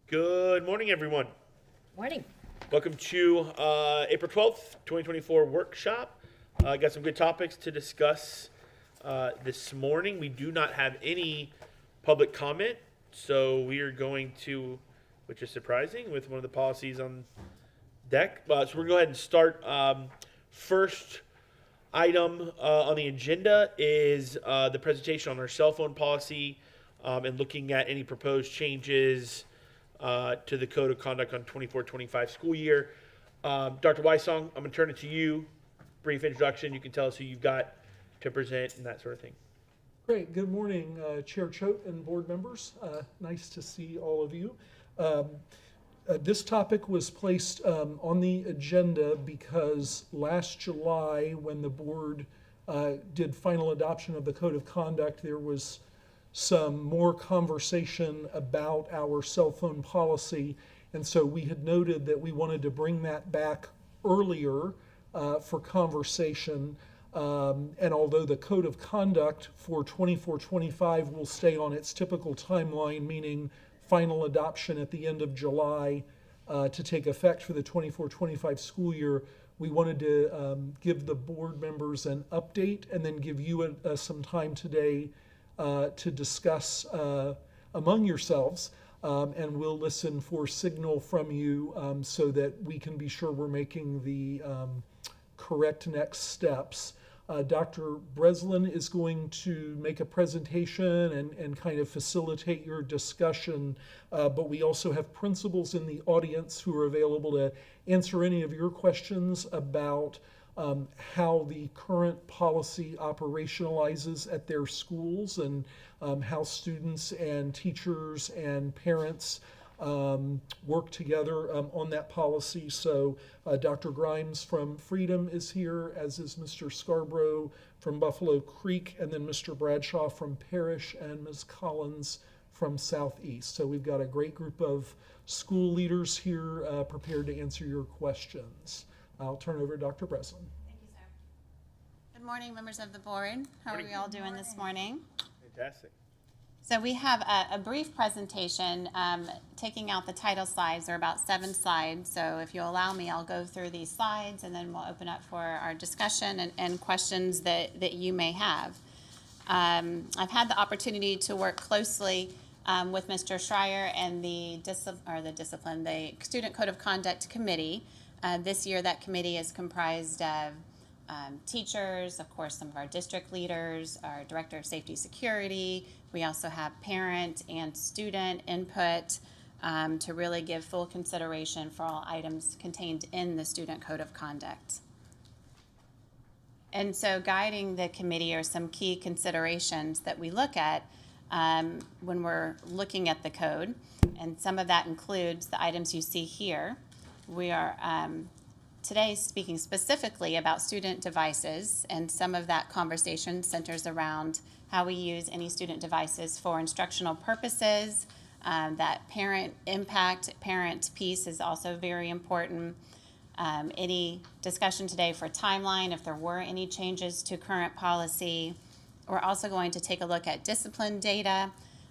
Good morning, everyone. Morning. Welcome to April 12th, 2024 workshop. Got some good topics to discuss this morning. We do not have any public comment, so we are going to, which is surprising, with one of the policies on deck. So we're going to go ahead and start. First item on the agenda is the presentation on our cell phone policy and looking at any proposed changes to the code of conduct on 24-25 school year. Dr. Wysong, I'm going to turn it to you. Brief introduction. You can tell us who you've got to present and that sort of thing. Great. Good morning, Chair Choate and board members. Nice to see all of you. This topic was placed on the agenda because last July, when the board did final adoption of the code of conduct, there was some more conversation about our cell phone policy. And so we had noted that we wanted to bring that back earlier for conversation. And although the code of conduct for 24-25 will stay on its typical timeline, meaning final adoption at the end of July to take effect for the 24-25 school year, we wanted to give the board members an update and then give you some time today to discuss among yourselves, and we'll listen for signal from you so that we can be sure we're making the correct next steps. Dr. Breslin is going to make a presentation and kind of facilitate your discussion, but we also have principals in the audience who are available to answer any of your questions about how the current policy operationalizes at their schools and how students and teachers and parents work together on that policy. So Dr. Grimes from Freedom is here, as is Mr. Scarborough from Buffalo Creek, and then Mr. Bradshaw from Parrish, and Ms. Collins from Southeast. So we've got a great group of school leaders here prepared to answer your questions. I'll turn over to Dr. Breslin. Thank you, sir. Good morning, members of the board. How are we all doing this morning? Fantastic. So we have a brief presentation taking out the title slides. There are about 7 slides. So if you'll allow me, I'll go through these slides and then we'll open up for our discussion and questions that you may have. I've had the opportunity to work closely with Mr. Schreier and the Student Code of Conduct Committee. This year, that committee is comprised of teachers, of course, some of our district leaders, our Director of Safety Security. We also have parent and student input to really give full consideration for all items contained in the Student Code of Conduct. And so guiding the committee are some key considerations that we look at when we're looking at the code. And some of that includes the items you see here. We are today speaking specifically about student devices, and some of that conversation centers around how we use any student devices for instructional purposes. That parent impact, parent piece is also very important. Any discussion today for timeline, if there were any changes to current policy. We're also going to take a look at discipline data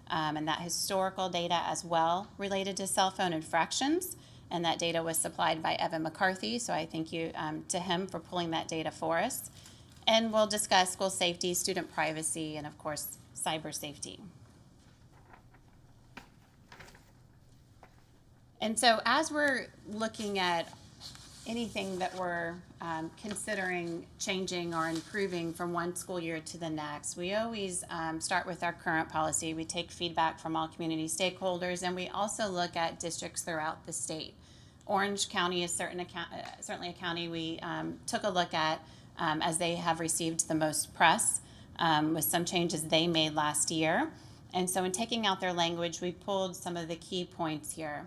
and that historical data as well related to cell phone infractions. And that data was supplied by Evan McCarthy, so I thank you to him for pulling that data for us. And we'll discuss school safety, student privacy, and of course, cyber safety. And so as we're looking at anything that we're considering changing or improving from one school year to the next, we always start with our current policy. We take feedback from all community stakeholders, and we also look at districts throughout the state. Orange County is certainly a county we took a look at as they have received the most press with some changes they made last year. And so in taking out their language, we pulled some of the key points here.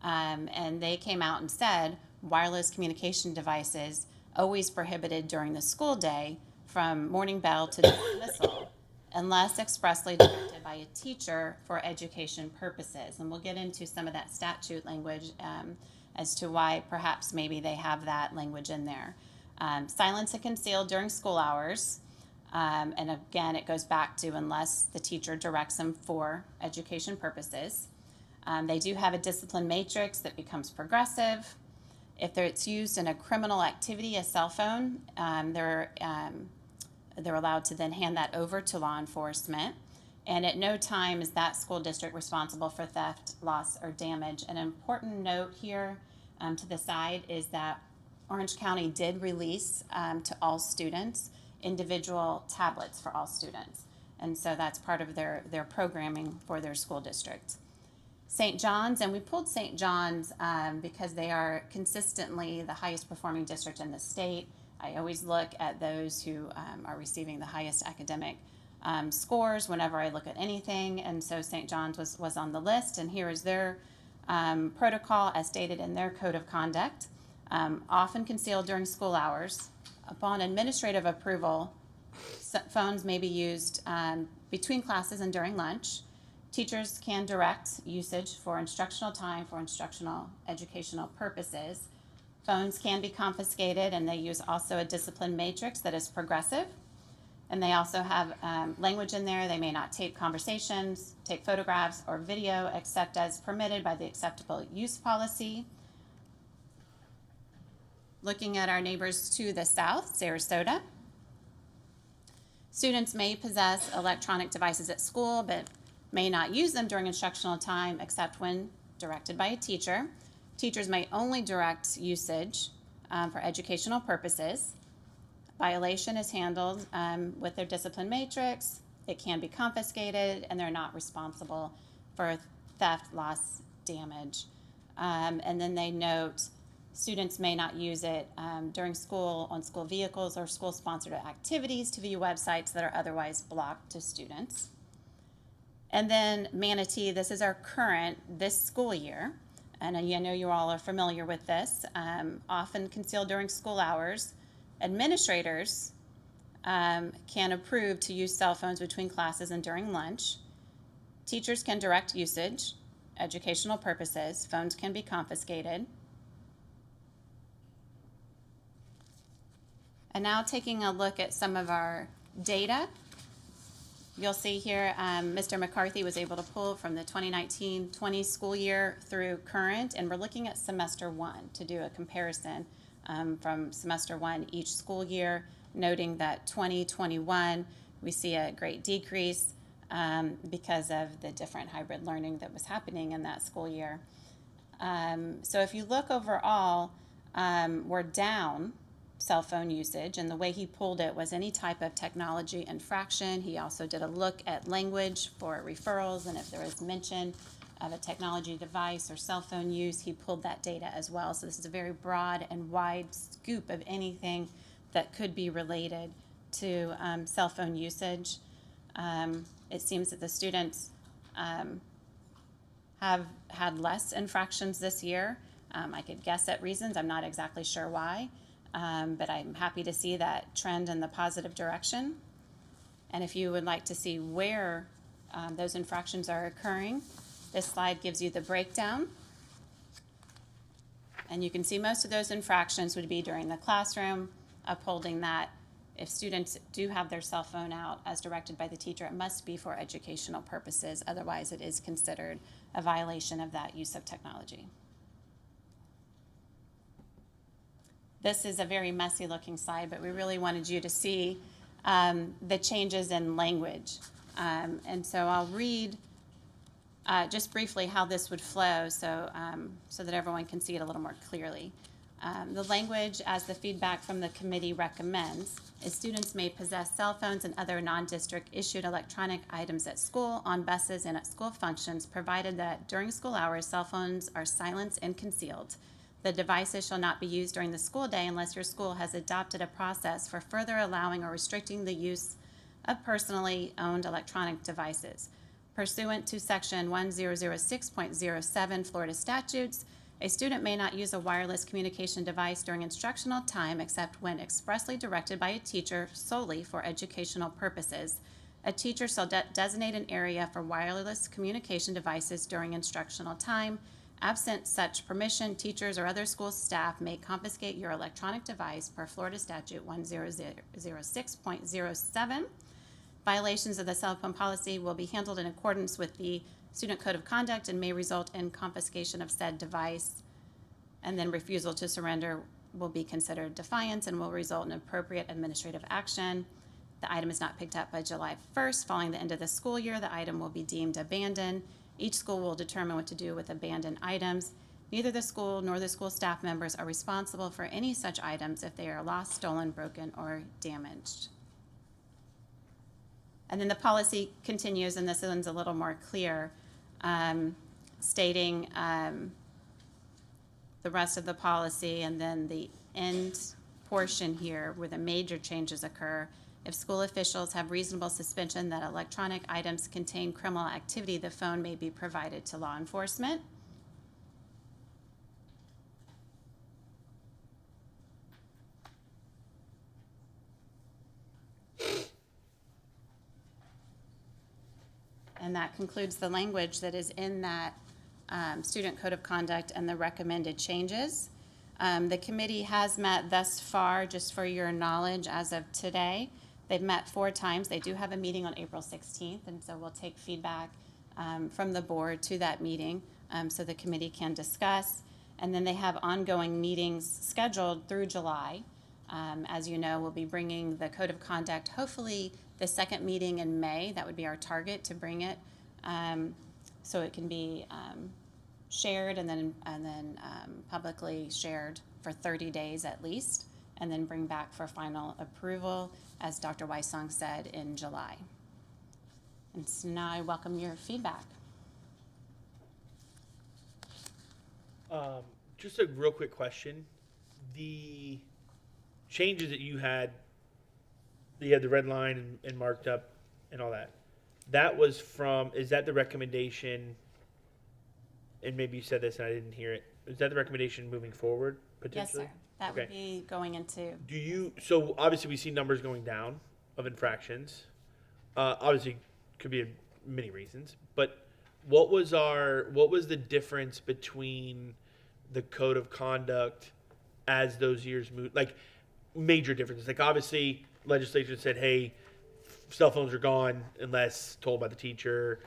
And they came out and said, wireless communication devices always prohibited during the school day from morning bell to dismissal unless expressly directed by a teacher for education purposes. And we'll get into some of that statute language as to why perhaps maybe they have that language in there. Silence and conceal during school hours. And again, it goes back to unless the teacher directs them for education purposes. They do have a discipline matrix that becomes progressive. If it's used in a criminal activity, a cell phone, they're allowed to then hand that over to law enforcement. And at no time is that school district responsible for theft, loss, or damage. An important note here to the side is that Orange County did release to all students individual tablets for all students. And so that's part of their programming for their school district. St. John's, and we pulled St. John's because they are consistently the highest performing district in the state. I always look at those who are receiving the highest academic scores whenever I look at anything, and so St. John's was on the list, and here is their protocol as stated in their code of conduct. Often concealed during school hours. Upon administrative approval, phones may be used between classes and during lunch. Teachers can direct usage for instructional time for instructional educational purposes. Phones can be confiscated, and they use also a discipline matrix that is progressive. And they also have language in there. They may not tape conversations, take photographs, or video except as permitted by the acceptable use policy. Looking at our neighbors to the south, Sarasota. Students may possess electronic devices at school, but may not use them during instructional time except when directed by a teacher. Teachers may only direct usage for educational purposes. Violation is handled with their discipline matrix. It can be confiscated, and they're not responsible for theft, loss, damage. And then they note students may not use it during school, on school vehicles, or school-sponsored activities to view websites that are otherwise blocked to students. And then Manatee, this is our current, this school year, and I know you all are familiar with this, often concealed during school hours. Administrators can approve to use cell phones between classes and during lunch. Teachers can direct usage, educational purposes. Phones can be confiscated. And now taking a look at some of our data. You'll see here Mr. McCarthy was able to pull from the 2019-20 school year through current, and we're looking at semester one to do a comparison from semester one each school year, noting that 2021 we see a great decrease because of the different hybrid learning that was happening in that school year. So if you look overall, we're down cell phone usage, and the way he pulled it was any type of technology infraction. He also did a look at language for referrals, and if there was mention of a technology device or cell phone use, he pulled that data as well. So this is a very broad and wide scoop of anything that could be related to cell phone usage. It seems that the students have had less infractions this year. I could guess at reasons. I'm not exactly sure why. But I'm happy to see that trend in the positive direction. And if you would like to see where those infractions are occurring, this slide gives you the breakdown. And you can see most of those infractions would be during the classroom, upholding that if students do have their cell phone out as directed by the teacher, it must be for educational purposes. Otherwise, it is considered a violation of that use of technology. This is a very messy looking slide, but we really wanted you to see the changes in language. And so I'll read just briefly how this would flow so that everyone can see it a little more clearly. The language, as the feedback from the committee recommends, is students may possess cell phones and other non-district issued electronic items at school, on buses, and at school functions, provided that during school hours, cell phones are silenced and concealed. The devices shall not be used during the school day unless your school has adopted a process for further allowing or restricting the use of personally owned electronic devices. Pursuant to Section 1006.07 Florida statutes, a student may not use a wireless communication device during instructional time except when expressly directed by a teacher solely for educational purposes. A teacher shall designate an area for wireless communication devices during instructional time. Absent such permission, teachers or other school staff may confiscate your electronic device per Florida Statute 1006.07. Violations of the cell phone policy will be handled in accordance with the student code of conduct and may result in confiscation of said device. And then refusal to surrender will be considered defiance and will result in appropriate administrative action. The item is not picked up by July 1st. Following the end of the school year, the item will be deemed abandoned. Each school will determine what to do with abandoned items. Neither the school nor the school staff members are responsible for any such items if they are lost, stolen, broken, or damaged. And then the policy continues, and this one's a little more clear, stating the rest of the policy, and then the end portion here where the major changes occur. If school officials have reasonable suspicion that electronic items contain criminal activity, the phone may be provided to law enforcement. And that concludes the language that is in that student code of conduct and the recommended changes. The committee has met thus far, just for your knowledge, as of today. They've met 4 times. They do have a meeting on April 16th, and so we'll take feedback from the board to that meeting so the committee can discuss. And then they have ongoing meetings scheduled through July. As you know, we'll be bringing the code of conduct, hopefully the second meeting in May. That would be our target, to bring it so it can be shared and then publicly shared for 30 days at least, and then bring back for final approval, as Dr. Weissong said, in July. And so now I welcome your feedback. Just a real quick question. The changes that you had the red line and marked up and all that, that was from, is that the recommendation, and maybe you said this and I didn't hear it, is that the recommendation moving forward potentially? Yes, sir. That would be going into. So obviously we see numbers going down of infractions. Obviously could be many reasons, but what was the difference between the code of conduct as those years moved? Like major differences. Like obviously legislature said, hey, cell phones are gone unless told by the teacher,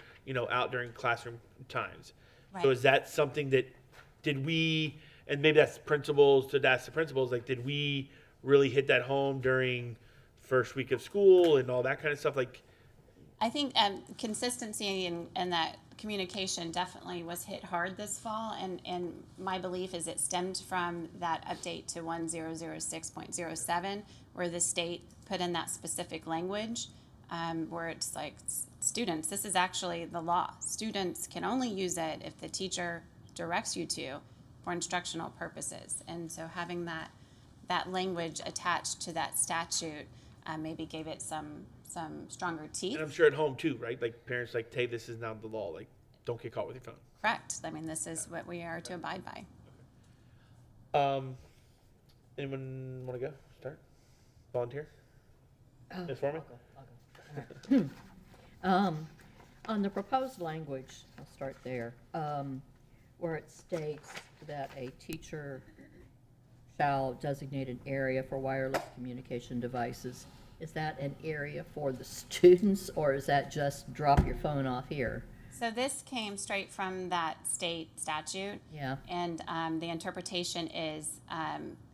out during classroom times. Right. So is that something that did we, and maybe that's principals, to ask the principals, like did we really hit that home during first week of school and all that kind of stuff? Like, I think consistency and that communication definitely was hit hard this fall, and my belief is it stemmed from that update to 1006.07, where the state put in that specific language, where it's like, students, this is actually the law. Students can only use it if the teacher directs you to for instructional purposes. And so having that language attached to that statute maybe gave it some stronger teeth. and I'm sure at home too, right? Like parents like, hey, this is now the law. Like, don't get caught with your phone. Correct. I mean, this is what we are to abide by. Anyone want to go? Start? Volunteer? Ms. Foreman? On the proposed language, I'll start there, where it states that a teacher shall designate an area for wireless communication devices. Is that an area for the students, or is that just drop your phone off here? So this came straight from that state statute. Yeah. And the interpretation is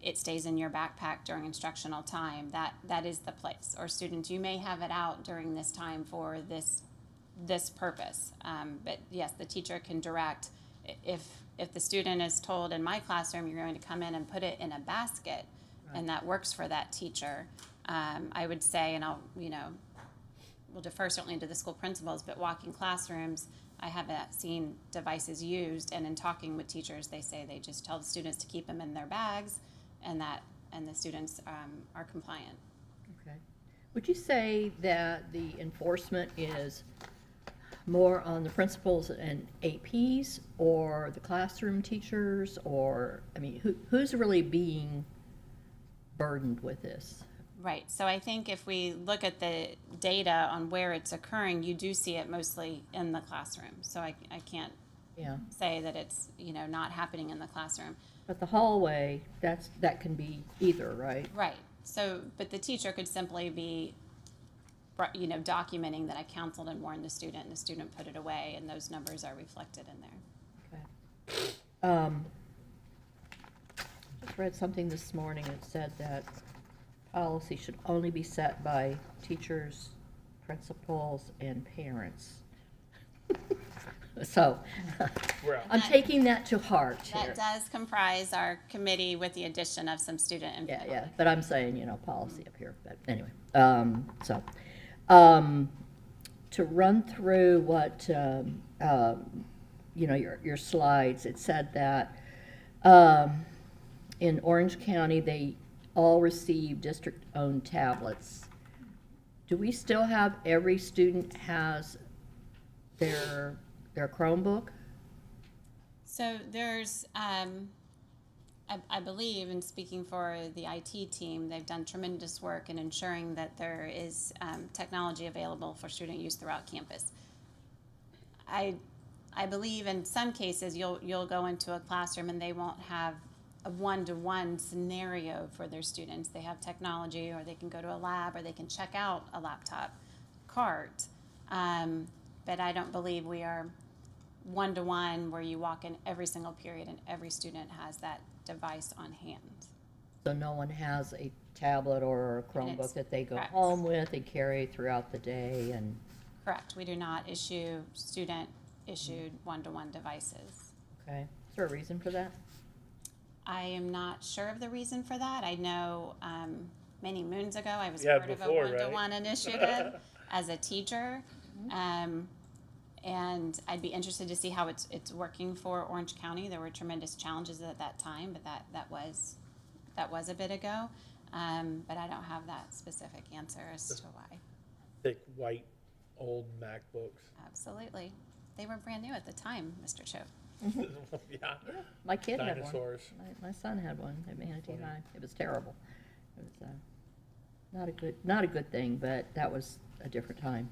it stays in your backpack during instructional time. That is the place. Or students, you may have it out during this time for this purpose. But yes, the teacher can direct. If the student is told, in my classroom, you're going to come in and put it in a basket, and that works for that teacher, I would say, and we'll defer certainly to the school principals, but walking classrooms, I haven't seen devices used, and in talking with teachers, they say they just tell the students to keep them in their bags, and the students are compliant. Okay. Would you say that the enforcement is more on the principals and APs, or the classroom teachers, or, I mean, who's really being burdened with this? Right. So I think if we look at the data on where it's occurring, you do see it mostly in the classroom. So I can't say that it's not happening in the classroom. But the hallway, that can be either, right? Right. So, but the teacher could simply be documenting that I counseled and warned the student, and the student put it away, and those numbers are reflected in there. Okay. Just read something this morning that said that policy should only be set by teachers, principals, and parents. So, We're out. I'm taking that to heart here. That does comprise our committee with the addition of some student input. Yeah, but I'm saying, policy up here, but anyway, to run through what, your slides, it said that, in Orange County, they all receive district-owned tablets. Do we still have, every student has their Chromebook? So there's, I believe, in speaking for the IT team, they've done tremendous work in ensuring that there is technology available for student use throughout campus. I believe in some cases you'll go into a classroom and they won't have a one-to-one scenario for their students. They have technology, or they can go to a lab, or they can check out a laptop cart. But I don't believe we are one-to-one where you walk in every single period and every student has that device on hand. So no one has a tablet or a it's Chromebook that they go correct. home with and carry throughout the day and, Correct. We do not issue student-issued one-to-one devices. okay? Is there a reason for that? I am not sure of the reason for that. I know many moons ago I was Yeah, part of a before, right? one-to-one initiative as a teacher. And I'd be interested to see how it's working for Orange County. There were tremendous challenges at that time, but that was a bit ago. But I don't have that specific answer as to why. Thick, white, old MacBooks. Absolutely. They were brand new at the time, Mr. Cho. Yeah. My kid had one. Dinosaurs. My son had one at Manatee High. It was terrible. It was not a good thing, but that was a different time.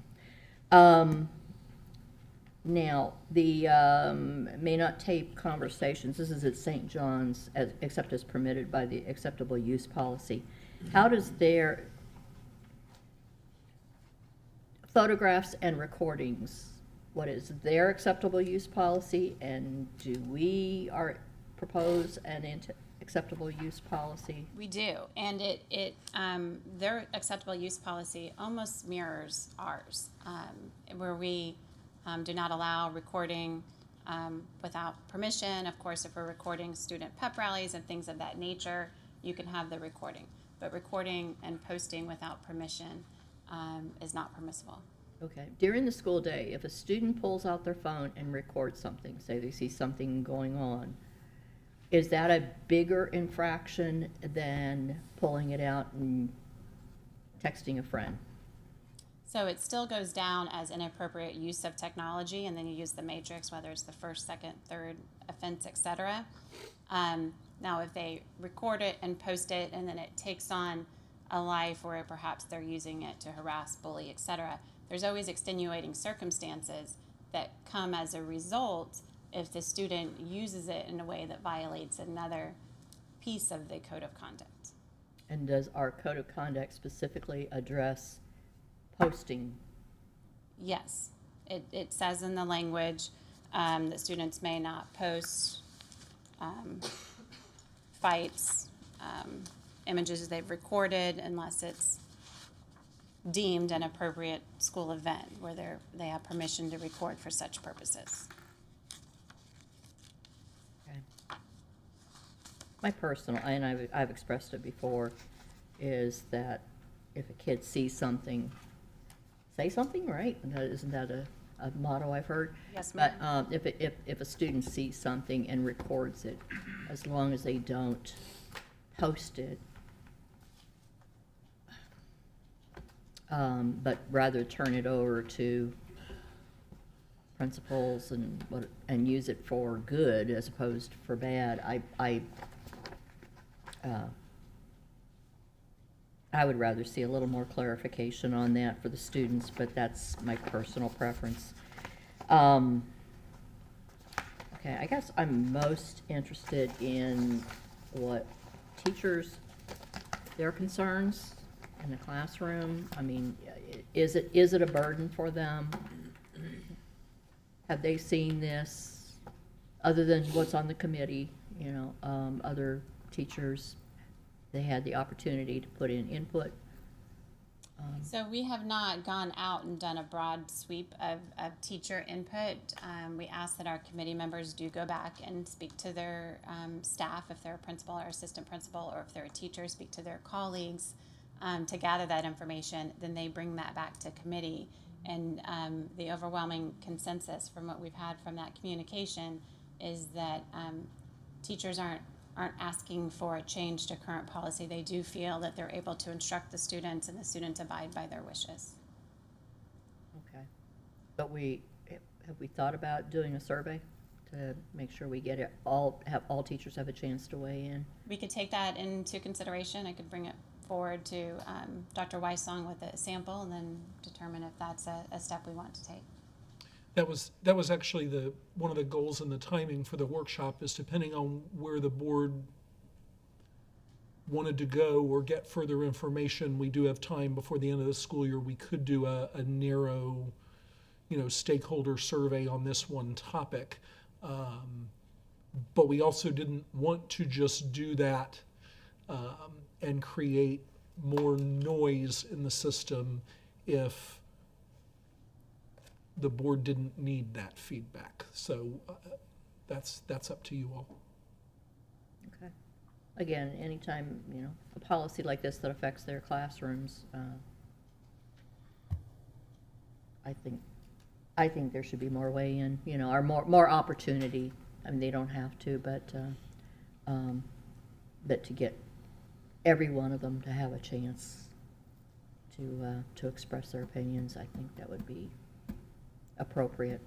Now, the may not tape conversations, this is at St. John's, except as permitted by the acceptable use policy. How does their photographs and recordings, what is their acceptable use policy, and do we propose an acceptable use policy? We do, and their acceptable use policy almost mirrors ours, where we do not allow recording without permission. Of course, if we're recording student pep rallies and things of that nature, you can have the recording. But recording and posting without permission is not permissible. Okay. During the school day, if a student pulls out their phone and records something, say they see something going on, is that a bigger infraction than pulling it out and texting a friend? So it still goes down as inappropriate use of technology, and then you use the matrix, whether it's the first, second, third offense, etc. Now, if they record it and post it, and then it takes on a life where perhaps they're using it to harass, bully, etc., there's always extenuating circumstances that come as a result if the student uses it in a way that violates another piece of the code of conduct. And does our code of conduct specifically address posting? Yes, it says in the language that students may not post fights, images they've recorded unless it's deemed an appropriate school event where they have permission to record for such purposes. Okay. My personal, and I've expressed it before, is that if a kid sees something, say something, right? Isn't that a motto I've heard? Yes, ma'am. But if a student sees something and records it, as long as they don't post it, but rather turn it over to principals and use it for good as opposed for bad, I would rather see a little more clarification on that for the students, but that's my personal preference. Okay, I guess I'm most interested in what teachers, their concerns in the classroom. I mean, is it a burden for them? Have they seen this, other than what's on the committee, you know, other teachers, they had the opportunity to put in input? So we have not gone out and done a broad sweep of teacher input. We ask that our committee members do go back and speak to their staff, if they're a principal or assistant principal, or if they're a teacher, speak to their colleagues to gather that information. Then they bring that back to committee. And the overwhelming consensus from what we've had from that communication is that teachers aren't asking for a change to current policy. They do feel that they're able to instruct the students and the students abide by their wishes. Okay. But have we thought about doing a survey to make sure we get it have all teachers have a chance to weigh in? We could take that into consideration. I could bring it forward to Dr. Weissong with a sample and then determine if that's a step we want to take. That was actually one of the goals in the timing for the workshop, is depending on where the board wanted to go or get further information, we do have time before the end of the school year. We could do a narrow, stakeholder survey on this one topic. But we also didn't want to just do that and create more noise in the system if the board didn't need that feedback. So that's up to you all. Okay. Again, anytime, a policy like this that affects their classrooms, I think there should be more weigh-in, or more opportunity. I mean, they don't have to, but to get every one of them to have a chance to express their opinions, I think that would be appropriate.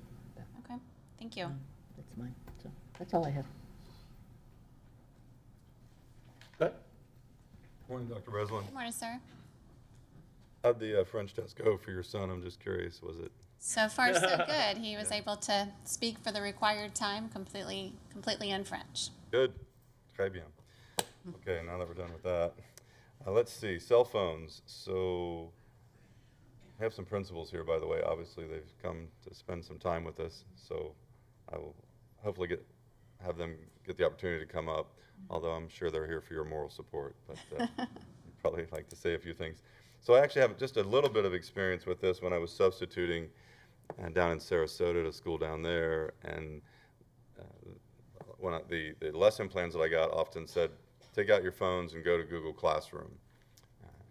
Okay, thank you. That's mine. So that's all I have. Good. Morning, Dr. Breslin. Good morning, sir. How'd the French test go for your son? I'm just curious. Was it? So far, so good. He was able to speak for the required time completely in French. Good. Très bien. Okay, now that we're done with that, let's see. Cell phones. So I have some principals here, by the way. Obviously, they've come to spend some time with us, so I will hopefully have them get the opportunity to come up, although I'm sure they're here for your moral support, but you'd probably like to say a few things. So I actually have just a little bit of experience with this when I was substituting down in Sarasota, at a school down there, and the lesson plans that I got often said, take out your phones and go to Google Classroom.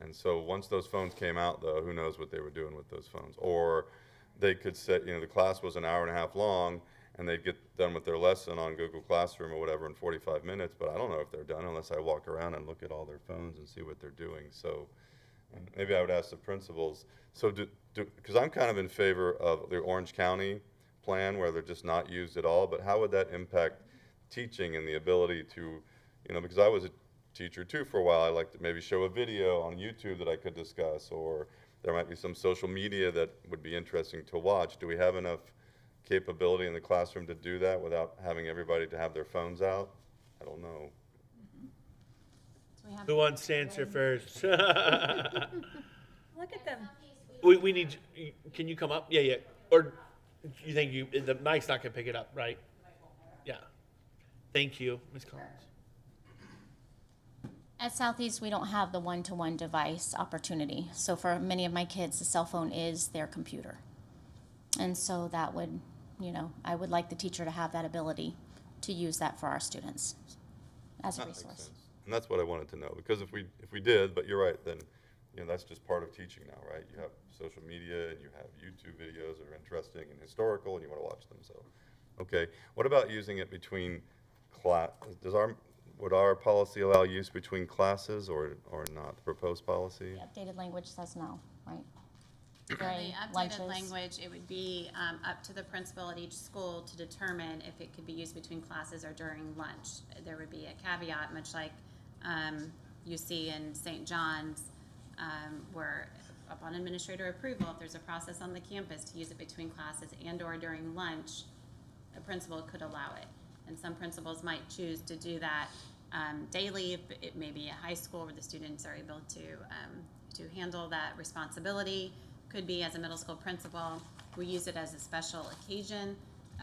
And so once those phones came out, though, who knows what they were doing with those phones? Or they could set, the class was an hour and a half long, and they'd get done with their lesson on Google Classroom or whatever in 45 minutes, but I don't know if they're done unless I walk around and look at all their phones and see what they're doing. So maybe I would ask the principals. So because I'm kind of in favor of the Orange County plan where they're just not used at all, but how would that impact teaching and the ability to, because I was a teacher too for a while. I like to maybe show a video on YouTube that I could discuss, or there might be some social media that would be interesting to watch. Do we have enough capability in the classroom to do that without having everybody to have their phones out? I don't know. Who wants to answer first? Look at them. we need, can you come up? Yeah. Or you think the mic's not going to pick it up, right? Yeah. Thank you, Ms. Collins. At Southeast, we don't have the one-to-one device opportunity. So for many of my kids, the cell phone is their computer. And so that would, I would like the teacher to have that ability to use that for our students as a That makes resource. sense. And that's what I wanted to know, because if we did, but you're right, then that's just part of teaching now, right? You have social media and you have YouTube videos that are interesting and historical, and you want to watch them. So, okay. What about using it between class? Would our policy allow use between classes or not? The proposed policy? The updated language says no, right? For the During updated lunches. language, it would be up to the principal at each school to determine if it could be used between classes or during lunch. There would be a caveat, much like you see in St. John's, where upon administrator approval, if there's a process on the campus to use it between classes and or during lunch, a principal could allow it. And some principals might choose to do that daily. It may be a high school where the students are able to handle that responsibility. could be as a middle school principal, we use it as a special occasion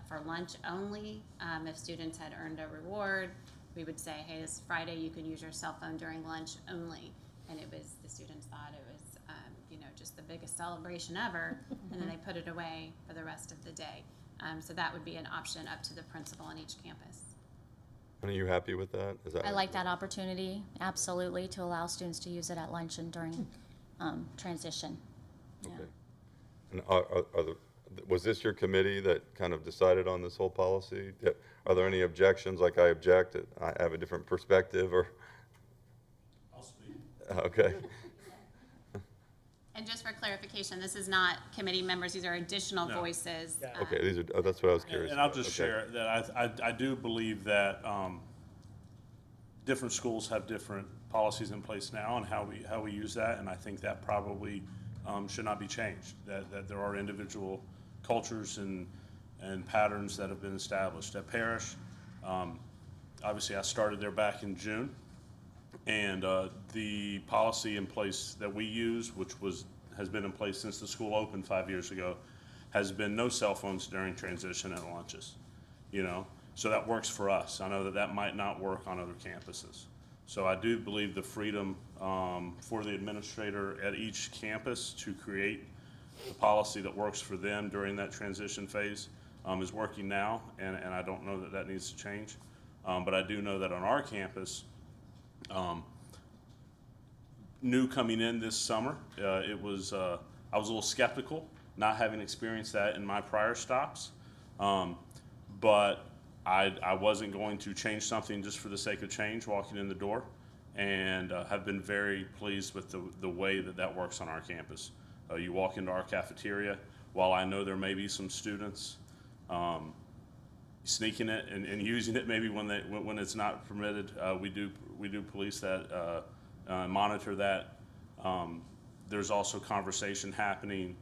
for lunch only. If students had earned a reward, we would say, hey, this Friday you can use your cell phone during lunch only. And the students thought it was, just the biggest celebration ever. And then they put it away for the rest of the day. So that would be an option up to the principal on each campus. And are you happy with that? Is that I like that opportunity, absolutely, to allow students to use it at lunch and during transition. Yeah. Okay. And was this your committee that kind of decided on this whole policy? Are there any objections, like I object, I have a different perspective, or? I'll speak. Okay. And just for clarification, this is not committee members, these are additional No. voices. Yeah. Okay, that's what I was curious And I'll about. just Okay. share that I do believe that different schools have different policies in place now and how we use that, and I think that probably should not be changed. That there are individual cultures and patterns that have been established at Parrish. Obviously, I started there back in June, and the policy in place that we use, which has been in place since the school opened 5 years ago, has been no cell phones during transition and lunches. So that works for us. I know that might not work on other campuses. So I do believe the freedom for the administrator at each campus to create the policy that works for them during that transition phase is working now, and I don't know that needs to change. But I do know that on our campus, new coming in this summer, I was a little skeptical, not having experienced that in my prior stops. But I wasn't going to change something just for the sake of change walking in the door, and have been very pleased with the way that works on our campus. You walk into our cafeteria, while I know there may be some students sneaking it and using it maybe when it's not permitted, we do police that, monitor that. There's also conversation happening,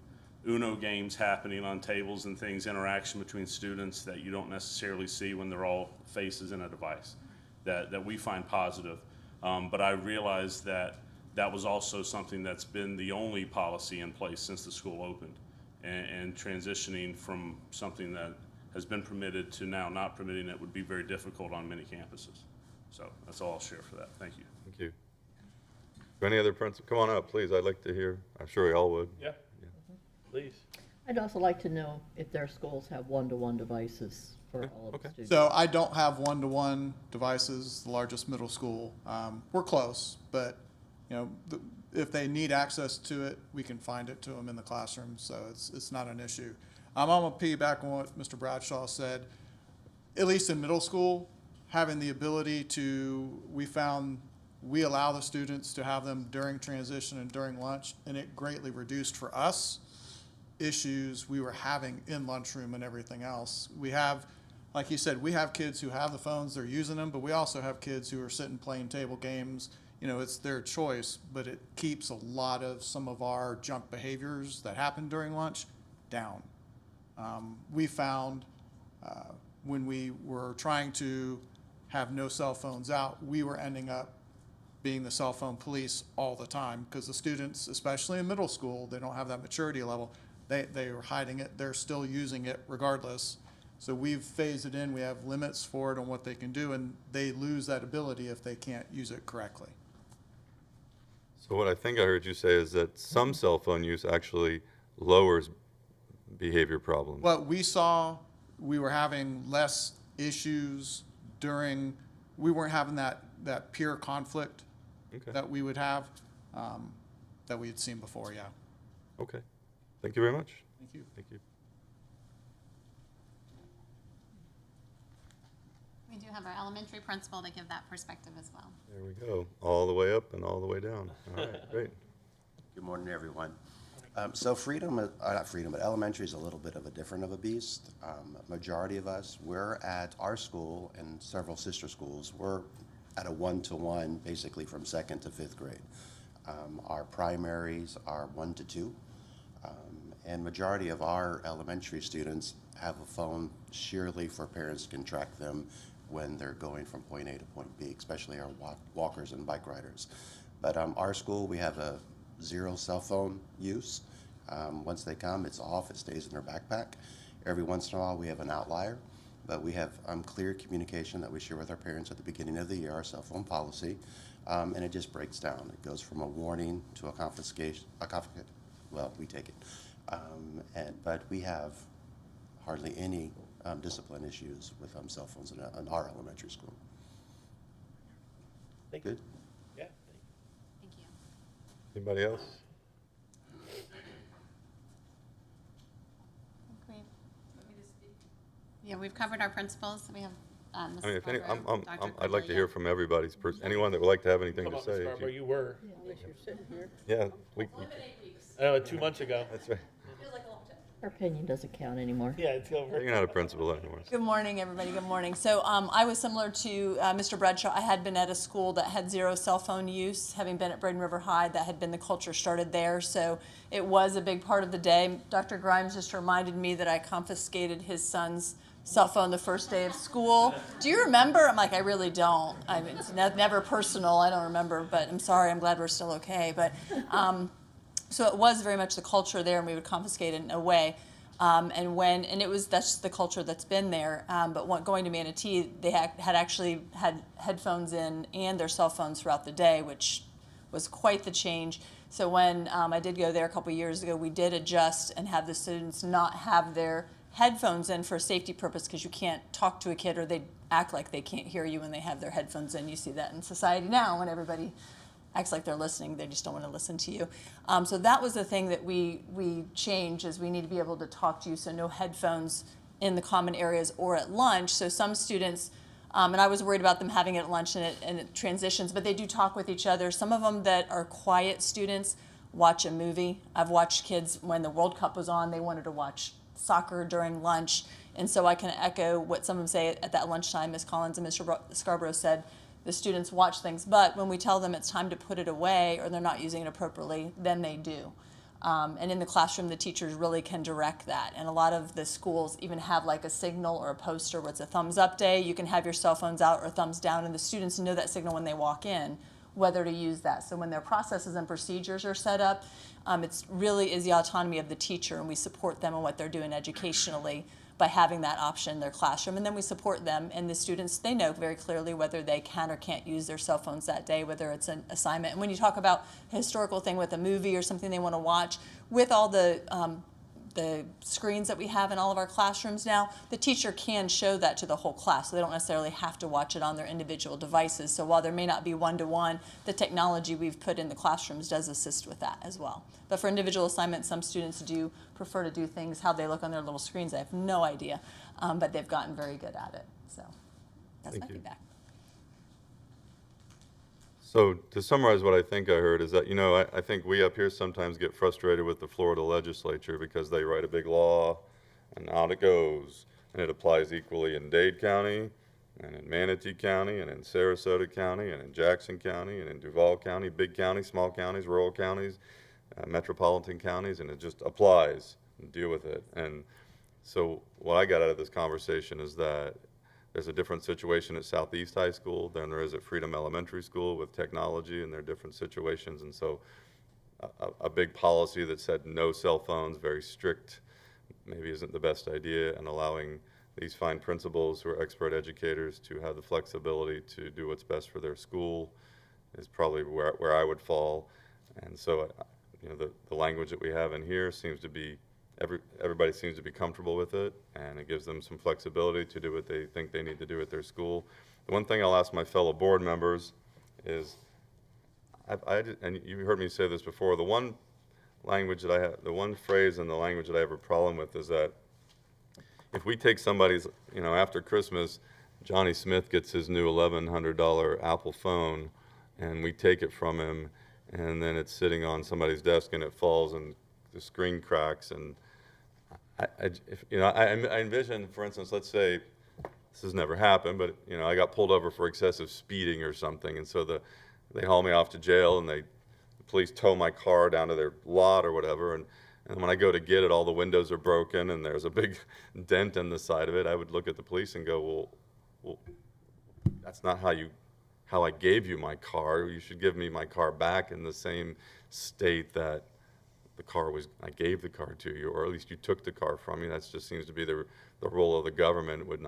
Uno games happening on tables and things, interaction between students that you don't necessarily see when they're all faces in a device, that we find positive. But I realized that was also something that's been the only policy in place since the school opened, and transitioning from something that has been permitted to now not permitting it would be very difficult on many campuses. So that's all I'll share for that. Thank you. Thank you. Any other principal? Come on up, please. I'd like to hear. I'm sure we all would. Yeah. Please. I'd also like to know if their schools have one-to-one devices for all of the Okay. students. So I don't have one-to-one devices, the largest middle school. We're close, but, if they need access to it, we can find it to them in the classroom, so it's not an issue. I'm gonna piggyback on what Mr. Bradshaw said. At least in middle school, having the ability we allow the students to have them during transition and during lunch, and it greatly reduced for us issues we were having in lunchroom and everything else. We have, like you said, we have kids who have the phones, they're using them, but we also have kids who are sitting playing table games. It's their choice, but it keeps a lot of some of our junk behaviors that happen during lunch down. We found when we were trying to have no cell phones out, we were ending up being the cell phone police all the time, because the students, especially in middle school, they don't have that maturity level. They are hiding it. They're still using it regardless. So we've phased it in. We have limits for it on what they can do, and they lose that ability if they can't use it correctly. So what I think I heard you say is that some cell phone use actually lowers behavior problems. What we saw, we were having less issues we weren't having that peer conflict Okay. that we would have, that we had seen before, yeah. Okay. Thank you very much. Thank you. Thank you. We do have our elementary principal to give that perspective as well. There we go. All the way up and all the way down. All right, great. Good morning, everyone. So not freedom, but elementary is a little bit of a beast. Majority of us, we're at our school and several sister schools, we're at a one-to-one, basically from 2nd to 5th grade. Our primaries are 1 to 2. And majority of our elementary students have a phone sheerly for parents can track them when they're going from point A to point B, especially our walkers and bike riders. But our school, we have a 0 cell phone use. Once they come, it's off, it stays in their backpack. Every once in a while, we have an outlier, but we have clear communication that we share with our parents at the beginning of the year, our cell phone policy, and it just breaks down. It goes from a warning to a confiscation, well, we take it. But we have hardly any discipline issues with cell phones in our elementary school. Thank you. Good? Yeah. Thank you. Anybody else? Yeah, we've covered our principals. We have I mean, Mrs. if any, Scarborough, Dr. I'd like to hear Cornelia. from everybody's anyone that would like to have anything Come to on, Ms. say. Scarborough, you were. Yeah, we, 2 months ago. that's right. Her opinion doesn't count anymore. Yeah, it's over. You're not a principal anymore. Good morning, everybody. Good morning. So I was similar to Mr. Bradshaw. I had been at a school that had zero cell phone use, having been at Braden River High. That had been the culture started there. So it was a big part of the day. Dr. Grimes just reminded me that I confiscated his son's cell phone the first day of school. Do you remember? I'm like, I really don't. I mean, it's never personal. I don't remember, but I'm sorry. I'm glad we're still okay. But so it was very much the culture there, and we would confiscate it in a way. That's the culture that's been there. But going to Manatee, they had actually had headphones in and their cell phones throughout the day, which was quite the change. So when I did go there a couple years ago, we did adjust and have the students not have their headphones in for a safety purpose, because you can't talk to a kid or they act like they can't hear you when they have their headphones in. You see that in society now when everybody acts like they're listening, they just don't want to listen to you. So that was the thing that we changed, is we need to be able to talk to you, so no headphones in the common areas or at lunch. So some students, and I was worried about them having it at lunch and it transitions, but they do talk with each other. Some of them that are quiet students watch a movie. I've watched kids, when the World Cup was on, they wanted to watch soccer during lunch. And so I can echo what some of them say at that lunchtime. Ms. Collins and Mr. Scarborough said, the students watch things, but when we tell them it's time to put it away or they're not using it appropriately, then they do. And in the classroom, the teachers really can direct that. And a lot of the schools even have like a signal or a poster where it's a thumbs up day. You can have your cell phones out or thumbs down, and the students know that signal when they walk in, whether to use that. So when their processes and procedures are set up, it really is the autonomy of the teacher, and we support them in what they're doing educationally by having that option in their classroom. And then we support them, and the students, they know very clearly whether they can or can't use their cell phones that day, whether it's an assignment. And when you talk about a historical thing with a movie or something they want to watch, with all the screens that we have in all of our classrooms now, the teacher can show that to the whole class, so they don't necessarily have to watch it on their individual devices. So while there may not be one-to-one, the technology we've put in the classrooms does assist with that as well. But for individual assignments, some students do prefer to do things how they look on their little screens. I have no idea, but they've gotten very good at it. So that's my feedback. So to summarize what I think I heard is that, I think we up here sometimes get frustrated with the Florida legislature because they write a big law and out it goes. And it applies equally in Dade County and in Manatee County and in Sarasota County and in Jackson County and in Duval County, big counties, small counties, rural counties, metropolitan counties, and it just applies and deal with it. And so what I got out of this conversation is that there's a different situation at Southeast High School than there is at Freedom Elementary School with technology, and there are different situations. And so a big policy that said no cell phones, very strict, maybe isn't the best idea, and allowing these fine principals who are expert educators to have the flexibility to do what's best for their school is probably where I would fall. And so, the language that we have in here seems to be, everybody seems to be comfortable with it, and it gives them some flexibility to do what they think they need to do at their school. The one thing I'll ask my fellow board members is, and you heard me say this before, the one language that I have, the one phrase in the language that I have a problem with is that if we take somebody's, after Christmas, Johnny Smith gets his new $1,100 Apple phone, and we take it from him, and then it's sitting on somebody's desk and it falls and the screen cracks, and I envision, for instance, let's say, this has never happened, but I got pulled over for excessive speeding or something, and so they haul me off to jail, and the police tow my car down to their lot or whatever, and when I go to get it, all the windows are broken and there's a big dent in the side of it. I would look at the police and go, well, that's not how I gave you my car. You should give me my car back in the same state that I gave the car to you, or at least you took the car from me. That just seems to be the role of the government would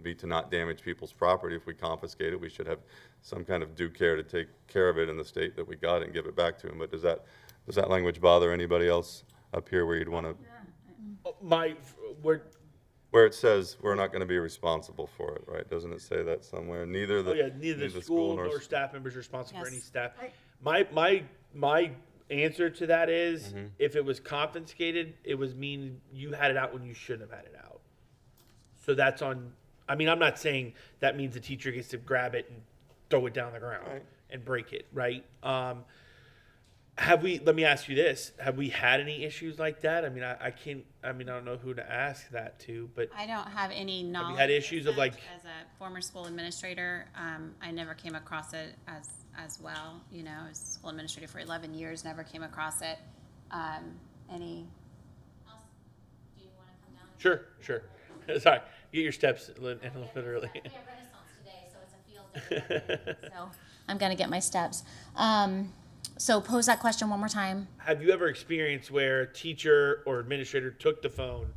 be to not damage people's property. If we confiscate it, we should have some kind of due care to take care of it in the state that we got it and give it back to them. But does that language bother anybody else up here where you'd want to, where it says we're not going to be responsible for it, right? Doesn't it say that somewhere? Neither neither the school nor staff members are responsible for any Yes. staff. My answer to that is, if it was confiscated, it was mean you had it out when you shouldn't have had it out. So that's on. I mean, I'm not saying that means the teacher gets to grab it and throw it down the ground and break it, right? Let me ask you this: have we had any issues like that? I mean, I can't. I mean, I don't know who to ask that to, but I don't have any knowledge. had issues of, like- as a former school administrator, I never came across it as well. You know, as a school administrator for 11 years, never came across it. Any? Do you want to come down? sure. Sorry, get your steps literally. We have Renaissance today, so it's a field day. So I'm going to get my steps. So pose that question one more time. Have you ever experienced where a teacher or administrator took the phone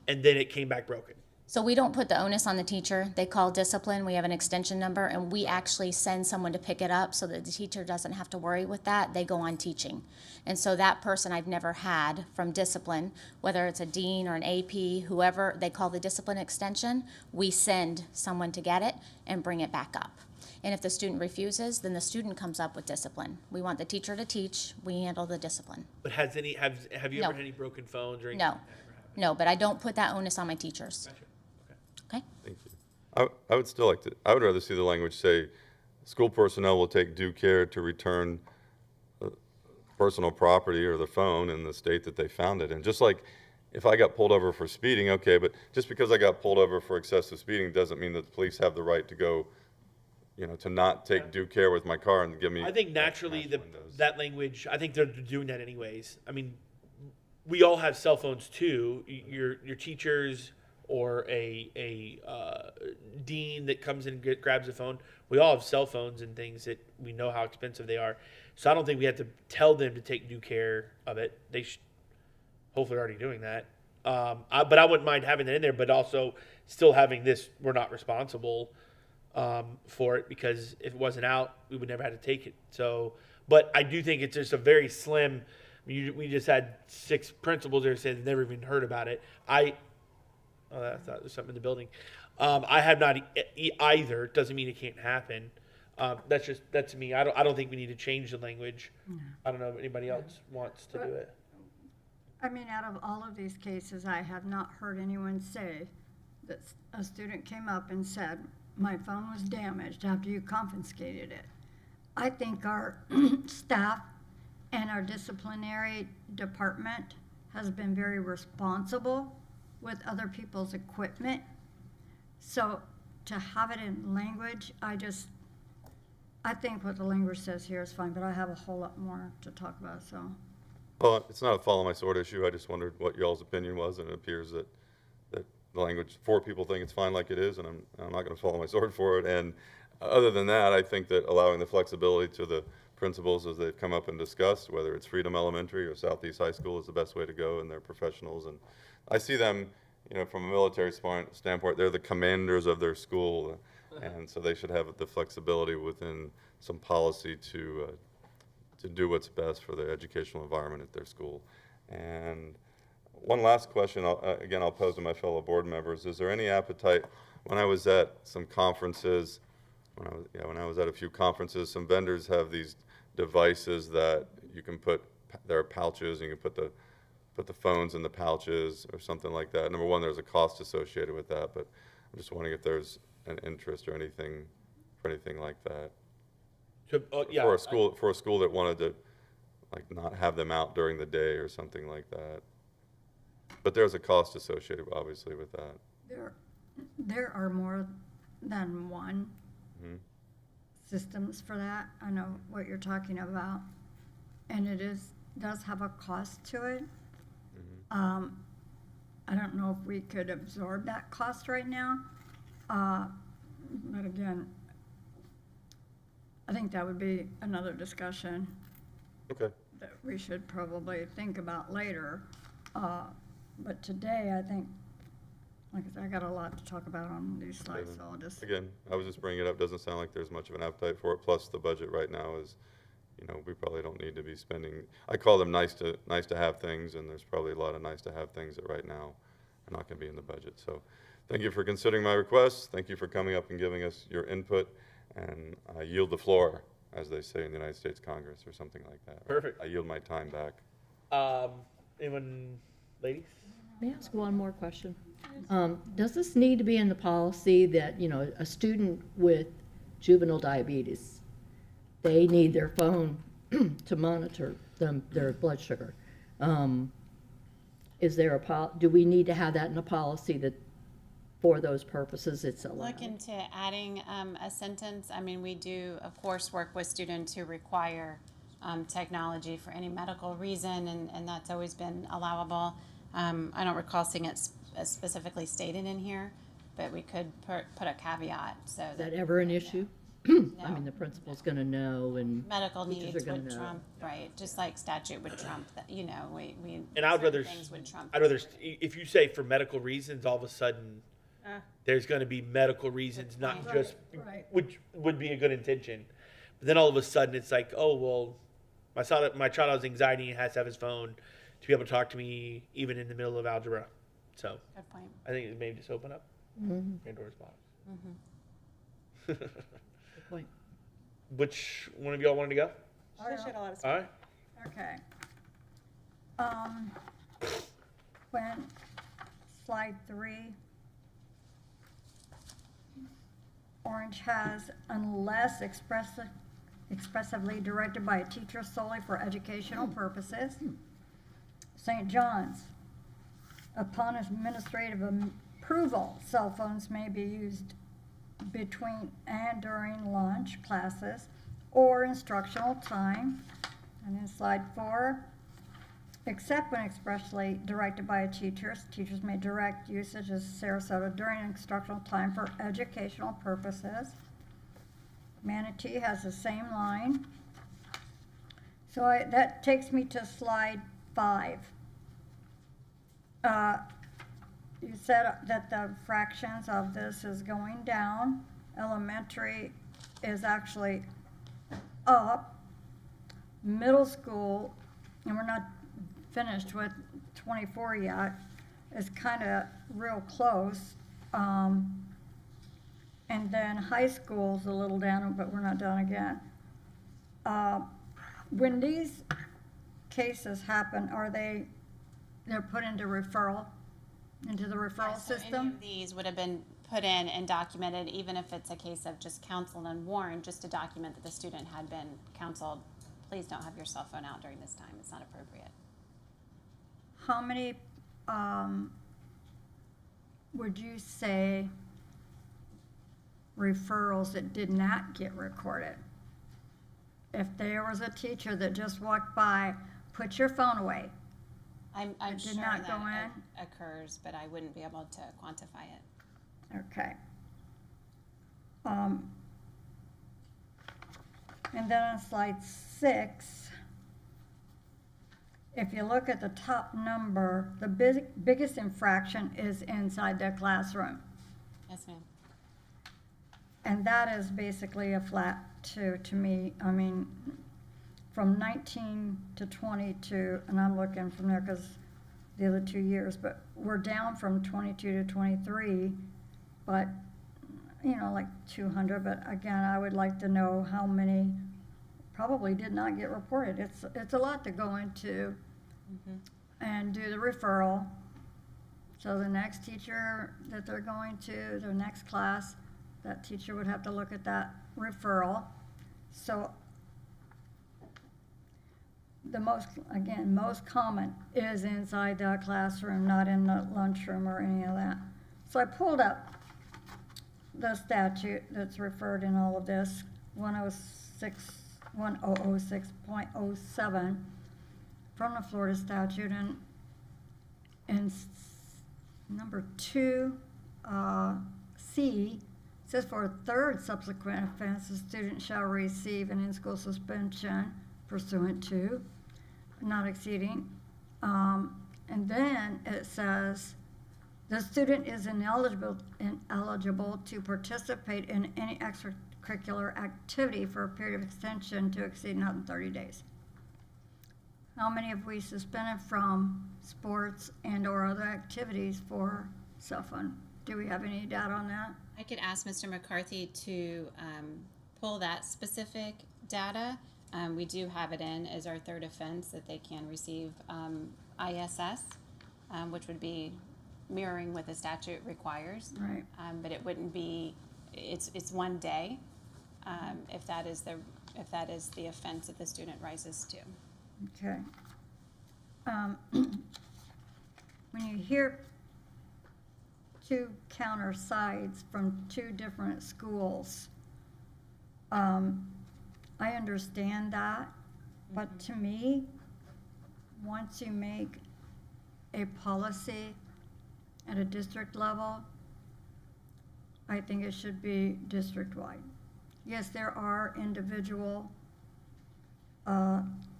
and then it came back broken? So we don't put the onus on the teacher. They call discipline. We have an extension number, and we actually send someone to pick it up so that the teacher doesn't have to worry with that. They go on teaching. And so that person I've never had from discipline, whether it's a dean or an AP, whoever, they call the discipline extension, we send someone to get it and bring it back up. And if the student refuses, then the student comes up with discipline. We want the teacher to teach. We handle the discipline. But have you No. ever had any broken phones or anything? No, but I don't put that onus on my teachers. Gotcha. Okay? thank you. I would still like to, I would rather see the language say, school personnel will take due care to return personal property or the phone in the state that they found it in. Just like if I got pulled over for speeding, okay, but just because I got pulled over for excessive speeding doesn't mean that the police have the right to go, to not take due care with my car and give me. I think naturally smashed windows. that language, I think they're doing that anyways. I mean, we all have cell phones too. Your teachers or a dean that comes in and grabs a phone. We all have cell phones and things that we know how expensive they are. So I don't think we have to tell them to take due care of it. They should hopefully already doing that. But I wouldn't mind having that in there, but also still having this, we're not responsible for it, because if it wasn't out, we would never have to take it. So, but I do think it's just a very slim. We just had 6 principals there saying they've never even heard about it. I thought there was something in the building. I have not either. Doesn't mean it can't happen. That's me. I don't think we need to change the language. I don't know if anybody else wants to do it. I mean, out of all of these cases, I have not heard anyone say that a student came up and said, my phone was damaged after you confiscated it. I think our staff and our disciplinary department has been very responsible with other people's equipment. So to have it in language, I think what the language says here is fine, but I have a whole lot more to talk about, so. Well, it's not a follow my sword issue. I just wondered what y'all's opinion was, and it appears that the language, 4 people think it's fine like it is, and I'm not going to follow my sword for it. And other than that, I think that allowing the flexibility to the principals as they've come up and discussed, whether it's Freedom Elementary or Southeast High School, is the best way to go, and they're professionals. And I see them, from a military standpoint, they're the commanders of their school, and so they should have the flexibility within some policy to do what's best for the educational environment at their school. And one last question, I'll pose to my fellow board members. Is there any appetite, when I was at some conferences, when I was at a few conferences, some vendors have these devices that you can put, there are pouches, and you can put the phones in the pouches or something like that. Number one, there's a cost associated with that, but I'm just wondering if there's an interest or anything like that. For a school that wanted to not have them out during the day or something like that. But there's a cost associated, obviously, with that. There are more than one systems for that. I know what you're talking about, and it does have a cost to it. I don't know if we could absorb that cost right now, but again, I think that would be another discussion. Okay. that we should probably think about later. But today, I think, like I said, I got a lot to talk about on these slides, so I'll just. Again, I was just bringing it up, doesn't sound like there's much of an appetite for it, plus the budget right now is, we probably don't need to be spending, I call them nice to have things, and there's probably a lot of nice to have things that right now are not gonna be in the budget. So thank you for considering my requests, thank you for coming up and giving us your input, and I yield the floor, as they say in the United States Congress, or something like that. Perfect. I yield my time back. Anyone, ladies? May I ask one more question? Does this need to be in the policy that, a student with juvenile diabetes, they need their phone to monitor their blood sugar? Is there do we need to have that in a policy that for those purposes it's allowed? Look into adding a sentence. I mean, we do, of course, work with students who require technology for any medical reason, and that's always been allowable. I don't recall seeing it specifically stated in here, but we could put a caveat so Is that ever an issue? No. I mean, the principal's gonna know, and medical teachers needs are gonna would know. trump, right? Just like statute would trump that, we. And I'd rather, certain things would trump. if you say for medical reasons, all of a sudden, there's gonna be medical reasons, not Right. just, Right. which would be a good intention. But then all of a sudden, it's like, oh, well, my child has anxiety and has to have his phone to be able to talk to me even in the middle of algebra. So Good point. I think it may just open up Pandora's box. Good point. Which one of y'all wanted to go? All right. All right. Okay. When, slide 3, Orange has, unless expressively directed by a teacher solely for educational purposes. St. John's, upon administrative approval, cell phones may be used between and during lunch, classes, or instructional time. And then slide 4, except when expressly directed by a teacher, teachers may direct usage of Sarasota during instructional time for educational purposes. Manatee has the same line. So that takes me to slide 5. You said that the fractions of this is going down. Elementary is actually up. Middle school, and we're not finished with 24 yet, is kind of real close. And then high school's a little down, but we're not done again. When these cases happen, they're put into the referral So any system? of these would have been put in and documented, even if it's a case of just counseled and warned, just to document that the student had been counseled. Please don't have your cell phone out during this time. It's not appropriate. How many, would you say referrals that did not get recorded? If there was a teacher that just walked by, put your phone away. I'm It did sure not go that in? occurs, but I wouldn't be able to quantify it. Okay. And then on slide 6, if you look at the top number, the biggest infraction is inside the classroom. Yes, ma'am. And that is basically a flat 2 to me. I mean, from 19 to 22, and I'm looking from there because the other 2 years, but we're down from 22 to 23, but, like 200. But again, I would like to know how many probably did not get reported. It's a lot to go into and do the referral. So the next teacher that they're going to, their next class, that teacher would have to look at that referral. So the most common is inside the classroom, not in the lunchroom or any of that. So I pulled up the statute that's referred in all of this, 1006.07 from the Florida statute, and number 2, C, says for a third subsequent offense, the student shall receive an in-school suspension pursuant to. not exceeding. And then it says, the student is ineligible to participate in any extracurricular activity for a period of extension to exceed not than 30 days. How many have we suspended from sports and or other activities for cell phone? Do we have any data on that? I could ask Mr. McCarthy to pull that specific data. We do have it in as our third offense that they can receive ISS, which would be mirroring what the statute requires. Right. But it wouldn't be, it's 1 day if that is the offense that the student rises to. Okay. When you hear two counter sides from two different schools, I understand that, but to me, once you make a policy at a district level, I think it should be district-wide. Yes, there are individual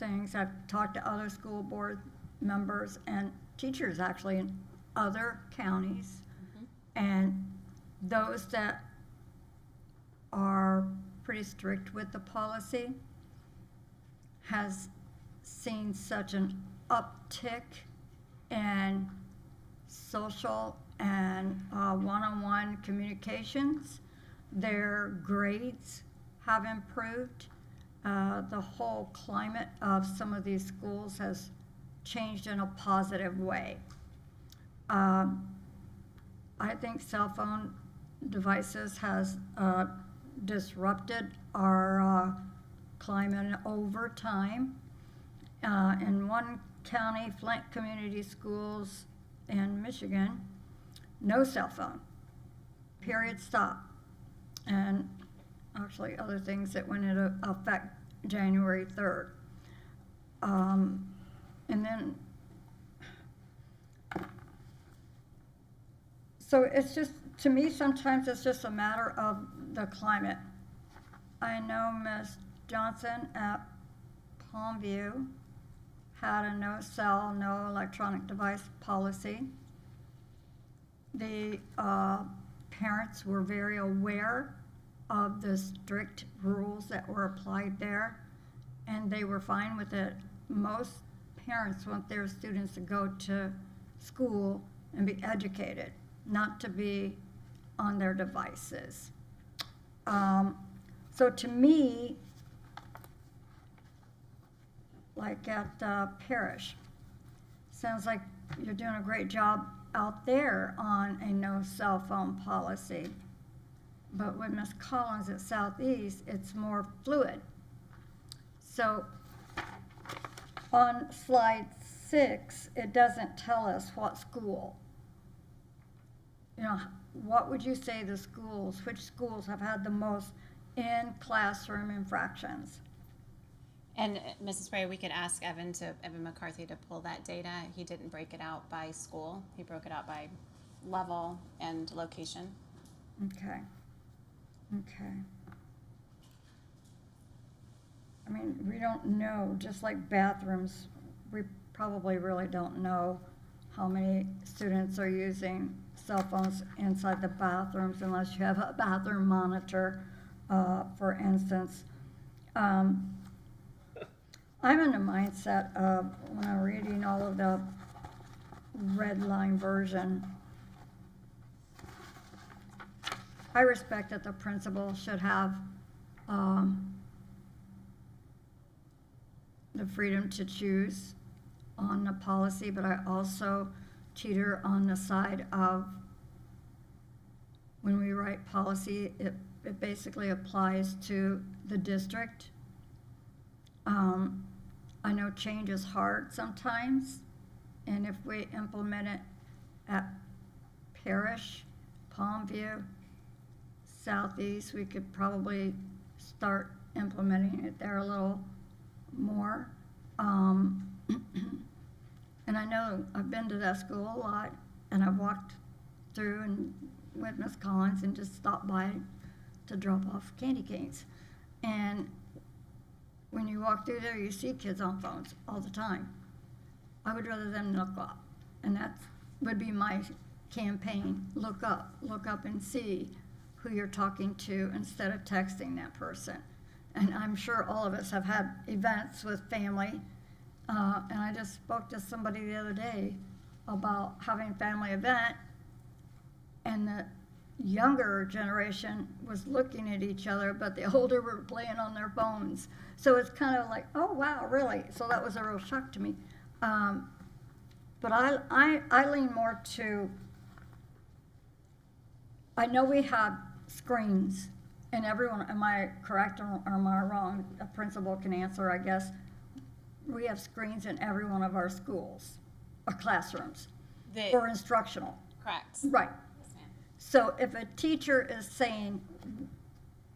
things. I've talked to other school board members and teachers actually in other counties. And those that are pretty strict with the policy has seen such an uptick in social and one-on-one communications. Their grades have improved. The whole climate of some of these schools has changed in a positive way. I think cell phone devices has disrupted our climate over time. In one county, Flint Community Schools in Michigan, no cell phone, period, stop. And actually other things that went into effect January 3rd. And then, so it's just, to me, sometimes it's just a matter of the climate. I know Ms. Johnson at Palmview had a no cell, no electronic device policy. The parents were very aware of the strict rules that were applied there, and they were fine with it. Most parents want their students to go to school and be educated, not to be on their devices. So to me, like at Parish, sounds like you're doing a great job out there on a no cell phone policy. But with Ms. Collins at Southeast, it's more fluid. So on slide 6, it doesn't tell us what school. You know, what would you say the schools, which schools have had the most in-classroom infractions? And Mrs. Spray, we could ask Evan McCarthy to pull that data. He didn't break it out by school. He broke it out by level and location. Okay. Okay. I mean, we don't know, just like bathrooms, we probably really don't know how many students are using cell phones inside the bathrooms unless you have a bathroom monitor, for instance. I'm in the mindset of, when I'm reading all of the red line version, I respect that the principal should have the freedom to choose on the policy, but I also teeter on the side of when we write policy, it basically applies to the district. I know change is hard sometimes, and if we implement it at Parish, Palmview, Southeast, we could probably start implementing it there a little more. And I know I've been to that school a lot, and I've walked through and with Miss Collins and just stopped by to drop off candy canes. And When you walk through there, you see kids on phones all the time. I would rather them look up, and that would be my campaign. Look up and see who you're talking to instead of texting that person. And I'm sure all of us have had events with family, and I just spoke to somebody the other day about having a family event, and the younger generation was looking at each other, but the older were playing on their phones. So it's kind of like, oh wow, really? So that was a real shock to me. But I lean more to, I know we have screens, and everyone, am I correct or am I wrong? A principal can answer, I guess. We have screens in every one of our schools, or classrooms, or instructional. Correct. Right. Yes, ma'am. So if a teacher is saying,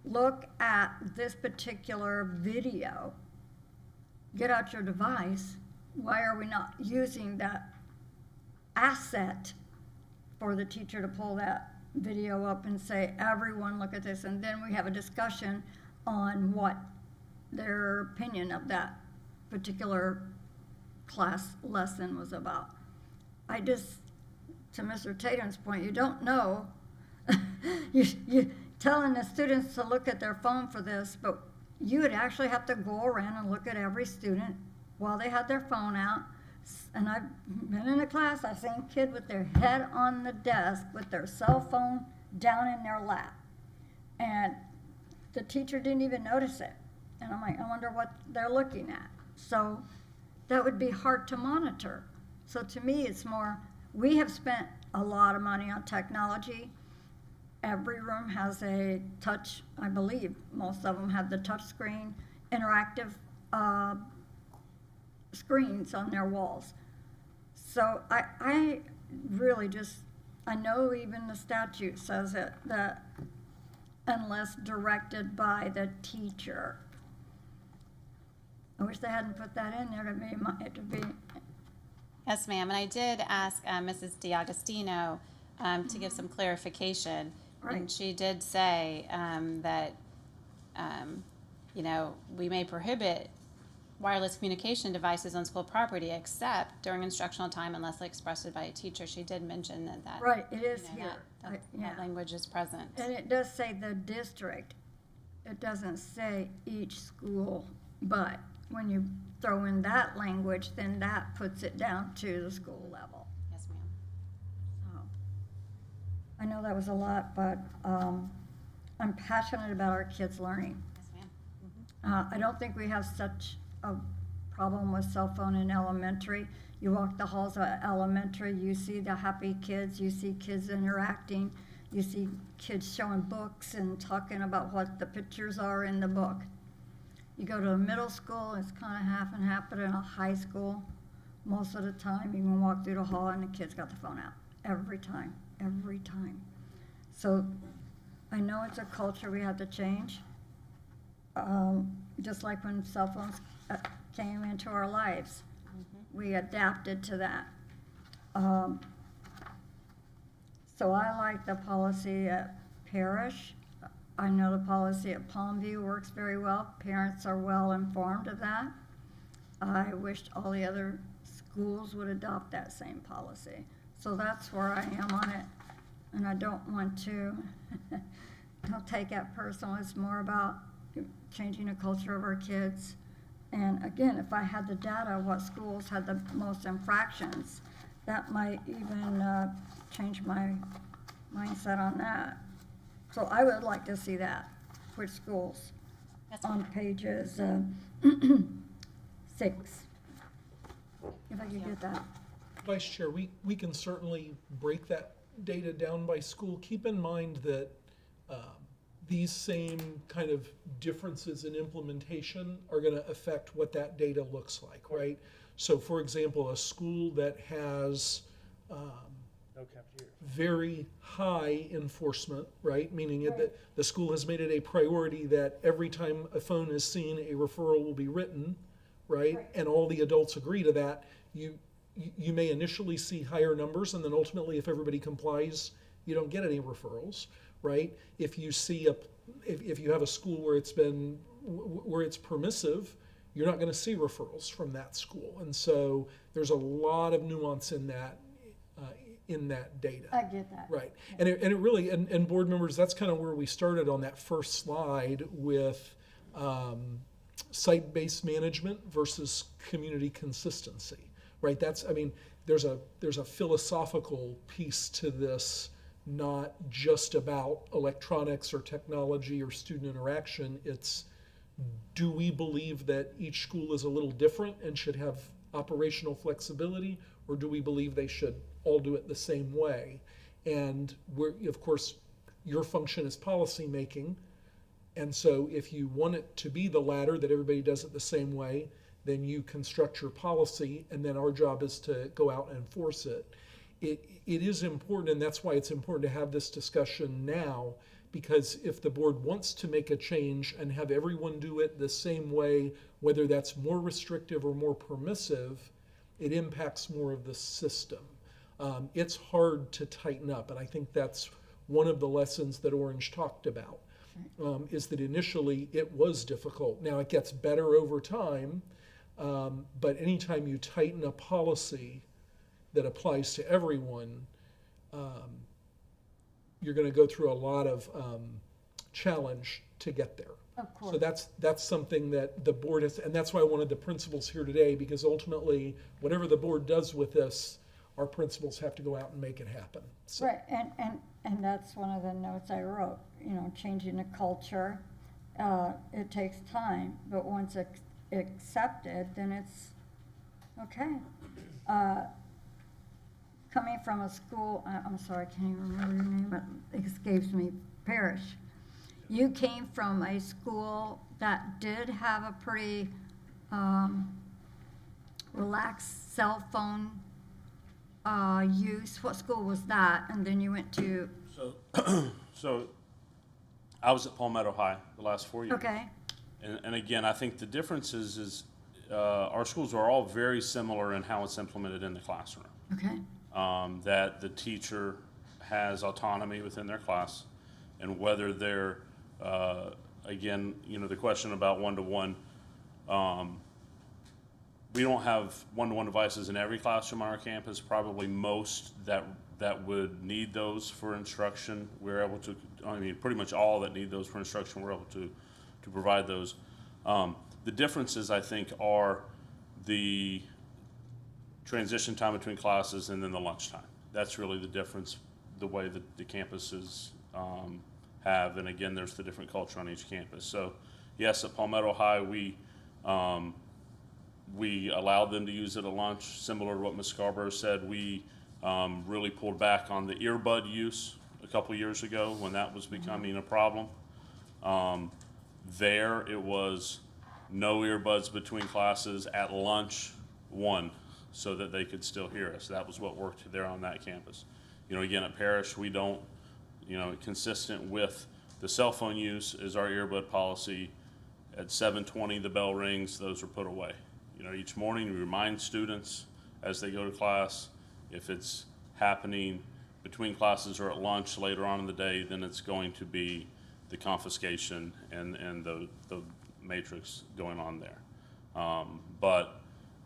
look at this particular video, get out your device, why are we not using that asset for the teacher to pull that video up and say, everyone look at this, and then we have a discussion on what their opinion of that particular class lesson was about. I just, to Mr. Tatum's point, you don't know. you telling the students to look at their phone for this, but you would actually have to go around and look at every student while they had their phone out. And I've been in a class, I've seen a kid with their head on the desk with their cell phone down in their lap. And the teacher didn't even notice it. And I'm like, I wonder what they're looking at. So that would be hard to monitor. So to me, it's more, we have spent a lot of money on technology. Every room has a touch, I believe most of them have the touch screen, interactive screens on their walls. So I really just, I know even the statute says it, that unless directed by the teacher. I wish they hadn't put that in there to be. Yes, ma'am. And I did ask Mrs. DiAgostino to give some clarification. Right. And she did say that, you know, we may prohibit wireless communication devices on school property except during instructional time unless expressed by a teacher. She did mention that. Right, it is you know, here. that language is present. And it does say the district. It doesn't say each school, but when you throw in that language, then that puts it down to the school level. Yes, ma'am. So, I know that was a lot, but I'm passionate about our kids learning. Yes, ma'am. I don't think we have such a problem with cell phone in elementary. You walk the halls of elementary, you see the happy kids, you see kids interacting, you see kids showing books and talking about what the pictures are in the book. You go to a middle school, it's kind of half and half, but in a high school, most of the time, you can walk through the hall and the kid's got the phone out. Every time. So I know it's a culture we have to change. Just like when cell phones came into our lives, we adapted to that. So I like the policy at Parrish. I know the policy at Palmview works very well. Parents are well informed of that. I wished all the other schools would adopt that same policy. So that's where I am on it. And I don't want to don't take it personal. It's more about changing the culture of our kids. And again, if I had the data, what schools had the most infractions, that might even change my mindset on that. So I would like to see that, which schools, That's on pages 6, if I could get that. Vice Chair, we can certainly break that data down by school. Keep in mind that these same kind of differences in implementation are going to affect what that data looks like, right? So for example, a school that has No cafeteria. very high enforcement, right? Meaning that the school has made it a priority that every time a phone is seen, a referral will be written, right? And all the adults agree to that. You may initially see higher numbers, and then ultimately, if everybody complies, you don't get any referrals, right? If you see if you have a school where it's permissive, you're not going to see referrals from that school. And so there's a lot of nuance in that data. I get that. Right. And it really, and board members, that's kind of where we started on that first slide with site-based management versus community consistency, right? There's a philosophical piece to this, not just about electronics or technology or student interaction. It's, do we believe that each school is a little different and should have operational flexibility, or do we believe they should all do it the same way? And of course, your function is policy making. And so if you want it to be the latter, that everybody does it the same way, then you construct your policy, and then our job is to go out and enforce it. It is important, and that's why it's important to have this discussion now, because if the board wants to make a change and have everyone do it the same way, whether that's more restrictive or more permissive, it impacts more of the system. It's hard to tighten up, and I think that's one of the lessons that Orange talked about, is that initially it was difficult. Now it gets better over time, but anytime you tighten a policy that applies to everyone, you're going to go through a lot of challenge to get there. Of course. So that's something that the board has, and that's why I wanted the principals here today, because ultimately, whatever the board does with this, our principals have to go out and make it happen. So, Right, and that's one of the notes I wrote, changing the culture, it takes time, but once accepted, then it's okay. Coming from a school, I'm sorry, I can't even remember your name, it escapes me, Parrish. You came from a school that did have a pretty relaxed cell phone use. What school was that? And then you went to, So I was at Palmetto High the last 4 years. okay, And again, I think the difference is our schools are all very similar in how it's implemented in the classroom. okay, That the teacher has autonomy within their class, and whether they're, again, the question about one-to-one, we don't have one-to-one devices in every classroom on our campus. Probably most that would need those for instruction, we're able to, pretty much all that need those for instruction, we're able to provide those. The differences, I think, are the transition time between classes and then the lunchtime. That's really the difference, the way that the campuses have, and again, there's the different culture on each campus. So yes, at Palmetto High, we allowed them to use it at lunch, similar to what Ms. Scarborough said. We really pulled back on the earbud use a couple years ago when that was becoming a problem. There, it was no earbuds between classes, at lunch, one, so that they could still hear us. That was what worked there on that campus. Again, at Parrish, we don't, consistent with the cell phone use is our earbud policy. At 7:20, the bell rings, those are put away. Each morning we remind students as they go to class. If it's happening between classes or at lunch later on in the day, then it's going to be the confiscation and the matrix going on there. But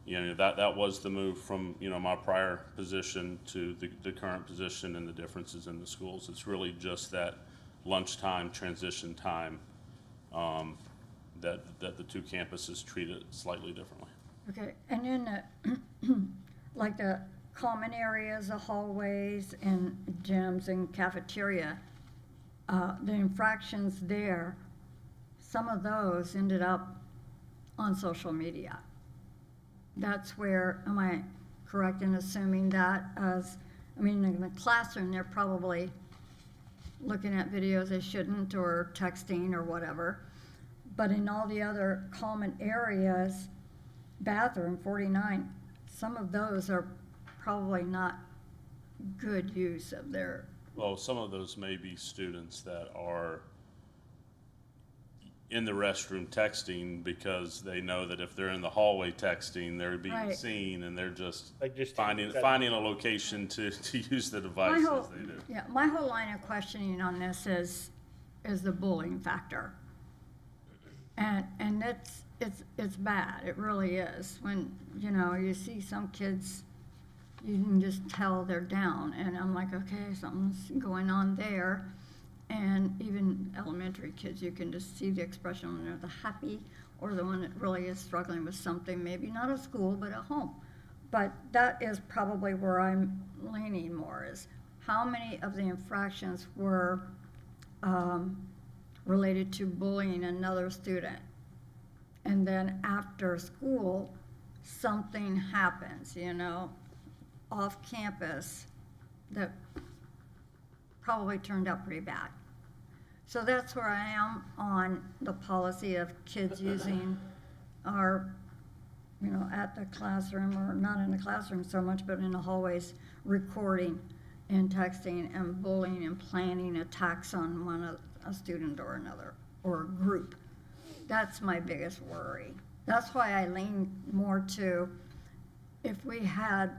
that was the move from my prior position to the current position, and the differences in the schools. It's really just that lunchtime transition time that the two campuses treat it slightly differently. okay. And then like the common areas, the hallways and gyms and cafeteria, the infractions there, some of those ended up on social media. That's where, am I correct in assuming that in the classroom, they're probably looking at videos they shouldn't, or texting or whatever. But in all the other common areas, bathroom 49, some of those are probably not good use of their. Well, some of those may be students that are in the restroom texting because they know that if they're in the hallway texting, they're being Right. seen, and they're just just finding a location to use the My device whole, as they do. yeah, my whole line of questioning on this is the bullying factor. And it's bad. It really is. When, you know, you see some kids, you can just tell they're down. And I'm like, okay, something's going on there. And even elementary kids, you can just see the expression when they're the happy or the one that really is struggling with something, maybe not at school, but at home. But that is probably where I'm leaning more, is how many of the infractions were related to bullying another student. And then after school, something happens, you know, off campus that probably turned out pretty bad. So that's where I am on the policy of kids using our, you know, at the classroom, or not in the classroom so much, but in the hallways, recording and texting and bullying and planning attacks on a student or another, or a group. That's my biggest worry. That's why I lean more to, if we had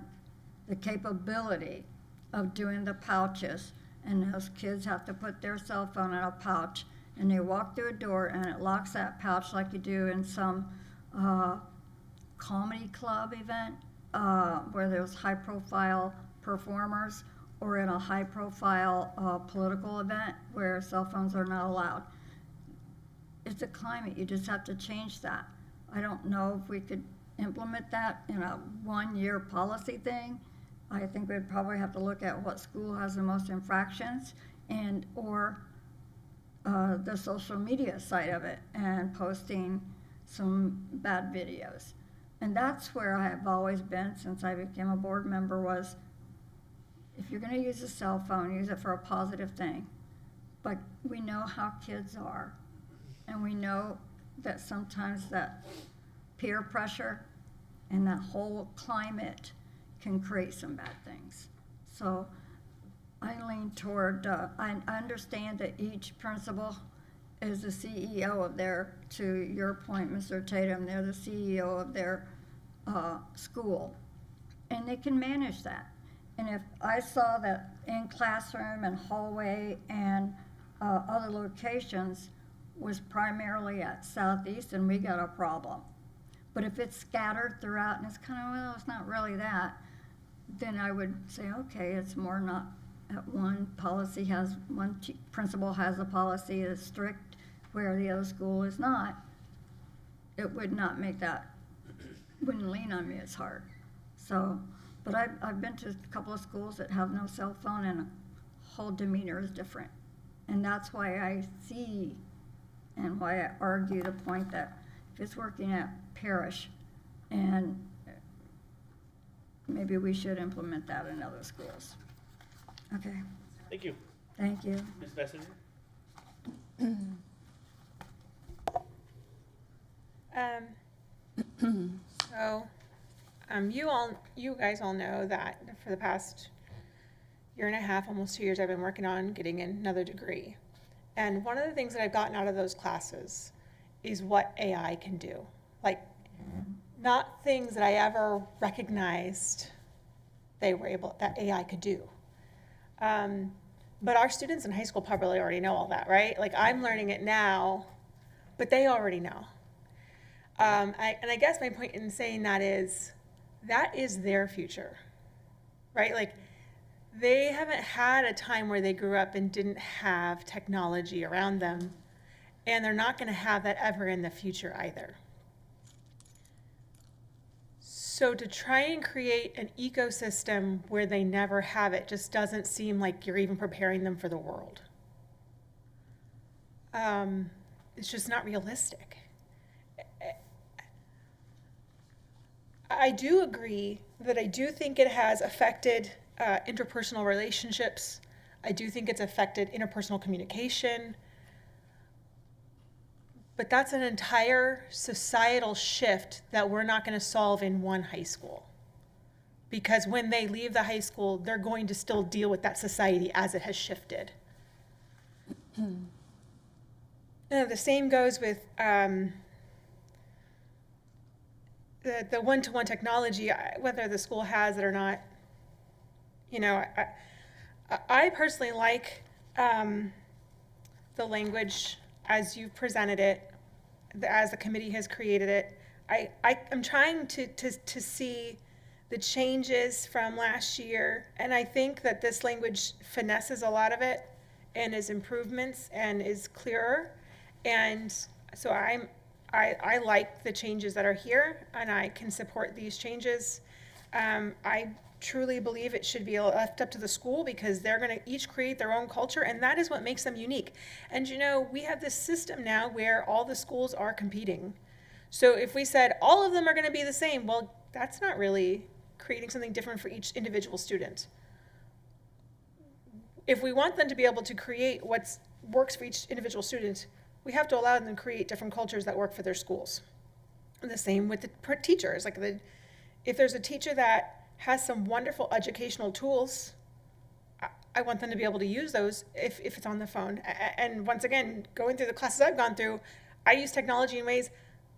the capability of doing the pouches, and those kids have to put their cell phone in a pouch, and they walk through a door and it locks that pouch like you do in some comedy club event where there's high profile performers, or in a high profile political event where cell phones are not allowed. It's a climate, you just have to change that. I don't know if we could implement that in a one-year policy thing. I think we'd probably have to look at what school has the most infractions, and or the social media side of it, and posting some bad videos. And that's where I have always been since I became a board member, was if you're gonna use a cell phone, use it for a positive thing. But we know how kids are, and we know that sometimes that peer pressure and that whole climate can create some bad things. So I lean toward, I understand that each principal is the CEO of their, to your point, Mr. Tatum, they're the CEO of their school, and they can manage that. And if I saw that in classroom and hallway and other locations was primarily at Southeast, and we got a problem. But if it's scattered throughout and it's kind of, well, it's not really that, then I would say, okay, it's more not at one policy has, one principal has a policy that's strict where the other school is not. It would not make that, wouldn't lean on me as hard. So, but I've been to a couple of schools that have no cell phone, and the whole demeanor is different. And that's why I see, and why I argue the point that if it's working at Parish, and maybe we should implement that in other schools. Okay, Thank you. thank you. Ms. Messenger? So, you guys all know that for the past year and a half, almost 2 years, I've been working on getting another degree. And one of the things that I've gotten out of those classes is what AI can do. Like, not things that I ever recognized that AI could do. But our students in high school probably already know all that, right? Like, I'm learning it now, but they already know. And I guess my point in saying that is their future, right? Like, they haven't had a time where they grew up and didn't have technology around them, and they're not going to have that ever in the future either. So to try and create an ecosystem where they never have it just doesn't seem like you're even preparing them for the world. It's just not realistic. I do agree that I do think it has affected interpersonal relationships. I do think it's affected interpersonal communication. But that's an entire societal shift that we're not going to solve in one high school. Because when they leave the high school, they're going to still deal with that society as it has shifted. The same goes with the one-to-one technology, whether the school has it or not. You know, I personally like the language as you've presented it. as the committee has created it. I'm trying to see the changes from last year, and I think that this language finesses a lot of it and is improvements and is clearer. And so I like the changes that are here, and I can support these changes. I truly believe it should be left up to the school because they're going to each create their own culture, and that is what makes them unique. And you know, we have this system now where all the schools are competing. So if we said all of them are going to be the same, well, that's not really creating something different for each individual student. If we want them to be able to create what works for each individual student, we have to allow them to create different cultures that work for their schools. And the same with the teachers. Like if there's a teacher that has some wonderful educational tools, I want them to be able to use those if it's on the phone. And once again, going through the classes I've gone through, I use technology in ways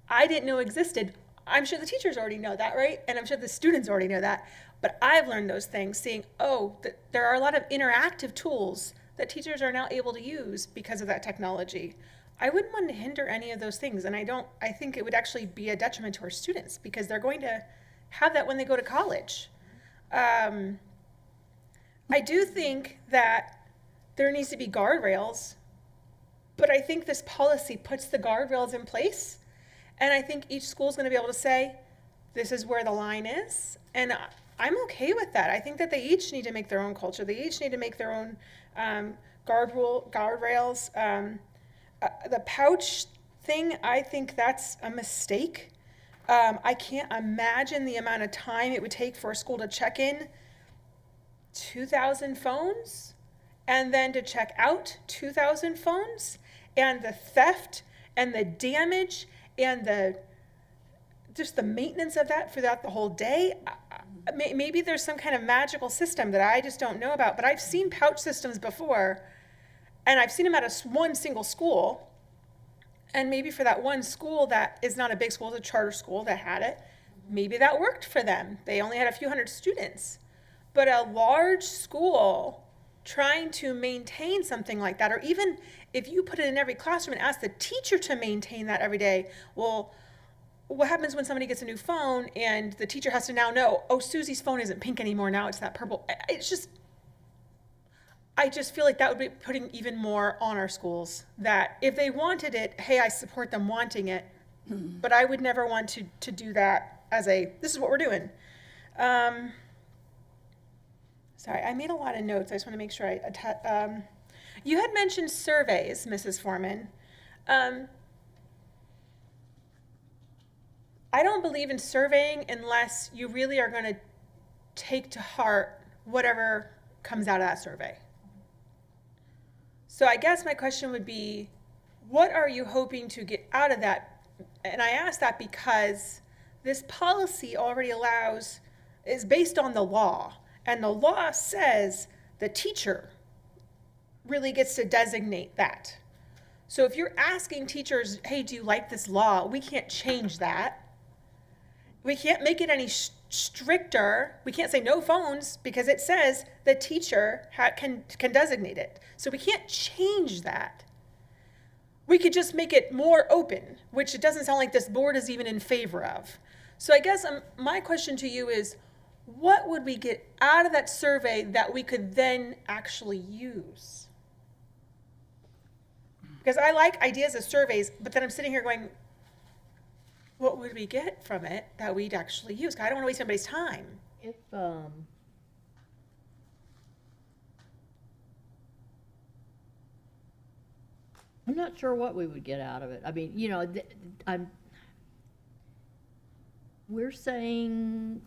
I didn't know existed. I'm sure the teachers already know that, right? And I'm sure the students already know that. But I've learned those things, seeing, that there are a lot of interactive tools that teachers are now able to use because of that technology. I wouldn't want to hinder any of those things. And I think it would actually be a detriment to our students because they're going to have that when they go to college. I do think that there needs to be guardrails, but I think this policy puts the guardrails in place. And I think each school is going to be able to say, this is where the line is. And I'm okay with that. I think that they each need to make their own culture. They each need to make their own guardrails. The pouch thing, I think that's a mistake. I can't imagine the amount of time it would take for a school to check in 2,000 phones and then to check out 2,000 phones, and the theft and the damage and just the maintenance of that throughout the whole day. Maybe there's some kind of magical system that I just don't know about, but I've seen pouch systems before, and I've seen them at one single school. And maybe for that one school that is not a big school, it's a charter school that had it, maybe that worked for them. They only had a few hundred students. But a large school trying to maintain something like that, or even if you put it in every classroom and ask the teacher to maintain that every day, well, what happens when somebody gets a new phone and the teacher has to now know, oh, Susie's phone isn't pink anymore, now it's that purple. I just feel like that would be putting even more on our schools, that if they wanted it, hey, I support them wanting it, but I would never want to do that as this is what we're doing. Sorry, I made a lot of notes. I just want to make sure you had mentioned surveys, Mrs. Foreman. I don't believe in surveying unless you really are going to take to heart whatever comes out of that survey. So I guess my question would be, what are you hoping to get out of that? And I ask that because this policy already is based on the law. And the law says the teacher really gets to designate that. So if you're asking teachers, hey, do you like this law? We can't change that. We can't make it any stricter. We can't say no phones because it says the teacher can designate it. So we can't change that. We could just make it more open, which it doesn't sound like this board is even in favor of. So I guess my question to you is, what would we get out of that survey that we could then actually use? Because I like ideas of surveys, but then I'm sitting here going, what would we get from it that we'd actually use? 'Cause I don't want to waste anybody's time. If, I'm not sure what we would get out of it. I mean, we're saying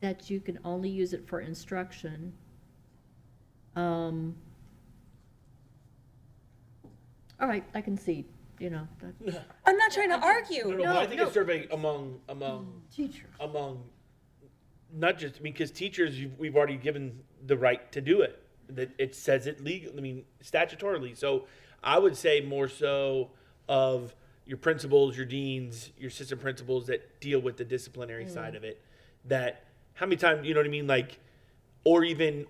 that you can only use it for instruction. All right, I concede, that. I'm not trying to argue. No, but I think a survey among Teachers. Not just, because teachers, we've already given the right to do it. That it says it legally, statutorily. So I would say more so of your principals, your deans, your assistant principals that deal with the disciplinary side of it. That how many times, you know what I mean? Like, or even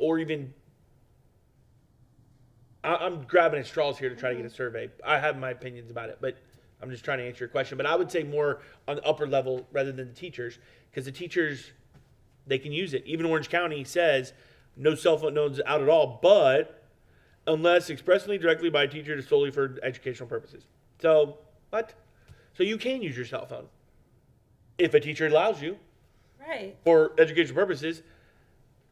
I'm grabbing at straws here to try to get a survey. I have my opinions about it, but I'm just trying to answer your question, but I would say more on the upper level rather than the teachers, because the teachers, they can use it. Even Orange County says no cell phone nodes out at all, but unless expressly directly by a teacher solely for educational purposes. So, what? So you can use your cell phone if a teacher allows you Right. for educational purposes.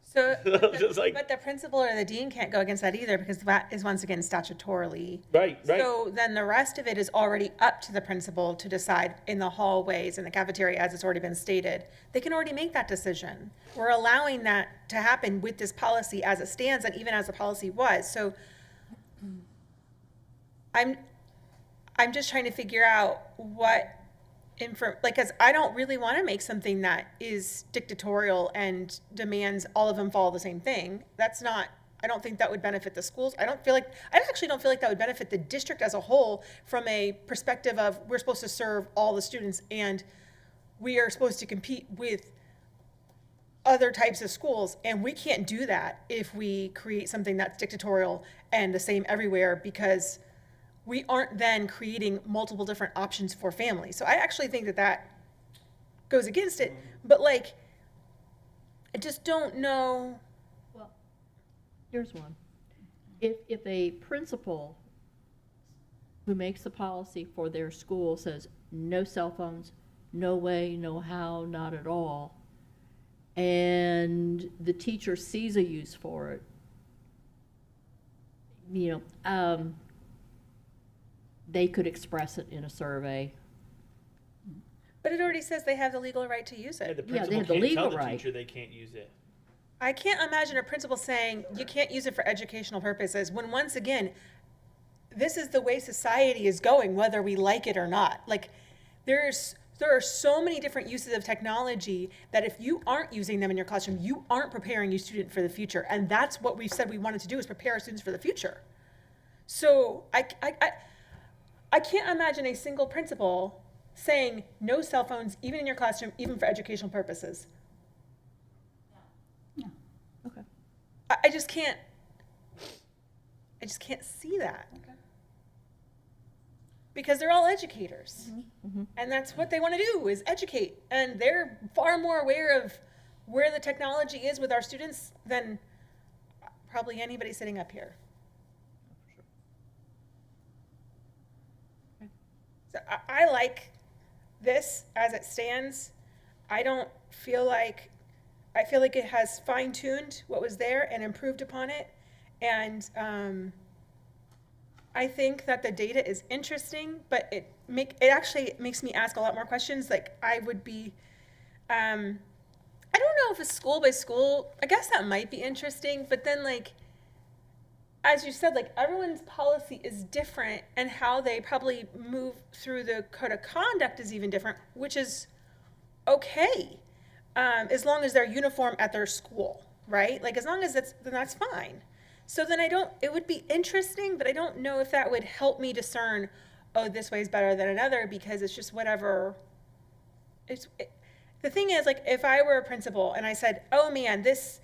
So, Just like- but the principal or the dean can't go against that either because that is once again statutorily. Right. So then the rest of it is already up to the principal to decide in the hallways and the cafeteria, as it's already been stated. They can already make that decision. We're allowing that to happen with this policy as it stands and even as the policy was. So I'm just trying to figure out what because I don't really want to make something that is dictatorial and demands all of them follow the same thing. That's not, I don't think that would benefit the schools. I actually don't feel like that would benefit the district as a whole from a perspective of we're supposed to serve all the students and we are supposed to compete with other types of schools. And we can't do that if we create something that's dictatorial and the same everywhere, because we aren't then creating multiple different options for families. So I actually think that goes against it. But like, I just don't know. Well, here's one. If a principal who makes a policy for their school says no cell phones, no way, no how, not at all, and the teacher sees a use for it, they could express it in a survey. But it already says they have the legal right to use Yeah, it. the they principal have the can't legal tell the right. teacher they can't use it. I can't imagine a principal saying you can't use it for educational purposes when, once again, this is the way society is going, whether we like it or not. Like, there are so many different uses of technology that if you aren't using them in your classroom, you aren't preparing your student for the future. And that's what we've said we wanted to do, is prepare our students for the future. So I can't imagine a single principal saying no cell phones, even in your classroom, even for educational purposes. Okay. I just can't see that. Because they're all educators. And that's what they want to do, is educate. And they're far more aware of where the technology is with our students than probably anybody sitting up here. So I like this as it stands. I feel like it has fine-tuned what was there and improved upon it. And I think that the data is interesting, but it actually makes me ask a lot more questions. Like, I would be, I don't know if it's school by school. I guess that might be interesting, but then, like, as you said, like, everyone's policy is different, and how they probably move through the code of conduct is even different, which is okay, as long as they're uniform at their school, right? Like, as long as then that's fine. So then it would be interesting, but I don't know if that would help me discern, oh, this way is better than another, because it's just whatever. The thing is, like, if I were a principal and I said, oh man, this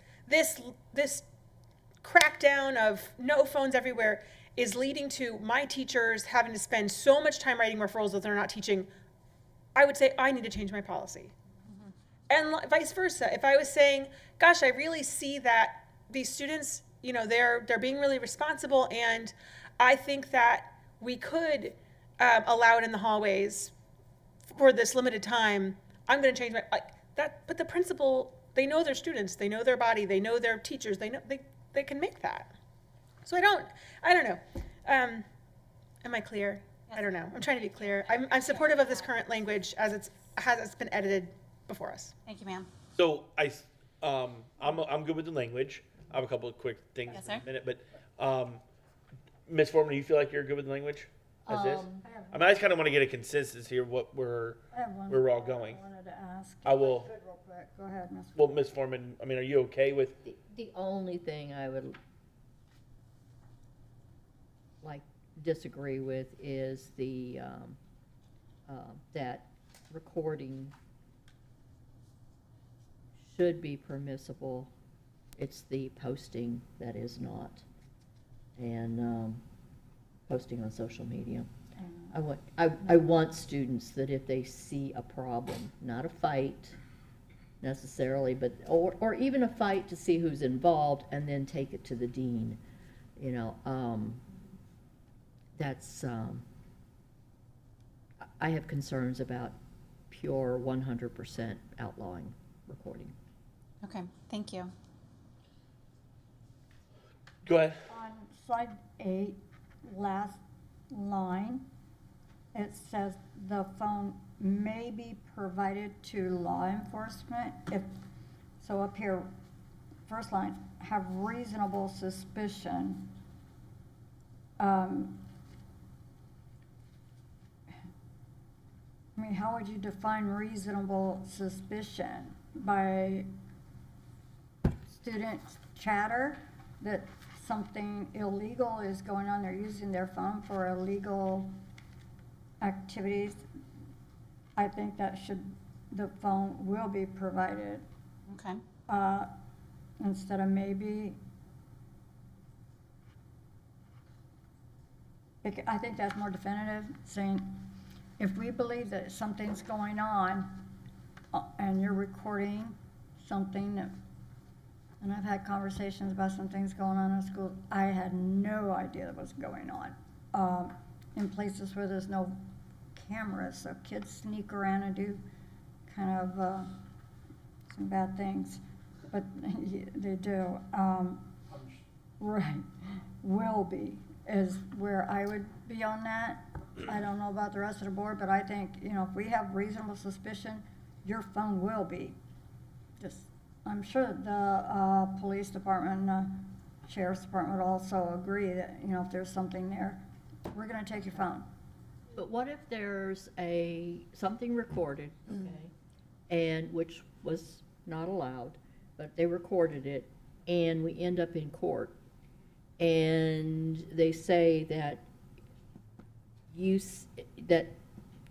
crackdown of no phones everywhere is leading to my teachers having to spend so much time writing referrals that they're not teaching, I would say I need to change my policy. And vice versa. If I was saying, gosh, I really see that these students, they're being really responsible, and I think that we could allow it in the hallways for this limited time, I'm going to change but the principal, they know their students, they know their body, they know their teachers, they can make that. So I don't know. Am I clear? I don't know. I'm trying to be clear. I'm supportive of this current language as it's been edited before us. Thank you, ma'am. So I'm good with the language. I have a couple of quick things Yes, in a sir. minute, but Ms. Foreman, do you feel like you're good with the language as is? I mean, I just kind of want to get a consensus here what I have one where we're all more going. I wanted to ask. I will. Good, real quick. Go ahead, Ms. Well, Ms. Foreman, I mean, are you okay with? The only thing I would disagree with is that recording should be permissible. It's the posting that is not, and posting on social media. I want students that if they see a problem, not a fight necessarily, but, or even a fight to see who's involved and then take it to the dean, you know, that's, I have concerns about pure 100% outlawing recording. Okay, thank you. Go ahead. On slide 8, last line, it says the phone may be provided to law enforcement if, so up here, first line, have reasonable suspicion. I mean, how would you define reasonable suspicion? By student chatter, that something illegal is going on, they're using their phone for illegal activities? I think that the phone will be provided, Okay. instead of maybe. I think that's more definitive, saying, if we believe that something's going on, and you're recording something that, and I've had conversations about some things going on in school, I had no idea that was going on, in places where there's no cameras, so kids sneak around and do kind of, some bad things, but they do. Right, will be, is where I would be on that. I don't know about the rest of the board, but I think, you know, if we have reasonable suspicion, your phone will be. Just, I'm sure the police department and the sheriff's department would also agree that, you know, if there's something there, we're gonna take your phone. But what if there's something recorded, okay, and which was not allowed, but they recorded it, and we end up in court, and they say that that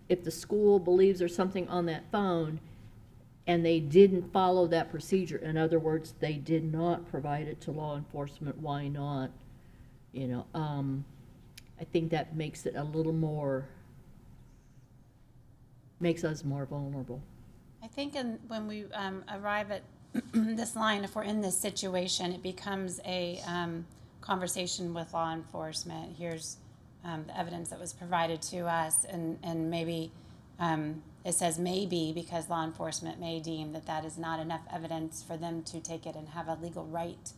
if the school believes there's something on that phone, and they didn't follow that procedure, in other words, they did not provide it to law enforcement, why not? You know, I think that makes it a little more, makes us more vulnerable. I think when we arrive at this line, if we're in this situation, it becomes a conversation with law enforcement. Here's the evidence that was provided to us, and maybe it says maybe because law enforcement may deem that that is not enough evidence for them to take it and have a legal right,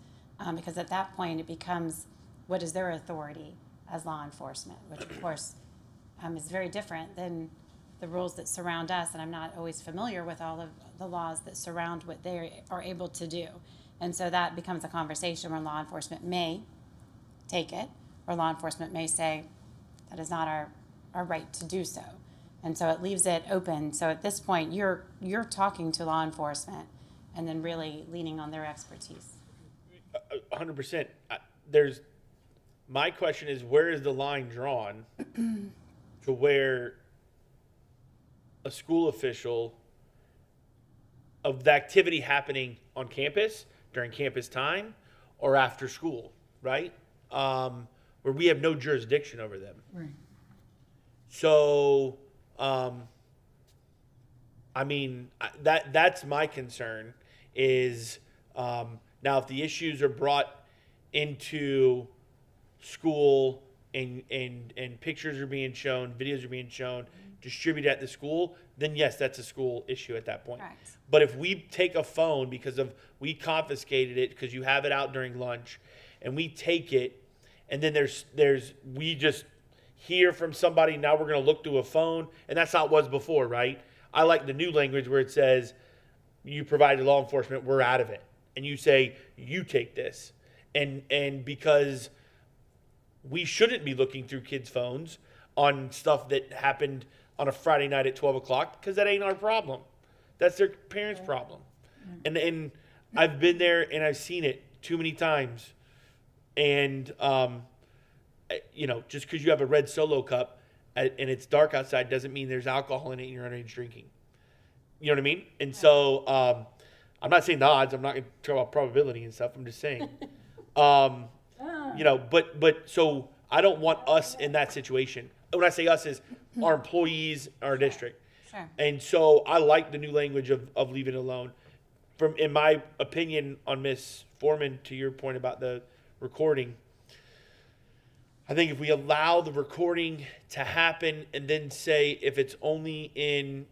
because at that point it becomes, what is their authority as law enforcement, which of course is very different than the rules that surround us, and I'm not always familiar with all of the laws that surround what they are able to do. And so that becomes a conversation where law enforcement may take it, or law enforcement may say, that is not our right to do so. And so it leaves it open. So at this point, you're talking to law enforcement and then really leaning on their expertise. 100%. My question is, where is the line drawn to where a school official of the activity happening on campus during campus time or after school, right? Where we have no jurisdiction over them. Right. So, I mean, that's my concern is, now if the issues are brought into school and pictures are being shown, videos are being shown, distributed at the school, then yes, that's a school issue at that point. Correct. But if we take a phone we confiscated it because you have it out during lunch, and we take it, and then we just hear from somebody, now we're going to look through a phone, and that's how it was before, right? I like the new language where it says, you provided law enforcement, we're out of it. And you say, you take this. And because we shouldn't be looking through kids' phones on stuff that happened on a Friday night at 12 o'clock, because that ain't our problem. That's their parents' problem. And I've been there and I've seen it too many times. And, you know, just because you have a red Solo cup and it's dark outside doesn't mean there's alcohol in it and you're underage drinking. You know what I mean? And so I'm not saying the odds. I'm not going to talk about probability and stuff. I'm just saying. You know, but so I don't want us in that situation. when I say us is our employees, our district. Sure. And so I like the new language of leaving it alone. From, in my opinion, on Miss Foreman, to your point about the recording, I think if we allow the recording to happen and then say if it's only in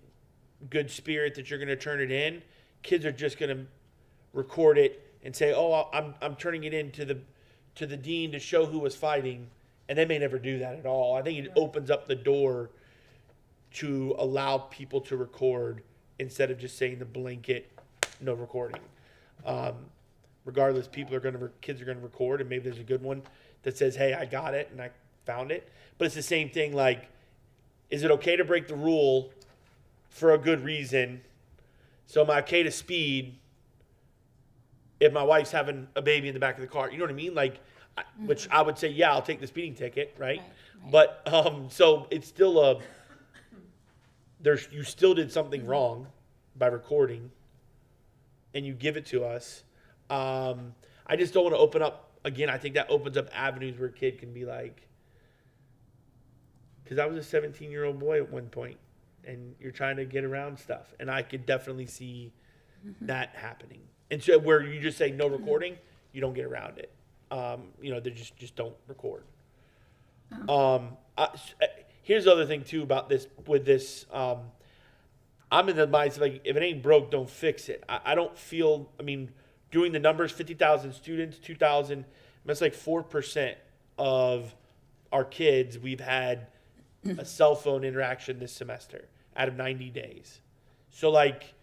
good spirit that you're going to turn it in, kids are just going to record it and say, "Oh, I'm turning it in to the dean to show who was fighting," and they may never do that at all. I think it opens up the door to allow people to record instead of just saying the blanket no recording. Regardless, kids are going to record, and maybe there's a good one that says, "Hey, I got it and I found it." But it's the same thing. Like, is it okay to break the rule for a good reason? So am I okay to speed if my wife's having a baby in the back of the car? You know what I mean? Like, which I would say, yeah, I'll take the speeding ticket, right? But so it's still you still did something wrong by recording, and you give it to us. I just don't want to open up. Again, I think that opens up avenues where a kid can be like, because I was a 17-year-old boy at one point, and you're trying to get around stuff. And I could definitely see that happening. And so where you just say no recording, you don't get around it. They just don't record. Here's the other thing, too, about this, with this. I'm in the mindset, like, if it ain't broke, don't fix it. I don't feel, doing the numbers, 50,000 students, 2,000, that's like 4% of our kids we've had a cell phone interaction this semester out of 90 days. So, like,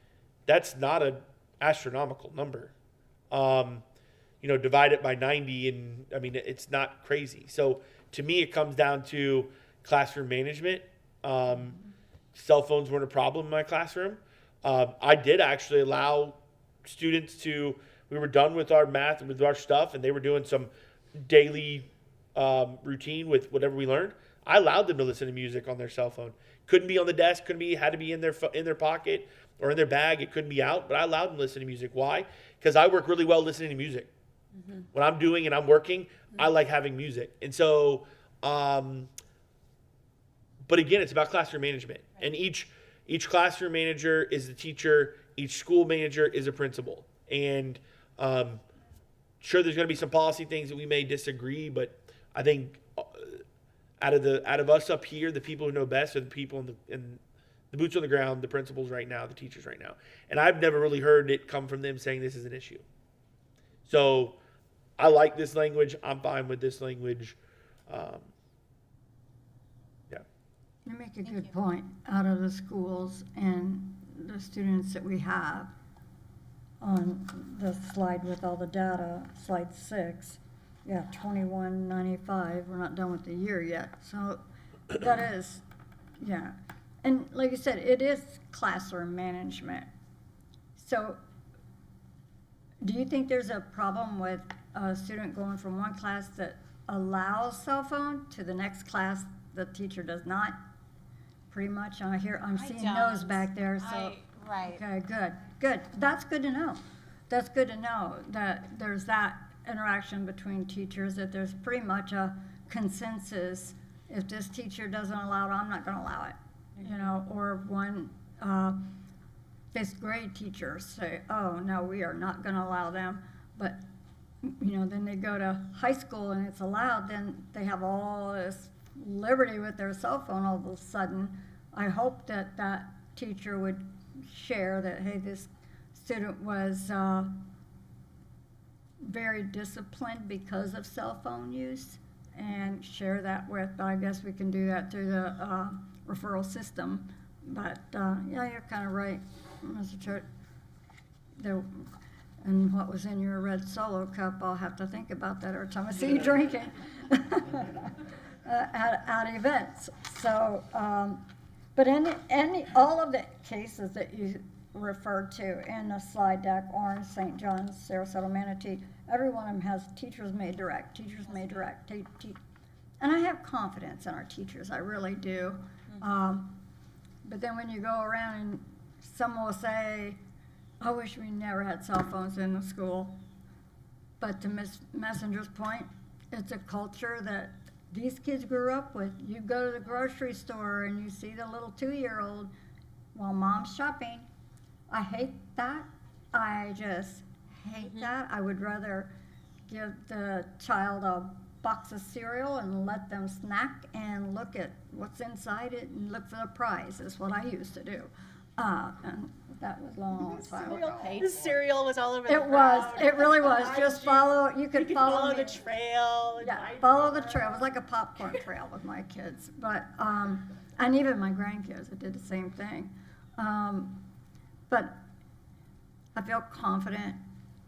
that's not an astronomical number. Divide it by 90, and, it's not crazy. So, to me, it comes down to classroom management. Cell phones weren't a problem in my classroom. I did actually allow students we were done with our math and with our stuff, and they were doing some daily routine with whatever we learned. I allowed them to listen to music on their cell phone. Couldn't be on the desk, had to be in their pocket or in their bag. It couldn't be out, but I allowed them to listen to music. Why? Because I work really well listening to music. Mm-hmm. When I'm doing and I'm working, I like having music. And so, but again, it's about classroom management. And each classroom manager is the teacher. Each school manager is a principal. And sure, there's going to be some policy things that we may disagree, but I think out of us up here, the people who know best are the people in the boots on the ground, the principals right now, the teachers right now. And I've never really heard it come from them saying this is an issue. So I like this language. I'm fine with this language. You make a good point. Out of the schools and the students that we have, on the slide with all the data, slide 6, 2195, we're not done with the year yet. So that is, and like you said, it is classroom management. So do you think there's a problem with a student going from one class that allows cell phone to the next class the teacher does not? Pretty much, I'm seeing no's back there, so. Right. Okay, good. That's good to know. That's good to know that there's that interaction between teachers, that there's pretty much a consensus. If this teacher doesn't allow it, I'm not gonna allow it. Or one 5th grade teacher say, oh, no, we are not gonna allow them. But, then they go to high school and it's allowed, then they have all this liberty with their cell phone all of a sudden. I hope that teacher would share that, hey, this student was very disciplined because of cell phone use, and share that with, I guess we can do that through the referral system. But you're kind of right, Mr. Church. And what was in your red Solo cup, I'll have to think about that every time I see you drinking at events. So, but all of the cases that you referred to in the slide deck, Orange, St. John's, Sarasota, Manatee, every one of them has teachers may direct. And I have confidence in our teachers, I really do. But then when you go around and someone will say, I wish we never had cell phones in the school. But to Ms. Messenger's point, it's a culture that these kids grew up with. You go to the grocery store and you see the little 2-year-old while mom's shopping. I hate that. I just hate that. I would rather give the child a box of cereal and let them snack and look at what's inside it and look for the prize is what I used to do. And that was long time ago. The cereal was all over the It was, ground. it really was. I Just did- follow, you You could could follow follow me. the trail. and Yeah, I- follow the trail. It was like a popcorn trail with my kids. But, and even my grandkids, I did the same thing. But I feel confident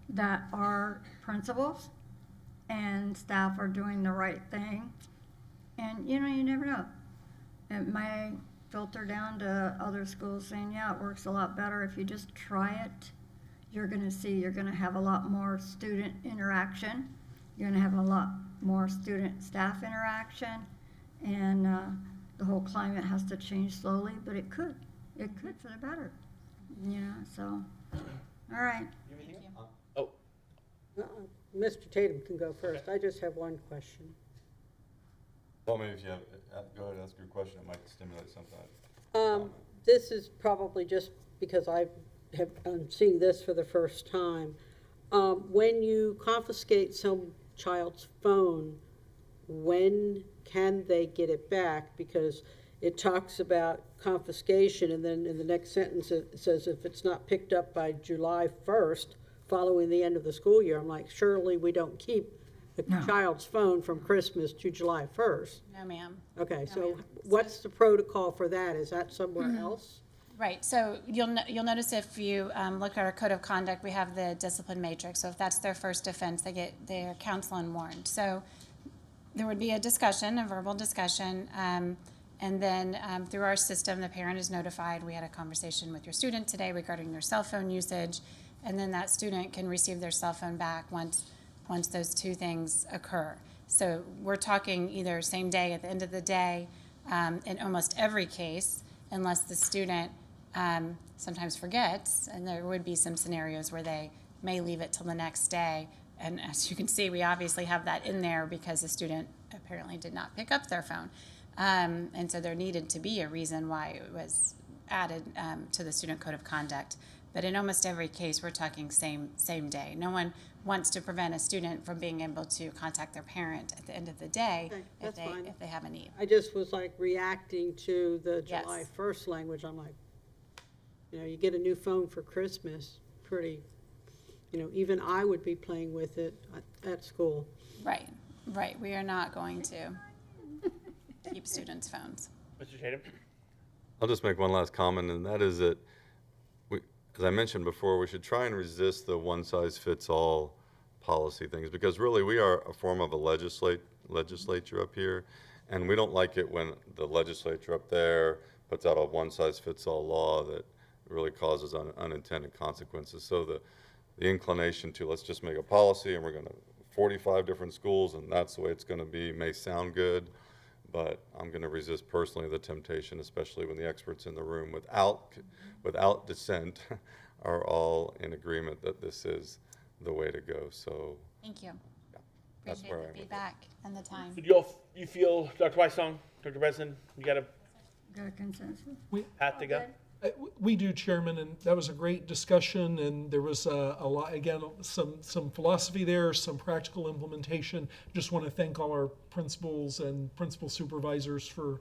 that our principals and staff are doing the right thing. And, you know, you never know. It may filter down to other schools saying, yeah, it works a lot better. If you just try it, you're gonna see, you're gonna have a lot more student interaction. You're gonna have a lot more student-staff interaction. And the whole climate has to change slowly, but it could for the better, you know, so, all right. Oh, Mr. Tatum can go first. I just have one question. Tell me if you have, go ahead and ask your question, it might stimulate something. This is probably just because I'm seeing this for the first time. When you confiscate some child's phone, when can they get it back? Because it talks about confiscation, and then in the next sentence it says if it's not picked up by July 1st, following the end of the school year. I'm like, surely we don't keep the child's phone from Christmas to July 1st. No, ma'am. Okay, so ma'am. what's the protocol for that? Is that somewhere else? Right, so you'll notice if you look at our code of conduct, we have the discipline matrix. So if that's their first offense, they get their counsel and warned. So there would be a discussion, a verbal discussion, and then through our system, the parent is notified. We had a conversation with your student today regarding their cell phone usage, and then that student can receive their cell phone back once those two things occur. So we're talking either same day at the end of the day, in almost every case, unless the student sometimes forgets, and there would be some scenarios where they may leave it till the next day. And as you can see, we obviously have that in there because the student apparently did not pick up their phone. And so there needed to be a reason why it was added to the student code of conduct. But in almost every case, we're talking same day. No one wants to prevent a student from being able to contact their parent at the end of the day Okay, if that's fine. they have a need. I just was like reacting to the Yes. July 1st language. I'm like, you know, you get a new phone for Christmas, pretty, you know, even I would be playing with it at school. Right. We are not going to keep students' phones. Mr. Tatum? I'll just make one last comment, and that is that, as I mentioned before, we should try and resist the one-size-fits-all policy things, because really we are a form of a legislature up here, and we don't like it when the legislature up there puts out a one-size-fits-all law that really causes unintended consequences. So the inclination to let's just make a policy and we're going to 45 different schools and that's the way it's going to be may sound good, but I'm going to resist personally the temptation, especially when the experts in the room without dissent are all in agreement that this is the way to go. So Thank you. that's Appreciate where the I'm with it. feedback and the time. So you feel, Dr. Weissong, Dr. Benson, you got a Got a consensus? path to go? We do, Chairman, and that was a great discussion, and there was a lot, again, some philosophy there, some practical implementation. Just want to thank all our principals and principal supervisors for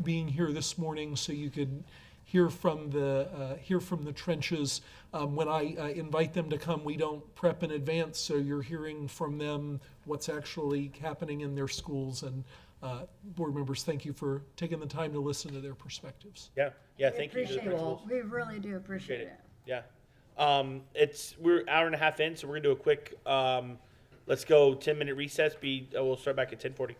being here this morning so you could hear from the trenches. When I invite them to come, we don't prep in advance, so you're hearing from them what's actually happening in their schools. And board members, thank you for taking the time to listen to their perspectives. Yeah, thank you to the Appreciate it. principals. We really do appreciate Appreciate it. it. Yeah. We're an hour and a half in, so we're gonna do a quick, let's go 10-minute recess. We'll start back at 10:40.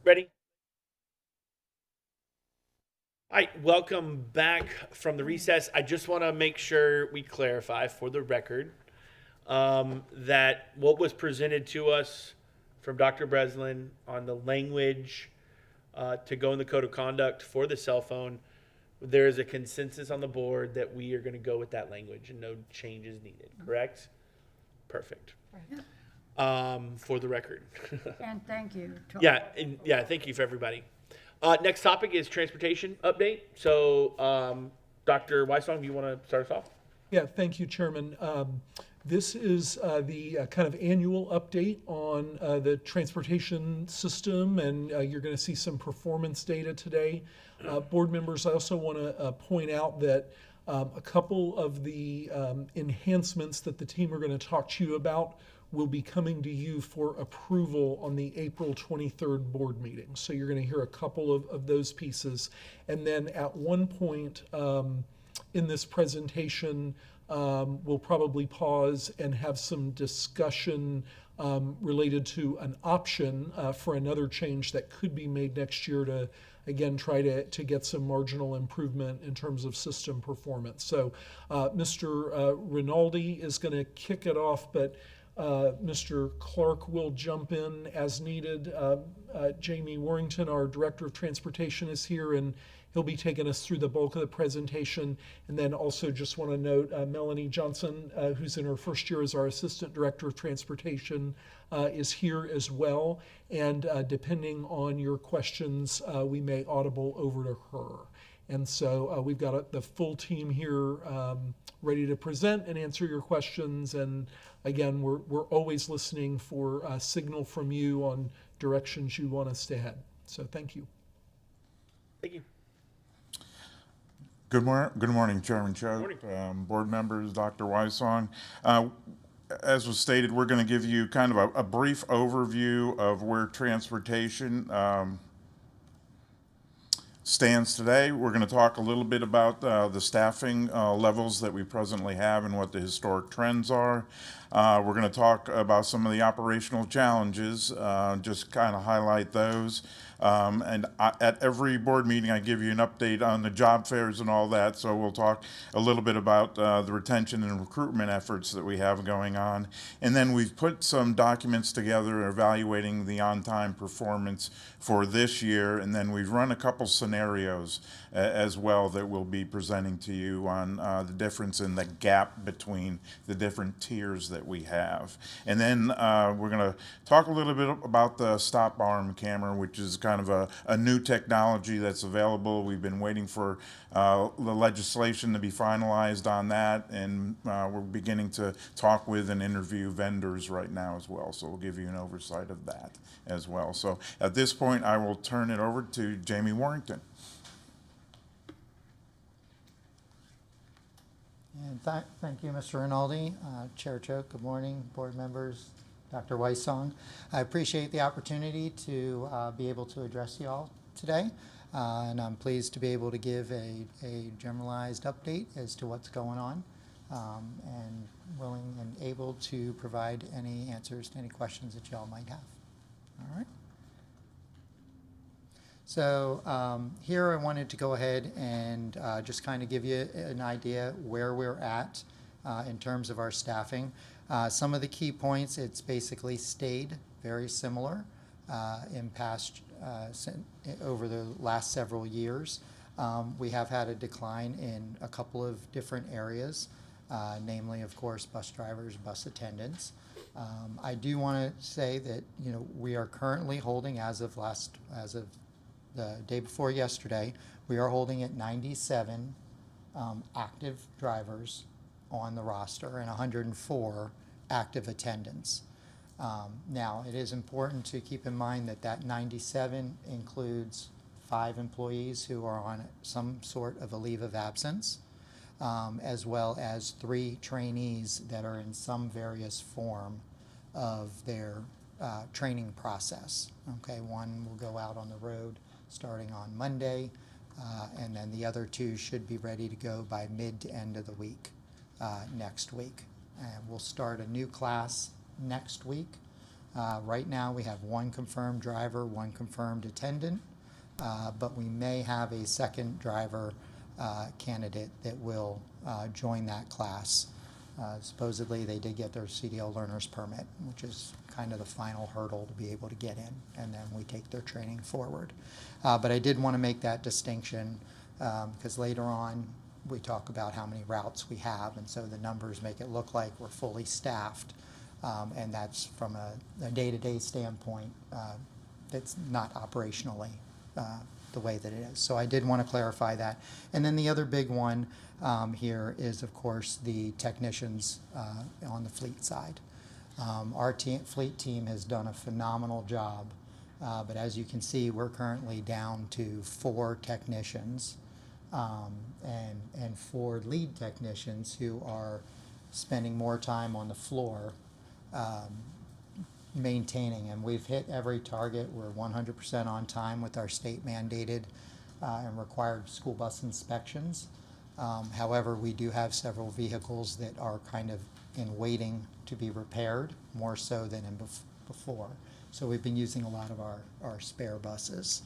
Ready? All right, welcome back from the recess. I just want to make sure we clarify for the record that what was presented to us from Dr. Breslin on the language to go in the code of conduct for the cell phone, there is a consensus on the board that we are going to go with that language and no changes needed, correct? Perfect. For the record. And thank you. to Yeah, thank you for everybody. Next topic is transportation update. So, Dr. Weissong, you want to start us off? Yeah, thank you, Chairman. This is the kind of annual update on the transportation system, and you're going to see some performance data today. Board members, I also want to point out that a couple of the enhancements that the team are going to talk to you about will be coming to you for approval on the April 23rd board meeting. So you're going to hear a couple of those pieces. And then at one point in this presentation, we'll probably pause and have some discussion related to an option for another change that could be made next year to, again, try to get some marginal improvement in terms of system performance. So Mr. Rinaldi is going to kick it off, but Mr. Clark will jump in as needed. Jamie Warrington, our Director of Transportation, is here, and he'll be taking us through the bulk of the presentation. And then also just want to note Melanie Johnson, who's in her first year as our Assistant Director of Transportation, is here as well. And depending on your questions, we may audible over to her. And so we've got the full team here ready to present and answer your questions. And again, we're always listening for a signal from you on directions you want us to head. So thank you. Thank you. Good morning, Chairman Choate, board members, Dr. Weissong. As was stated, we're going to give you kind of a brief overview of where transportation stands today. We're going to talk a little bit about the staffing levels that we presently have and what the historic trends are. We're going to talk about some of the operational challenges, just kind of highlight those. At every board meeting, I give you an update on the job fairs and all that. So we'll talk a little bit about the retention and recruitment efforts that we have going on. And then we've put some documents together evaluating the on-time performance for this year. And then we've run a couple scenarios as well that we'll be presenting to you on the difference in the gap between the different tiers that we have. And then we're going to talk a little bit about the stop arm camera, which is kind of a new technology that's available. We've been waiting for the legislation to be finalized on that, and we're beginning to talk with and interview vendors right now as well. So we'll give you an oversight of that as well. So at this point, I will turn it over to Jamie Warrington. And thank you, Mr. Rinaldi. Chair Choate, good morning, board members, Dr. Weissong. I appreciate the opportunity to be able to address you all today. And I'm pleased to be able to give a generalized update as to what's going on, and willing and able to provide any answers to any questions that y'all might have. All right. So here I wanted to go ahead and just kind of give you an idea where we're at in terms of our staffing. Some of the key points, it's basically stayed very similar in past, over the last several years. We have had a decline in a couple of different areas, namely, of course, bus drivers, bus attendants. I do want to say that, you know, we are currently holding, as of the day before yesterday, we are holding at 97 active drivers on the roster and 104 active attendants. Now, it is important to keep in mind that that 97 includes 5 employees who are on some sort of a leave of absence, as well as 3 trainees that are in some various form of their training process. Okay, one will go out on the road starting on Monday, and then the other 2 should be ready to go by mid to end of the week next week. And we'll start a new class next week Right now, we have one confirmed driver, one confirmed attendant, but we may have a second driver candidate that will join that class. Supposedly, they did get their CDL learner's permit, which is kind of the final hurdle to be able to get in, and then we take their training forward. But I did want to make that distinction because later on, we talk about how many routes we have, and so the numbers make it look like we're fully staffed, and that's from a day-to-day standpoint. It's not operationally the way that it is. So I did want to clarify that. And then the other big one here is, of course, the technicians on the fleet side. Our fleet team has done a phenomenal job, but as you can see, we're currently down to 4 technicians and 4 lead technicians who are spending more time on the floor maintaining, and we've hit every target. We're 100% on time with our state mandated and required school bus inspections. However, we do have several vehicles that are kind of in waiting to be repaired, more so than in before. So we've been using a lot of our spare buses.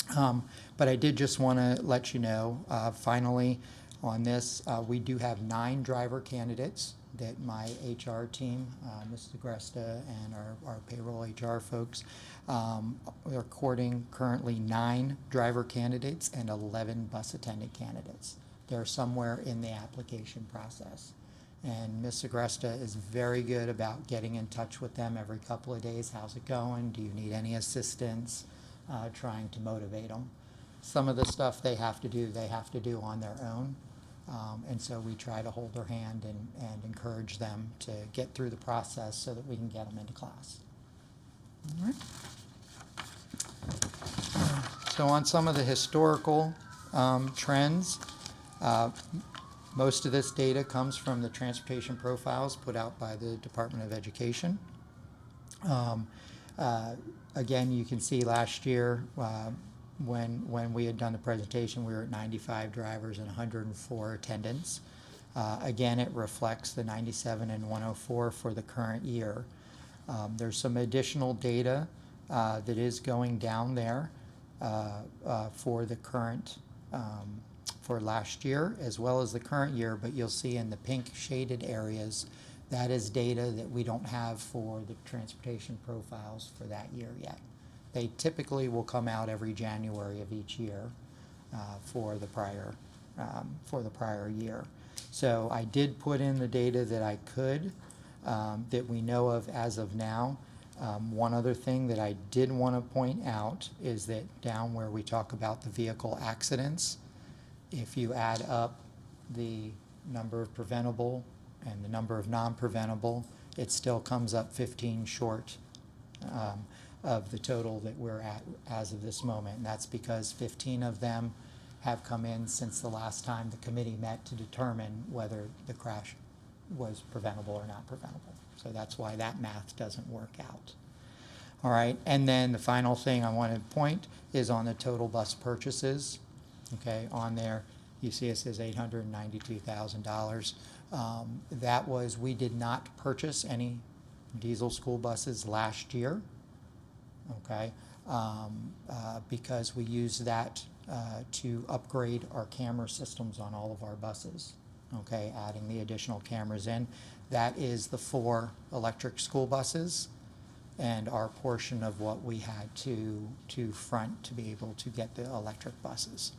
But I did just want to let you know, finally, on this, we do have 9 driver candidates that my HR team, Mrs. Agresta and our payroll HR folks, are courting currently 9 driver candidates and 11 bus attendant candidates. They're somewhere in the application process. And Ms. Agresta is very good about getting in touch with them every couple of days. How's it going? Do you need any assistance? Trying to motivate them. Some of the stuff they have to do on their own. And so we try to hold their hand and encourage them to get through the process so that we can get them into class. All right. So on some of the historical trends, most of this data comes from the transportation profiles put out by the Department of Education. Again, you can see last year when we had done the presentation, we were at 95 drivers and 104 attendants. Again, it reflects the 97 and 104 for the current year. There's some additional data that is going down there for the current, for last year as well as the current year, but you'll see in the pink shaded areas, that is data that we don't have for the transportation profiles for that year yet. They typically will come out every January of each year for the prior year. So I did put in the data that I could, that we know of as of now. One other thing that I did want to point out is that down where we talk about the vehicle accidents, if you add up the number of preventable and the number of non-preventable, it still comes up 15 short of the total that we're at as of this moment. And that's because 15 of them have come in since the last time the committee met to determine whether the crash was preventable or not preventable. So that's why that math doesn't work out. All right, and then the final thing I want to point is on the total bus purchases. Okay, on there you see it says $892,000. That was, we did not purchase any diesel school buses last year, okay, because we used that to upgrade our camera systems on all of our buses, okay, adding the additional cameras in. That is the 4 electric school buses and our portion of what we had to front to be able to get the electric buses,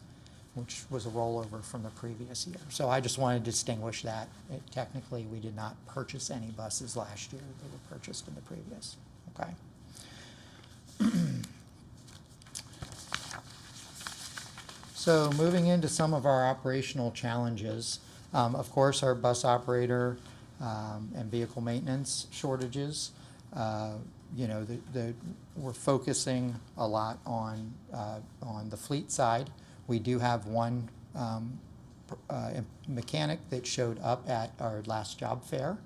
which was a rollover from the previous year. So I just wanted to distinguish that. Technically, we did not purchase any buses last year. They were purchased in the previous, okay? So moving into some of our operational challenges, of course, our bus operator and vehicle maintenance shortages. You know, we're focusing a lot on the fleet side. We do have one mechanic that showed up at our last job fair.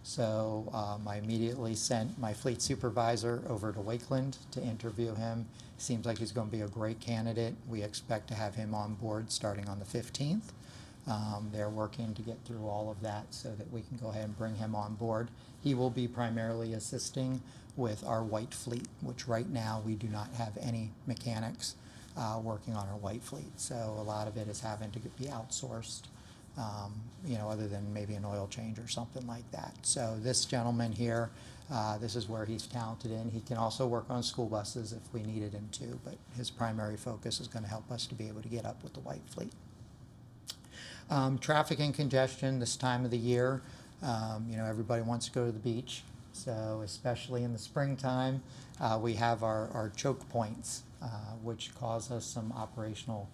So I immediately sent my fleet supervisor over to Wakeland to interview him. Seems like he's going to be a great candidate. We expect to have him on board starting on the 15th. They're working to get through all of that so that we can go ahead and bring him on board. He will be primarily assisting with our white fleet, which right now we do not have any mechanics working on our white fleet. So a lot of it is having to be outsourced, other than maybe an oil change or something like that. So this gentleman here, this is where he's talented in. He can also work on school buses if we needed him to, but his primary focus is going to help us to be able to get up with the white fleet. Traffic and congestion this time of the year, everybody wants to go to the beach. So especially in the springtime, we have our choke points, which cause us some operational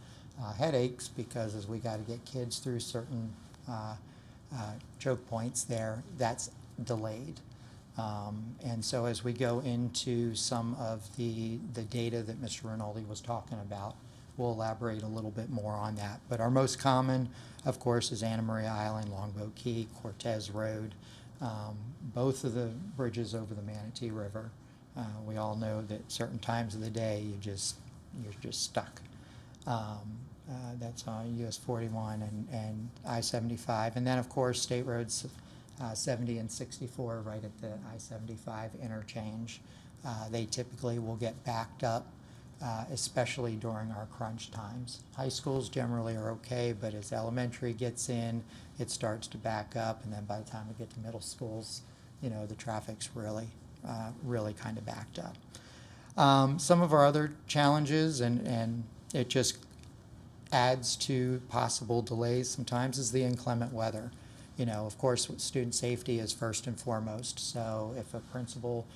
headaches because as we got to get kids through certain choke points there, that's delayed. And so as we go into some of the data that Mr. Rinaldi was talking about, we'll elaborate a little bit more on that. But our most common, of course, is Anna Maria Island, Longboat Key, Cortez Road, both of the bridges over the Manatee River. We all know that certain times of the day you're just stuck. That's on US 41 and I-75. And then, of course, State Roads 70 and 64 right at the I-75 interchange. They typically will get backed up, especially during our crunch times. High schools generally are okay, but as elementary gets in, it starts to back up, and then by the time we get to middle schools, the traffic's really kind of backed up. Some of our other challenges, and it just adds to possible delays sometimes, is the inclement weather. Of course, student safety is first and foremost. So if a principal,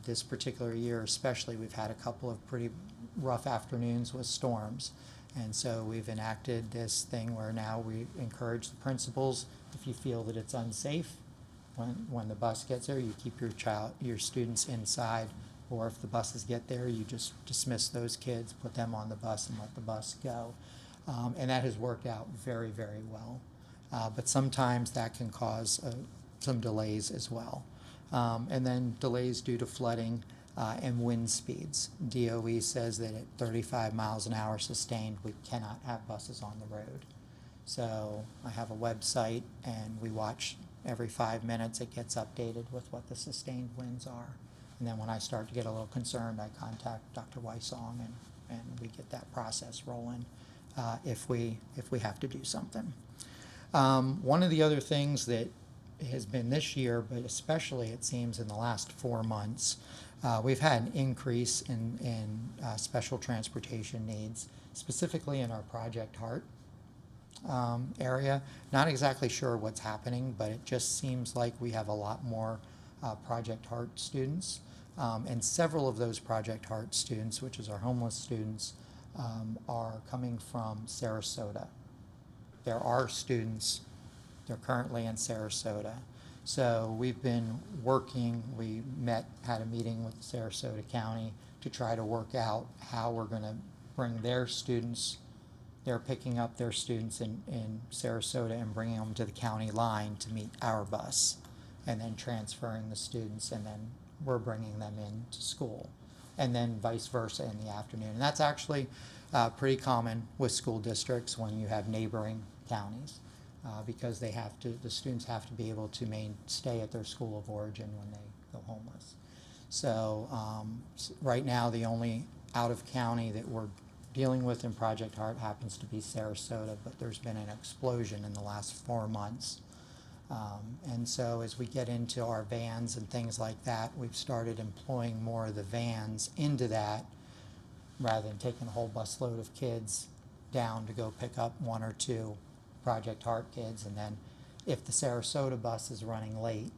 this particular year especially, we've had a couple of pretty rough afternoons with storms. And so we've enacted this thing where now we encourage the principals, if you feel that it's unsafe, when the bus gets there, you keep your students inside, or if the buses get there, you just dismiss those kids, put them on the bus and let the bus go. And that has worked out very, very well. But sometimes that can cause some delays as well. And then delays due to flooding and wind speeds. DOE says that at 35 miles an hour sustained, we cannot have buses on the road. So I have a website, and we watch every 5 minutes. It gets updated with what the sustained winds are. And then when I start to get a little concerned, I contact Dr. Weissong, and we get that process rolling if we have to do something. One of the other things that has been this year, but especially it seems in the last 4 months, we've had an increase in special transportation needs, specifically in our Project Heart area. Not exactly sure what's happening, but it just seems like we have a lot more Project Heart students. And several of those Project Heart students, which is our homeless students, are coming from Sarasota. There are students, they're currently in Sarasota. So we've been working, we had a meeting with Sarasota County to try to work out how we're going to bring their students, they're picking up their students in Sarasota and bringing them to the county line to meet our bus, and then transferring the students, and then we're bringing them into school, and then vice versa in the afternoon. And that's actually pretty common with school districts when you have neighboring counties. Because the students have to be able to stay at their school of origin when they go homeless. So right now, the only out-of-county that we're dealing with in Project Heart happens to be Sarasota, but there's been an explosion in the last 4 months. And so as we get into our vans and things like that, we've started employing more of the vans into that, rather than taking a whole busload of kids down to go pick up 1 or 2 Project Heart kids, and then if the Sarasota bus is running late,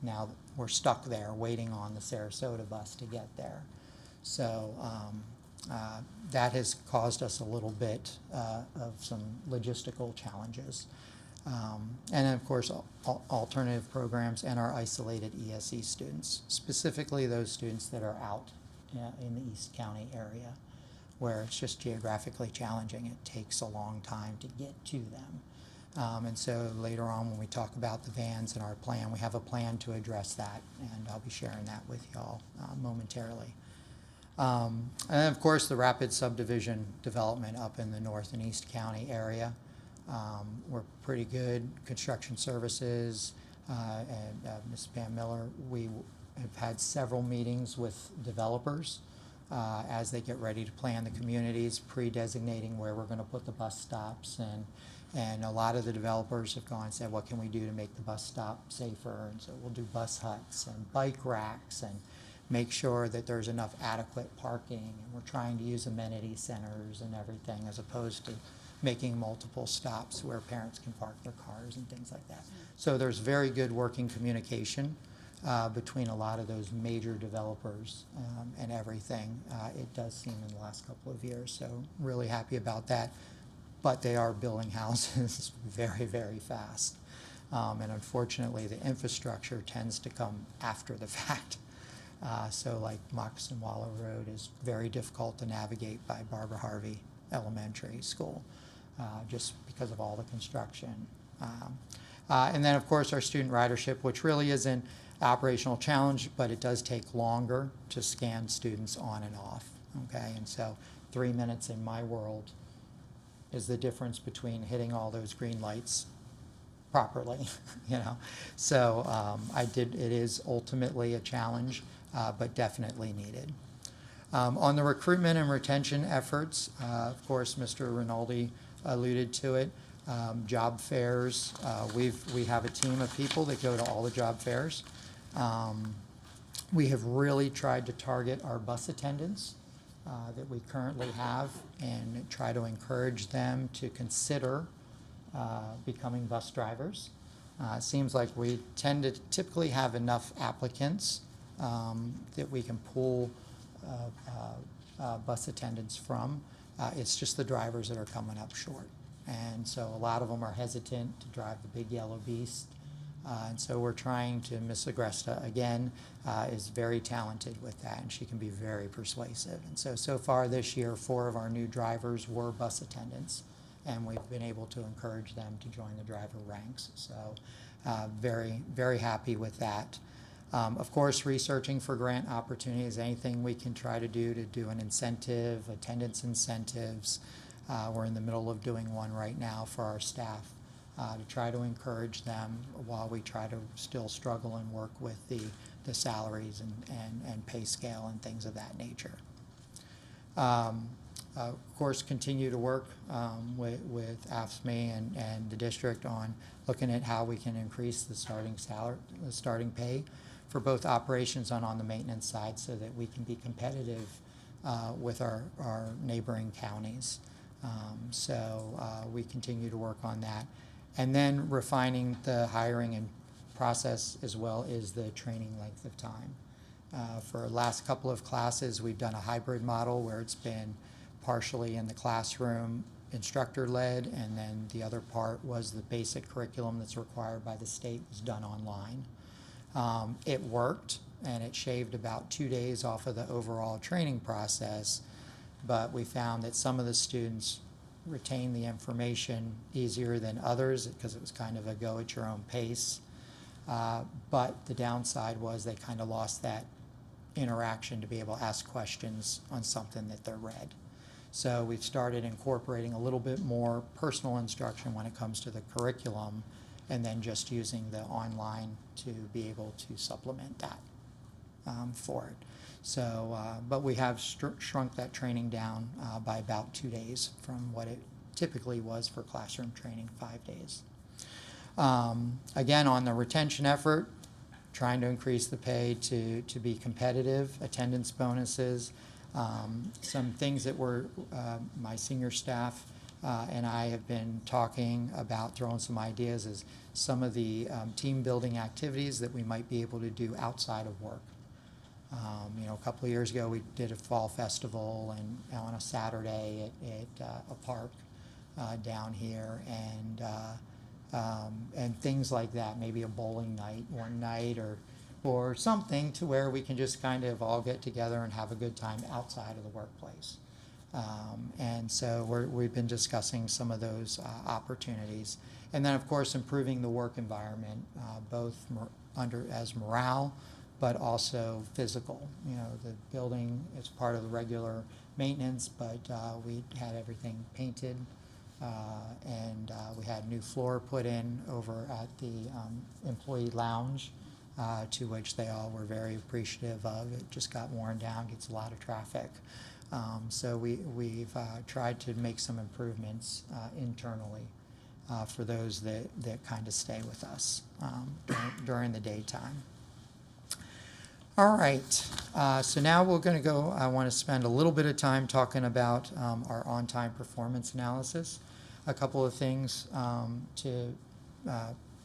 now we're stuck there waiting on the Sarasota bus to get there. So that has caused us a little bit of some logistical challenges. And then, of course, alternative programs and our isolated ESE students, specifically those students that are out in the East County area, where it's just geographically challenging. It takes a long time to get to them. And so later on, when we talk about the vans and our plan, we have a plan to address that, and I'll be sharing that with y'all momentarily. And then, of course, the rapid subdivision development up in the North and East County area. We're pretty good. Construction services and Ms. Pam Miller, we have had several meetings with developers as they get ready to plan the communities, pre-designating where we're going to put the bus stops. And a lot of the developers have gone and said, what can we do to make the bus stop safer? And so we'll do bus huts and bike racks and make sure that there's enough adequate parking. And we're trying to use amenity centers and everything as opposed to making multiple stops where parents can park their cars and things like that. So there's very good working communication between a lot of those major developers and everything. It does seem in the last couple of years, so really happy about that. But they are building houses very, very fast. And unfortunately, the infrastructure tends to come after the fact. So like Moccasin Wallow Road is very difficult to navigate by Barbara Harvey Elementary School, just because of all the construction. And then, of course, our student ridership, which really is an operational challenge, but it does take longer to scan students on and off, okay? And so 3 minutes in my world is the difference between hitting all those green lights properly, you know? So it is ultimately a challenge, but definitely needed. On the recruitment and retention efforts, of course, Mr. Rinaldi alluded to it. Job fairs, we have a team of people that go to all the job fairs. We have really tried to target our bus attendants that we currently have and try to encourage them to consider becoming bus drivers. It seems like we tend to typically have enough applicants that we can pull bus attendants from. It's just the drivers that are coming up short. And so a lot of them are hesitant to drive the big yellow beast. And so we're trying to, Miss Agresta, again, is very talented with that, and she can be very persuasive. And so far this year, 4 of our new drivers were bus attendants, and we've been able to encourage them to join the driver ranks. So very, very happy with that. Of course, researching for grant opportunities, anything we can try to do an incentive, attendance incentives. We're in the middle of doing one right now for our staff to try to encourage them while we try to still struggle and work with the salaries and pay scale and things of that nature. Of course, continue to work with AFSCME and the district on looking at how we can increase the starting pay for both operations and on the maintenance side so that we can be competitive with our neighboring counties. We continue to work on that. And then refining the hiring and process as well as the training length of time. For the last couple of classes, we've done a hybrid model where it's been partially in the classroom, instructor-led, and then the other part was the basic curriculum that's required by the state was done online. It worked, and it shaved about 2 days off of the overall training process, but we found that some of the students retain the information easier than others because it was kind of a go at your own pace. But the downside was they kind of lost that interaction to be able to ask questions on something that they're read. So we've started incorporating a little bit more personal instruction when it comes to the curriculum and then just using the online to be able to supplement that for it. So, but we have shrunk that training down by about 2 days from what it typically was for classroom training, 5 days. Again, on the retention effort, trying to increase the pay to be competitive, attendance bonuses, some things that my senior staff and I have been talking about, throwing some ideas is some of the team building activities that we might be able to do outside of work. A couple of years ago, we did a fall festival and on a Saturday at a park down here, and things like that. Maybe a bowling night one night, or something to where we can just kind of all get together and have a good time outside of the workplace. And so we've been discussing some of those opportunities, and then of course improving the work environment, both as morale, but also physical. The building is part of the regular maintenance, but we had everything painted and we had new floor put in over at the employee lounge, to which they all were very appreciative of. It just got worn down, gets a lot of traffic. So we've tried to make some improvements internally for those that kind of stay with us during the daytime. All right, so now we're going to go, I want to spend a little bit of time talking about our on-time performance analysis. A couple of things to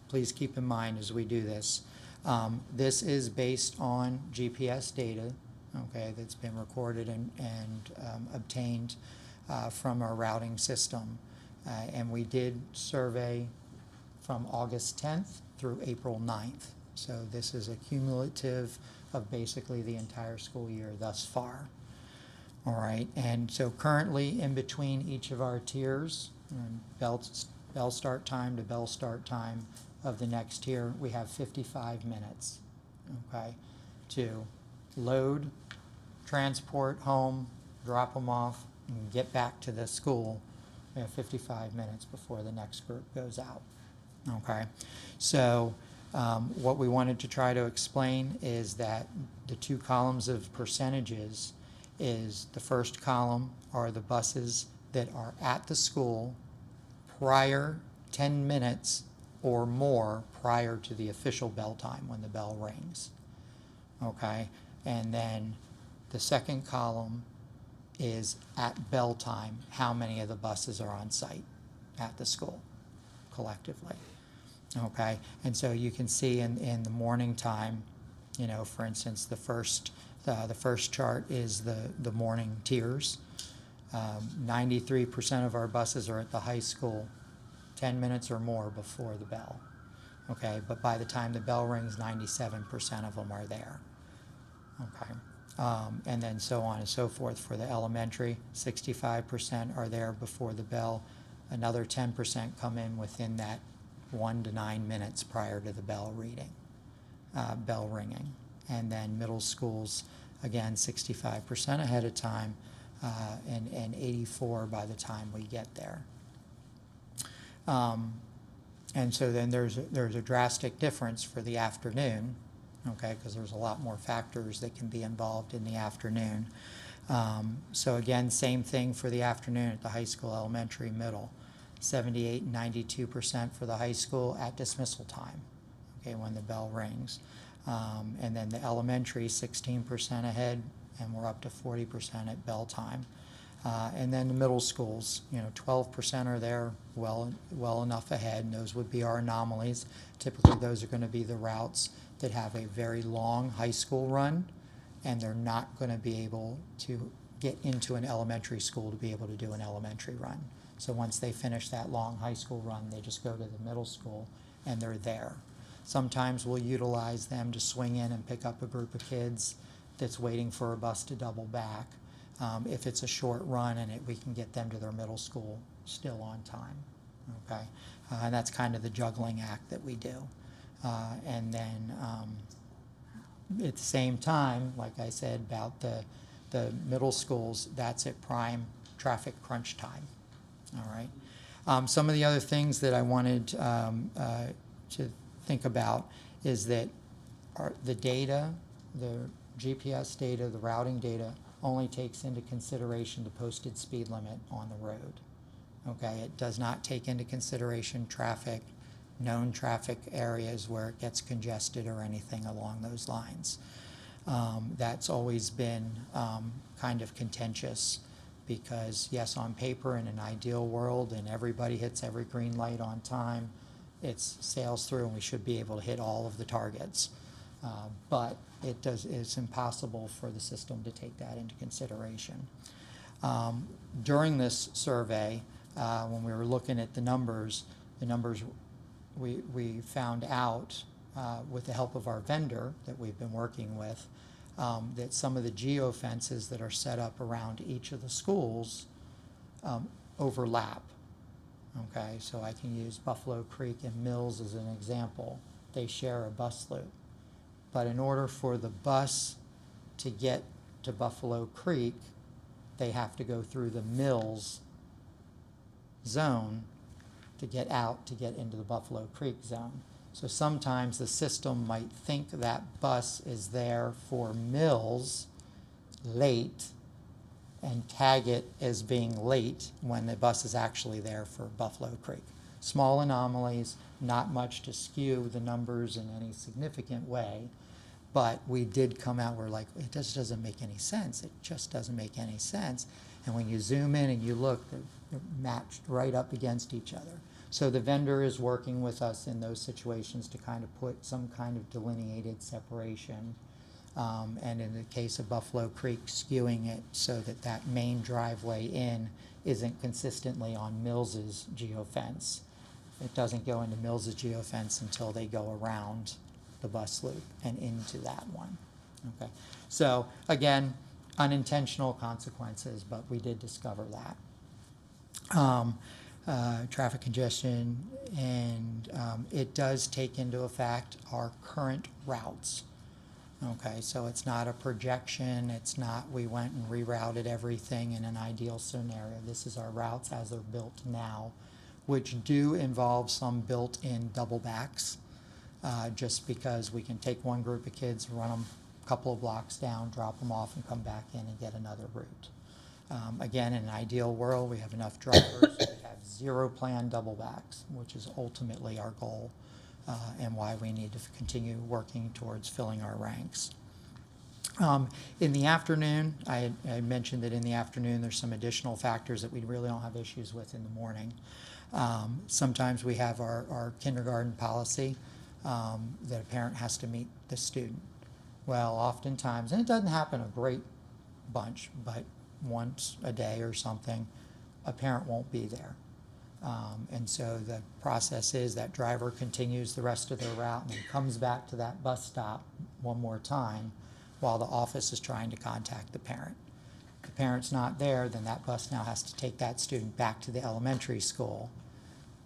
please keep in mind as we do this. This is based on GPS data, okay, that's been recorded and obtained from our routing system. And we did survey from August 10th through April 9th. So this is a cumulative of basically the entire school year thus far. All right, and so currently in between each of our tiers, bell start time to bell start time of the next tier, we have 55 minutes, okay, to load, transport home, drop them off, and get back to the school. We have 55 minutes before the next group goes out, okay? So what we wanted to try to explain is that the two columns of percentages is the first column are the buses that are at the school prior 10 minutes or more prior to the official bell time when the bell rings, okay? And then the second column is at bell time, how many of the buses are on site at the school collectively. Okay, and so you can see in the morning time, you know, for instance, the first chart is the morning tiers. 93% of our buses are at the high school 10 minutes or more before the bell. Okay, but by the time the bell rings, 97% of them are there. Okay, and then so on and so forth for the elementary. 65% are there before the bell. Another 10% come in within that 1 to 9 minutes prior to the bell ringing. And then middle schools, again, 65% ahead of time, and 84 by the time we get there. And so then there's a drastic difference for the afternoon, okay, because there's a lot more factors that can be involved in the afternoon. So again, same thing for the afternoon at the high school, elementary, middle. 78 and 92% for the high school at dismissal time, okay, when the bell rings. And then the elementary, 16% ahead, and we're up to 40% at bell time. And then the middle schools, you know, 12% are there well enough ahead, and those would be our anomalies. Typically, those are going to be the routes that have a very long high school run, and they're not going to be able to get into an elementary school to be able to do an elementary run. So once they finish that long high school run, they just go to the middle school and they're there. Sometimes we'll utilize them to swing in and pick up a group of kids that's waiting for a bus to double back. If it's a short run and we can get them to their middle school still on time, okay? And that's kind of the juggling act that we do. And then at the same time, like I said about the middle schools, that's at prime traffic crunch time. All right. Some of the other things that I wanted to think about is that the data, the GPS data, the routing data, only takes into consideration the posted speed limit on the road. Okay, it does not take into consideration traffic, known traffic areas where it gets congested or anything along those lines. That's always been kind of contentious. Because yes, on paper, in an ideal world, and everybody hits every green light on time, it sails through and we should be able to hit all of the targets. But it's impossible for the system to take that into consideration. During this survey, when we were looking at the numbers we found out with the help of our vendor that we've been working with, that some of the geofences that are set up around each of the schools overlap. Okay, so I can use Buffalo Creek and Mills as an example. They share a bus loop. But in order for the bus to get to Buffalo Creek, they have to go through the Mills zone to get out to get into the Buffalo Creek zone. So sometimes the system might think that bus is there for Mills late and tag it as being late when the bus is actually there for Buffalo Creek. Small anomalies, not much to skew the numbers in any significant way, but we did come out, we're like, it just doesn't make any sense. It just doesn't make any sense. And when you zoom in and you look, they're matched right up against each other. So the vendor is working with us in those situations to kind of put some kind of delineated separation. And in the case of Buffalo Creek, skewing it so that that main driveway in isn't consistently on Mills's geofence. It doesn't go into Mills's geofence until they go around the bus loop and into that one. Okay. So again, unintentional consequences, but we did discover that. Traffic congestion, and it does take into effect our current routes. Okay, so it's not a projection, it's not we went and rerouted everything in an ideal scenario. This is our routes as they're built now, which do involve some built-in double backs, just because we can take one group of kids, run them a couple of blocks down, drop them off, and come back in and get another route. Again, in an ideal world, we have enough drivers, we have 0 planned double backs, which is ultimately our goal. And why we need to continue working towards filling our ranks. In the afternoon, I mentioned that in the afternoon there's some additional factors that we really don't have issues with in the morning. Sometimes we have our kindergarten policy that a parent has to meet the student. Well, oftentimes, and it doesn't happen a great bunch, but once a day or something, a parent won't be there. And so the process is that driver continues the rest of their route and then comes back to that bus stop one more time while the office is trying to contact the parent. If the parent's not there, then that bus now has to take that student back to the elementary school.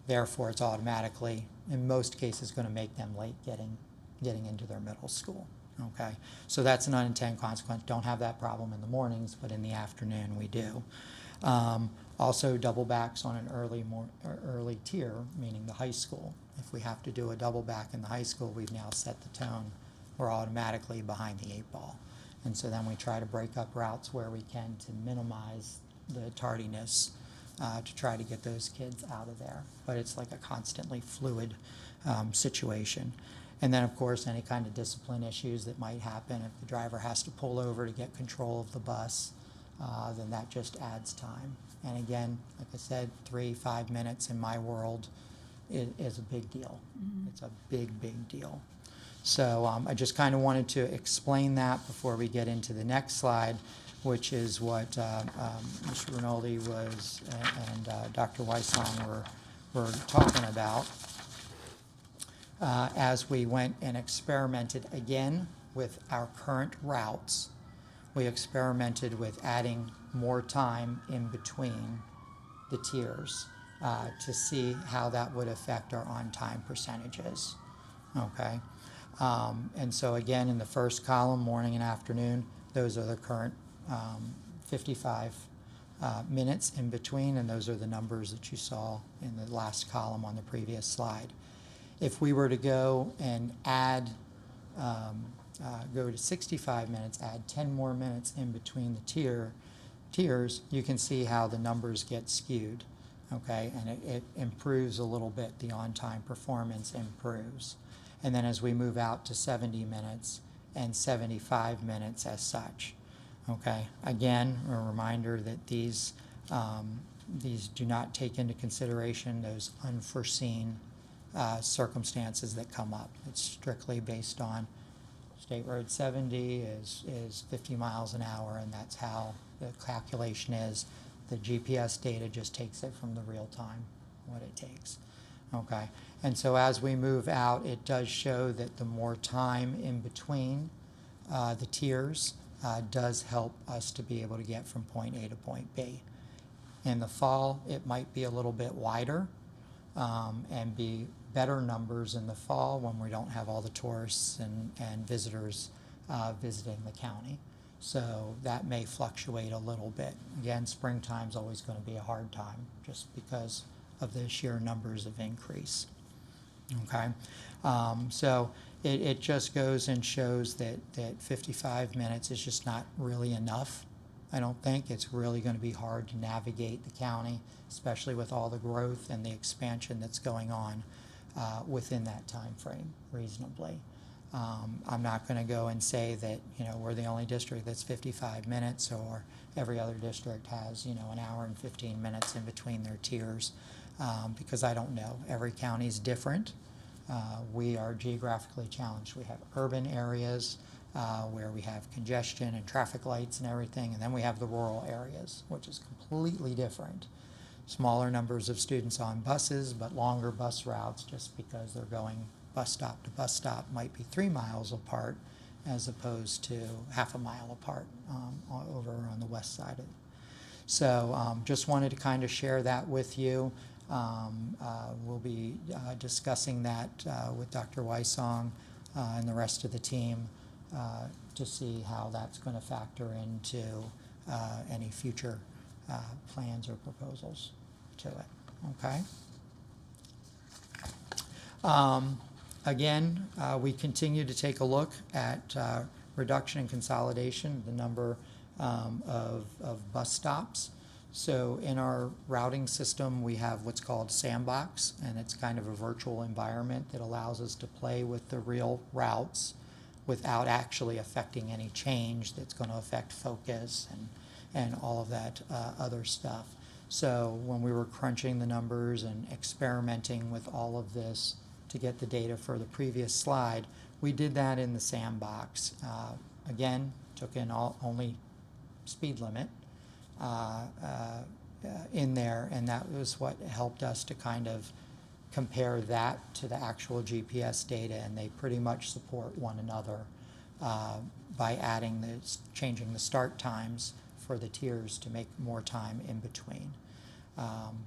Therefore, it's automatically, in most cases, going to make them late getting into their middle school. Okay, so that's an unintended consequence. Don't have that problem in the mornings, but in the afternoon we do. Also, double backs on an early tier, meaning the high school. If we have to do a double back in the high school, we've now set the tone. We're automatically behind the 8 ball. And so then we try to break up routes where we can to minimize the tardiness to try to get those kids out of there. But it's like a constantly fluid situation. And then, of course, any kind of discipline issues that might happen. If the driver has to pull over to get control of the bus, then that just adds time. And again, like I said, 3-5 minutes in my world is a big deal. Mm-hmm. It's a big, big deal. So I just kind of wanted to explain that before we get into the next slide, which is what Mr. Rinaldi was and Dr. Weissong were talking about. As we went and experimented again with our current routes, we experimented with adding more time in between the tiers to see how that would affect our on-time percentages. Okay, and so again, in the first column, morning and afternoon, those are the current 55 minutes in between, and those are the numbers that you saw in the last column on the previous slide. If we were to go and add, go to 65 minutes, add 10 more minutes in between the tiers, you can see how the numbers get skewed, okay? And it improves a little bit, the on-time performance improves. And then as we move out to 70 minutes and 75 minutes as such, okay? Again, a reminder that these do not take into consideration those unforeseen circumstances that come up. It's strictly based on State Road 70 is 50 miles an hour, and that's how the calculation is. The GPS data just takes it from the real time, what it takes. Okay, and so as we move out, it does show that the more time in between the tiers does help us to be able to get from point A to point B. In the fall, it might be a little bit wider and be better numbers in the fall when we don't have all the tourists and visitors visiting the county. So that may fluctuate a little bit. Again, springtime's always going to be a hard time just because of the sheer numbers of increase. Okay, so it just goes and shows that 55 minutes is just not really enough. I don't think it's really going to be hard to navigate the county, especially with all the growth and the expansion that's going on within that time frame reasonably. I'm not going to go and say that, you know, we're the only district that's 55 minutes, or every other district has, you know, an hour and 15 minutes in between their tiers, because I don't know. Every county is different. We are geographically challenged. We have urban areas where we have congestion and traffic lights and everything, and then we have the rural areas, which is completely different. Smaller numbers of students on buses, but longer bus routes, just because they're going bus stop to bus stop, might be 3 miles apart as opposed to half a mile apart over on the west side of it. So just wanted to kind of share that with you. We'll be discussing that with Dr. Weissong and the rest of the team to see how that's going to factor into any future plans or proposals to it. Okay. Again, we continue to take a look at reduction and consolidation, the number of bus stops. So in our routing system, we have what's called Sandbox, and it's kind of a virtual environment that allows us to play with the real routes without actually affecting any change that's going to affect focus and all of that other stuff. So when we were crunching the numbers and experimenting with all of this to get the data for the previous slide, we did that in the Sandbox. Again, took in only speed limit in there, and that was what helped us to kind of compare that to the actual GPS data, and they pretty much support one another by changing the start times for the tiers to make more time in between.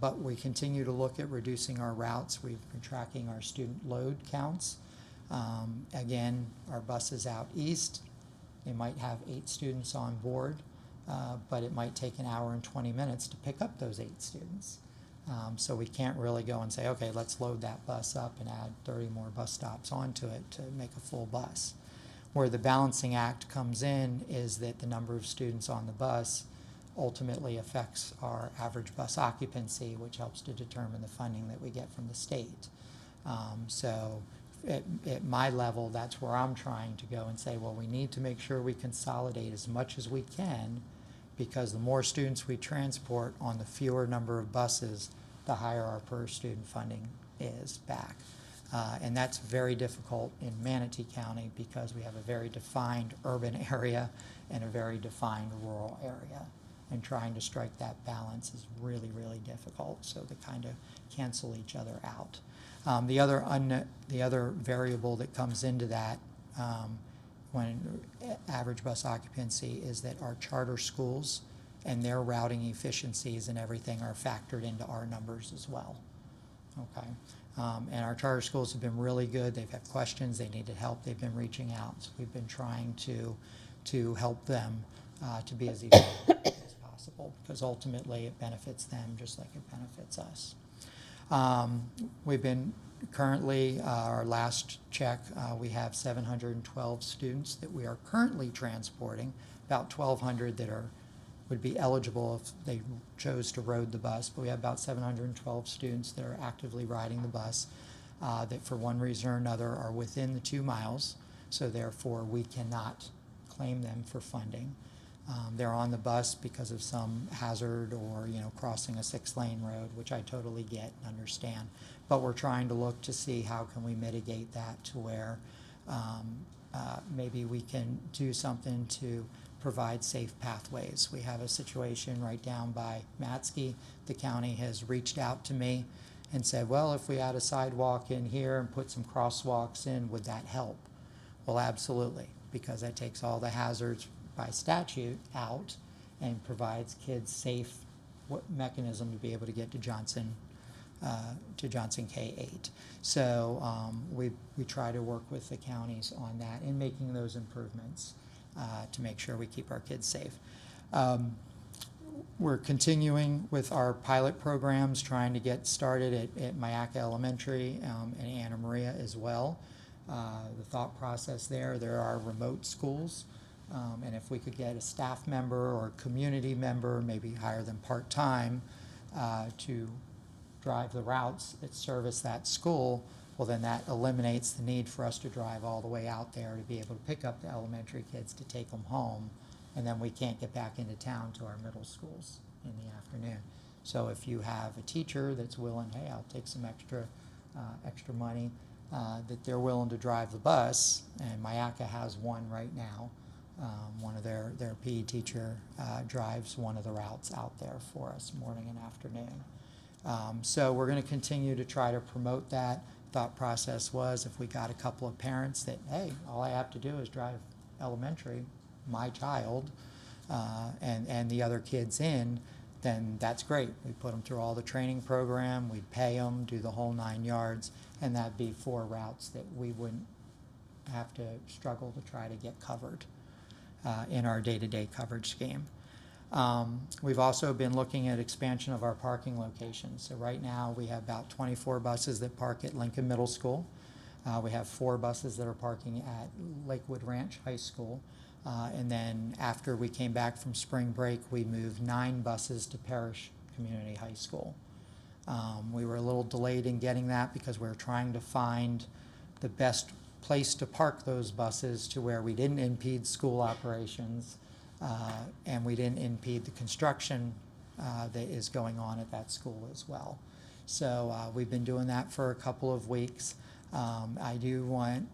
But we continue to look at reducing our routes. We've been tracking our student load counts. Again, our buses out east, they might have 8 students on board, but it might take an hour and 20 minutes to pick up those 8 students. So we can't really go and say, okay, let's load that bus up and add 30 more bus stops onto it to make a full bus. Where the balancing act comes in is that the number of students on the bus ultimately affects our average bus occupancy, which helps to determine the funding that we get from the state. So at my level, that's where I'm trying to go and say, well, we need to make sure we consolidate as much as we can, because the more students we transport on the fewer number of buses, the higher our per student funding is back. And that's very difficult in Manatee County because we have a very defined urban area and a very defined rural area. And trying to strike that balance is really, really difficult, so they kind of cancel each other out. The other variable that comes into that when average bus occupancy is that our charter schools and their routing efficiencies and everything are factored into our numbers as well. Okay. And our charter schools have been really good. They've had questions. They needed help. They've been reaching out. So we've been trying to help them to be as efficient as possible, because ultimately it benefits them just like it benefits us. We've been currently, our last check, we have 712 students that we are currently transporting, about 1,200 that would be eligible if they chose to road the bus, but we have about 712 students that are actively riding the bus that for one reason or another are within the 2 miles, so therefore we cannot claim them for funding. They're on the bus because of some hazard or, you know, crossing a 6-lane road, which I totally get and understand. But we're trying to look to see how can we mitigate that to where maybe we can do something to provide safe pathways. We have a situation right down by Manatee. The county has reached out to me and said, well, if we add a sidewalk in here and put some crosswalks in, would that help? Well, absolutely, because that takes all the hazards by statute out and provides kids safe mechanism to be able to get to Johnson K-8. So we try to work with the counties on that in making those improvements. to make sure we keep our kids safe. We're continuing with our pilot programs, trying to get started at Myakka Elementary and Anna Maria as well. The thought process there are remote schools, and if we could get a staff member or community member, maybe hire them part-time, to drive the routes that service that school, well, then that eliminates the need for us to drive all the way out there to be able to pick up the elementary kids to take them home, and then we can't get back into town to our middle schools in the afternoon. So if you have a teacher that's willing, hey, I'll take some extra money, that they're willing to drive the bus, and Myakka has one right now. One of their PE teacher drives one of the routes out there for us morning and afternoon. So we're going to continue to try to promote that. Thought process was if we got a couple of parents that, hey, all I have to do is drive elementary, my child, and the other kids in, then that's great. We put them through all the training program, we'd pay them, do the whole 9 yards, and that'd be 4 routes that we wouldn't have to struggle to try to get covered in our day-to-day coverage scheme. We've also been looking at expansion of our parking locations. So right now we have about 24 buses that park at Lincoln Middle School. We have 4 buses that are parking at Lakewood Ranch High School. And then after we came back from spring break, we moved 9 buses to Parish Community High School. We were a little delayed in getting that because we were trying to find the best place to park those buses to where we didn't impede school operations and we didn't impede the construction that is going on at that school as well. So we've been doing that for a couple of weeks. I do want,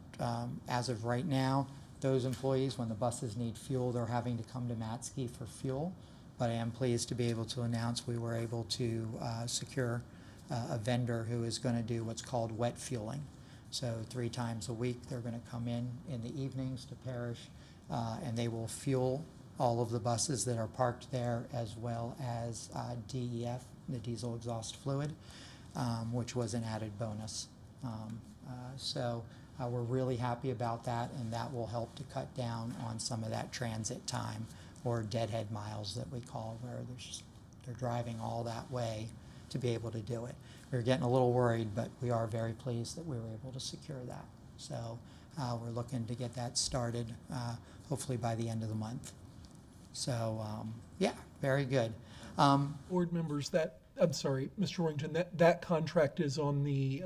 as of right now, those employees, when the buses need fuel, they're having to come to Manatee for fuel. But I am pleased to be able to announce we were able to secure a vendor who is going to do what's called wet fueling. So 3 times a week they're going to come in the evenings to Parish and they will fuel all of the buses that are parked there, as well as DEF, the diesel exhaust fluid, which was an added bonus. So we're really happy about that, and that will help to cut down on some of that transit time, or deadhead miles that we call, where they're driving all that way to be able to do it. We were getting a little worried, but we are very pleased that we were able to secure that. So we're looking to get that started hopefully by the end of the month. So yeah, very good. Board members, I'm sorry, Mr. Warrington, that contract is on the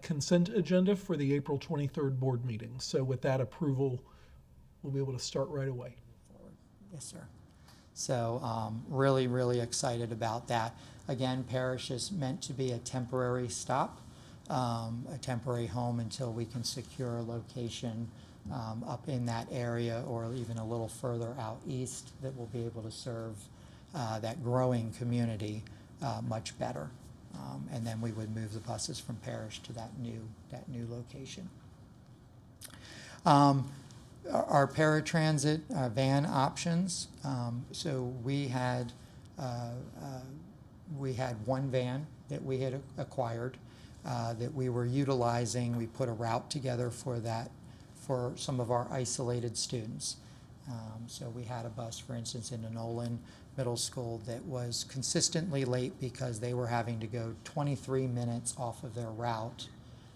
consent agenda for the April 23rd board meeting. So with that approval, we'll be able to start right away. Yes, sir. So really, really excited about that. Again, Parish is meant to be a temporary stop, a temporary home until we can secure a location up in that area, or even a little further out east, that will be able to serve that growing community much better. And then we would move the buses from Parish to that new location. Our paratransit van options. So we had one van that we had acquired that we were utilizing. We put a route together for that for some of our isolated students. So we had a bus, for instance, in the Nolan Middle School that was consistently late because they were having to go 23 minutes off of their route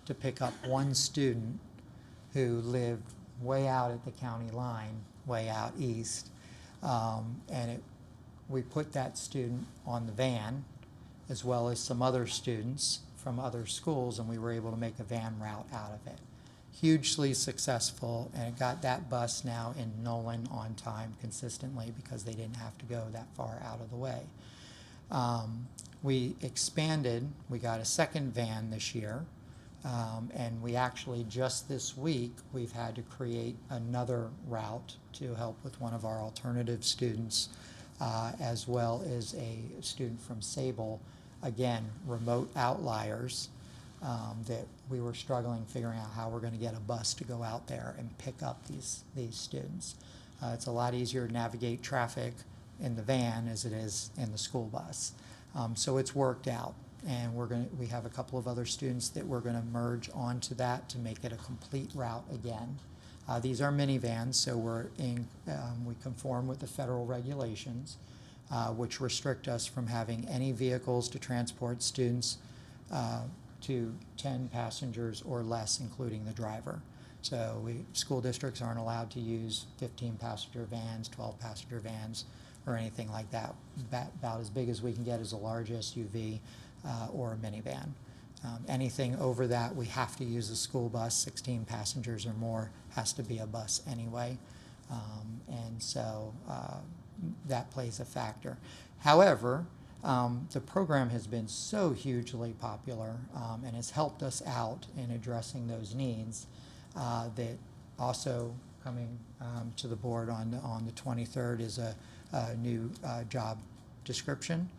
to pick up one student who lived way out at the county line, way out east. We put that student on the van, as well as some other students from other schools, and we were able to make a van route out of it. Hugely successful, and it got that bus now in Nolan on time consistently because they didn't have to go that far out of the way. We expanded, we got a second van this year, and we actually just this week, we've had to create another route to help with one of our alternative students, as well as a student from Sable, again, remote outliers, that we were struggling figuring out how we're going to get a bus to go out there and pick up these students. It's a lot easier to navigate traffic in the van as it is in the school bus. So it's worked out, and we have a couple of other students that we're going to merge onto that to make it a complete route again. These are minivans, so we conform with the federal regulations, which restrict us from having any vehicles to transport students to 10 passengers or less, including the driver. So school districts aren't allowed to use 15-passenger vans, 12-passenger vans, or anything like that. About as big as we can get is a large SUV or a minivan. Anything over that, we have to use a school bus. 16 passengers or more has to be a bus anyway. And so that plays a factor. However, the program has been so hugely popular and has helped us out in addressing those needs that also coming to the board on the 23rd is a new job description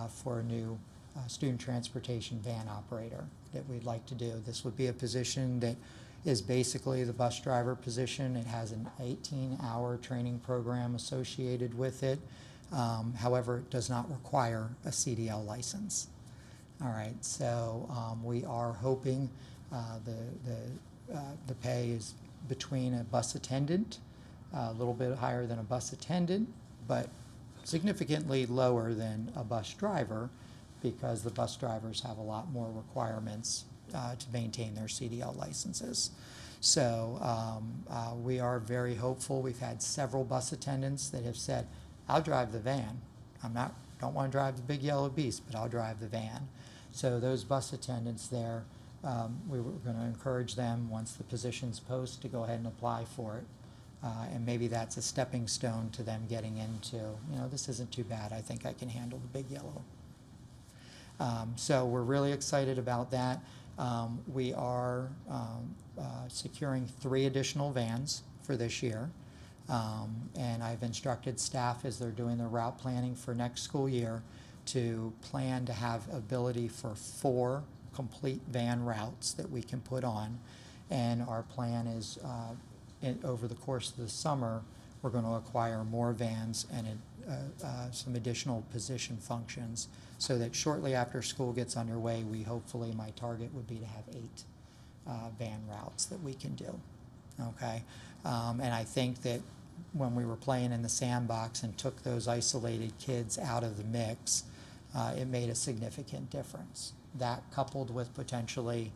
for a new student transportation van operator that we'd like to do. This would be a position that is basically the bus driver position. It has an 18-hour training program associated with it. However, it does not require a CDL license. All right, so we are hoping the pay is between a bus attendant, a little bit higher than a bus attendant, but significantly lower than a bus driver, because the bus drivers have a lot more requirements to maintain their CDL licenses. So we are very hopeful. We've had several bus attendants that have said, I'll drive the van. Don't want to drive the big yellow beast, but I'll drive the van. So those bus attendants there, we were going to encourage them, once the position's posted, to go ahead and apply for it. And maybe that's a stepping stone to them getting into, this isn't too bad. I think I can handle the big yellow. So we're really excited about that. We are securing 3 additional vans for this year. And I've instructed staff, as they're doing their route planning for next school year, to plan to have ability for 4 complete van routes that we can put on. And our plan is over the course of the summer, we're going to acquire more vans and some additional position functions, so that shortly after school gets underway, my target would be to have 8 van routes that we can do. Okay, and I think that when we were playing in the sandbox and took those isolated kids out of the mix, it made a significant difference. That, coupled with potentially,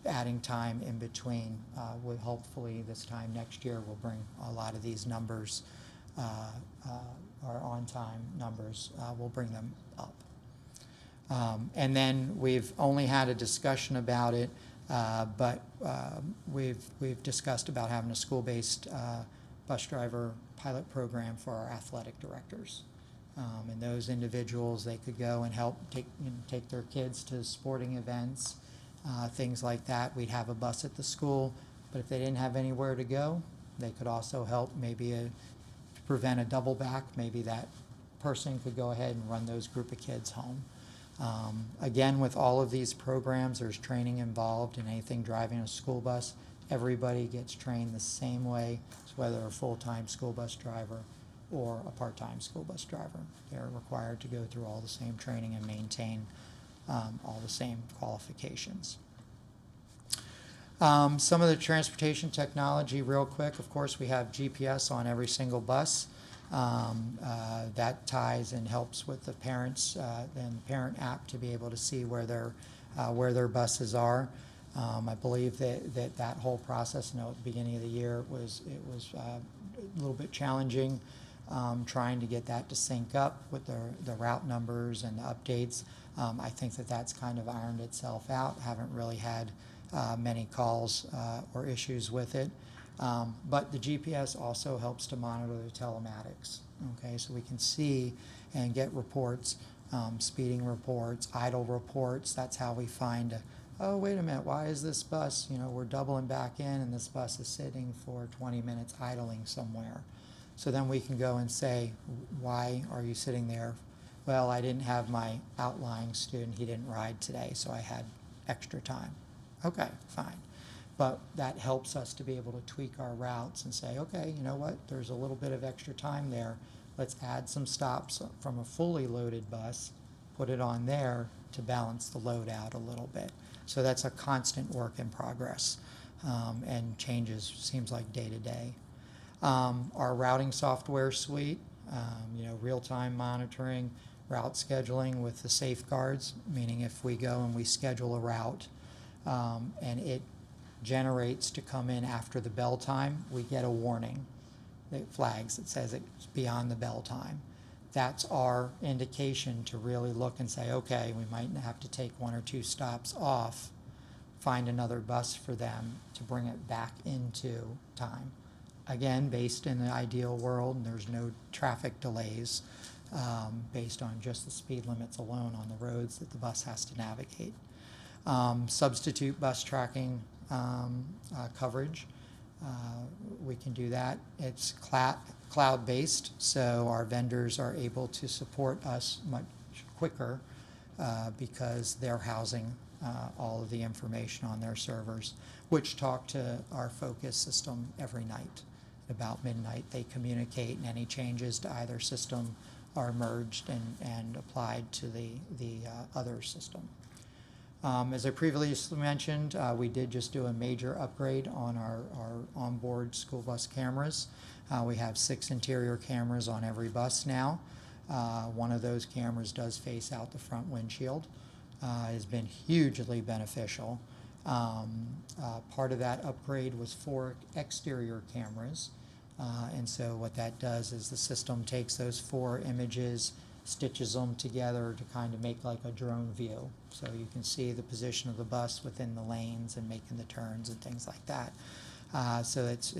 adding time in between, would hopefully this time next year will bring a lot of these numbers, our on-time numbers, will bring them up. And then we've only had a discussion about it, but we've discussed about having a school-based bus driver pilot program for our athletic directors. And those individuals, they could go and help take their kids to sporting events, things like that. We'd have a bus at the school, but if they didn't have anywhere to go, they could also help to prevent a double back. Maybe that person could go ahead and run those group of kids home. Again, with all of these programs, there's training involved in anything driving a school bus. Everybody gets trained the same way, whether a full-time school bus driver or a part-time school bus driver. They're required to go through all the same training and maintain all the same qualifications. Some of the transportation technology, real quick, of course, we have GPS on every single bus. That ties and helps with the parents and the parent app to be able to see where their buses are. I believe that whole process, at the beginning of the year, it was a little bit challenging, trying to get that to sync up with the route numbers and the updates. I think that's kind of ironed itself out. Haven't really had many calls or issues with it. But the GPS also helps to monitor the telematics. Okay, so we can see and get reports, speeding reports, idle reports. That's how we find, oh, wait a minute, why is this bus, we're doubling back in and this bus is sitting for 20 minutes idling somewhere. So then we can go and say, why are you sitting there? Well, I didn't have my outlying student, he didn't ride today, so I had extra time. Okay, fine. But that helps us to be able to tweak our routes and say, okay, you know what, there's a little bit of extra time there. Let's add some stops from a fully loaded bus, put it on there to balance the load out a little bit. So that's a constant work in progress. and changes, seems like day to day. Our routing software suite, real-time monitoring, route scheduling with the safeguards, meaning if we go and we schedule a route and it generates to come in after the bell time, we get a warning that flags that says it's beyond the bell time. That's our indication to really look and say, okay, we might have to take 1 or 2 stops off, find another bus for them to bring it back into time. Again, based in the ideal world, and there's no traffic delays based on just the speed limits alone on the roads that the bus has to navigate. Substitute bus tracking coverage. We can do that. It's cloud-based, so our vendors are able to support us much quicker because they're housing all of the information on their servers, which talk to our focus system every night. At about midnight, they communicate, and any changes to either system are merged and applied to the other system. As I previously mentioned, we did just do a major upgrade on our onboard school bus cameras. We have 6 interior cameras on every bus now. One of those cameras does face out the front windshield. Has been hugely beneficial. Part of that upgrade was 4 exterior cameras. And so what that does is the system takes those 4 images, stitches them together to kind of make like a drone view. So you can see the position of the bus within the lanes and making the turns and things like that. So it's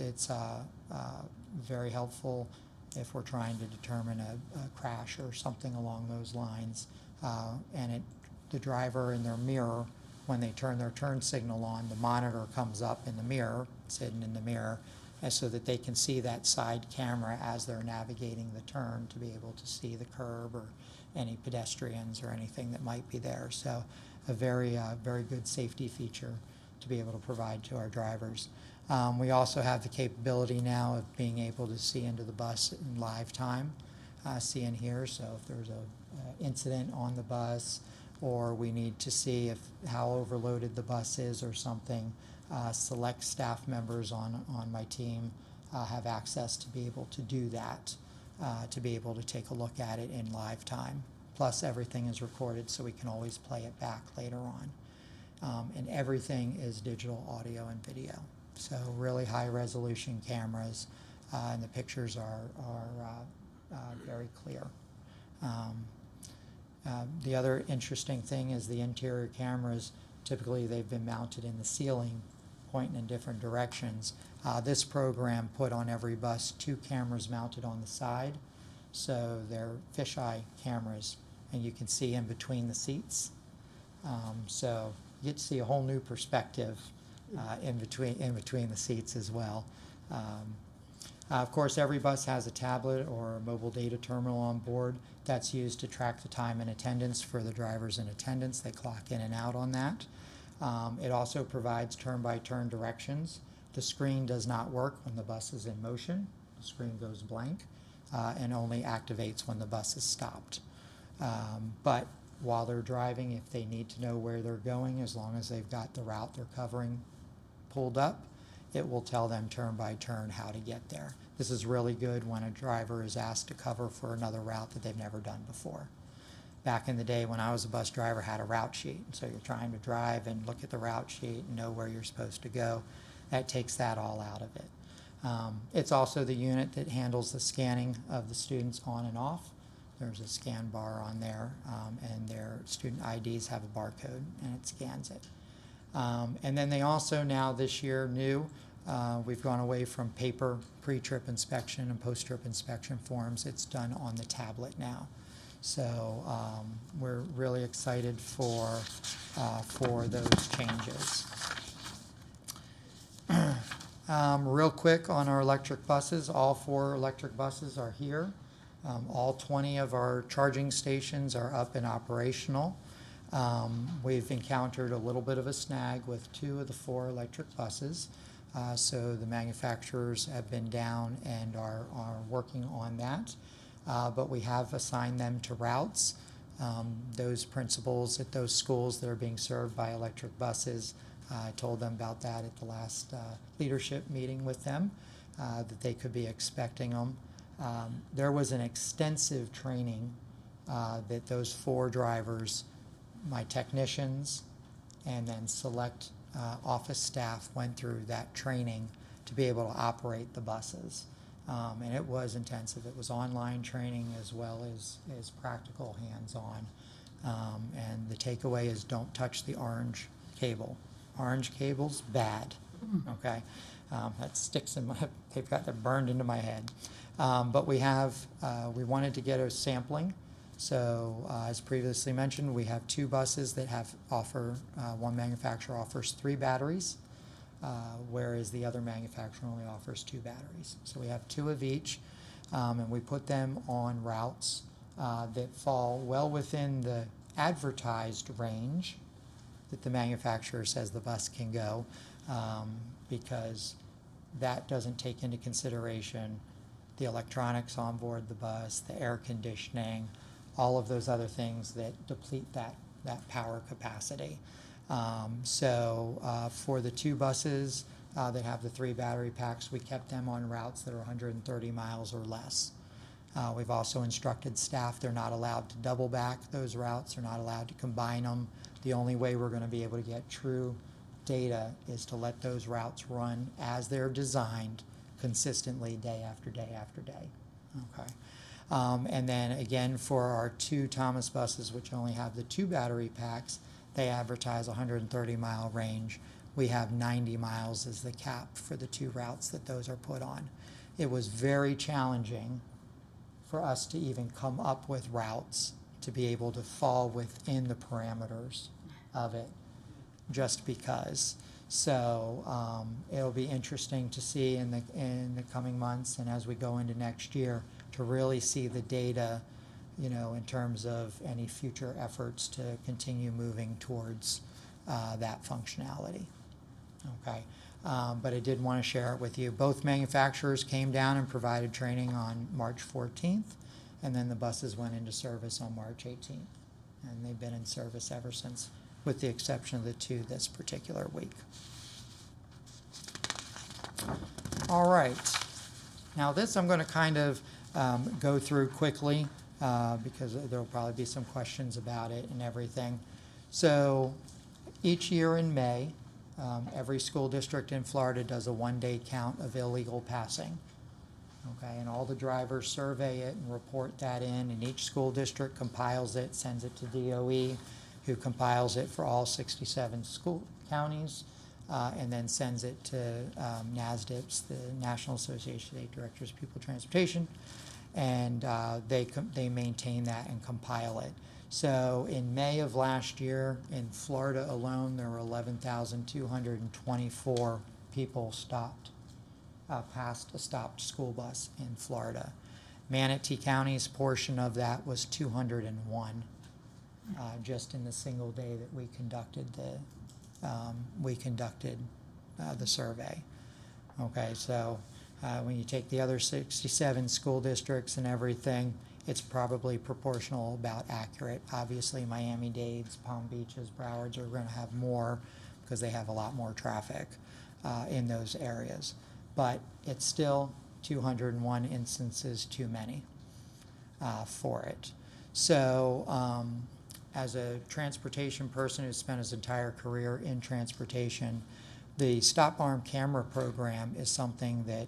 very helpful if we're trying to determine a crash or something along those lines. And the driver in their mirror, when they turn their turn signal on, the monitor comes up in the mirror, it's hidden in the mirror, and so that they can see that side camera as they're navigating the turn to be able to see the curb or any pedestrians or anything that might be there. So a very good safety feature to be able to provide to our drivers. We also have the capability now of being able to see into the bus in live time, see and hear. So if there's a incident on the bus, or we need to see how overloaded the bus is or something, select staff members on my team have access to be able to do that, to be able to take a look at it in live time. Plus everything is recorded so we can always play it back later on. And everything is digital audio and video. So really high resolution cameras, and the pictures are very clear. The other interesting thing is the interior cameras, typically they've been mounted in the ceiling, pointing in different directions. This program put on every bus 2 cameras mounted on the side, so they're fisheye cameras, and you can see in between the seats. So you get to see a whole new perspective in between the seats as well. Of course, every bus has a tablet or a mobile data terminal on board that's used to track the time and attendance for the drivers in attendance. They clock in and out on that. It also provides turn-by-turn directions. The screen does not work when the bus is in motion. The screen goes blank and only activates when the bus is stopped. But while they're driving, if they need to know where they're going, as long as they've got the route they're covering pulled up, it will tell them turn by turn how to get there. This is really good when a driver is asked to cover for another route that they've never done before. Back in the day when I was a bus driver, I had a route sheet. So you're trying to drive and look at the route sheet and know where you're supposed to go. That takes that all out of it. It's also the unit that handles the scanning of the students on and off. There's a scan bar on there, and their student IDs have a barcode, and it scans it. And then they also now this year we've gone away from paper pre-trip inspection and post-trip inspection forms. It's done on the tablet now. So we're really excited for those changes. Real quick on our electric buses, all 4 electric buses are here. All 20 of our charging stations are up and operational. We've encountered a little bit of a snag with 2 of the 4 electric buses. So the manufacturers have been down and are working on that. But we have assigned them to routes. Those principals at those schools that are being served by electric buses I told them about that at the last leadership meeting with them, that they could be expecting them. There was an extensive training that those 4 drivers, my technicians, and then select office staff went through that training to be able to operate the buses. And it was intensive. It was online training as well as practical hands-on. And the takeaway is don't touch the orange cable. Orange cable's bad, okay? That sticks in my, they've got that burned into my head. But we wanted to get a sampling. So as previously mentioned, we have 2 buses that one manufacturer offers 3 batteries, whereas the other manufacturer only offers 2 batteries. So we have 2 of each, and we put them on routes that fall well within the advertised range that the manufacturer says the bus can go, because that doesn't take into consideration the electronics on board the bus, the air conditioning, all of those other things that deplete that power capacity. For the 2 buses that have the 3 battery packs, we kept them on routes that are 130 miles or less. We've also instructed staff they're not allowed to double back those routes, they're not allowed to combine them. The only way we're going to be able to get true data is to let those routes run as they're designed consistently day after day after day. Okay. And then again, for our 2 Thomas buses, which only have the 2 battery packs, they advertise 130-mile range. We have 90 miles as the cap for the 2 routes that those are put on. It was very challenging for us to even come up with routes to be able to fall within the parameters of it, just because. So it'll be interesting to see in the coming months and as we go into next year to really see the data, in terms of any future efforts to continue moving towards that functionality. Okay, but I did want to share it with you. Both manufacturers came down and provided training on March 14th, and then the buses went into service on March 18th, and they've been in service ever since, with the exception of the 2 this particular week. All right. Now this I'm going to kind of go through quickly because there will probably be some questions about it and everything. So each year in May, every school district in Florida does a 1-day count of illegal passing. Okay, and all the drivers survey it and report that in, and each school district compiles it, sends it to DOE, who compiles it for all 67 school counties, and then sends it to NASDIPS, the National Association of State Directors of Pupil Transportation, and they maintain that and compile it. So in May of last year, in Florida alone, there were 11,224 people passed a stopped school bus in Florida. Manatee County's portion of that was 201, just in the single day that we conducted the survey. Okay, so when you take the other 67 school districts and everything, it's probably proportional, about accurate. Obviously, Miami-Dades, Palm Beaches, Browards are going to have more because they have a lot more traffic in those areas. But it's still 201 instances too many for it. So as a transportation person who's spent his entire career in transportation, the Stop Arm Camera program is something that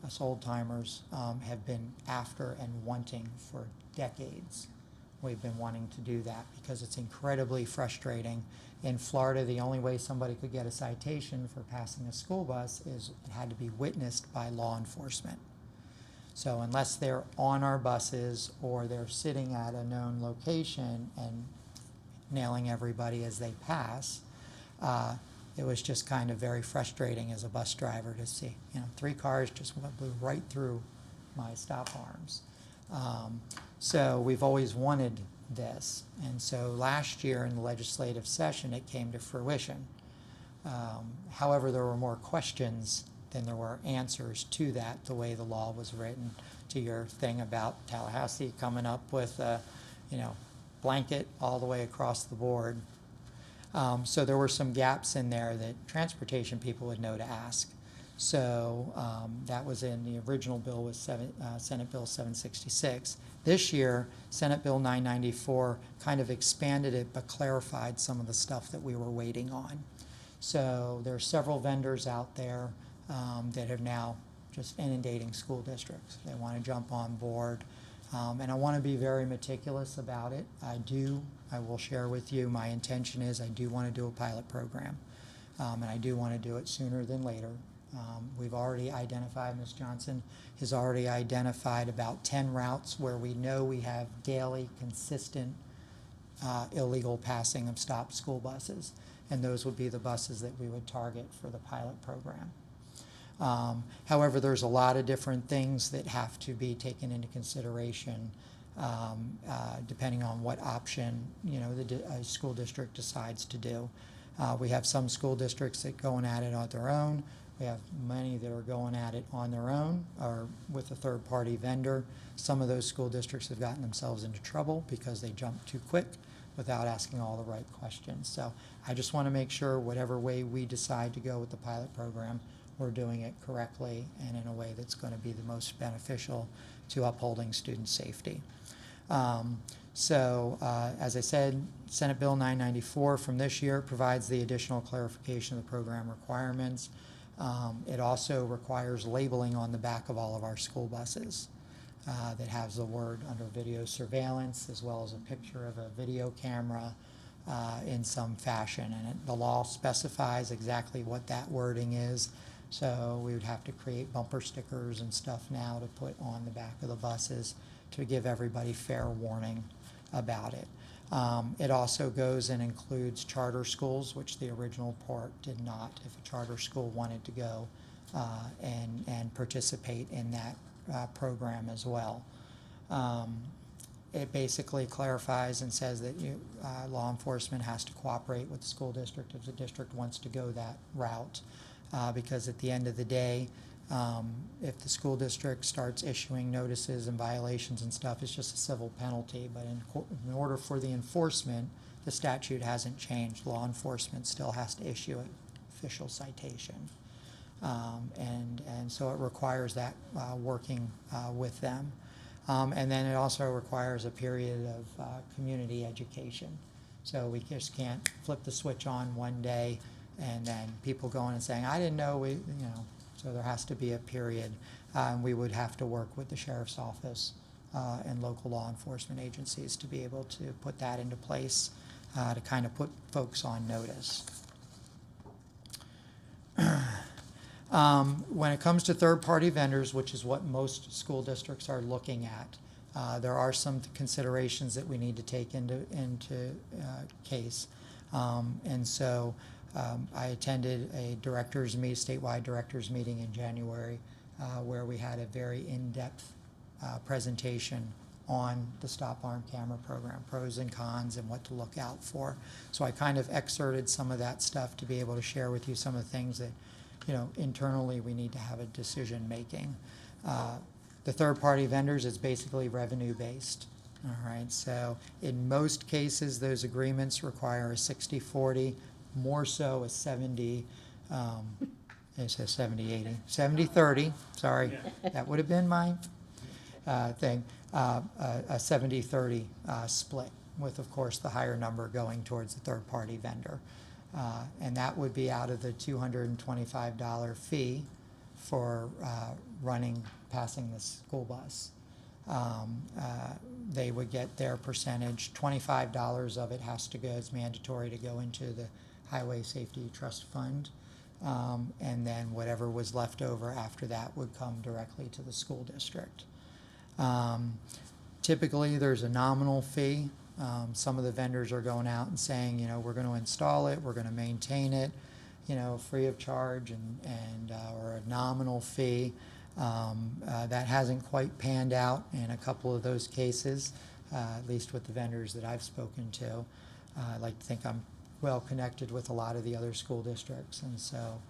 us old-timers have been after and wanting for decades. We've been wanting to do that because it's incredibly frustrating. In Florida, the only way somebody could get a citation for passing a school bus is it had to be witnessed by law enforcement. So unless they're on our buses or they're sitting at a known location and nailing everybody as they pass, it was just kind of very frustrating as a bus driver to see, 3 cars just blew right through my stop arms. So we've always wanted this. And so last year in the legislative session, it came to fruition. However, there were more questions than there were answers to that, the way the law was written. To your thing about Tallahassee coming up with a, blanket all the way across the board. So there were some gaps in there that transportation people would know to ask. So that was in the original bill was Senate Bill 766. This year, Senate Bill 994 kind of expanded it but clarified some of the stuff that we were waiting on. So there are several vendors out there that are now just inundating school districts. They want to jump on board. And I want to be very meticulous about it. I will share with you, my intention is I do want to do a pilot program. And I do want to do it sooner than later. We've already identified, Ms. Johnson has already identified about 10 routes where we know we have daily, consistent, illegal passing of stopped school buses. And those would be the buses that we would target for the pilot program. However, there's a lot of different things that have to be taken into consideration depending on what option a school district decides to do. We have some school districts that going at it on their own. We have many that are going at it on their own or with a third-party vendor. Some of those school districts have gotten themselves into trouble because they jumped too quick without asking all the right questions. So I just want to make sure whatever way we decide to go with the pilot program, we're doing it correctly and in a way that's going to be the most beneficial to upholding student safety. As I said, Senate Bill 994 from this year provides the additional clarification of the program requirements. It also requires labeling on the back of all of our school buses that has the word under video surveillance as well as a picture of a video camera in some fashion. And the law specifies exactly what that wording is. So we would have to create bumper stickers and stuff now to put on the back of the buses to give everybody fair warning about it. It also goes and includes charter schools, which the original part did not. If a charter school wanted to go and participate in that program as well. It basically clarifies and says that law enforcement has to cooperate with the school district if the district wants to go that route. Because at the end of the day, if the school district starts issuing notices and violations and stuff, it's just a civil penalty. But in order for the enforcement, the statute hasn't changed. Law enforcement still has to issue an official citation. And so it requires that working with them. And then it also requires a period of community education. So we just can't flip the switch on one day and then people going and saying, I didn't know so there has to be a period. We would have to work with the sheriff's office and local law enforcement agencies to be able to put that into place to kind of put folks on notice. When it comes to third-party vendors, which is what most school districts are looking at, there are some considerations that we need to take into case. I attended a statewide directors meeting in January where we had a very in-depth presentation on the Stop Arm Camera program, pros and cons and what to look out for. So I kind of excerpted some of that stuff to be able to share with you some of the things that, internally we need to have a decision making. The third-party vendors is basically revenue-based. All right, so in most cases, those agreements require a 60-40, more so a 70, it says 70-80, 70-30, sorry, that would have been my thing, a 70-30 split with, of course, the higher number going towards the third-party vendor. And that would be out of the $225 fee for passing the school bus. They would get their percentage. $25 of it has to go, it's mandatory to go into the Highway Safety Trust Fund. And then whatever was left over after that would come directly to the school district. Typically, there's a nominal fee. Some of the vendors are going out and saying, we're going to install it, we're going to maintain it, free of charge or a nominal fee. That hasn't quite panned out in a couple of those cases, at least with the vendors that I've spoken to. I like to think I'm well connected with a lot of the other school districts, and so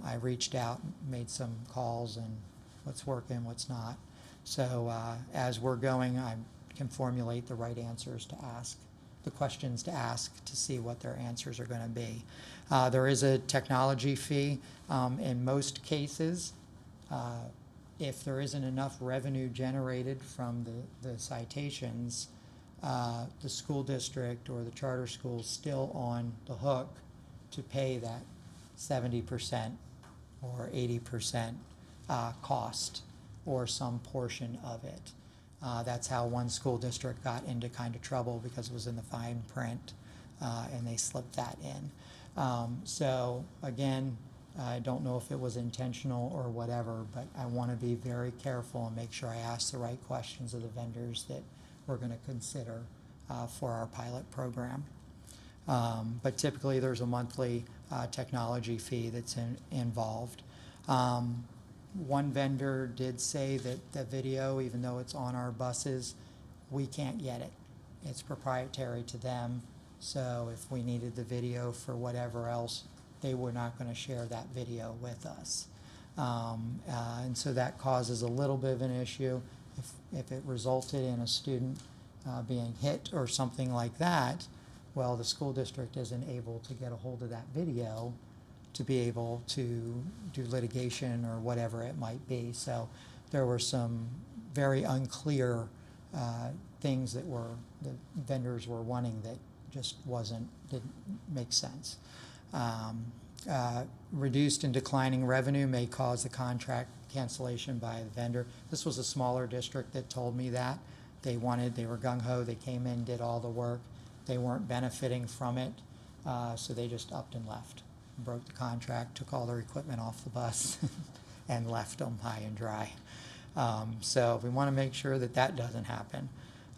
I reached out, made some calls, and what's working, what's not. So as we're going, I can formulate the right answers to ask the questions to ask to see what their answers are going to be. There is a technology fee. In most cases, if there isn't enough revenue generated from the citations, the school district or the charter school is still on the hook to pay that 70% or 80% cost or some portion of it. That's how one school district got into kind of trouble because it was in the fine print and they slipped that in. So again, I don't know if it was intentional or whatever, but I want to be very careful and make sure I ask the right questions of the vendors that we're going to consider for our pilot program. But typically there's a monthly technology fee that's involved. One vendor did say that the video, even though it's on our buses, we can't get it. It's proprietary to them. So if we needed the video for whatever else, they were not going to share that video with us. And so that causes a little bit of an issue. If it resulted in a student being hit or something like that, well, the school district isn't able to get a hold of that video to be able to do litigation or whatever it might be. So there were some very unclear things that the vendors were wanting that just didn't make sense. Reduced and declining revenue may cause the contract cancellation by the vendor. This was a smaller district that told me that. They were gung-ho, they came in, did all the work. They weren't benefiting from it, so they just upped and left. Broke the contract, took all their equipment off the bus and left them high and dry. So we want to make sure that that doesn't happen.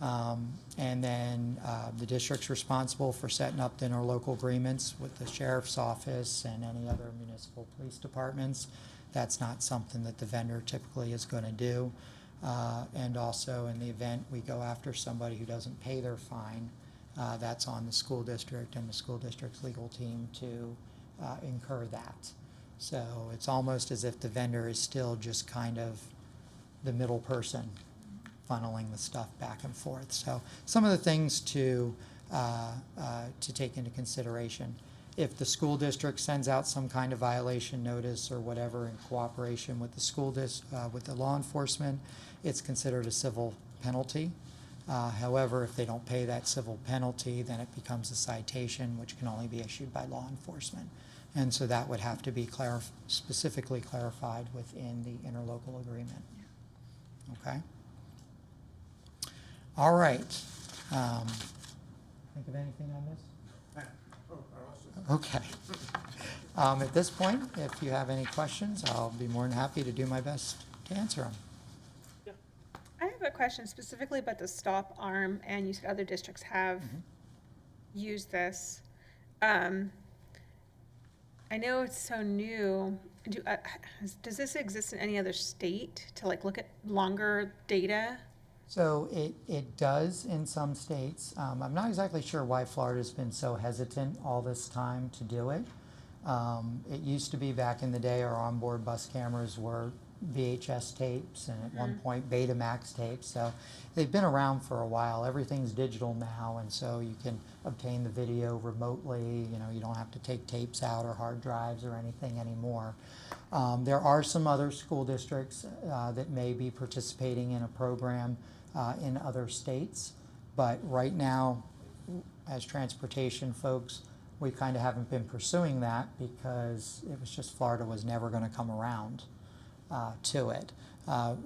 And then the district's responsible for setting up the interlocal agreements with the sheriff's office and any other municipal police departments. That's not something that the vendor typically is going to do. And also in the event we go after somebody who doesn't pay their fine, that's on the school district and the school district's legal team to incur that. So it's almost as if the vendor is still just kind of the middle person funneling the stuff back and forth. So some of the things to take into consideration. If the school district sends out some kind of violation notice or whatever in cooperation with the with the law enforcement, it's considered a civil penalty. However, if they don't pay that civil penalty, then it becomes a citation, which can only be issued by law enforcement. And so that would have to be specifically clarified within the interlocal agreement. Okay? All right. Think of anything on this? Okay. At this point, if you have any questions, I'll be more than happy to do my best to answer them. I have a question specifically about the stop arm, and you said other districts have used this. I know it's so new. Does this exist in any other state to like look at longer data? So it does in some states. I'm not exactly sure why Florida's been so hesitant all this time to do it. It used to be back in the day our onboard bus cameras were VHS tapes and at one point Betamax tapes. So they've been around for a while. Everything's digital now, and so you can obtain the video remotely. You know, you don't have to take tapes out or hard drives or anything anymore. There are some other school districts that may be participating in a program in other states, but right now, as transportation folks, we kind of haven't been pursuing that because it was just Florida was never going to come around to it.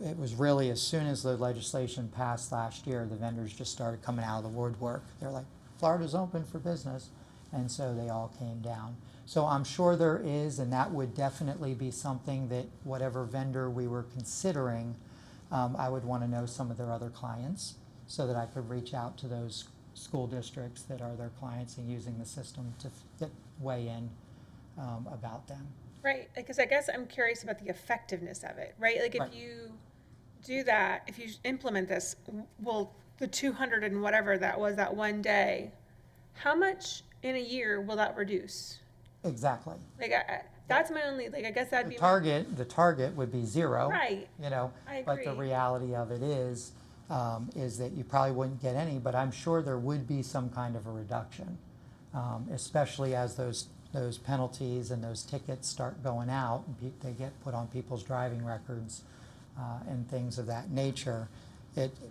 It was really as soon as the legislation passed last year, the vendors just started coming out of the woodwork. They're like, Florida's open for business, and so they all came down. So I'm sure there is, and that would definitely be something that whatever vendor we were considering, I would want to know some of their other clients so that I could reach out to those school districts that are their clients and using the system to weigh in about them. Right, because I guess I'm curious about the effectiveness of it, right? Like if you do that, if you implement this, will the 200 and whatever that was that one day, how much in a year will that reduce? Exactly. Like that's my only, like I guess that'd be the target would be 0. Right. You know, I but the agree. reality of it is is that you probably wouldn't get any, but I'm sure there would be some kind of a reduction, especially as those penalties and those tickets start going out, and they get put on people's driving records and things of that nature.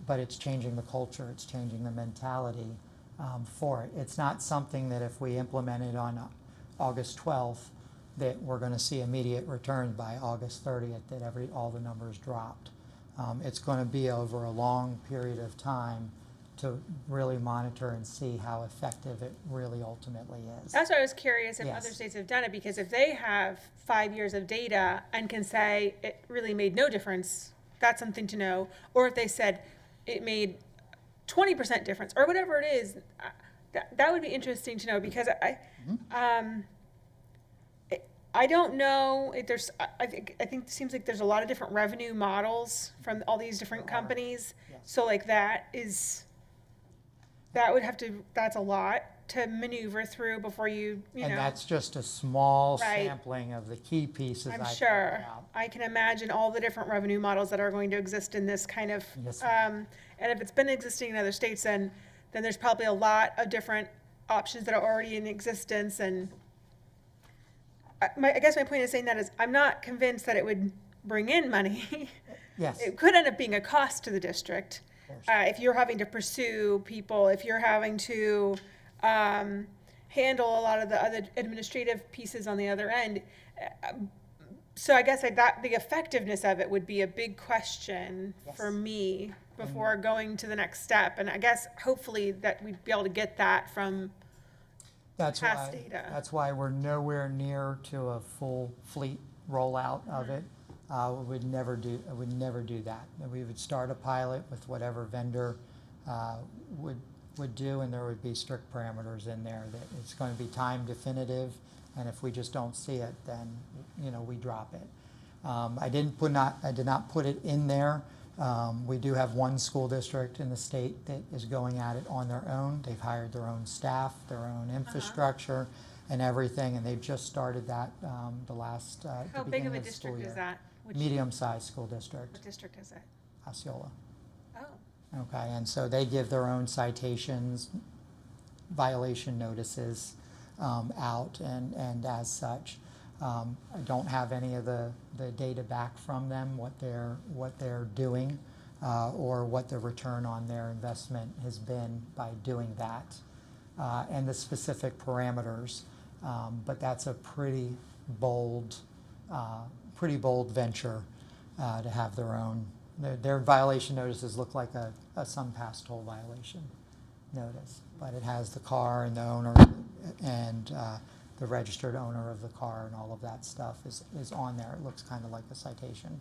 But it's changing the culture, it's changing the mentality for it. It's not something that if we implement it on August 12th, that we're going to see immediate return by August 30th, that all the numbers dropped. It's going to be over a long period of time to really monitor and see how effective it really ultimately is. That's why I was curious if Yes. other states have done it, because if they have 5 years of data and can say it really made no difference, that's something to know. Or if they said it made 20% difference or whatever it is, that would be interesting to know, because I don't know if there's, I think it seems like there's a lot of different revenue models from all these different companies. Yes. So like that's a lot to maneuver through before you know. And that's just a small Right. sampling of the key pieces I'm I pointed sure. out. I can imagine all the different revenue models that are going to exist in this kind of, Yes, and if it's been existing in other states, then there's probably a lot of different options that are already in existence. And I guess my point is saying that is, I'm not convinced that it would bring in money. Yes. It could end up being a cost to the district. Of course. If you're having to pursue people, if you're having to handle a lot of the other administrative pieces on the other end. So I guess the effectiveness of it would be a big question for me before going to the next step. And I guess hopefully that we'd be able to get that from past data. That's why we're nowhere near to a full fleet rollout of it. We would never do that. We would start a pilot with whatever vendor would do, and there would be strict parameters in there that it's going to be time definitive, and if we just don't see it, then we drop it. I did not put it in there. We do have one school district in the state that is going at it on their own. They've hired their own staff, their own infrastructure, and everything, and they've just started that the How big of a district is that? Medium-sized school district, What district is it? Osceola. Oh. Okay, and so they give their own citations, violation notices out, and as such. I don't have any of the data back from them, what they're doing, or what the return on their investment has been by doing that, and the specific parameters. But that's a pretty bold venture to have their own. Their violation notices look like a some past toll violation notice, but it has the car and the owner and the registered owner of the car and all of that stuff is on there. It looks kind of like a citation.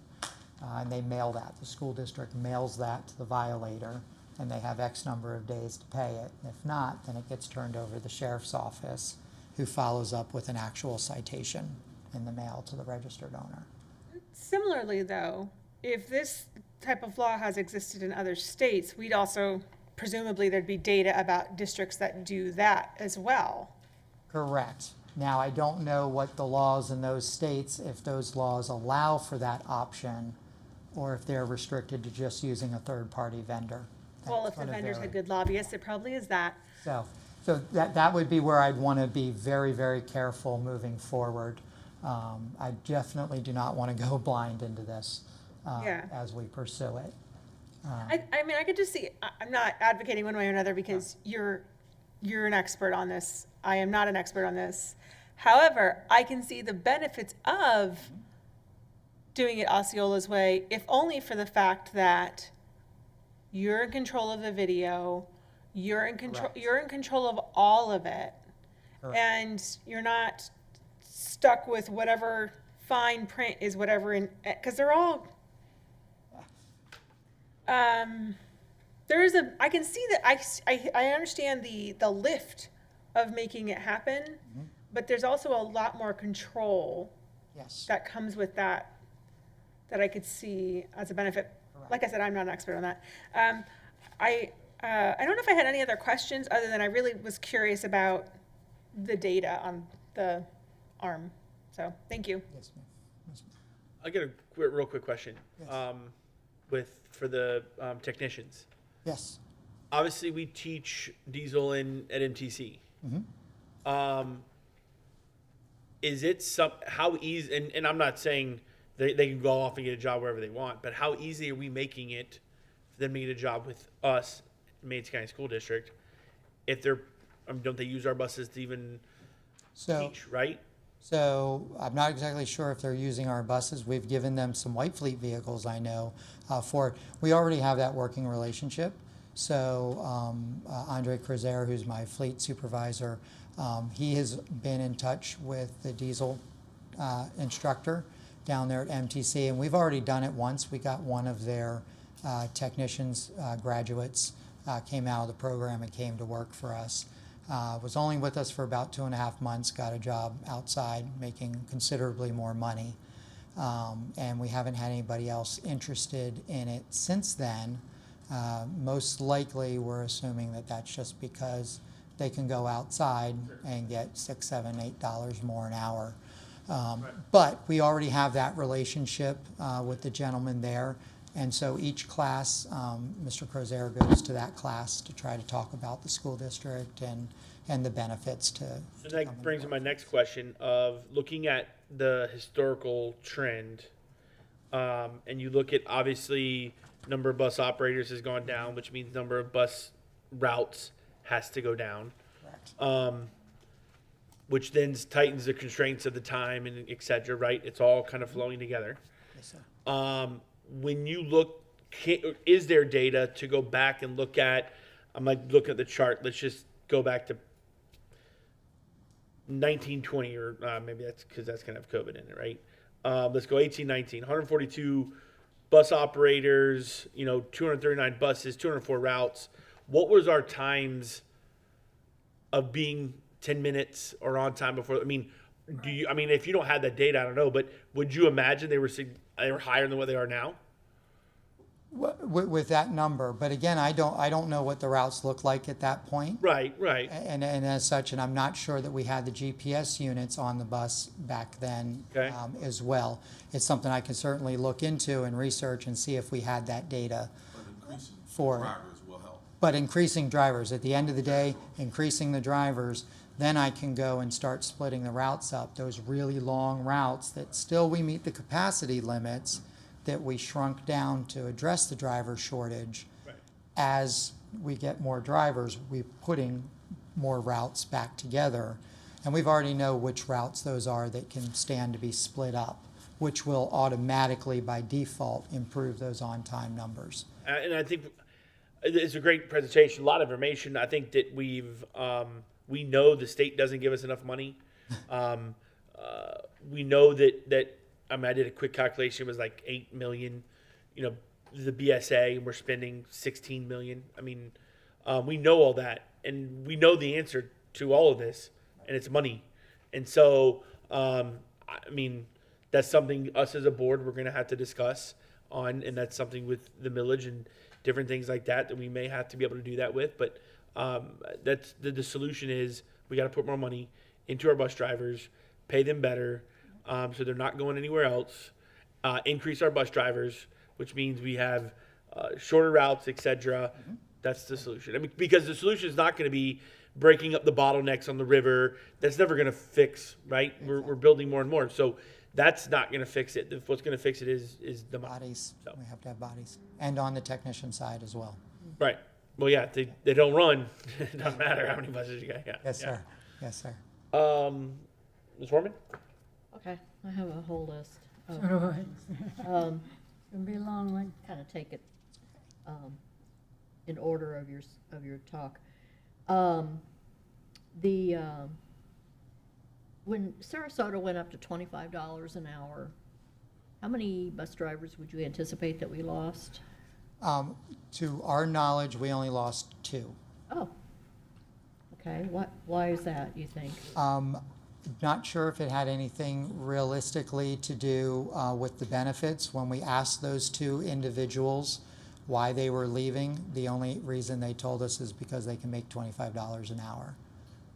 And they mail that. The school district mails that to the violator, and they have X number of days to pay it. If not, then it gets turned over to the sheriff's office, who follows up with an actual citation in the mail to the registered owner. Similarly, though, if this type of law has existed in other states, we'd also, presumably there'd be data about districts that do that as well. Correct. Now, I don't know what the laws in those states, if those laws allow for that option, or if they're restricted to just using a third-party vendor. Well, That's if the gonna vendors vary. had good lobbyists, it probably is that. So that would be where I'd want to be very, very careful moving forward. I definitely do not want to go blind into this Yeah. as we pursue it. I mean, I could just see, I'm not advocating one way or another because you're an expert on this. I am not an expert on this. However, I can see the benefits of doing it Osceola's way, if only for the fact that you're in control of the video, you're in control of all of it, Correct. and you're not stuck with whatever fine print is whatever in, because they're all. I can see that, I understand the lift of making it happen, but there's also a lot more control Yes. that comes with that I could see as a benefit. Correct. Like I said, I'm not an expert on that. I don't know if I had any other questions other than I really was curious about the data on the arm. So, thank you. Yes, ma'am. Yes, ma'am. I get a real quick question. Yes. With for the technicians. Yes. Obviously, we teach diesel at MTC. Is it how easy, and I'm not saying they can go off and get a job wherever they want, but how easy are we making it for them to get a job with us, Manatee County School District, if they're, don't they use our buses to even teach, right? So I'm not exactly sure if they're using our buses. We've given them some White Fleet vehicles, I know, for it. We already have that working relationship. So Andre Crozier, who's my fleet supervisor, he has been in touch with the diesel instructor down there at MTC, and we've already done it once. We got one of their technicians, graduates, came out of the program and came to work for us. Was only with us for about 2.5 months, got a job outside making considerably more money. And we haven't had anybody else interested in it since then. Most likely we're assuming that that's just because they can go outside and get $6, $7, $8 more an hour. But we already have that relationship with the gentleman there. And so each class, Mr. Crozier goes to that class to try to talk about the school district and the benefits to. So that brings me to my next question of looking at the historical trend, and you look at obviously number of bus operators has gone down, which means number of bus routes has to go down. Correct. Which then tightens the constraints of the time and et cetera, right? It's all kind of flowing together. Yes, sir. When you look, is there data to go back and look at? I'm like looking at the chart. Let's just go back to 1920, or maybe that's because that's going to have COVID in it, right? Let's go 1819. 142 bus operators, 239 buses, 204 routes. What was our times of being 10 minutes or on time before? I mean, if you don't have that data, I don't know, but would you imagine they were higher than what they are now? With that number, but again, I don't know what the routes look like at that point. Right. And as such, and I'm not sure that we had the GPS units on the bus back then as well. It's something I can certainly look into and research and see if we had that data for it. Drivers will help. But increasing drivers, at the end of the day, increasing the drivers, then I can go and start splitting the routes up. Those really long routes that still we meet the capacity limits that we shrunk down to address the driver shortage. Right. As we get more drivers, we're putting more routes back together. And we've already know which routes those are that can stand to be split up, which will automatically, by default, improve those on-time numbers. And I think it's a great presentation, a lot of information. I think that we know the state doesn't give us enough money. We know that I did a quick calculation. It was like 8 million, the BSA, and we're spending 16 million. We know all that, and we know the answer to all of this, and it's money. And so, that's something us as a board we're going to have to discuss on, and that's something with the millage and different things like that we may have to be able to do that with. But that's the solution is we got to put more money into our bus drivers, pay them better, so they're not going anywhere else. Increase our bus drivers, which means we have shorter routes, etc. That's the solution. Because the solution is not going to be breaking up the bottlenecks on the river. That's never going to fix, right? We're building more and more, so that's not going to fix it. What's going to fix it is the bodies. So. We have to have bodies, and on the technician side as well. Right. Well, yeah, they don't run. It doesn't matter how many buses you got. Yeah. Yes, sir. Yes, sir. Ms. Foreman? Okay, I have a whole list. So do I. It's gonna be a long one. Kind of take it in order of your talk. When Sarasota went up to $25 an hour, how many bus drivers would you anticipate that we lost? To our knowledge, we only lost 2. Oh, okay. Why is that, you think? Not sure if it had anything realistically to do with the benefits. When we asked those 2 individuals why they were leaving, the only reason they told us is because they can make $25 an hour.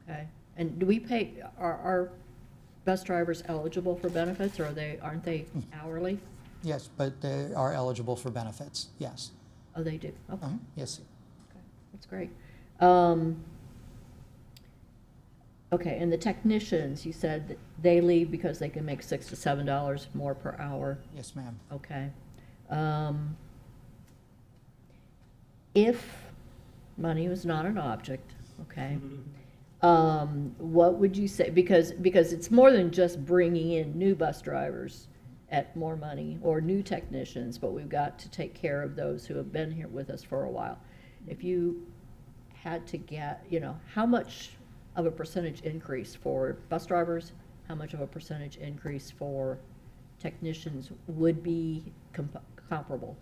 Okay. And do we pay, are our bus drivers eligible for benefits, or aren't they hourly? Yes, but they are eligible for benefits, yes. Oh, they do, okay. Yes. That's great. Okay, and the technicians, you said that they leave because they can make $6 to $7 more per hour. Yes, ma'am. Okay. If money was not an object, okay, what would you say, because it's more than just bringing in new bus drivers at more money or new technicians, but we've got to take care of those who have been here with us for a while. If you had to get, how much of a percentage increase for bus drivers, how much of a percentage increase for technicians would be comparable?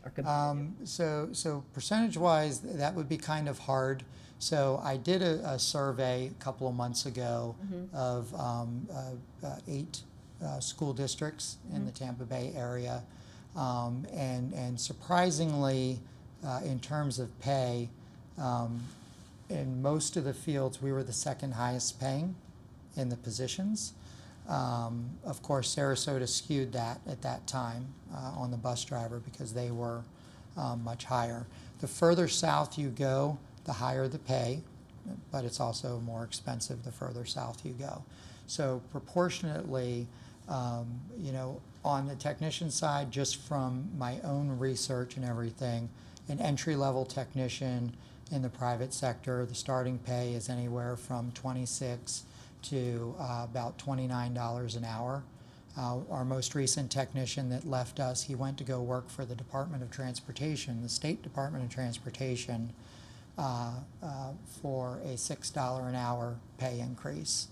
Or competitive? So percentage-wise, that would be kind of hard. So I did a survey a couple of months ago of 8 school districts in the Tampa Bay area. And surprisingly, in terms of pay, in most of the fields, we were the second highest paying in the positions. Of course, Sarasota skewed that at that time on the bus driver because they were much higher. The further south you go, the higher the pay, but it's also more expensive the further south you go. So proportionately, on the technician side, just from my own research and everything, an entry-level technician in the private sector, the starting pay is anywhere from $26 to about $29 an hour. Our most recent technician that left us, he went to go work for the Department of Transportation, the State Department of Transportation, for a $6 an hour pay increase,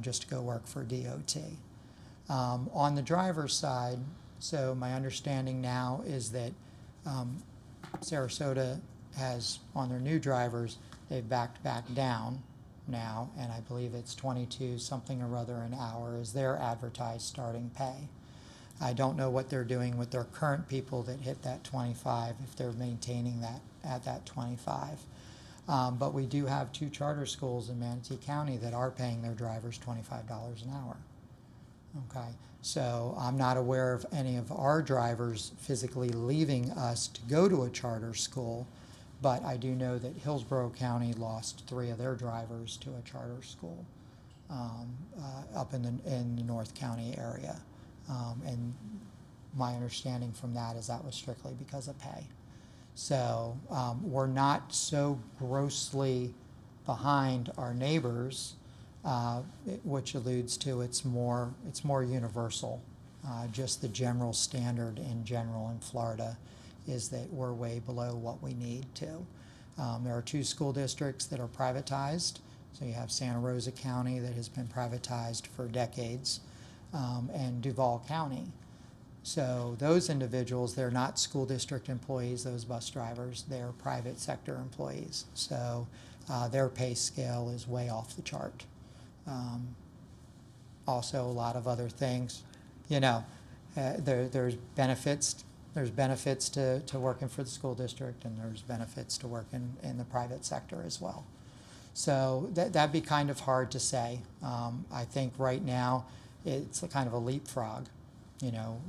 just to go work for DOT. On the driver's side, so my understanding now is that Sarasota has, on their new drivers, they've backed back down now, and I believe it's 22 something or other an hour is their advertised starting pay. I don't know what they're doing with their current people that hit that 25, if they're maintaining that at that 25. But we do have 2 charter schools in Manatee County that are paying their drivers $25 an hour. Okay, so I'm not aware of any of our drivers physically leaving us to go to a charter school, but I do know that Hillsborough County lost 3 of their drivers to a charter school up in the North County area. And my understanding from that is that was strictly because of pay. So we're not so grossly behind our neighbors, which alludes to it's more universal. Just the general standard in general in Florida is that we're way below what we need to. There are 2 school districts that are privatized. So you have Santa Rosa County that has been privatized for decades, and Duval County. So those individuals, they're not school district employees, those bus drivers, they're private sector employees. So their pay scale is way off the chart. Also a lot of other things, there's benefits. There's benefits to working for the school district, and there's benefits to working in the private sector as well. So that'd be kind of hard to say. I think right now it's a kind of a leapfrog.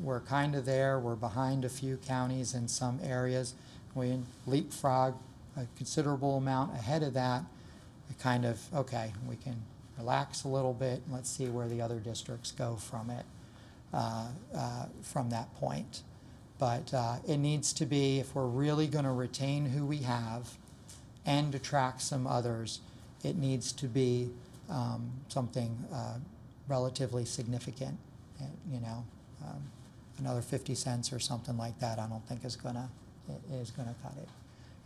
We're kind of there. We're behind a few counties in some areas. We leapfrog a considerable amount ahead of that. We kind of, okay, we can relax a little bit and let's see where the other districts go from it, from that point. But it needs to be, if we're really going to retain who we have and attract some others, it needs to be something relatively significant. Another 50 cents or something like that, I don't think is gonna cut it.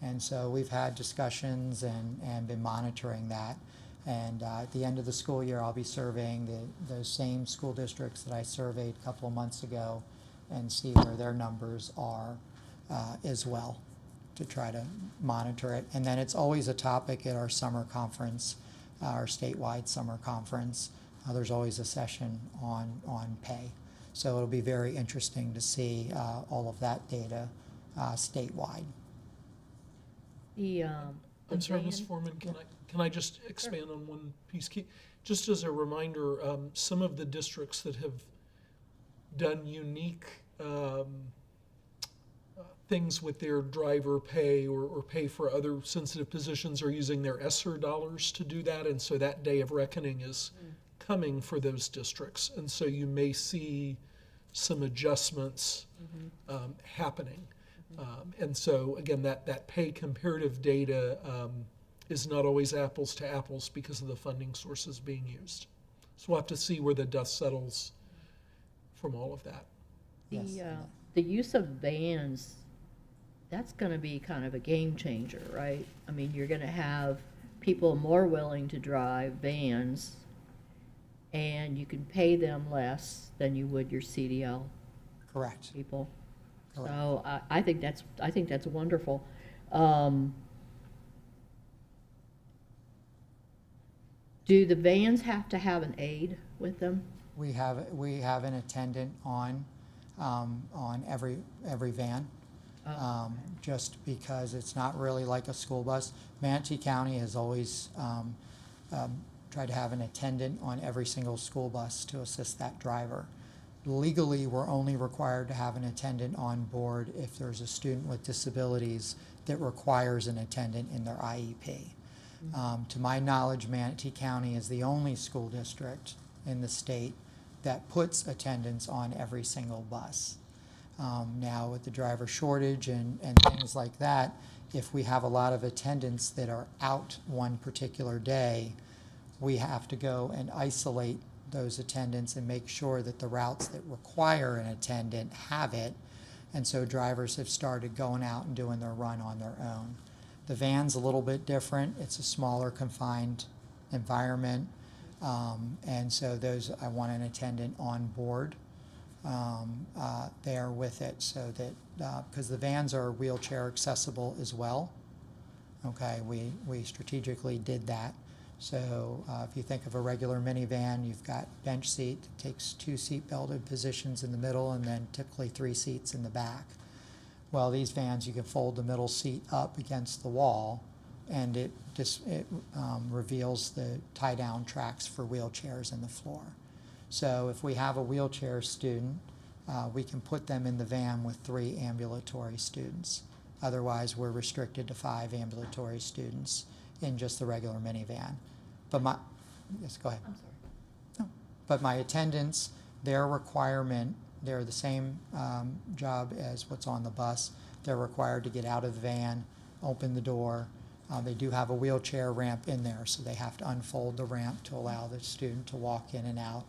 And so we've had discussions and been monitoring that. And at the end of the school year, I'll be surveying those same school districts that I surveyed a couple of months ago, and see where their numbers are as well, to try to monitor it. And then it's always a topic at our summer conference, our statewide summer conference. There's always a session on pay. So it'll be very interesting to see all of that data statewide. I'm sorry, Ms. Foreman, can I just expand on one piece? Just as a reminder, some of the districts that have done unique things with their driver pay or pay for other sensitive positions are using their ESSER dollars to do that, and so that day of reckoning is coming for those districts. And so you may see some adjustments happening. And so again, that pay comparative data is not always apples to apples because of the funding sources being used. So we'll have to see where the dust settles from all of that. The use of vans, that's going to be kind of a game changer, right? I mean, you're going to have people more willing to drive vans, and you can pay them less than you would your CDL Correct. people. Correct. So I think that's wonderful. Do the vans have to have an aide with them? We have an attendant on every van. Just because it's not really like a school bus. Manatee County has always tried to have an attendant on every single school bus to assist that driver. Legally, we're only required to have an attendant on board if there's a student with disabilities that requires an attendant in their IEP. To my knowledge, Manatee County is the only school district in the state that puts attendants on every single bus. Now, with the driver shortage and things like that, if we have a lot of attendants that are out one particular day, we have to go and isolate those attendants and make sure that the routes that require an attendant have it. And so drivers have started going out and doing their run on their own. The van's a little bit different. It's a smaller, confined environment. And so I want an attendant on board there with it, so that, because the vans are wheelchair accessible as well. Okay, we strategically did that. So if you think of a regular minivan, you've got bench seat that takes 2 seat belted positions in the middle and then typically 3 seats in the back. Well, these vans, you can fold the middle seat up against the wall, and it reveals the tie-down tracks for wheelchairs in the floor. So if we have a wheelchair student, we can put them in the van with 3 ambulatory students. Otherwise, we're restricted to 5 ambulatory students in just the regular minivan. But yes, go ahead. I'm sorry. No. But my attendants, their requirement, they're the same job as what's on the bus. They're required to get out of the van, open the door. They do have a wheelchair ramp in there, so they have to unfold the ramp to allow the student to walk in and out,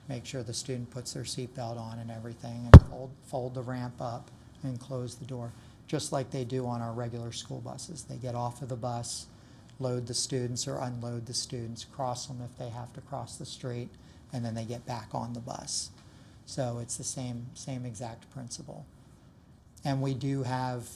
make sure the student puts their seatbelt on and everything, and fold the ramp up and close the door, just like they do on our regular school buses. They get off of the bus, load the students or unload the students, cross them if they have to cross the street, and then they get back on the bus. So it's the same exact principle. And we do have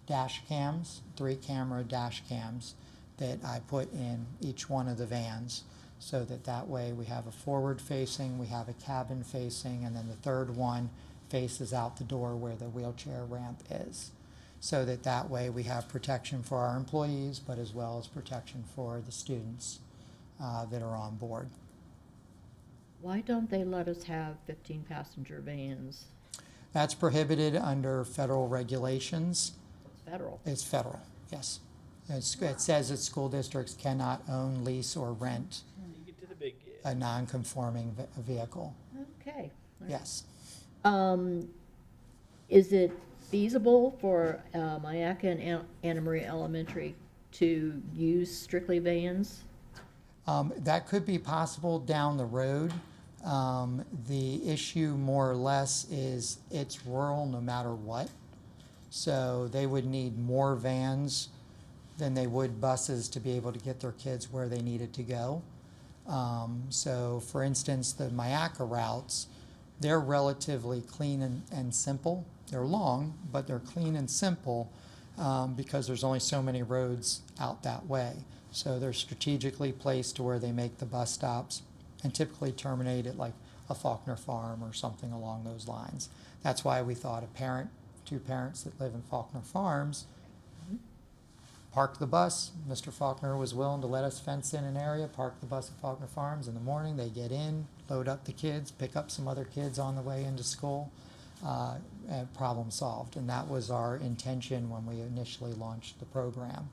dash cams, 3-camera dash cams that I put in each one of the vans, so that way we have a forward facing, we have a cabin facing, and then the third one faces out the door where the wheelchair ramp is. So that way we have protection for our employees, but as well as protection for the students that are on board. Why don't they let us have 15-passenger vans? That's prohibited under federal regulations. It's federal. It's federal, yes. It says that school districts cannot own, lease, or rent You get to the big a non-conforming vehicle. Okay. Yes. Is it feasible for Mayaca and Anna Maria Elementary to use strictly vans? That could be possible down the road. The issue more or less is it's rural no matter what. So they would need more vans than they would buses to be able to get their kids where they needed to go. So for instance, the Mayaca routes, they're relatively clean and simple. They're long, but they're clean and simple because there's only so many roads out that way. So they're strategically placed to where they make the bus stops and typically terminate at like a Faulkner Farm or something along those lines. That's why we thought 2 parents that live in Faulkner Farms, park the bus. Mr. Faulkner was willing to let us fence in an area, park the bus at Faulkner Farms in the morning. They get in, load up the kids, pick up some other kids on the way into school, and problem solved. And that was our intention when we initially launched the program,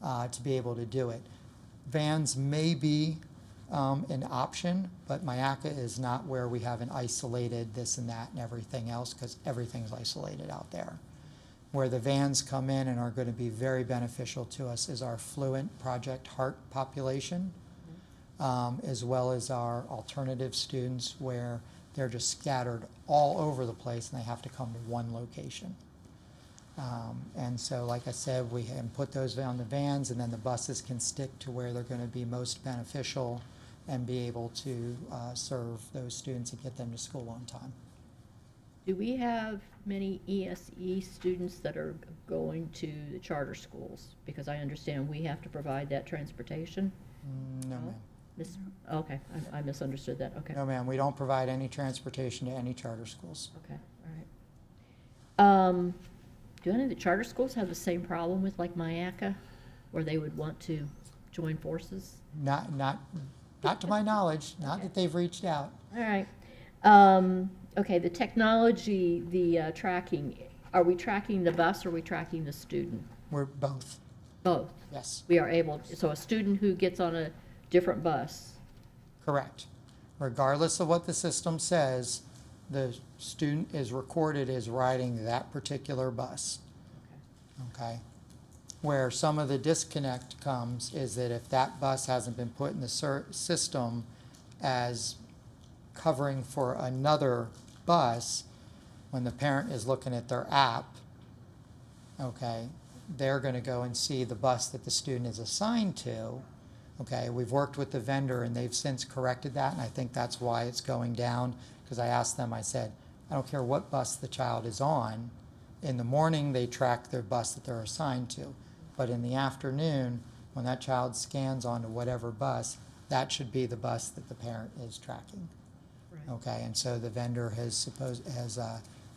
to be able to do it. Vans may be an option, but MIACA is not where we have an isolated this and that and everything else, because everything's isolated out there. Where the vans come in and are going to be very beneficial to us is our Fluent Project Heart population, as well as our alternative students where they're just scattered all over the place and they have to come to one location. And so, like I said, we can put those on the vans, and then the buses can stick to where they're going to be most beneficial and be able to serve those students and get them to school on time. Do we have many ESE students that are going to the charter schools? Because I understand we have to provide that transportation. No, ma'am. Okay, I misunderstood that, okay. No, ma'am, we don't provide any transportation to any charter schools. Okay, all right. Do any of the charter schools have the same problem with like MIACA, where they would want to join forces? Not to my knowledge, not that they've reached out. All right. Okay, the technology, the tracking, are we tracking the bus or are we tracking the student? We're both. Both? Yes. We are able, so a student who gets on a different bus. Correct. Regardless of what the system says, the student is recorded as riding that particular bus. Okay? Where some of the disconnect comes is that if that bus hasn't been put in the system as covering for another bus, when the parent is looking at their app, okay, they're going to go and see the bus that the student is assigned to. Okay, we've worked with the vendor and they've since corrected that, and I think that's why it's going down, because I asked them, I said, I don't care what bus the child is on. In the morning, they track their bus that they're assigned to. But in the afternoon, when that child scans onto whatever bus, that should be the bus that the parent is tracking. Right. Okay, and so the vendor has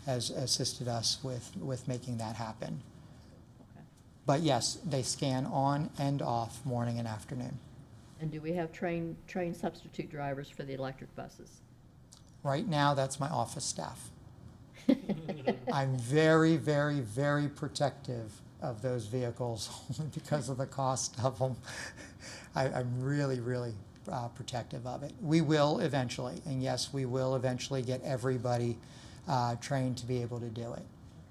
assisted us with making that happen. Okay. But yes, they scan on and off morning and afternoon. And do we have trained substitute drivers for the electric buses? Right now, that's my office staff. I'm very, very, very protective of those vehicles because of the cost of them. I'm really, really protective of it. We will eventually, and yes, we will eventually get everybody trained to be able to do it.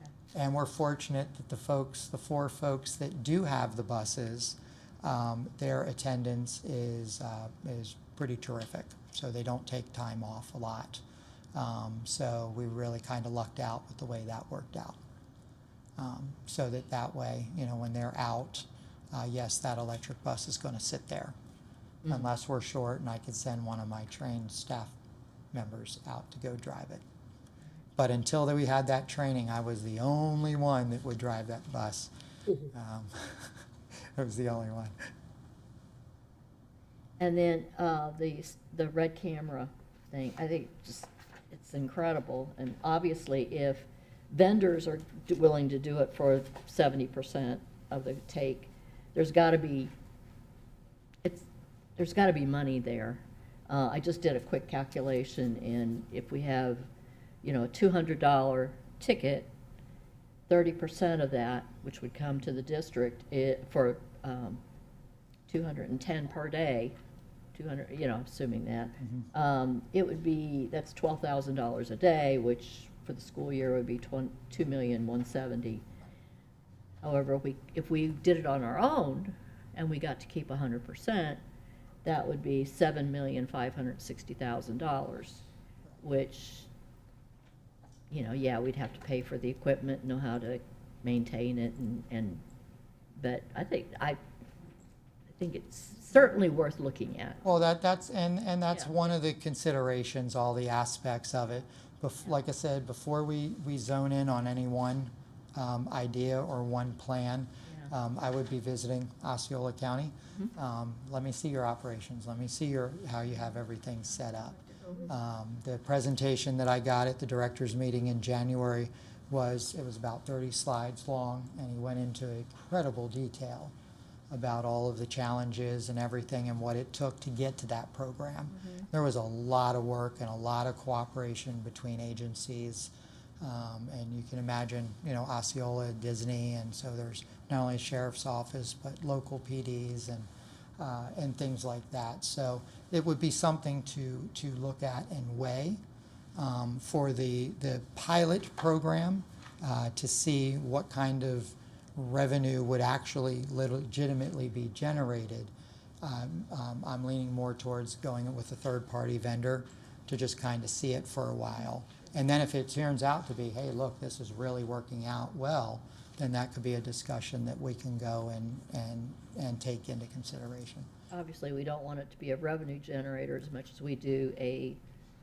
Okay. And we're fortunate that the 4 folks that do have the buses, their attendance is pretty terrific. So they don't take time off a lot. So we really kind of lucked out with the way that worked out. So that way, you know, when they're out, yes, that electric bus is going to sit there. Mm-hmm. Unless we're short and I could send one of my trained staff members out to go drive it. But until we had that training, I was the only one that would drive that bus. I was the only one. And then the red camera thing, I think it's incredible. And obviously, if vendors are willing to do it for 70% of the take, there's got to be money there. I just did a quick calculation, and if we have, you know, a $200 ticket, 30% of that, which would come to the district, for $210 per day, 200, you know, assuming that, it would be, that's $12,000 a day, which for the school year would be $2,170,000. However, if we did it on our own and we got to keep 100%, that would be $7,560,000, which, you know, yeah, we'd have to pay for the equipment, know how to maintain it, but I think it's certainly worth looking at. Well, that's one of the considerations, all the aspects of it. Like I said, before we zone in on any one idea or one plan, I would be visiting Osceola County. Let me see your operations. Let me see how you have everything set up. The presentation that I got at the directors meeting in January was about 30 slides long, and he went into incredible detail about all of the challenges and everything and what it took to get to that program. There was a lot of work and a lot of cooperation between agencies. And you can imagine, you know, Osceola, Disney, and so there's not only sheriff's office, but local PDs and things like that. So it would be something to look at and weigh for the pilot program to see what kind of revenue would actually legitimately be generated. I'm leaning more towards going with a third-party vendor to just kind of see it for a while. And then if it turns out to be, hey, look, this is really working out well, then that could be a discussion that we can go and take into consideration. Obviously, we don't want it to be a revenue generator as much as we do a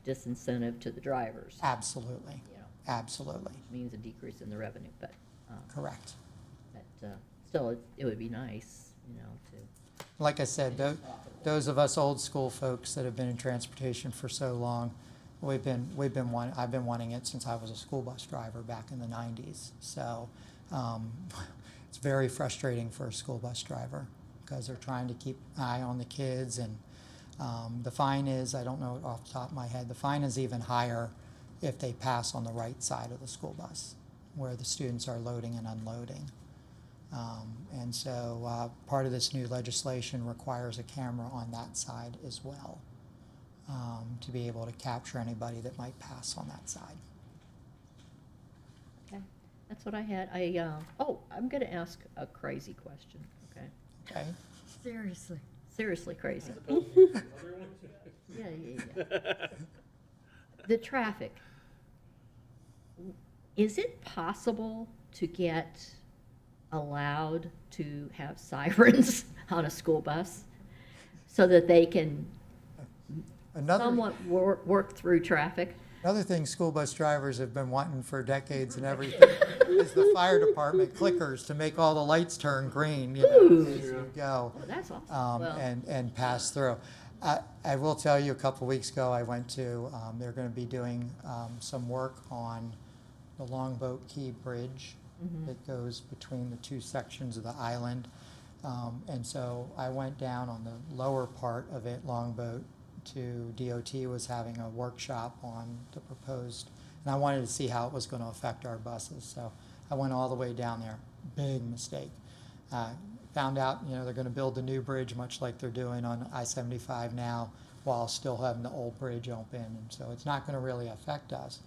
disincentive to the drivers. Absolutely. You know, Absolutely. means a decrease in the revenue, but. Correct. But still, it would be nice, you know, to. Like I said, those of us old school folks that have been in transportation for so long, I've been wanting it since I was a school bus driver back in the 90s. So it's very frustrating for a school bus driver because they're trying to keep an eye on the kids. And the fine is, I don't know off the top of my head, the fine is even higher if they pass on the right side of the school bus where the students are loading and unloading. And so part of this new legislation requires a camera on that side as well to be able to capture anybody that might pass on that side. Okay, that's what I had. I'm going to ask a crazy question, okay? Okay. Seriously. Seriously crazy. Yeah. The traffic. Is it possible to get allowed to have sirens on a school bus so that they can somewhat work through traffic? Another thing school bus drivers have been wanting for decades and everything is the fire department clickers to make all the lights turn green, you know, as you go. Well, that's awesome. And pass through. I will tell you, a couple weeks ago, I went to, they're going to be doing some work on the Longboat Key Bridge that goes between the two sections of the island. And so I went down on the lower part of it, Longboat, to DOT was having a workshop on the proposed, and I wanted to see how it was going to affect our buses. So I went all the way down there. Big mistake. Found out, you know, they're going to build the new bridge much like they're doing on I-75 now while still having the old bridge open. And so it's not going to really affect us.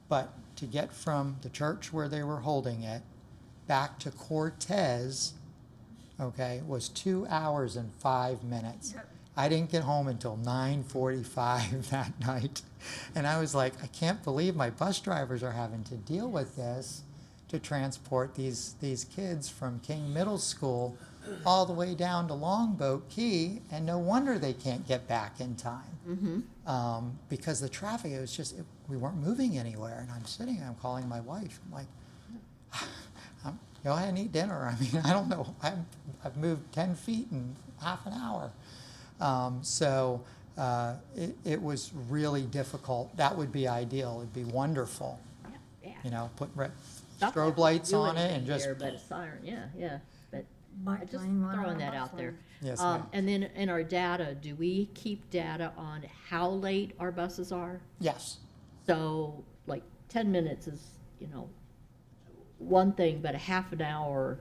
But to get from the church where they were holding it back to Cortez, okay, was 2 hours and 5 minutes. Yep. I didn't get home until 9:45 that night. And I was like, I can't believe my bus drivers are having to deal with this to transport these kids from King Middle School all the way down to Longboat Key, and no wonder they can't get back in time. Because the traffic, it was just, we weren't moving anywhere. And I'm sitting, I'm calling my wife. I'm like, go ahead and eat dinner. I mean, I don't know. I've moved 10 feet in half an hour. It was really difficult. That would be ideal. It'd be wonderful. Yeah. You know, put Not strobe to lights do on it anything and just. there, but a siren, yeah. But Like just playing one on throwing a that bus out there. lane. Yes, ma'am. And then in our data, do we keep data on how late our buses are? Yes. So like 10 minutes is, you know, one thing, but a half an hour,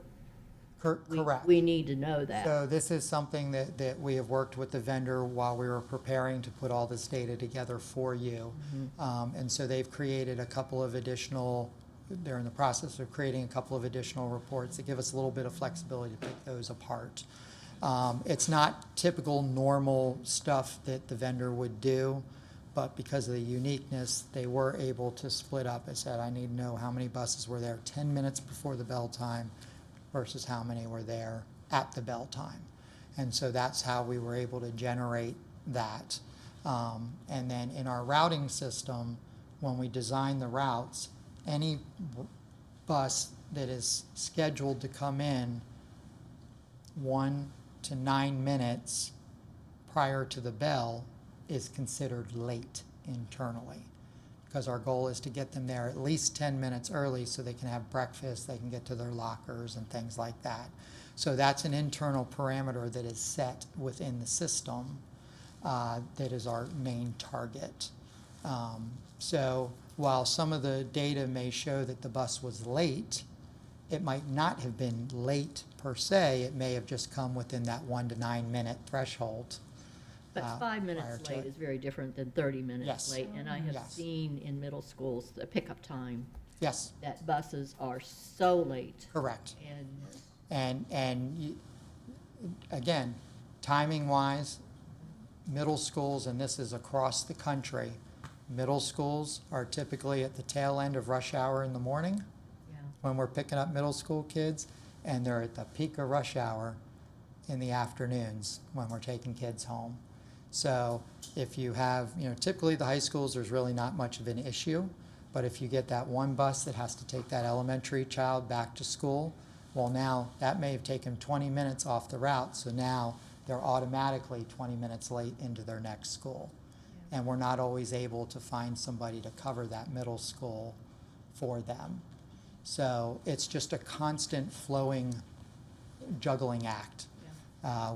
Correct. we need to know that. So this is something that we have worked with the vendor while we were preparing to put all this data together for you. And so they've created a couple of additional, they're in the process of creating a couple of additional reports that give us a little bit of flexibility to pick those apart. It's not typical normal stuff that the vendor would do, but because of the uniqueness, they were able to split up. I said, I need to know how many buses were there 10 minutes before the bell time versus how many were there at the bell time. And so that's how we were able to generate that. And then in our routing system, when we design the routes, any bus that is scheduled to come in 1 to 9 minutes prior to the bell is considered late internally, because our goal is to get them there at least 10 minutes early so they can have breakfast, they can get to their lockers and things like that. So that's an internal parameter that is set within the system that is our main target. So while some of the data may show that the bus was late, it might not have been late per se. It may have just come within that 1 to 9 minute threshold. But 5 prior minutes to late it. is very different than 30 minutes Yes. late. And I have Yes. seen in middle schools the pickup time Yes, that buses are so late. correct. And Again, timing wise, middle schools, and this is across the country, middle schools are typically at the tail end of rush hour in the morning yeah, when we're picking up middle school kids, and they're at the peak of rush hour in the afternoons when we're taking kids home. So if you have, typically the high schools, there's really not much of an issue, but if you get that one bus that has to take that elementary child back to school, well, now that may have taken 20 minutes off the route, so now they're automatically 20 minutes late into their next school. And we're not always able to find somebody to cover that middle school for them. So it's just a constant flowing, juggling act.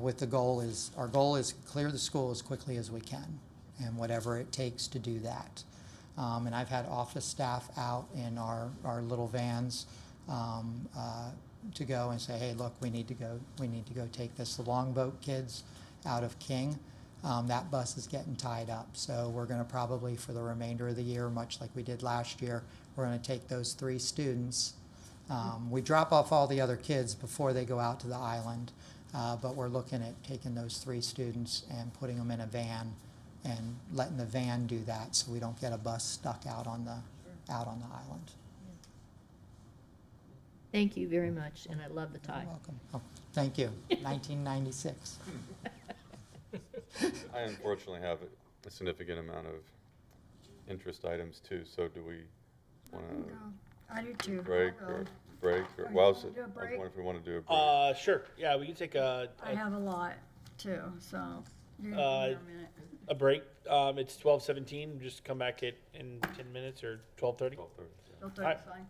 With the goal is, our goal is clear the school as quickly as we can, and whatever it takes to do that. And I've had office staff out in our little vans to go and say, hey, look, we need to go take the Longboat kids out of King. That bus is getting tied up. So we're going to probably, for the remainder of the year, much like we did last year, we're going to take those 3 students. We drop off all the other kids before they go out to the island, but we're looking at taking those 3 students and putting them in a van and letting the van do that so we don't get a bus stuck out on the island. thank you very much, and I love the tie. You're welcome. Oh, thank you. 1996. I unfortunately have a significant amount of interest items too, so do we want to I do too. break I'll or go. break? Or, Or well, I you was wanna do a break? wondering if we want to do a break. Sure. Yeah, we can take I have a lot too, so you give me Uh, a minute. a break. It's 12:17. Just come back in 10 minutes or 12:30. 12:30. Don't All right. fine.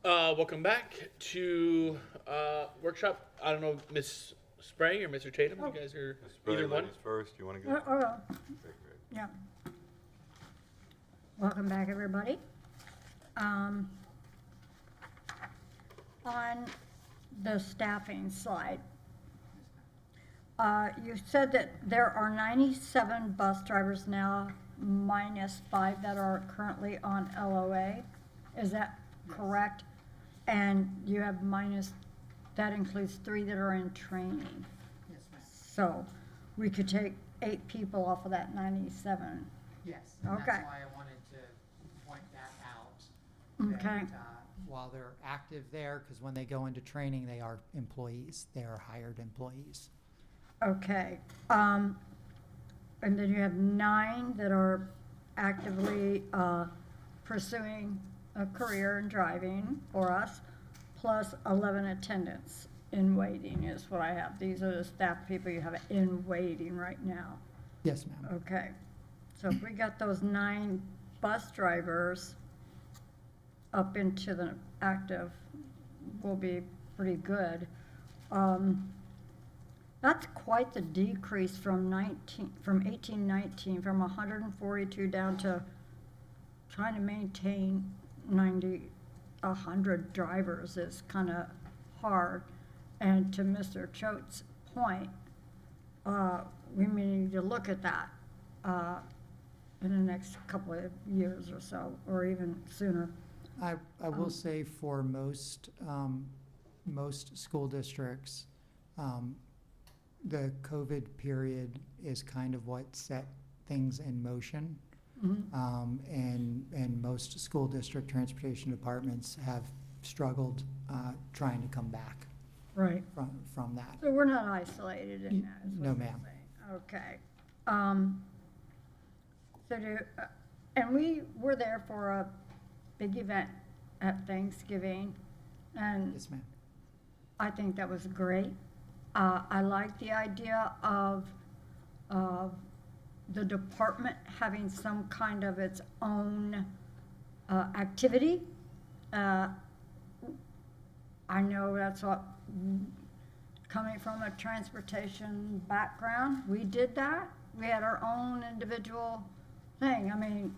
Welcome back to workshop. I don't know, Miss Spray or Mr. Tatum. You guys are either one. Ladies first, you want to go? Oh, Okay, great. yeah. Welcome back, everybody. On the staffing slide, you said that there are 97 bus drivers now, minus 5 that are currently on LOA. Is that correct? And you have that includes 3 that are in training. Yes, ma'am. So we could take 8 people off of that 97. Yes, and Okay. that's why I wanted to point that out. Okay. That, while they're active there, because when they go into training, they are employees, they are hired employees. Okay, and then you have 9 that are actively pursuing a career in driving for us, plus 11 attendants in waiting is what I have. These are the staff people you have in waiting right now. Yes, ma'am. Okay, so if we got those 9 bus drivers up into the active, will be pretty good. That's quite the decrease from 1819, from 142 down to trying to maintain 100 drivers is kind of hard. And to Mr. Choate's point, we may need to look at that in the next couple of years or so, or even sooner. I will say for most school districts, the COVID period is kind of what set things in motion. And most school district transportation departments have struggled trying to come back Right. from that. So we're not isolated in that, is what No, you're ma'am. saying. Okay. And we were there for a big event at Thanksgiving, and Yes, ma'am. I think that was great. I like the idea of the department having some kind of its own activity. I know that's what, coming from a transportation background, we did that. We had our own individual thing. I mean,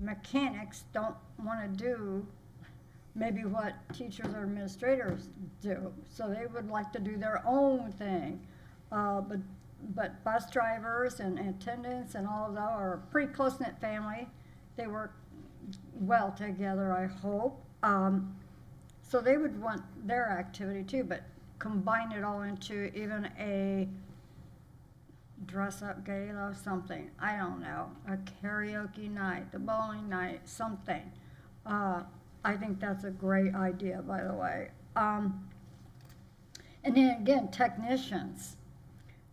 mechanics don't want to do maybe what teachers or administrators do. So they would like to do their own thing. But bus drivers and attendants and all of that are a pretty close-knit family. They work well together, I hope. So they would want their activity too, but combine it all into even a dress-up gala, something, I don't know, a karaoke night, the bowling night, something. I think that's a great idea, by the way. And then again, technicians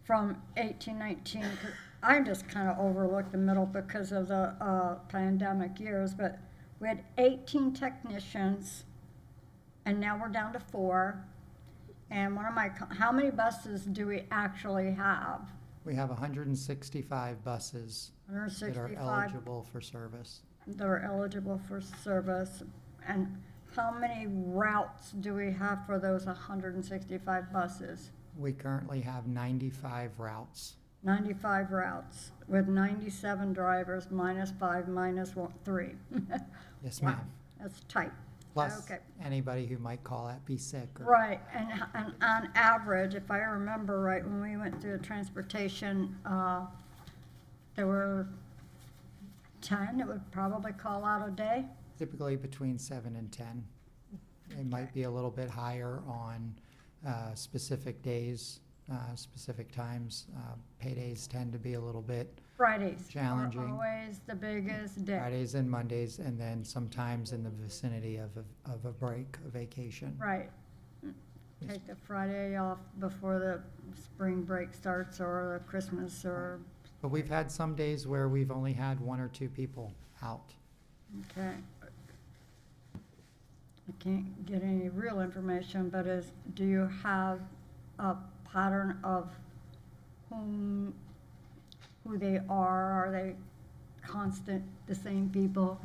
from 1819, 'cause I just kind of overlooked the middle because of the pandemic years, but we had 18 technicians, and now we're down to 4. And how many buses do we actually have? We have 165 buses that are 165 eligible for service. that are eligible for service. And how many routes do we have for those 165 buses? We currently have 95 routes. 95 routes with 97 drivers, minus 5, minus 3. Yes, Wow, ma'am. that's tight. Plus Okay. anybody who might call out be sick. Or Right, and on average, if I remember right, when we went through the transportation, there were 10 that would probably call out a day. Typically between 7 and 10. It might be a little bit higher on specific days, specific times. Paydays tend to be a little bit Fridays challenging. are always the biggest day. Fridays and Mondays, and then sometimes in the vicinity of a break, a vacation. Right. Take the Friday off before the spring break starts or the Christmas or, But we've had some days where we've only had 1 or 2 people out. okay. I can't get any real information, but do you have a pattern of who they are? Are they constant, the same people?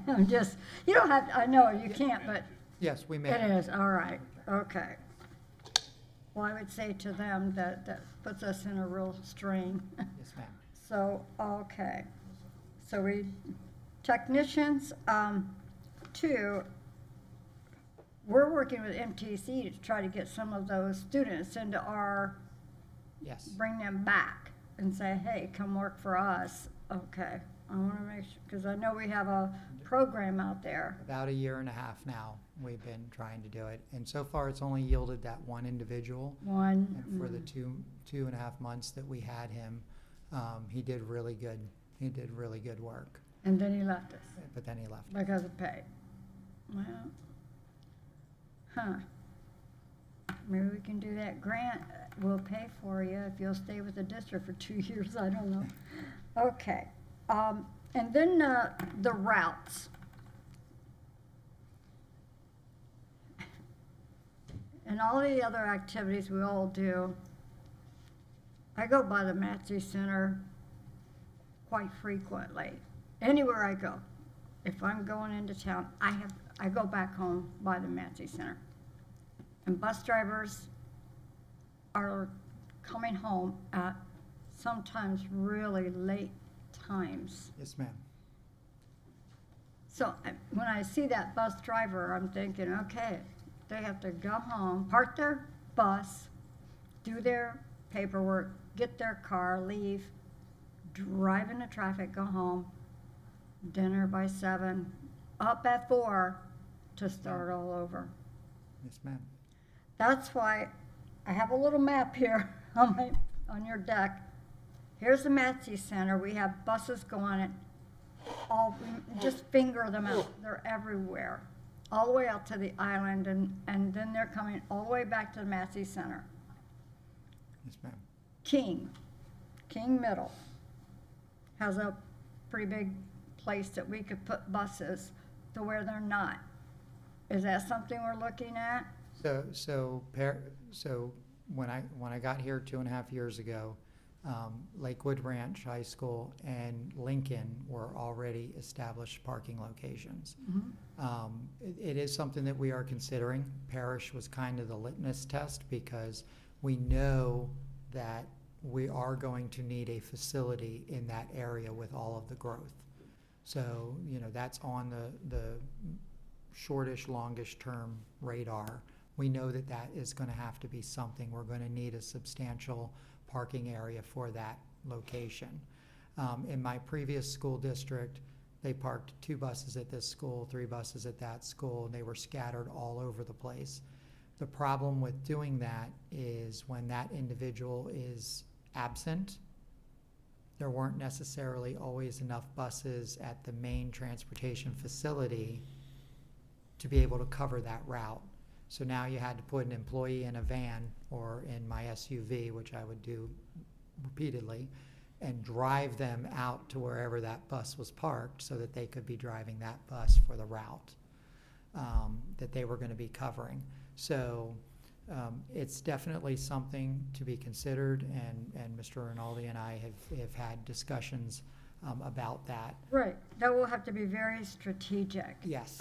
I'm just, you don't have, I know you can't, but Yes, we may. it is, all right, okay. Well, I would say to them that puts us in a real strain. Yes, ma'am. So, okay. So technicians, two, we're working with MTC to try to get some of those students into our, Yes. bring them back and say, hey, come work for us. Okay, I want to make sure, because I know we have a program out there. About a year and a half now, we've been trying to do it. And so far, it's only yielded that one individual. One, And for the two and a half months that we had him, he did really good. He did really good work. and then he left us But then he left. because of pay. Well, huh. Maybe we can do that grant. We'll pay for you if you'll stay with the district for 2 years. I don't know. Okay. And then the routes. And all the other activities we all do, I go by the Manatee Center quite frequently. Anywhere I go, if I'm going into town, I go back home by the Manatee Center. And bus drivers are coming home at sometimes really late times. Yes, ma'am. So when I see that bus driver, I'm thinking, okay, they have to go home, park their bus, do their paperwork, get their car, leave, drive into traffic, go home, dinner by 7, up at 4 to start all over. Yes, ma'am. That's why I have a little map here on your deck. Here's the Manatee Center. We have buses going it. Just finger them out. They're everywhere, all the way out to the island, and then they're coming all the way back to the Manatee Center. Yes, ma'am. King Middle has a pretty big place that we could put buses to where they're not. Is that something we're looking at? So when I got here 2.5 years ago, Lakewood Ranch High School and Lincoln were already established parking locations. It is something that we are considering. Parish was kind of the litmus test because we know that we are going to need a facility in that area with all of the growth. So, that's on the shortish, longish term radar. We know that that is going to have to be something. We're going to need a substantial parking area for that location. In my previous school district, they parked 2 buses at this school, 3 buses at that school, and they were scattered all over the place. The problem with doing that is when that individual is absent, there weren't necessarily always enough buses at the main transportation facility to be able to cover that route. So now you had to put an employee in a van or in my SUV, which I would do repeatedly, and drive them out to wherever that bus was parked so that they could be driving that bus for the route that they were going to be covering. So it's definitely something to be considered, and Mr. Rinaldi and I have had discussions about that. Right, that will have to be very strategic. Yes.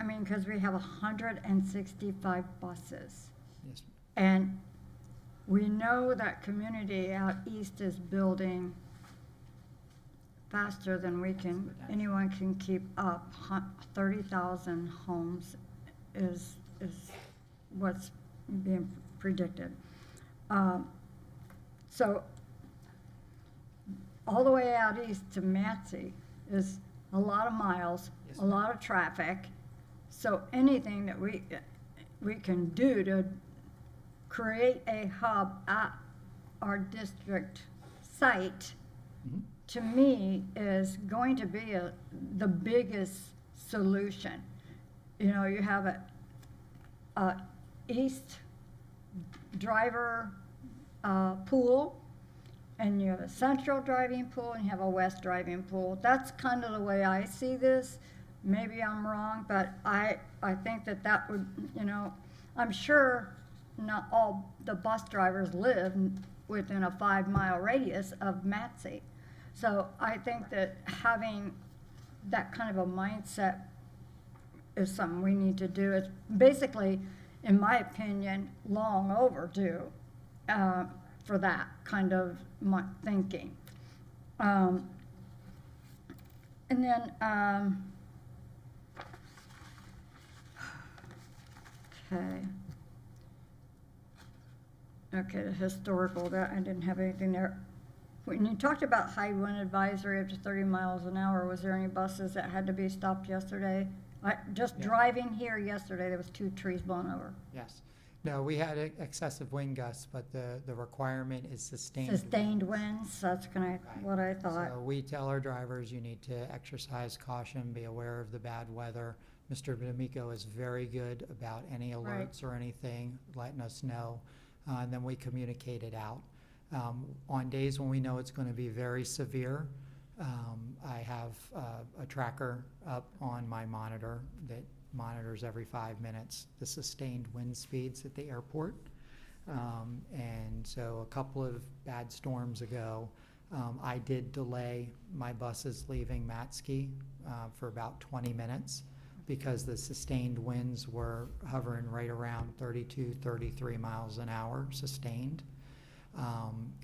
I mean, because we have 165 buses. Yes. And we know that community out east is building faster than anyone can keep up. 30,000 homes is what's being predicted. So all the way out east to Manatee is a lot of miles, a lot of traffic. So anything that we can do to create a hub at our district site, to me, is going to be the biggest solution. You have a east driver pool, and you have a central driving pool, and you have a west driving pool. That's kind of the way I see this. Maybe I'm wrong, but I think that would, I'm sure not all the bus drivers live within a 5-mile radius of Manatee. So I think that having that kind of a mindset is something we need to do. It's basically, in my opinion, long overdue for that kind of thinking. And then, okay, the historical, that, I didn't have anything there. When you talked about high wind advisory up to 30 miles an hour, was there any buses that had to be stopped yesterday? Just driving here yesterday, there was 2 trees blown over. Yes. No, we had excessive wind gusts, but the requirement is sustained. Sustained winds, that's what I thought. So we tell our drivers, you need to exercise caution, be aware of the bad weather. Mr. D'Amico is very good about any alerts or anything, letting us know, and then we communicate it out. On days when we know it's going to be very severe, I have a tracker up on my monitor that monitors every 5 minutes the sustained wind speeds at the airport. And so a couple of bad storms ago, I did delay my buses leaving Manatee for about 20 minutes because the sustained winds were hovering right around 32, 33 miles an hour sustained.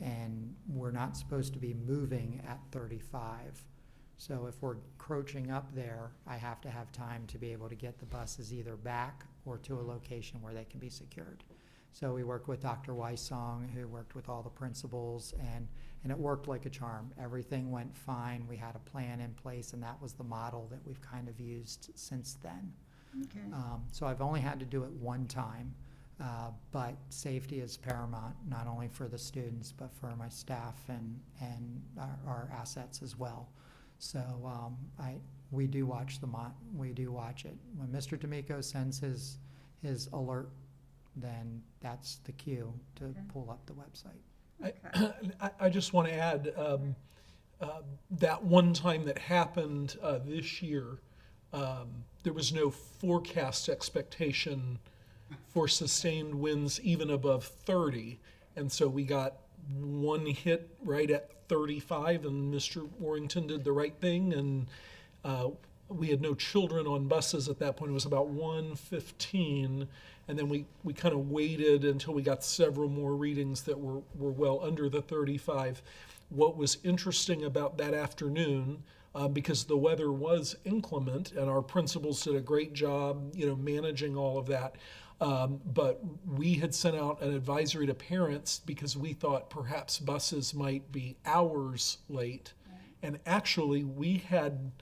And we're not supposed to be moving at 35. So if we're encroaching up there, I have to have time to be able to get the buses either back or to a location where they can be secured. So we worked with Dr. Weissong, who worked with all the principals, and it worked like a charm. Everything went fine. We had a plan in place, and that was the model that we've kind of used since then. Okay. So I've only had to do it one time. But safety is paramount, not only for the students, but for my staff and our assets as well. So we do watch we do watch it. When Mr. D'Amico sends his alert, then that's the cue to pull up the website. I just want to add that one time that happened this year, there was no forecast expectation for sustained winds even above 30. And so we got one hit right at 35, and Mr. Warrington did the right thing. And we had no children on buses at that point. It was about 1:15. And then we kind of waited until we got several more readings that were well under the 35. What was interesting about that afternoon, because the weather was inclement and our principals did a great job, managing all of that. But we had sent out an advisory to parents because we thought perhaps buses might be hours late. And actually, we had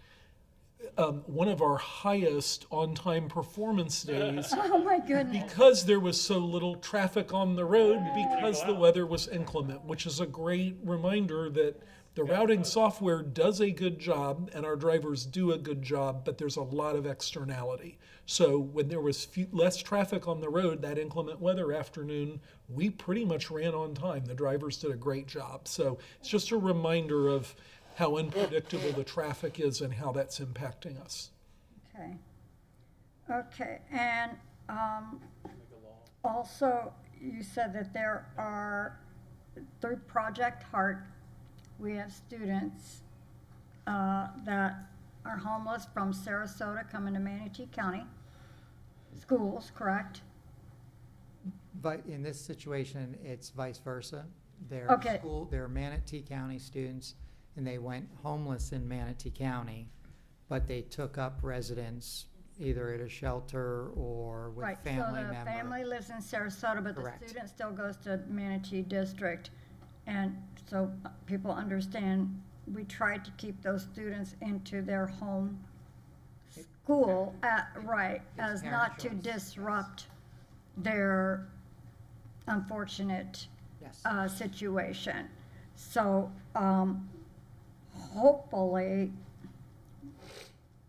one of our highest on-time performance days. Oh my goodness. Because there was so little traffic on the road because the weather was inclement, which is a great reminder that the routing software does a good job and our drivers do a good job, but there's a lot of externality. So when there was less traffic on the road that inclement weather afternoon, we pretty much ran on time. The drivers did a great job. So it's just a reminder of how unpredictable the traffic is and how that's impacting us. Okay. Okay, and also you said that there are, through Project Heart, we have students that are homeless from Sarasota coming to Manatee County schools, correct? But in this situation, it's vice versa. Okay. They're Manatee County students, and they went homeless in Manatee County, but they took up residence either at a shelter or with family Right, so the family lives in Sarasota, but Correct. the student still goes to Manatee District. And so people understand, we tried to keep those students into their home school, as not to disrupt their unfortunate Yes. situation. So hopefully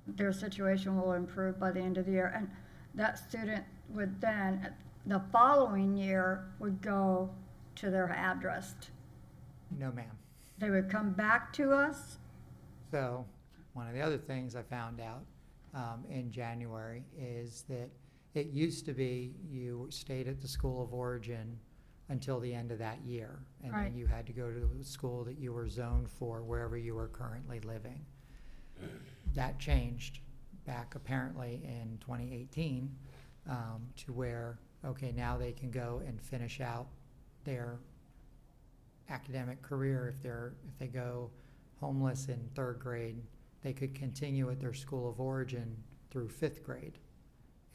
their situation will improve by the end of the year. And that student would then, the following year, would go to their address. No, ma'am. They would come back to us. So one of the other things I found out in January is that it used to be you stayed at the school of origin until the end of that year. And Right. then you had to go to the school that you were zoned for, wherever you were currently living. That changed back apparently in 2018 to where, okay, now they can go and finish out their academic career. If they go homeless in 3rd grade, they could continue at their school of origin through 5th grade.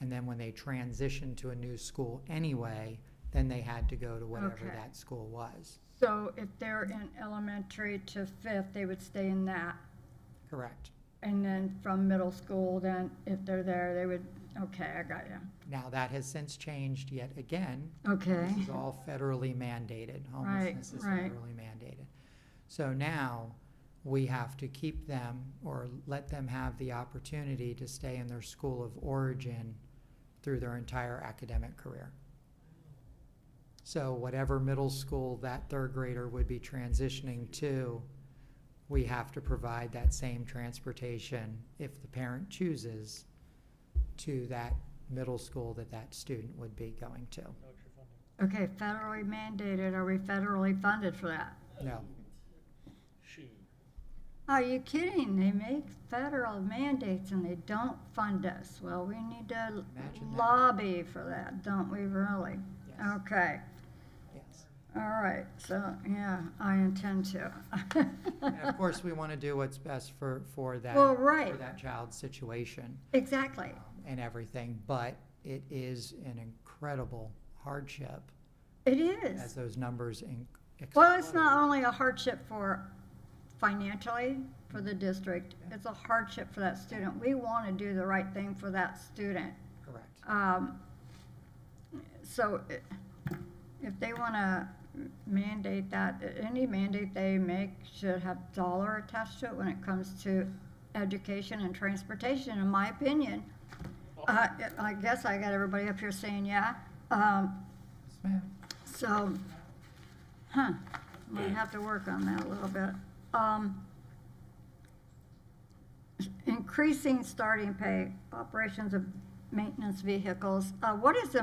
And then when they transitioned to a new school anyway, then they had to go to whatever Okay. that school was. So if they're in elementary to 5th, they would stay in that. Correct. And then from middle school, then if they're there, they would, okay, I got you. Now, that has since changed yet again. Okay. This is all federally mandated. Homelessness is right. federally mandated. So now, we have to keep them or let them have the opportunity to stay in their school of origin through their entire academic career. So whatever middle school that 3rd grader would be transitioning to, we have to provide that same transportation if the parent chooses to that middle school that that student would be going to. Okay, federally mandated, are we federally funded for that? No. Shoot. Are you kidding? They make federal mandates and they don't fund us. Well, we need to Imagine that. lobby for that, don't we really? Yes. Okay, Yes. all right, so, yeah, I intend to. And of course, we want to do what's best for that, Well, right. for that child's situation. Exactly. And everything, but it is an incredible hardship It as is. those numbers Well, it's not only a hardship for financially for the district, it's a hardship for that student. We want to do the right thing for that student. Correct. So if they want to mandate that, any mandate they make should have dollar attached to it when it comes to education and transportation, in my opinion. I guess I got everybody up here saying yeah. Yes, ma'am. So, we have to work on that a little bit. Increasing starting pay, operations of maintenance vehicles. What is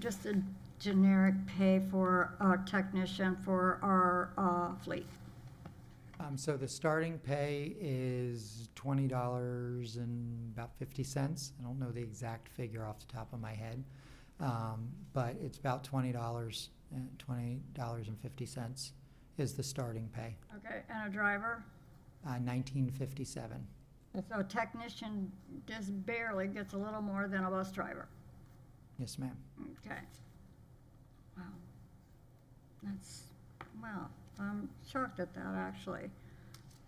just a generic pay for a technician for our fleet? So the starting pay is $20.50. I don't know the exact figure off the top of my head, but it's about $20.50 is the starting pay. Okay, and a driver? $19.57. So a technician just barely gets a little more than a bus driver. Yes, ma'am. Okay. Wow. Well, I'm shocked at that, actually.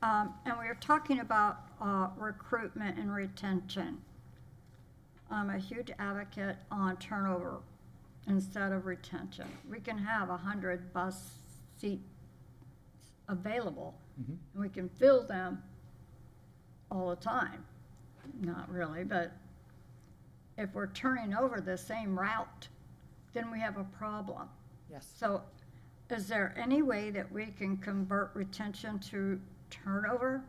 And we were talking about recruitment and retention. I'm a huge advocate on turnover instead of retention. We can have 100 bus seats available, and we can fill them all the time. Not really, but if we're turning over the same route, then we have a problem. Yes. So is there any way that we can convert retention to turnover?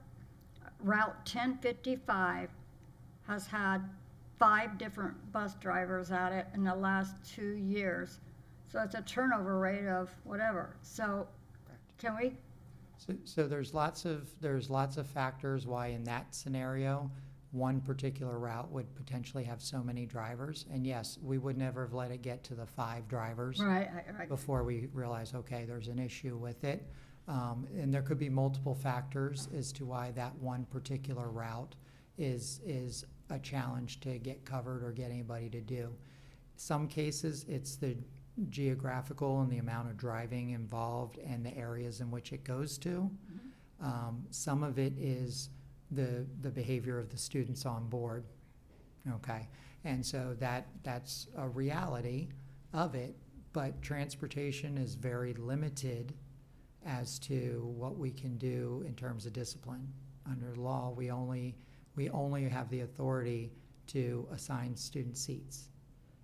Route 1055 has had 5 different bus drivers at it in the last 2 years. So it's a turnover rate of whatever. So can we, So there's lots of factors why in that scenario, one particular route would potentially have so many drivers. And yes, we would never have let it get to the 5 drivers right. before we realize, okay, there's an issue with it. And there could be multiple factors as to why that one particular route is a challenge to get covered or get anybody to do. Some cases, it's the geographical and the amount of driving involved and the areas in which it goes to. Some of it is the behavior of the students on board, okay? And so that's a reality of it, but transportation is very limited as to what we can do in terms of discipline. Under law, we only have the authority to assign student seats.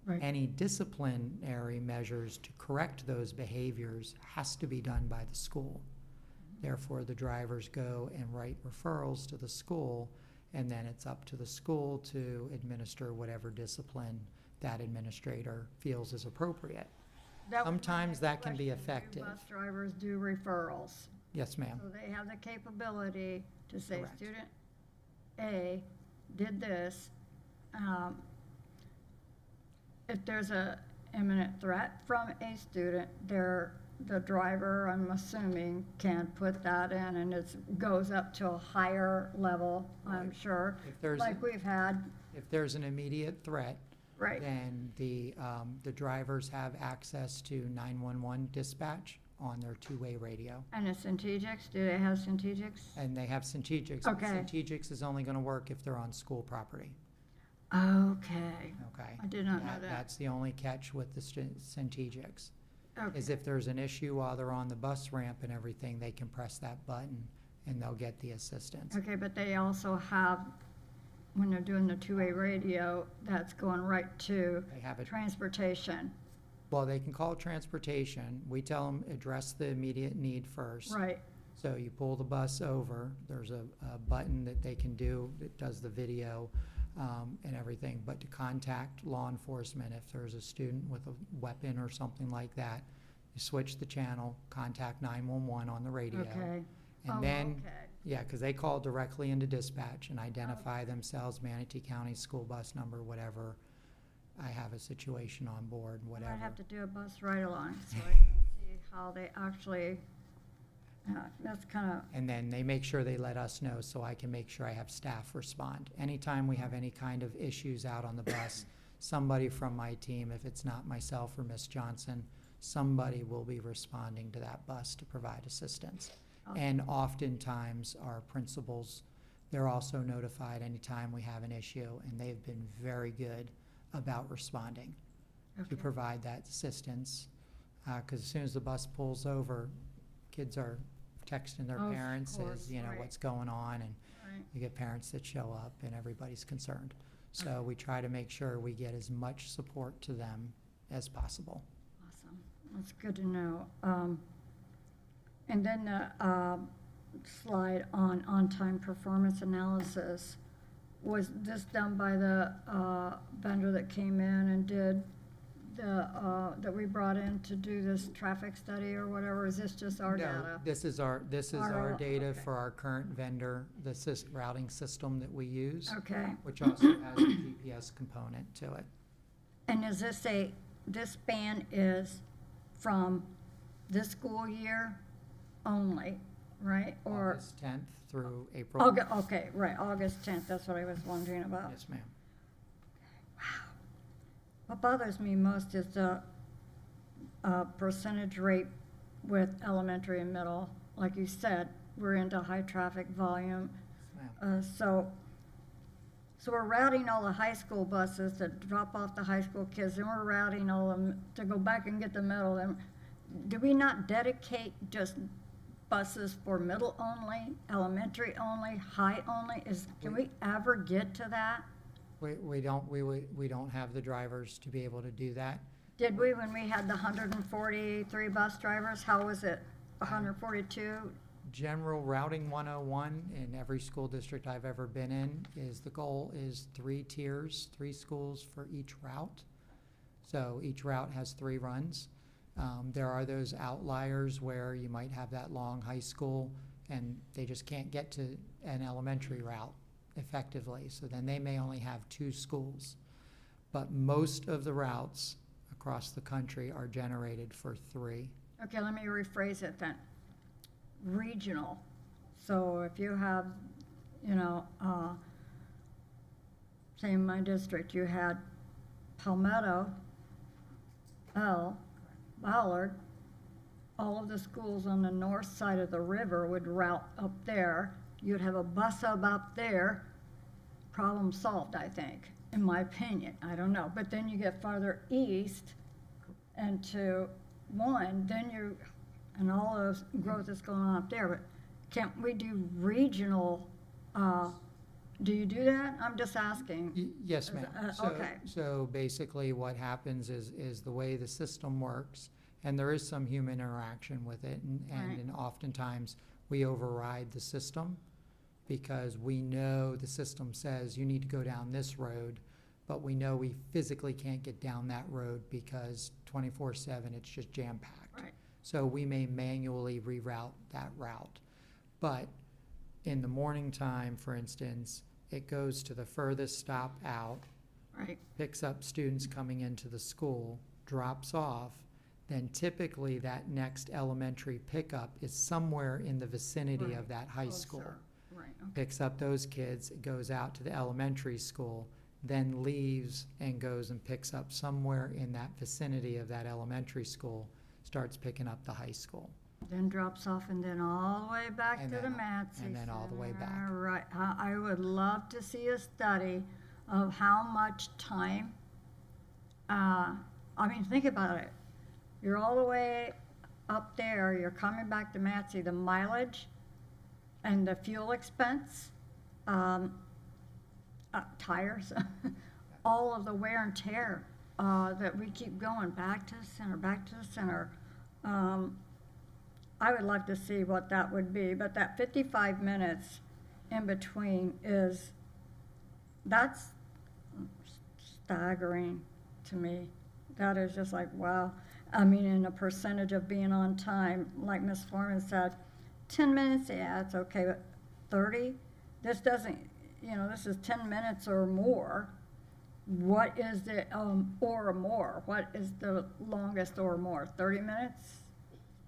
Right. Any disciplinary measures to correct those behaviors has to be done by the school. Therefore, the drivers go and write referrals to the school, and then it's up to the school to administer whatever discipline that administrator feels is appropriate. That would be my Sometimes next that can be question. effective. Do bus drivers do referrals? Yes, ma'am. So they have the capability to say, Correct. student A did this. If there's a imminent threat from a student, the driver, I'm assuming, can put that in, and it goes up to a higher level, I'm sure, If there's, like we've had, if there's an immediate threat, right? then the drivers have access to 911 dispatch on their two-way radio. And the Centegics, do they have Centegics? And they have Centegics. but Okay. Centegics is only going to work if they're on school property, Okay, okay? I did not know that. That's the only catch with the Centegics, Okay. is if there's an issue while they're on the bus ramp and everything, they can press that button and they'll get the assistance. Okay, but they also have, when they're doing the two-way radio, that's going right to They have it. transportation, Well, they can call transportation. We tell them address the immediate need first. right? So you pull the bus over, there's a button that they can do that does the video and everything. But to contact law enforcement, if there's a student with a weapon or something like that, you switch the channel, contact 911 on the radio. Okay. And Oh, then, okay. yeah, because they call directly into dispatch and identify themselves, Manatee County school bus number, whatever. I have a situation on board, I whatever. might have to do a bus ride-along, so I can see how they actually, that's kind of, And then they make sure they let us know so I can make sure I have staff respond. Anytime we have any kind of issues out on the bus, somebody from my team, if it's not myself or Miss Johnson, somebody will be responding to that bus to provide assistance. And oftentimes our principals, they're also notified anytime we have an issue, and they've been very good about responding to Okay. provide that assistance. Because as soon as the bus pulls over, kids are texting their Of parents course, as, you know, right. what's going on, and right, you get parents that show up and everybody's concerned. So we try to make sure we get as much support to them as possible. awesome. That's good to know. And then the slide on on-time performance analysis, was this done by the vendor that came in and did that we brought in to do this traffic study or whatever? Is this just our No, data? this is our Our- data okay. for our current vendor, the routing system that we use, Okay. which also has a GPS component to it. And is this span is from this school year only, right? Or, August 10th through April. Okay, right, August 10th, that's what I was wondering about. Yes, ma'am. What bothers me most is the percentage rate with elementary and middle. Like you said, we're into high traffic volume. Ma'am. So we're routing all the high school buses to drop off the high school kids, and we're routing all them to go back and get the middle. And do we not dedicate just buses for middle only, elementary only, high only? Can we ever get to that? We don't have the drivers to be able to do that. Did we when we had the 143 bus drivers? How was it? 142? General Routing 101 in every school district I've ever been in is the goal is 3 tiers, 3 schools for each route. So each route has 3 runs. There are those outliers where you might have that long high school and they just can't get to an elementary route effectively. So then they may only have 2 schools. But most of the routes across the country are generated for 3. Okay, let me rephrase it then. Regional. So if you have, say in my district, you had Palmetto, Ballard, all of the schools on the north side of the river would route up there. You'd have a bus hub up there, problem solved, I think, in my opinion. I don't know. But then you get farther east and to one, then and all of growth is going on up there. But can't we do regional, do you do that? I'm just asking. Yes, ma'am. Okay. So basically what happens is the way the system works, and there is some human interaction with it, Right. and oftentimes we override the system because we know the system says you need to go down this road, but we know we physically can't get down that road because 24/7 it's just jam-packed. Right. So we may manually reroute that route. But in the morning time, for instance, it goes to the furthest stop out, Right. picks up students coming into the school, drops off, then typically that next elementary pickup is somewhere in the vicinity Right. of that high Closer. school. Right, okay. Picks up those kids, it goes out to the elementary school, then leaves and goes and picks up somewhere in that vicinity of that elementary school, starts picking up the high school. Then drops off and then all the way back And to the then- Manatee. and then all the way back. Center. Right, I would love to see a study of how much time, I mean, think about it. You're all the way up there, you're coming back to Manatee, the mileage and the fuel expense, tires, all of the wear and tear, that we keep going back to the center, back to the center. I would like to see what that would be, but that 55 minutes in between that's staggering to me. That is just like, wow. I mean, in a percentage of being on time, like Ms. Foreman said, 10 minutes, yeah, it's okay, but 30? This doesn't, this is 10 minutes or more. What is the, or more? What is the longest or more? 30 minutes,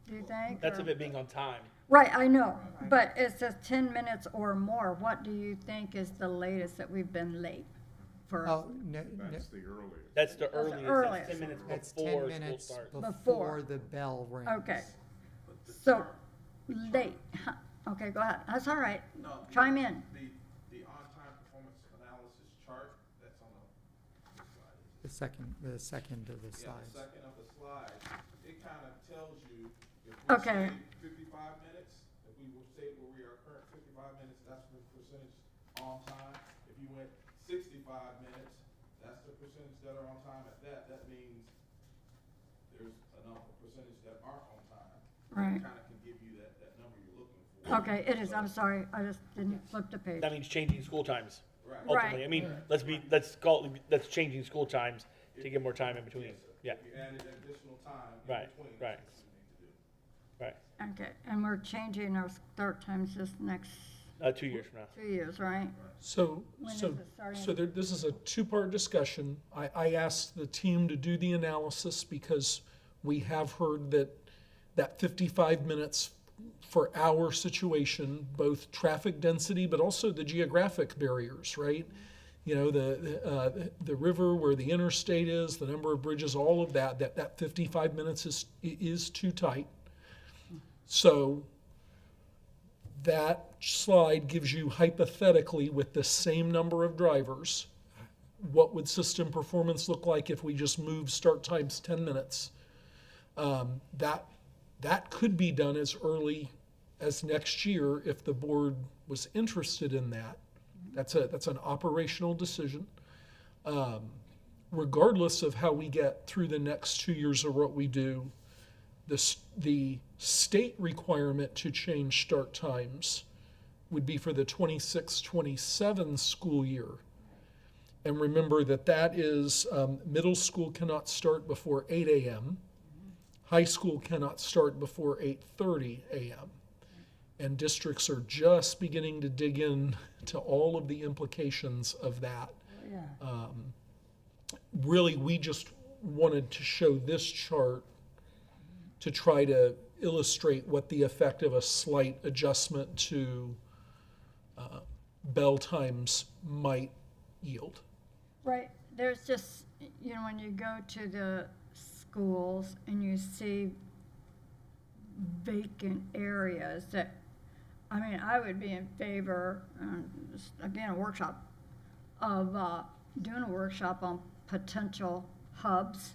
do you think? That's Or- of it being on time. Right, I know, but it says 10 minutes or more. What do you think is the latest that we've been late for? Oh, no, That's the earliest. That's the earliest. That's earliest. 10 minutes that's before 10 school minutes starts. before the bell rings. Okay, so, late, huh, okay, go ahead, that's all right, chime in. The on-time performance analysis chart that's on the slide. The second of the Yeah, slides. the second of the slide, it kind of tells you if we Okay. say 55 minutes, if we will say where we are current 55 minutes, that's the percentage on time. If you went 65 minutes, that's the percentage that are on time. At that, that means there's enough percentage that aren't on time. Right. Kind of can give you that number you're looking for. Okay, it is, I'm sorry, I just didn't flip the page. That means changing school times. Right. Ultimately, Right. I mean, let's call it, that's changing school times to get more time in between. Yeah, If you added additional time in Right, between, right. that's what you need to do. right. Okay, and we're changing our start times this next 2 years from now. 2 years, right? So, When is so, it starting? so this is a two-part discussion. I asked the team to do the analysis because we have heard that 55 minutes for our situation, both traffic density, but also the geographic barriers, right? The river where the interstate is, the number of bridges, all of that 55 minutes is too tight. So that slide gives you hypothetically, with the same number of drivers, what would system performance look like if we just moved start times 10 minutes? That could be done as early as next year if the board was interested in that. That's an operational decision. Regardless of how we get through the next 2 years or what we do, the state requirement to change start times would be for the 26-27 school year. And remember that is middle school cannot start before 8 a.m. High school cannot start before 8:30 a.m. And districts are just beginning to dig in to all of the implications of that. Yeah. Really, we just wanted to show this chart to try to illustrate what the effect of a slight adjustment to bell times might yield. Right, there's just, when you go to the schools and you see vacant areas I would be in favor, again, a workshop, of doing a workshop on potential hubs.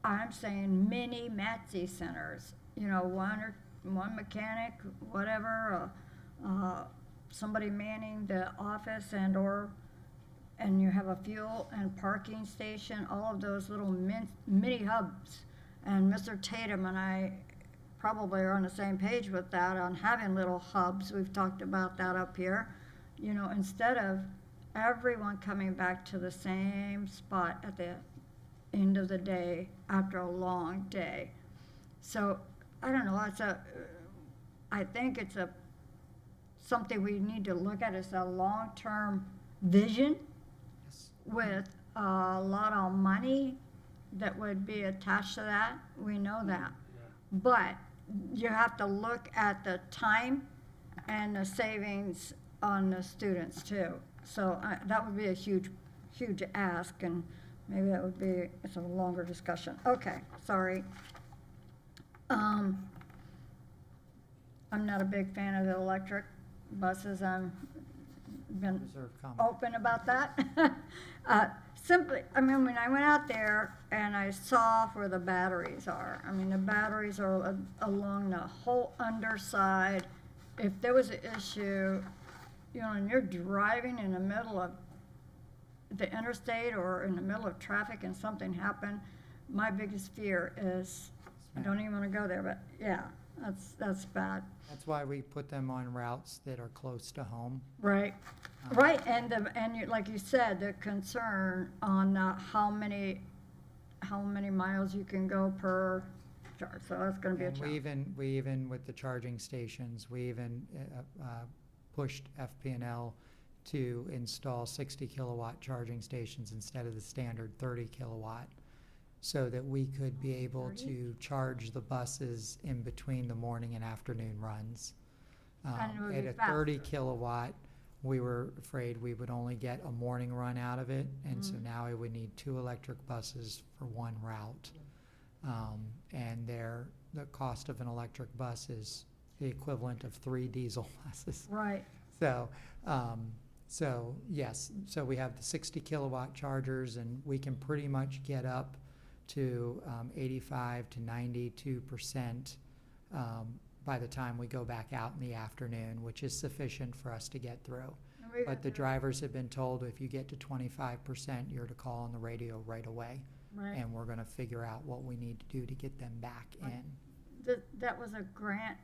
I'm saying mini Manatee centers, one mechanic, whatever, somebody manning the office and you have a fuel and parking station, all of those little mini hubs. And Mr. Tatum and I probably are on the same page with that, on having little hubs. We've talked about that up here, instead of everyone coming back to the same spot at the end of the day after a long day. So, I don't know, I think it's something we need to look at as a long-term vision with a lot of money that would be attached to that. We know that. But you have to look at the time and the savings on the students too. So that would be a huge, huge ask, and maybe that would be, it's a longer discussion. Okay, sorry. I'm not a big fan of the electric buses. I'm been Reserve comment. open about that. Simply, I mean, when I went out there and I saw where the batteries are, I mean, the batteries are along the whole underside. If there was an issue, you know, and you're driving in the middle of the interstate or in the middle of traffic and something happened, my biggest fear is, I don't even want to go there, but yeah, that's bad. That's why we put them on routes that are close to home. Right, right, and like you said, the concern on how many miles you can go per charge, so that's gonna be a And challenge. we even with the charging stations, we even pushed FP&L to install 60 kilowatt charging stations instead of the standard 30 kilowatt, so that we could be able to charge the buses in between the morning and afternoon runs. And it would At be a 30 faster. kilowatt, we were afraid we would only get a morning run out of it, and so now I would need 2 electric buses for 1 route. And the cost of an electric bus is the equivalent of 3 diesel buses. Right, So yes, so we have the 60 kilowatt chargers, and we can pretty much get up to 85 to 92% by the time we go back out in the afternoon, which is sufficient for us to get through. And we But got the drivers have been told if you get to 25%, you're to call on the radio right away. right. And we're gonna figure out what we need to do to get them back in. That was a grant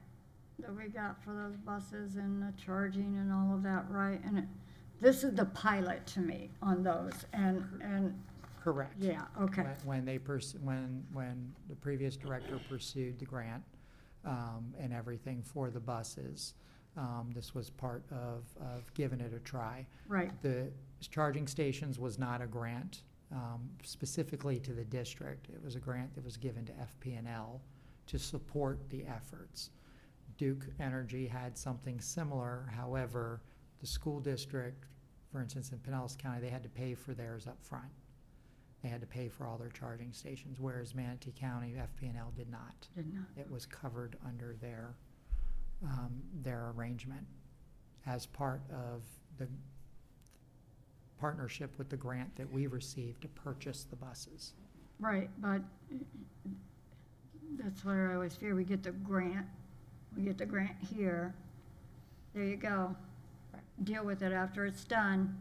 that we got for those buses and the charging and all of that, right? And this is the pilot to me on those, and, Correct. yeah, okay. When the previous director pursued the grant, and everything for the buses, this was part of giving it a try. Right, The charging stations was not a grant, specifically to the district. It was a grant that was given to FP&L to support the efforts. Duke Energy had something similar, however, the school district, for instance, in Pinellas County, they had to pay for theirs up front. They had to pay for all their charging stations, whereas Manatee County, FP&L did not. did not. It was covered under their arrangement as part of the partnership with the grant that we received to purchase the buses. Right, but that's where I always fear, we get the grant here, there you go. Deal with it after it's done,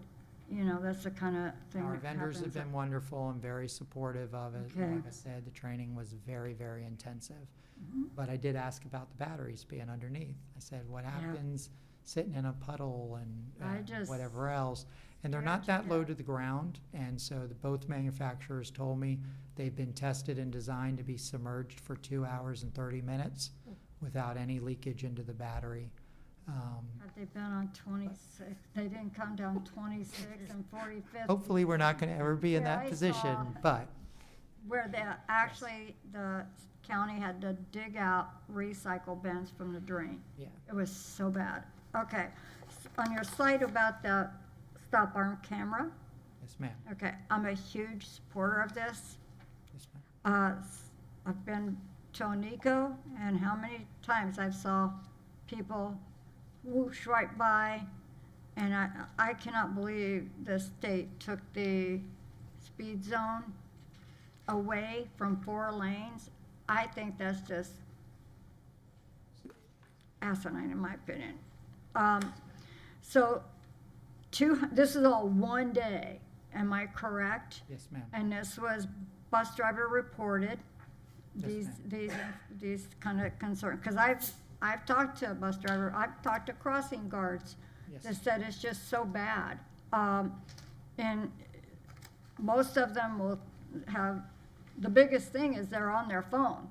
you know, that's the kind of thing Our that vendors have happens. been wonderful and very supportive of it. Okay. Like I said, the training was very, very intensive. Mhm. But I did ask about the batteries being underneath. I said, what Yeah. happens sitting in a puddle I and just- whatever else? And they're not that low to the ground, and so both manufacturers told me they've been tested and designed to be submerged for 2 hours and 30 minutes without any leakage into the battery. Had they been on 26, they didn't come down 26 and 45th. Hopefully, we're not gonna ever be in Yeah, that I position, saw- but Where the county had to dig out recycle bins from the drain. yeah. It was so bad. Okay, on your site about the stop arm camera, Yes, ma'am. okay, I'm a huge supporter of this. Yes, ma'am. I've been to Onico, and how many times I've saw people whoosh right by, and I cannot believe the state took the speed zone away from 4 lanes. I think that's just asinine, in my opinion. So, this is all one day, am I correct? Yes, ma'am. And this was bus driver reported, Yes, these kind of concerns, because I've talked to a bus driver, I've talked to crossing guards Yes. that said it's just so bad. And most of them will have, the biggest thing is they're on their phone.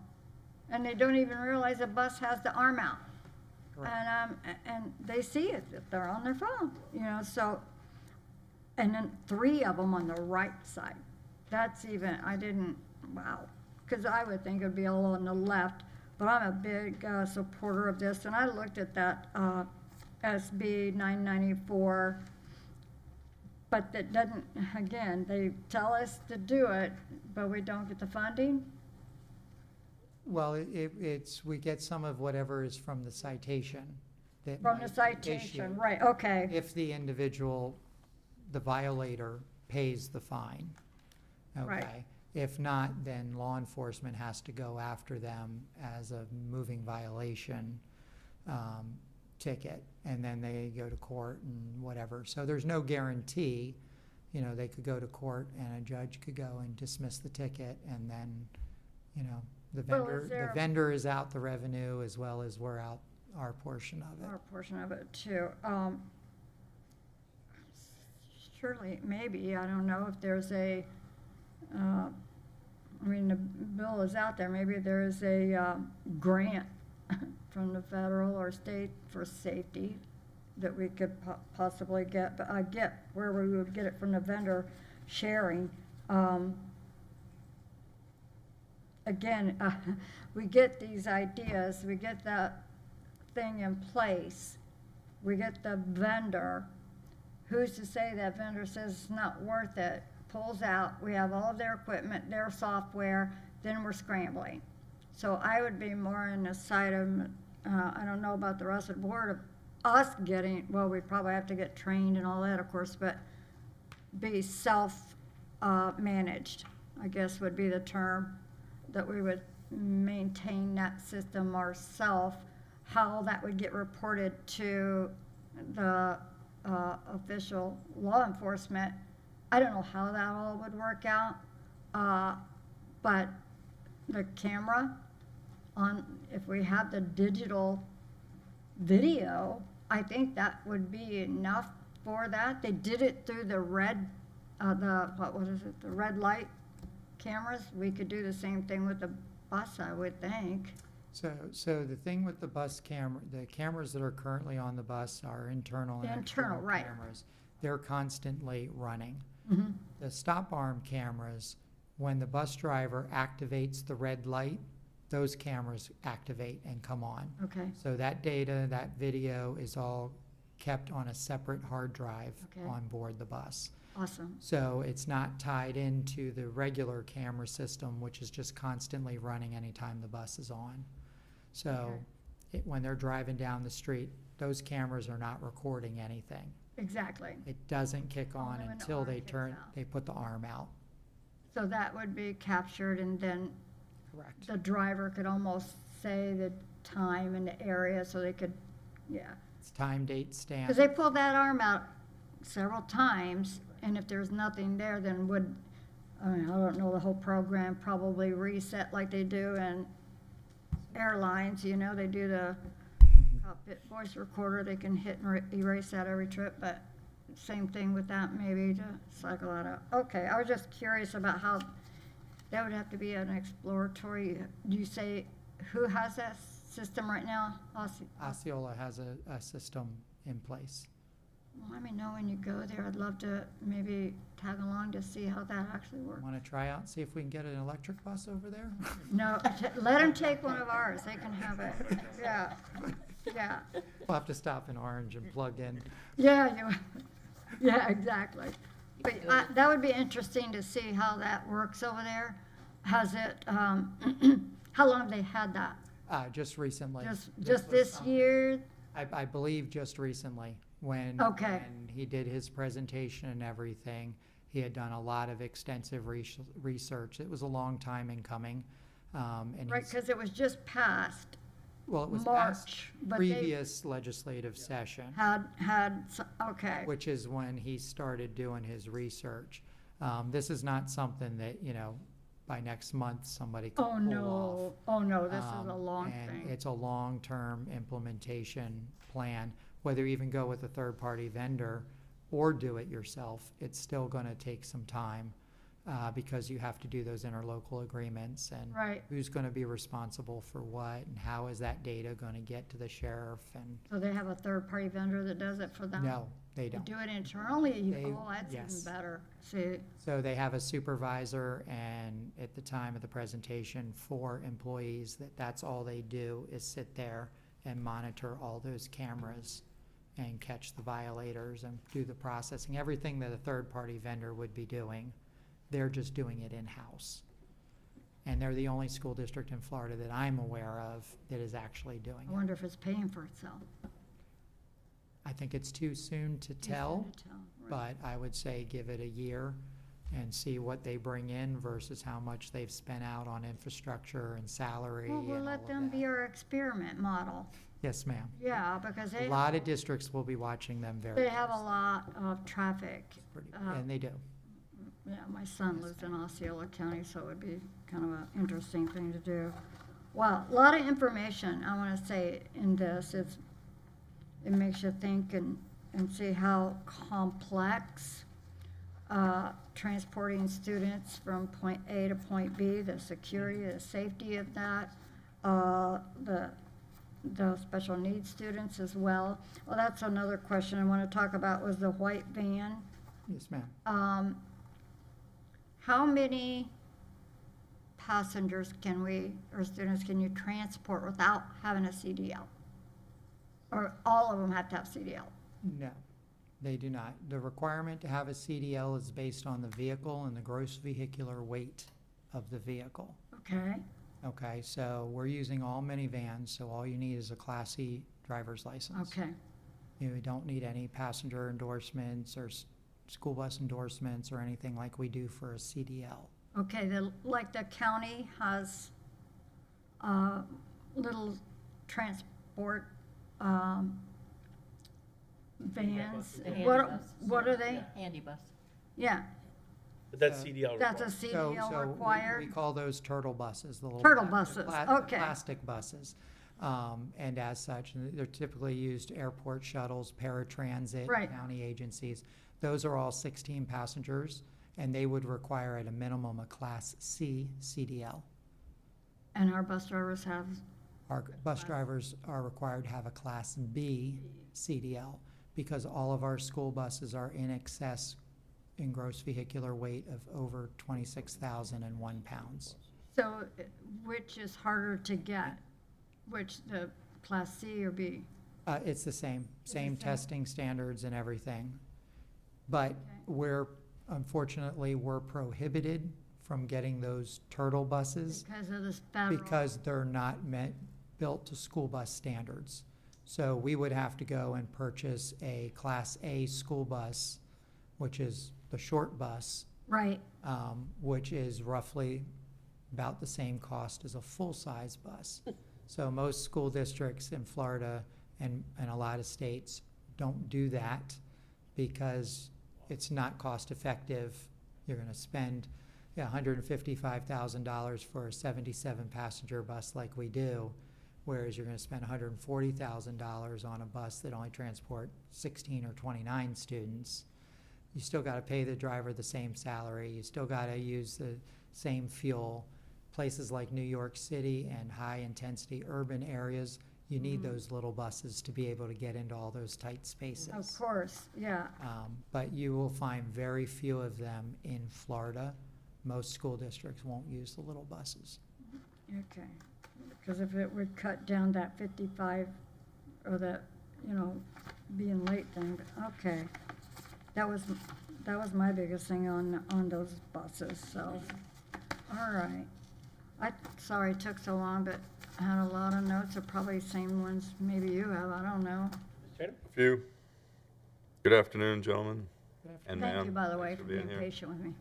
And they don't even realize a bus has the arm out. And they see it if they're on their phone, you know, so, and then 3 of them on the right side. That's even, I didn't, wow, because I would think it'd be all on the left, but I'm a big supporter of this, and I looked at that SB 994, but that doesn't, again, they tell us to do it, but we don't get the funding. Well, it's, we get some of whatever is from the citation. that From the might be citation, issued, right, okay. If the individual, the violator, pays the fine. Right. Okay. If not, then law enforcement has to go after them as a moving violation ticket, and then they go to court and whatever. So there's no guarantee, you know, they could go to court and a judge could go and dismiss the ticket, and then, you know, the Well, vendor, is there the a- vendor is out the revenue as well as we're out our portion of it. Our portion of it too. Surely, maybe, I don't know if there's a, I mean, the bill is out there, maybe there's a grant from the federal or state for safety that we could possibly get, but I get where we would get it from the vendor sharing. Again, we get these ideas, we get that thing in place, we get the vendor. Who's to say that vendor says it's not worth it, pulls out, we have all of their equipment, their software, then we're scrambling. So I would be more in the side of, I don't know about the rest of the board, of us getting, well, we probably have to get trained and all that, of course, but be self-managed, I guess would be the term, that we would maintain that system ourselves, how that would get reported to the official law enforcement. I don't know how that all would work out, but the camera on, if we have the digital video, I think that would be enough for that. They did it through the red, what is it, the red light cameras. We could do the same thing with the bus, I would think. So the thing with the bus camera, the cameras that are currently on the bus are internal and Internal, external right. cameras. They're constantly running. Mhm. The stop arm cameras, when the bus driver activates the red light, those cameras activate and come on. Okay. So that data, that video is all kept on a separate hard drive Okay. on board the bus. Awesome. So it's not tied into the regular camera system, which is just constantly running anytime the bus is on. So when they're driving down the street, those cameras are not recording anything. Exactly. It doesn't kick on Only when the until arm they kicks turn, out. they put the arm out. So that would be captured, and then Correct. the driver could almost say the time and the area, so they could, yeah. It's time, date, stamp. Because they pulled that arm out several times, and if there's nothing there, then would, I mean, I don't know, the whole program probably reset like they do in airlines, you know, they do the cockpit voice recorder, they can hit and erase that every trip, but same thing with that, maybe to cycle that out. Okay, I was just curious about how, that would have to be an exploratory, do you say, who has that system right now? Osceola has a system in place. Well, let me know when you go there. I'd love to maybe tag along to see how that actually works. Want to try out and see if we can get an electric bus over there? No, let them take one of ours. They can have it. Yeah, yeah. We'll have to stop in Orange and plug in. Yeah, yeah, exactly. But that would be interesting to see how that works over there. Has it, how long have they had that? Just recently. Just this year? I believe just recently, when he did his presentation and everything. He had done a lot of extensive research. It was a long time in coming. Right, because it was just passed. Well, it was March, passed but previous legislative session. Okay. Which is when he started doing his research. This is not something that, you know, by next month somebody could pull off. Oh no, this is a long And thing. it's a long-term implementation plan. Whether you even go with a third-party vendor, or do it yourself, it's still gonna take some time, because you have to do those interlocal agreements and Right. who's gonna be responsible for what and how is that data gonna get to the sheriff and, So they have a third-party vendor that does it for them? no, they They don't. do it internally? They- Oh, that's even yes. better. See, So they have a supervisor, and at the time of the presentation for employees, that's all they do is sit there and monitor all those cameras and catch the violators and do the processing, everything that a third-party vendor would be doing. They're just doing it in-house. And they're the only school district in Florida that I'm aware of that is actually doing I it. wonder if it's paying for itself. I think it's too soon to tell. Too soon to tell, right. But I would say give it a year and see what they bring in versus how much they've spent out on infrastructure and salary Well, and we'll all let of them that. be our experiment model. Yes, ma'am. Yeah, because A they, lot of districts will be watching them very they have a closely. lot of traffic. And they do. Yeah, my son lives in Osceola County, so it would be kind of an interesting thing to do. Well, a lot of information, I want to say, in this. It makes you think and see how complex transporting students from point A to point B, the security, the safety of that, the special needs students as well. Well, that's another question I want to talk about was the white van. Yes, ma'am. How many passengers or students can you transport without having a CDL? Or all of them have to have CDL? No, they do not. The requirement to have a CDL is based on the vehicle and the gross vehicular weight of the vehicle. Okay, Okay, so we're using all minivans, so all you need is a Class C driver's license. okay. You don't need any passenger endorsements or school bus endorsements or anything like we do for a CDL. Okay, like the county has little transport vans. The handy What, bus. what are they? Handy bus. Yeah, But that's CDL that's a required. CDL We required? call those turtle buses, the little. Turtle the buses, the okay. plastic buses. And as such, and they're typically used airport shuttles, paratransit, Right. county agencies. Those are all 16 passengers, and they would require at a minimum a Class C CDL. And our bus drivers have, Our bus drivers are required to have a Class B CDL because all of our school buses are in excess in gross vehicular weight of over 26,001 pounds. so which is harder to get? Which, the Class C or B? It's the same same? testing standards and everything. But unfortunately, we're prohibited from getting those turtle buses Because of this federal. because they're not built to school bus standards. So we would have to go and purchase a Class A school bus, which is the short bus, Right, which is roughly about the same cost as a full-size bus. So most school districts in Florida and a lot of states don't do that because it's not cost-effective. You're gonna spend $155,000 for a 77-passenger bus like we do, whereas you're gonna spend $140,000 on a bus that only transport 16 or 29 students. You still gotta pay the driver the same salary, you still gotta use the same fuel. Places like New York City and high-intensity urban areas, you need those little buses to be able to get into all those tight spaces. of course, yeah. But you will find very few of them in Florida. Most school districts won't use the little buses. Okay, because if it would cut down that 55, or that, being late thing, okay. That was my biggest thing on those buses, so, all right. Sorry it took so long, but I had a lot of notes, are probably the same ones maybe you have, I don't know. A few. Good afternoon, gentlemen and ma'am. Thank you, by the way, Thanks for being here. patient with me.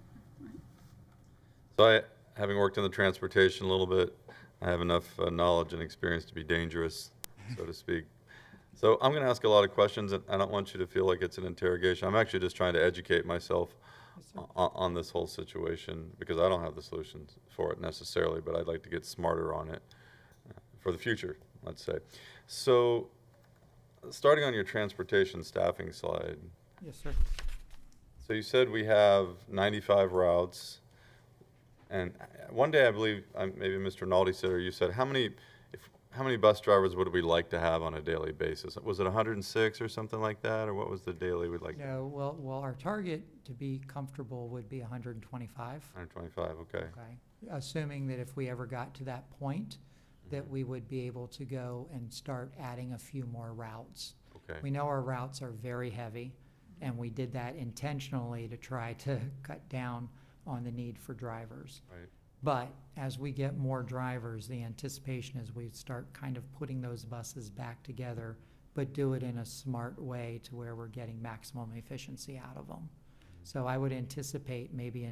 So having worked in the transportation a little bit, I have enough knowledge and experience to be dangerous, so to speak. So I'm going to ask a lot of questions, and I don't want you to feel like it's an interrogation. I'm actually just trying to educate myself on this whole situation because I don't have the solutions for it necessarily, but I'd like to get smarter on it for the future, let's say. So starting on your transportation staffing slide, Yes, sir. So you said we have 95 routes, and one day I believe maybe Mr. Naldi said, or you said, how many bus drivers would we like to have on a daily basis? Was it 106 or something like that, or what was the daily we'd like? No, well, our target to be comfortable would be 125. 125, okay. Okay, assuming that if we ever got to that point, that we would be able to go and start adding a few more routes. Okay. We know our routes are very heavy, and we did that intentionally to try to cut down on the need for drivers. Right. But as we get more drivers, the anticipation is we start kind of putting those buses back together, but do it in a smart way to where we're getting maximum efficiency out of them. So I would anticipate maybe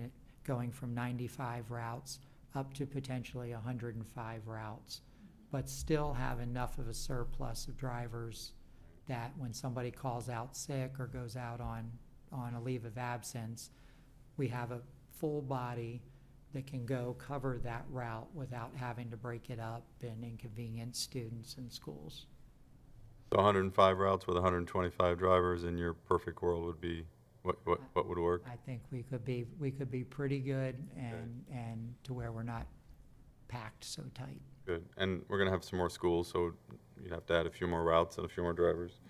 going from 95 routes up to potentially 105 routes, but still have enough of a surplus of drivers that when somebody calls out sick or goes out on a leave of absence, we have a full body that can go cover that route without having to break it up and inconvenience students and schools. So 105 routes with 125 drivers in your perfect world would be what would work? I think we could be pretty good and to where we're not packed so tight. Good. And we're gonna have some more schools, so you'd have to add a few more routes and a few more drivers.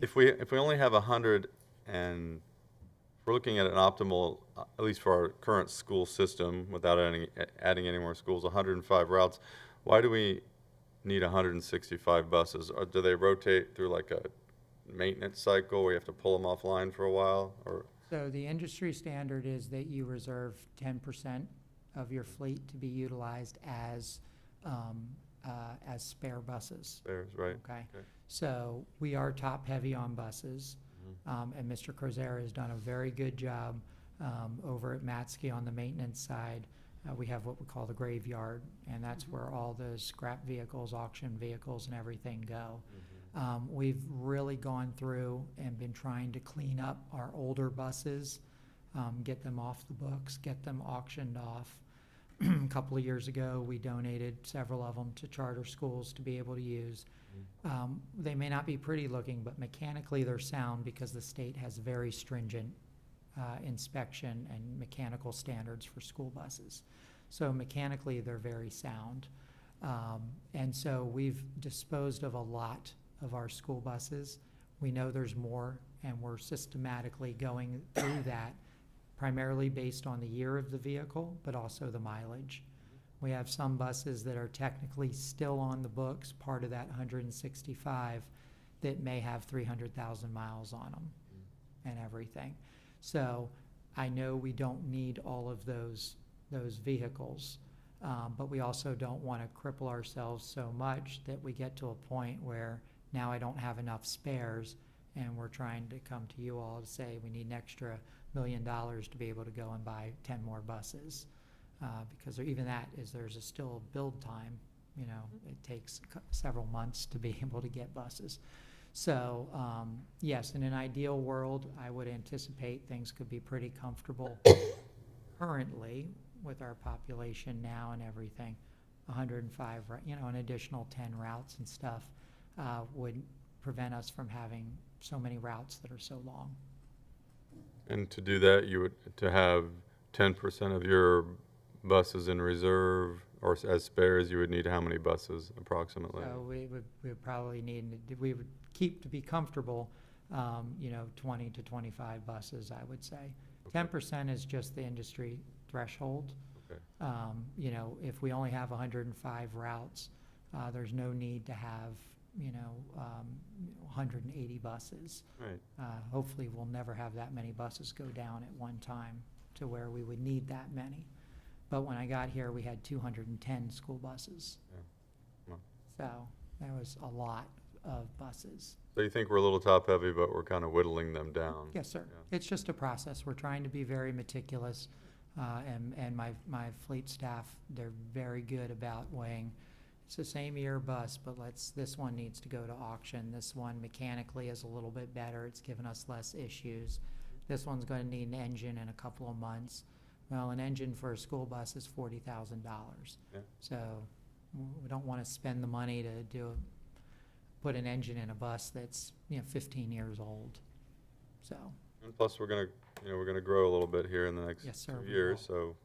If we only have 100 and we're looking at an optimal, at least for our current school system, without adding any more schools, 105 routes, why do we need 165 buses? Or do they rotate through like a maintenance cycle where you have to pull them offline for a while? Or So the industry standard is that you reserve 10% of your fleet to be utilized as spare buses. spares, right? Okay. So we are top heavy on buses. And Mr. Crozera has done a very good job over at Matsky on the maintenance side. We have what we call the graveyard, and that's where all the scrap vehicles, auction vehicles, and everything go. We've really gone through and been trying to clean up our older buses, get them off the books, get them auctioned off. A couple of years ago, we donated several of them to charter schools to be able to use. They may not be pretty looking, but mechanically they're sound because the state has very stringent inspection and mechanical standards for school buses. So mechanically they're very sound. And so we've disposed of a lot of our school buses. We know there's more, and we're systematically going through that, primarily based on the year of the vehicle, but also the mileage. We have some buses that are technically still on the books, part of that 165, that may have 300,000 miles on them and everything. So I know we don't need all of those vehicles, but we also don't want to cripple ourselves so much that we get to a point where now I don't have enough spares, and we're trying to come to you all to say we need an extra $1 million to be able to go and buy 10 more buses. Because even that is, there's still a build time, you know, it takes several months to be able to get buses. So, yes, in an ideal world, I would anticipate things could be pretty comfortable currently with our population now and everything. 105, you know, an additional 10 routes and stuff would prevent us from having so many routes that are so long. And to do that, you would, to have 10% of your buses in reserve or as spares, you would need how many buses approximately? So we would probably need, we would keep to be comfortable, you know, 20 to 25 buses, I would say. 10% is just the industry threshold. Okay. You know, if we only have 105 routes, there's no need to have, you know, 180 buses. Right. Hopefully we'll never have that many buses go down at one time to where we would need that many. But when I got here, we had 210 school buses. Yeah. Well. So there was a lot of buses. So you think we're a little top heavy, but we're kind of whittling them down? Yes, sir. Yeah. It's just a process. We're trying to be very meticulous. And my fleet staff, they're very good about weighing. It's the same year bus, but this one needs to go to auction. This one mechanically is a little bit better. It's given us less issues. This one's going to need an engine in a couple of months. Well, an engine for a school bus is $40,000. Yeah. So we don't want to spend the money to put an engine in a bus that's, you know, 15 years old. So, And plus, we're gonna grow a little bit here in the next Yes, sir, few we years. So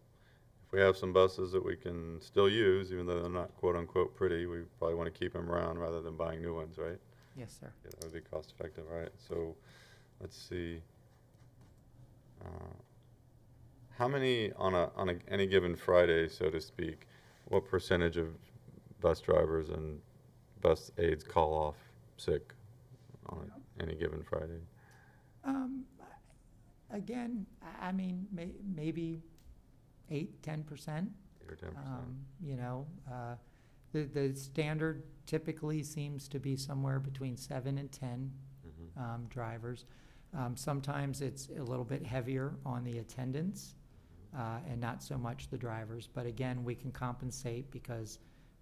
if we have some buses that we can still use, even though they're not quote unquote pretty, we probably want to keep them around rather than buying new ones, right? yes, sir. Yeah, that would be cost effective, right? So let's see. How many on any given Friday, so to speak, what percentage of bus drivers and bus aides call off sick on any given Friday? Again, I mean, maybe 8-10%. 8 or 10%. You know, the standard typically seems to be somewhere between 7 and 10 drivers. Sometimes it's a little bit heavier on the attendants and not so much the drivers. But again, we can compensate because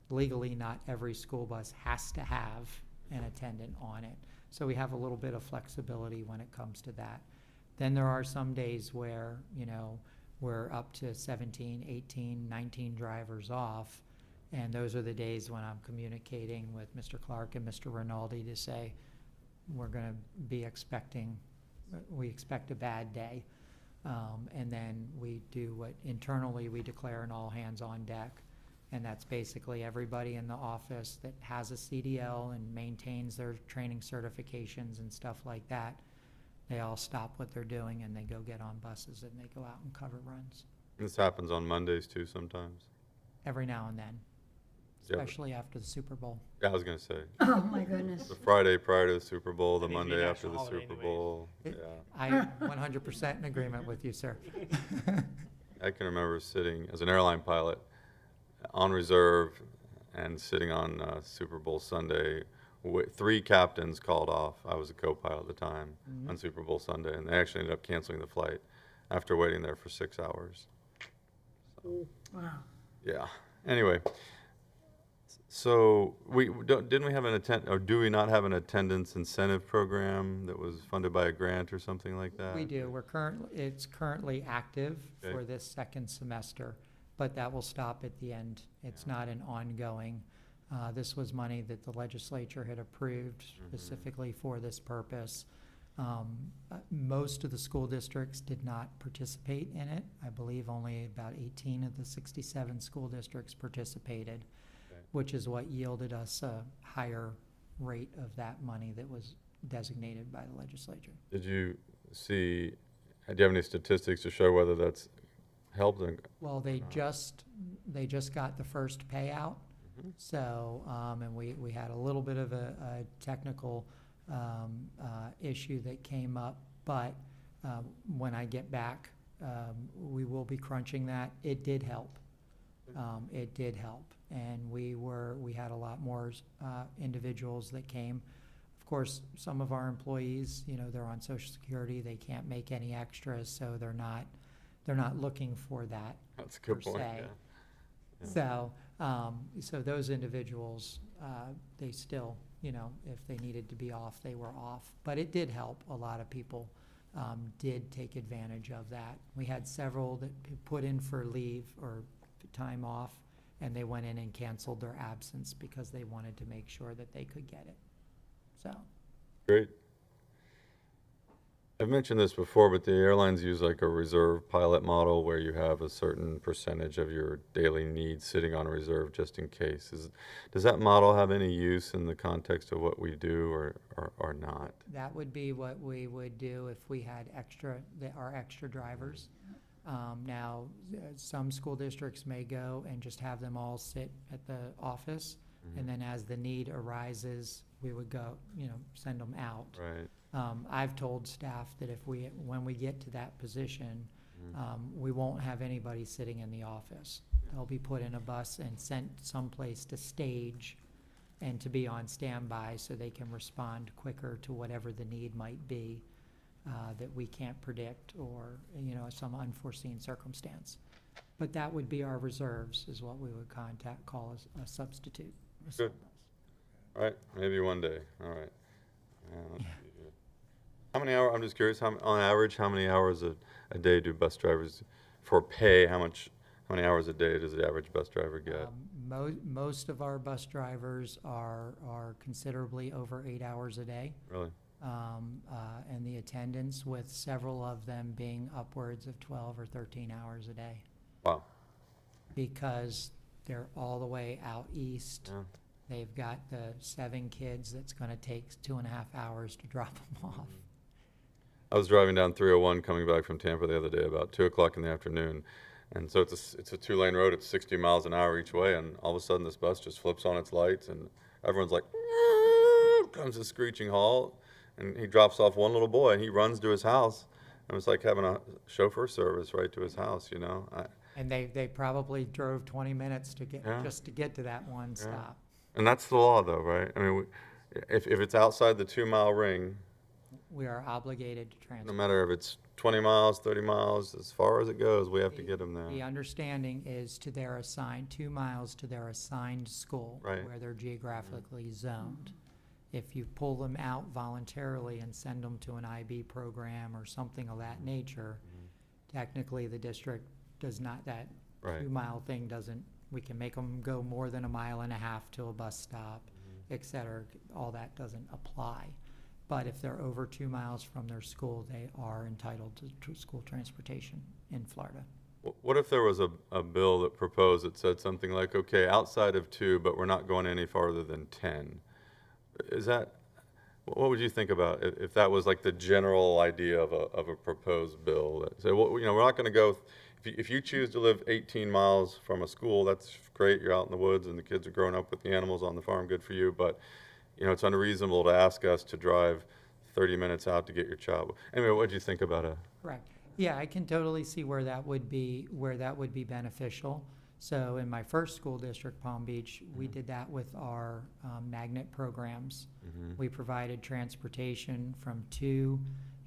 legally not every school bus has to have an attendant on it. So we have a little bit of flexibility when it comes to that. Then there are some days where, you know, we're up to 17, 18, 19 drivers off. And those are the days when I'm communicating with Mr. Clark and Mr. Rinaldi to say, we're going to be we expect a bad day. And then we do what internally we declare an all hands on deck. And that's basically everybody in the office that has a CDL and maintains their training certifications and stuff like that. They all stop what they're doing and they go get on buses and they go out and cover runs. This happens on Mondays too sometimes. Every now and then, Yeah, especially after the Super Bowl. Yeah, I was gonna say. Oh, my goodness. The Friday prior to the Super Bowl, the That needs to be Monday a after the national Super holiday Bowl. It- Yeah. I'm 100% in agreement with you, sir. I can remember sitting as an airline pilot on reserve and sitting on Super Bowl Sunday. 3 captains called off. I was a co-pilot at the time on Super Bowl Sunday, and they actually ended up canceling the flight after waiting there for 6 hours. So, Wow. yeah. Anyway, so didn't we have or do we not have an attendance incentive program that was funded by a grant or something like that? We do. It's currently active Okay. for this second semester, but that will stop at the end. It's not an ongoing. This was money that the legislature had approved specifically for this purpose. Most of the school districts did not participate in it. I believe only about 18 of the 67 school districts participated, which is what yielded us a higher rate of that money that was designated by the legislature. Did you see, do you have any statistics to show whether that's helped? Well, they just got the first payout. So, and we had a little bit of a technical issue that came up, but when I get back, we will be crunching that. It did help. It did help, and we had a lot more individuals that came. Of course, some of our employees, you know, they're on Social Security, they can't make any extras, so they're not looking for that. That's a good per point. se. Yeah. So, so those individuals, they still, you know, if they needed to be off, they were off. But it did help. A lot of people did take advantage of that. We had several that put in for leave or time off, and they went in and canceled their absence because they wanted to make sure that they could get it. So. Great. I've mentioned this before, but the airlines use like a reserve pilot model where you have a certain percentage of your daily needs sitting on reserve just in case. Does that model have any use in the context of what we do or not? That would be what we would do if we had our extra drivers. Now, some school districts may go and just have them all sit at the office, and then as the need arises, we would go, you know, send them out. Right. I've told staff that when we get to that position, we won't have anybody sitting in the office. They'll be put in a bus and sent someplace to stage and to be on standby so they can respond quicker to whatever the need might be that we can't predict, or, you know, some unforeseen circumstance. But that would be our reserves, is what we would call a substitute. Good. All right, maybe one day. All right. Let's see here. How many hours? I'm just curious. On average, how many hours a day do bus drivers for pay? How many hours a day does the average bus driver get? Most of our bus drivers are considerably over 8 hours a day. Really? and the attendance, with several of them being upwards of 12 or 13 hours a day. Wow. Because they're all the way out east. Yeah. They've got the 7 kids that's going to take 2.5 hours to drop them off. I was driving down 301 coming back from Tampa the other day about 2 o'clock in the afternoon. And so it's a 2-lane road. It's 60 miles an hour each way. And all of a sudden this bus just flips on its lights and everyone's like, comes a screeching halt. And he drops off one little boy and he runs to his house. And it's like having a chauffeur service right to his house, you know. And they probably drove 20 minutes to get Yeah. just to get to that one stop. And that's the law though, right? I mean, if it's outside the 2-mile ring, We are obligated to no transport. matter if it's 20 miles, 30 miles, as far as it goes, we have to get them there. The understanding is to their assigned 2 miles to their assigned school, Right. where they're geographically zoned. If you pull them out voluntarily and send them to an IB program or something of that nature, technically the district does not, that Right. 2-mile thing doesn't, we can make them go more than 1.5 miles to a bus stop, et cetera. All that doesn't apply. But if they're over 2 miles from their school, they are entitled to school transportation in Florida. What if there was a bill that proposed that said something like, okay, outside of 2, but we're not going any farther than 10? Is that, what would you think about if that was like the general idea of a proposed bill that said, well, you know, we're not going to go, if you choose to live 18 miles from a school, that's great, you're out in the woods and the kids are growing up with the animals on the farm, good for you, but, you know, it's unreasonable to ask us to drive 30 minutes out to get your child. Anyway, what do you think about it? Correct. Yeah, I can totally see where that would be beneficial. So in my first school district, Palm Beach, we did that with our magnet programs. We provided transportation from 2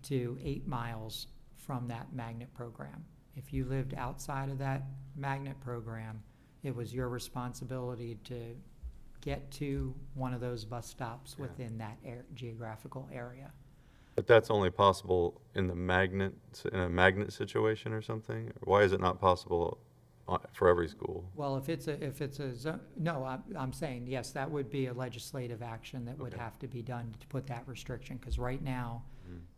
to 8 miles from that magnet program. If you lived outside of that magnet program, it was your responsibility to get to one of those bus stops within that geographical area. But that's only possible in a magnet situation or something? Why is it not possible for every school? Well, if it's a zone, no, I'm saying, yes, that would be a legislative action that would have to be done to put that restriction. Because right now,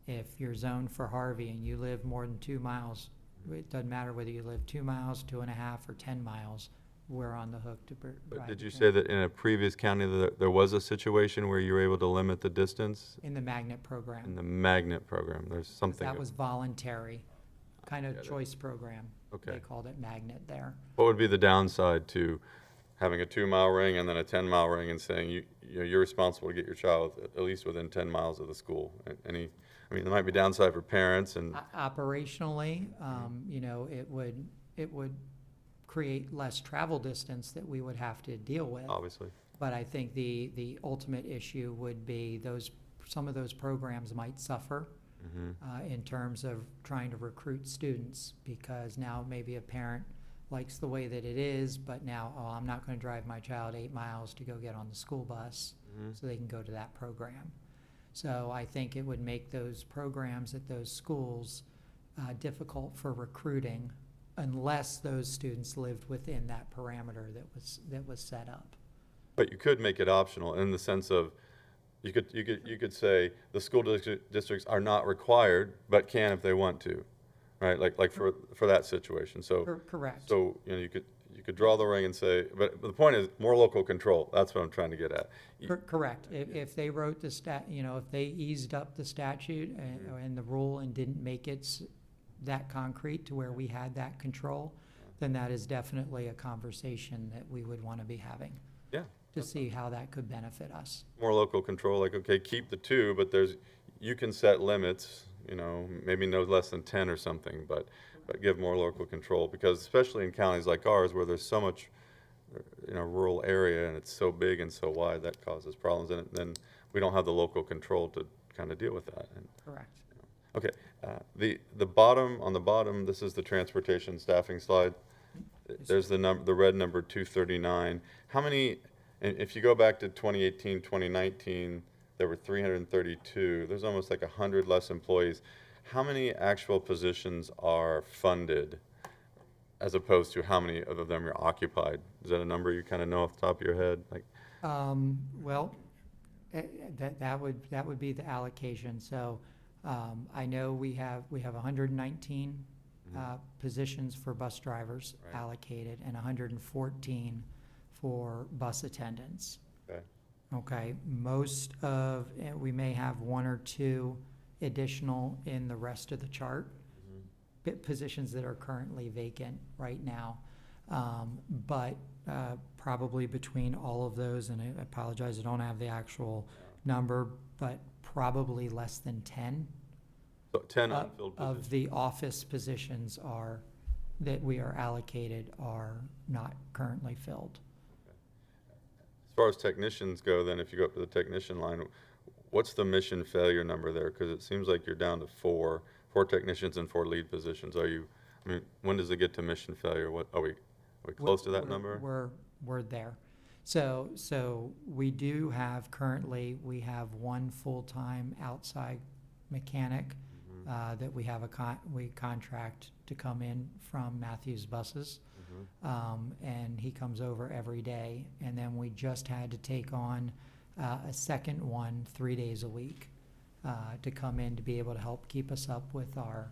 if you're zoned for Harvey and you live more than 2 miles, it doesn't matter whether you live 2 miles, 2.5, or 10 miles, we're on the hook to provide. But did you say that in a previous county that there was a situation where you were able to limit the distance? In the magnet program. In the magnet program, there's something. That was voluntary, kind of choice program. Okay. They called it magnet there. What would be the downside to having a 2-mile ring and then a 10-mile ring and saying you're responsible to get your child at least within 10 miles of the school? I mean, there might be downside for parents and. Operationally, you know, it would create less travel distance that we would have to deal with. Obviously. But I think the ultimate issue would be some of those programs might suffer in terms of trying to recruit students, because now maybe a parent likes the way that it is, but now, oh, I'm not going to drive my child 8 miles to go get on the school bus so they can go to that program. So I think it would make those programs at those schools difficult for recruiting unless those students lived within that parameter that was set up. But you could make it optional in the sense of you could say the school districts are not required, but can if they want to, right? Like for that situation. So correct. So you know you could draw the ring and say, but the point is more local control. That's what I'm trying to get at. Correct. If they wrote the you know, if they eased up the statute and the rule and didn't make it that concrete to where we had that control, then that is definitely a conversation that we would want to be having. Yeah. To see how that could benefit us. More local control, like, okay, keep the 2, but you can set limits, you know, maybe no less than 10 or something, but give more local control, because especially in counties like ours where there's so much, you know, rural area and it's so big and so wide, that causes problems, and then we don't have the local control to kind of deal with that. Correct. Okay, on the bottom, this is the transportation staffing slide. There's the red number 239. How many, and if you go back to 2018, 2019, there were 332. There's almost like 100 less employees. How many actual positions are funded as opposed to how many of them are occupied? Is that a number you kind of know off the top of your head? Like, Well, That would be the allocation. So I know we have 119 positions for bus drivers Right. allocated and 114 for bus attendants. Okay. Okay, we may have one or two additional in the rest of the chart, positions that are currently vacant right now. But probably between all of those, and I apologize, I don't have the actual number, but probably less than 10 So 10 unfilled positions. of the office positions that we are allocated are not currently filled. As far as technicians go, then, if you go up to the technician line, what's the mission failure number there? Because it seems like you're down to four technicians and 4 lead positions. When does it get to mission failure? What are we close to that number? We're there. So we do have currently, we have one full-time outside mechanic that we have we contract to come in from Matthews Buses. And he comes over every day. And then we just had to take on a second one 3 days a week to come in to be able to help keep us up with our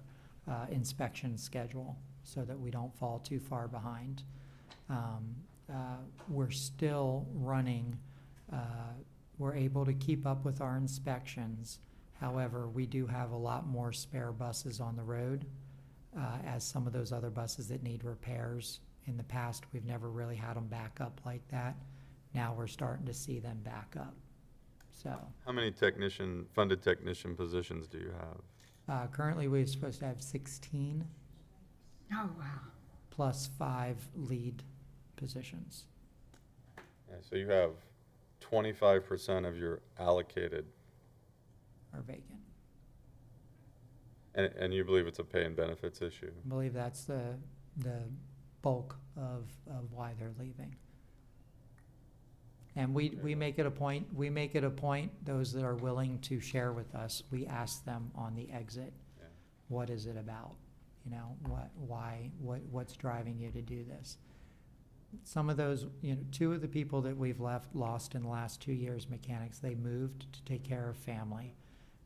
inspection schedule so that we don't fall too far behind. We're still running, we're able to keep up with our inspections. However, we do have a lot more spare buses on the road, as some of those other buses that need repairs. In the past, we've never really had them back up like that. Now we're starting to see them back up. So How many funded technician positions do you have? currently, we're supposed to have 16 Oh, wow. plus 5 lead positions. Yeah, so you have 25% of your allocated, Are vacant. and you believe it's a pay and benefits issue? I believe that's the bulk of why they're leaving. And we make it a point, those that are willing to share with us, we ask them on the exit, Yeah. what is it about? What's driving you to do this? Some of those, 2 of the people that we've lost in the last 2 years, mechanics, they moved to take care of family.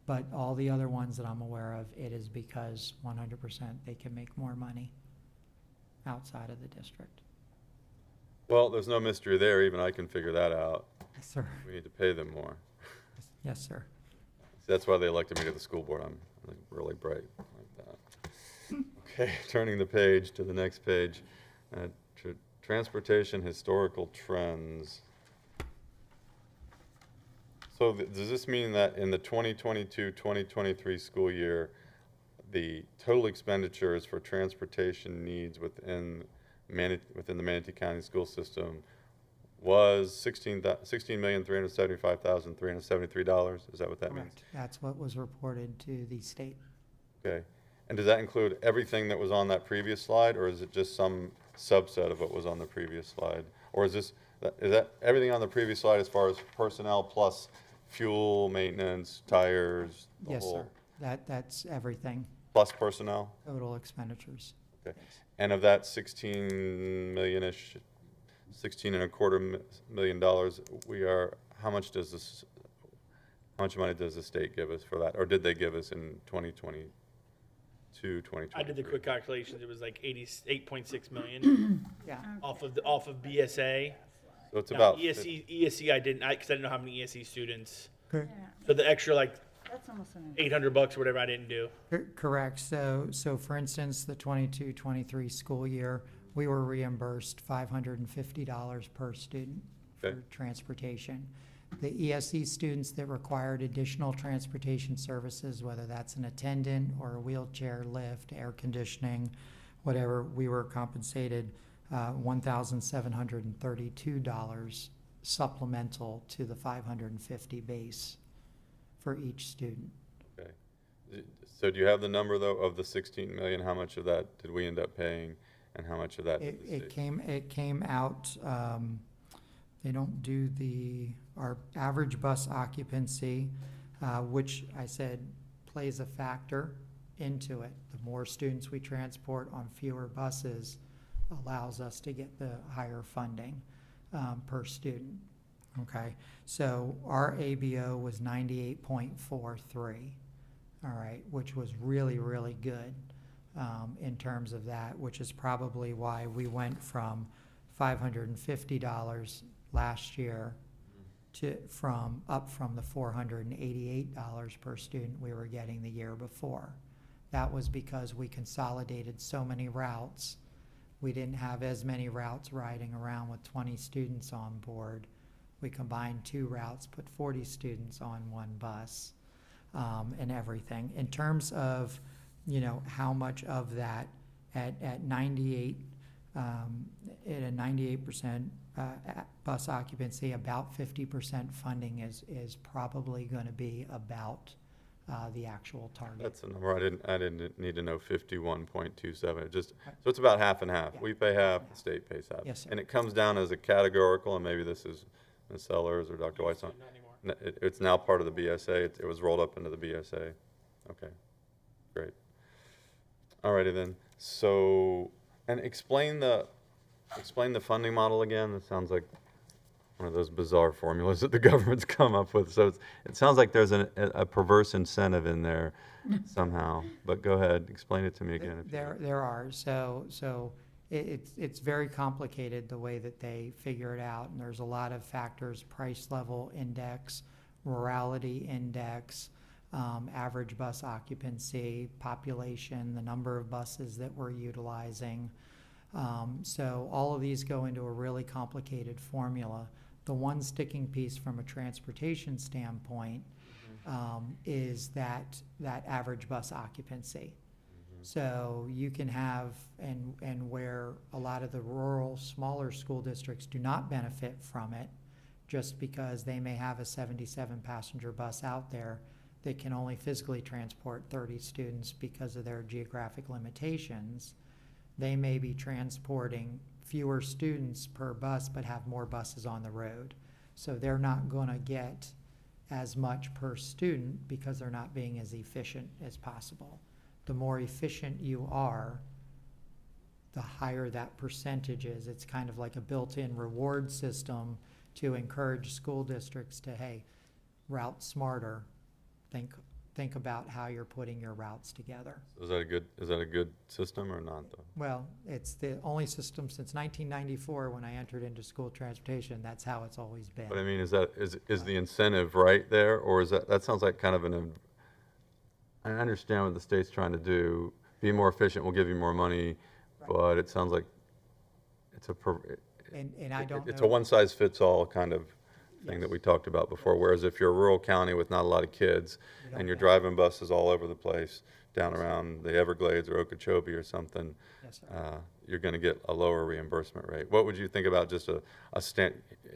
But all the other ones that I'm aware of, it is because 100% they can make more money outside of the district. Well, there's no mystery there. Even I can figure that out. Yes, sir. We need to pay them more. Yes, sir. That's why they elected me to the school board. I'm really bright like that. Okay, turning the page to the next page. Transportation historical trends. So does this mean that in the 2022-2023 school year, the total expenditures for transportation needs within the Manatee County school system was $16,375,373? Is that what that means? Correct. That's what was reported to the state. Okay. And does that include everything that was on that previous slide, or is it just some subset of what was on the previous slide? Or is that everything on the previous slide as far as personnel plus fuel, maintenance, tires? Yes, sir. That's everything, Plus personnel? total expenditures. Okay. And of that 16 million-ish, $16.25 million, how much money does the state give us for that? Or did they give us in 2022, 2023? I did the quick calculations. It was like 88.6 million Yeah. off of BSA. So it's No, about ESE. I didn't, because I didn't know how many ESE students. Cor- So the extra That's almost an. $800 or whatever I didn't do. Correct. So for instance, the 22-23 school year, we were reimbursed $550 per student Okay. for transportation. The ESE students that required additional transportation services, whether that's an attendant or a wheelchair lift, air conditioning, whatever, we were compensated $1,732 supplemental to the $550 base for each student. Okay. So do you have the number, though, of the 16 million? How much of that did we end up paying, and how much of that did the state? It came out, they don't do our average bus occupancy, which I said plays a factor into it. The more students we transport on fewer buses allows us to get the higher funding per student. Okay, so our ABO was 98.43, all right, which was really, really good in terms of that, which is probably why we went from $550 last year up from the $488 per student we were getting the year before. That was because we consolidated so many routes. We didn't have as many routes riding around with 20 students on board. We combined 2 routes, put 40 students on 1 bus, and everything. In terms of, how much of that at 98, at a 98% bus occupancy, about 50% funding is probably going to be about the actual target. That's the number. I didn't need to know 51.27. So it's about half and half. Yeah. We pay half, the state pays half. Yes, sir. And it comes down as a categorical, and maybe this is Ms. Sellers or Dr. Weiss. It's now part of the BSA. It was rolled up into the BSA. Okay, great. Alrighty then. So, and explain the funding model again. That sounds like one of those bizarre formulas that the government's come up with. So it sounds like there's a perverse incentive in there somehow. But go ahead, explain it to me again. There are. So it's very complicated the way that they figure it out, and there's a lot of factors: price level index, rurality index, average bus occupancy, population, the number of buses that we're utilizing. So all of these go into a really complicated formula. The one sticking piece from a transportation standpoint is that average bus occupancy. So you can have, and where a lot of the rural, smaller school districts do not benefit from it, just because they may have a 77-passenger bus out there that can only physically transport 30 students because of their geographic limitations. They may be transporting fewer students per bus but have more buses on the road. So they're not going to get as much per student because they're not being as efficient as possible. The more efficient you are, the higher that percentage is. It's kind of like a built-in reward system to encourage school districts to, hey, route smarter. Think about how you're putting your routes together. Is that a good system or not though? Well, it's the only system since 1994 when I entered into school transportation. That's how it's always been. But I mean, is the incentive right there, or is that sounds like kind of I understand what the state's trying to do. Be more efficient, we'll give you more money, but it sounds like it's a one-size-fits-all kind of thing that we talked about before. Whereas if you're a rural county with not a lot of kids and you're driving buses all over the place down around the Everglades or Okeechobee or something, you're going to get a lower reimbursement rate. What would you think about just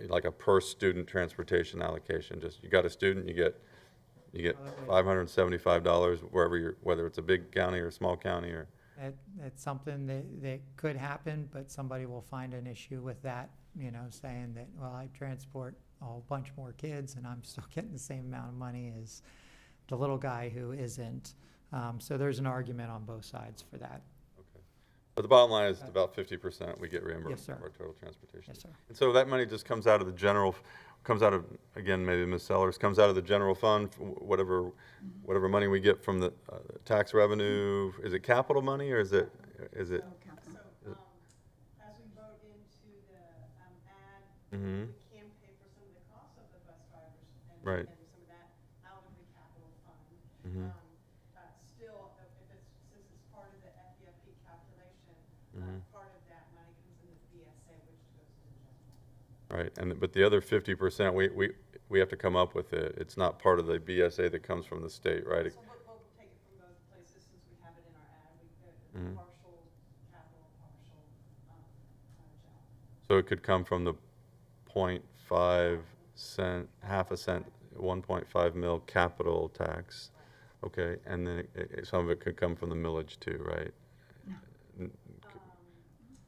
like a per student transportation allocation? Just you got a student, you get $575 whether it's a big county or a small county or. It's something that could happen, but somebody will find an issue with that, saying that, well, I transport a whole bunch more kids and I'm still getting the same amount of money as the little guy who isn't. So there's an argument on both sides for that. Okay. But the bottom line is it's about 50% we get reimbursed Yes, sir. for our total transportation. Yes, sir. And so that money just comes out of the general, again, maybe Ms. Sellers, comes out of the general fund, whatever money we get from the tax revenue. Is it capital money or is it? As we vote into the ad, Mm-hmm. we can pay for some of the costs of the bus drivers and Right. and some of that out of the capital fund. Mm-hmm. Still, since it's part of the FEFE calculation, Mm-hmm. part of that money comes into the BSA, which goes to the general. Right, but the other 50%, we have to come up with it. It's not part of the BSA that comes from the state, right? So we'll take it from both places since we have it in our ad. Mhm. Partial capital, partial general. So it could come from the 0.5 cent, half a cent, 1.5 mil capital tax. Okay, and then some of it could come from the millage too, right?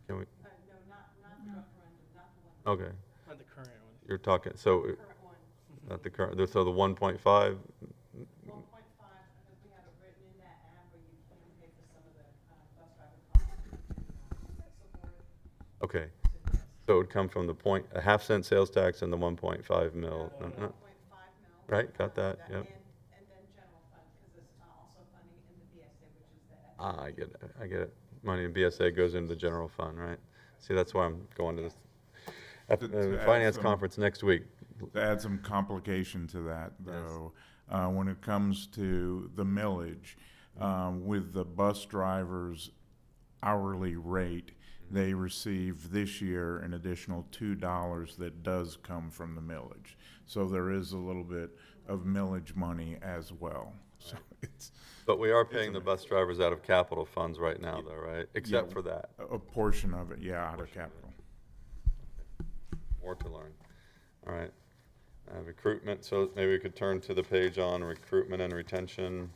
Can we? No, not the referendum, not the one. Okay. Not the current one. You're talking, so, Current one. not the current, so the 1.5? 1.5, because we have it written in that ad where you can pay for some of the bus driver costs. Okay. So it would come from a half-cent sales tax and the 1.5 mil. Right, got that, yep. And then general fund, because it's also funding in the BSA, which is the. Ah, I get it. Money in BSA goes into the general fund, right? See, that's why I'm going to this To add finance some- conference next week. To add some complication to that, though, when it comes to the millage, with the bus drivers' hourly rate, they receive this year an additional $2 that does come from the millage. So there is a little bit of millage money as well. So it's. But we are paying the bus drivers out of capital funds right now, though, right? Except Yeah, for that. A portion of it, yeah, out of capital. More to learn. All right. Recruitment, so maybe we could turn to the page on recruitment and retention.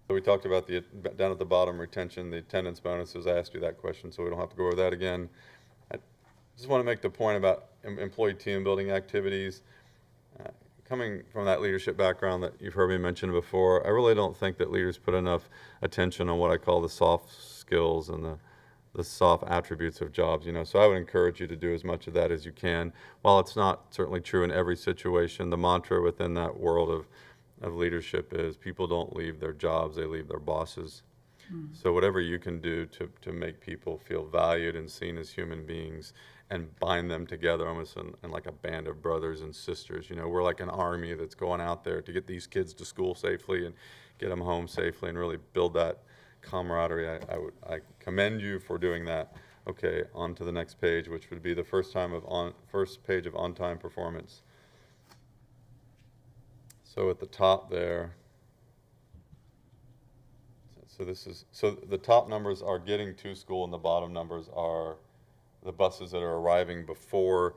So we talked about down at the bottom, retention, the attendance bonuses. I asked you that question, so we don't have to go over that again. I just want to make the point about employee team building activities. Coming from that leadership background that you've heard me mention before, I really don't think that leaders put enough attention on what I call the soft skills and the soft attributes of jobs, you know. So I would encourage you to do as much of that as you can. While it's not certainly true in every situation, the mantra within that world of leadership is people don't leave their jobs, they leave their bosses. So whatever you can do to make people feel valued and seen as human beings and bind them together almost in like a band of brothers and sisters. You know, we're like an army that's going out there to get these kids to school safely and get them home safely and really build that camaraderie. I commend you for doing that. Okay, on to the next page, which would be the first page of on-time performance. So at the top there, so the top numbers are getting to school and the bottom numbers are the buses that are arriving before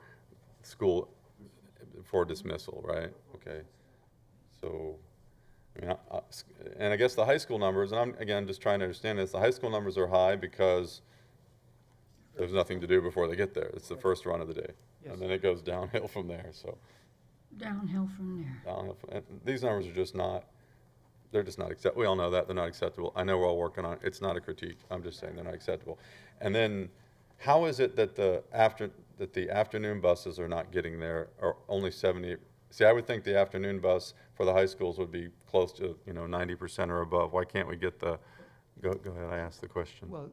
school, before dismissal, right? Okay. So, I mean, and I guess the high school numbers, and I'm, again, just trying to understand this, the high school numbers are high because there's nothing to do before they get there. It's the first run of the day. Yes. And then it goes downhill from there, so. Downhill from there. Downhill and these numbers are just not, they're just not acceptable. We all know that, they're not acceptable. I know we're all working on it. It's not a critique. I'm just saying they're not acceptable. And then, how is it that the afternoon buses are not getting there, or only 70? See, I would think the afternoon bus for the high schools would be close to 90% or above. Why can't we get the? Go ahead. I asked the question. Well,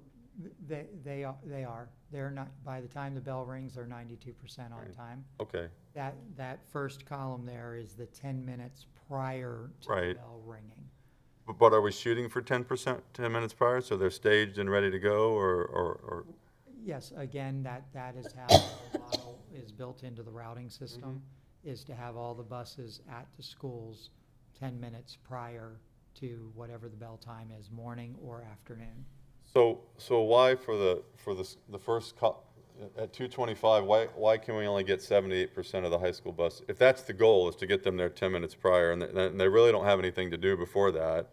they are. They're not. By the time the bell rings, they're 92% on time. Okay. That first column there is the 10 minutes prior to the bell ringing. But are we shooting for 10 minutes prior, so they're staged and ready to go, or? Yes, again, that is how the model is built into the routing system, is to have all the buses at the schools 10 minutes prior to whatever the bell time is, morning or afternoon. So why for the first at 2:25? Why can we only get 78% of the high school bus? If that's the goal, is to get them there 10 minutes prior, and they really don't have anything to do before that,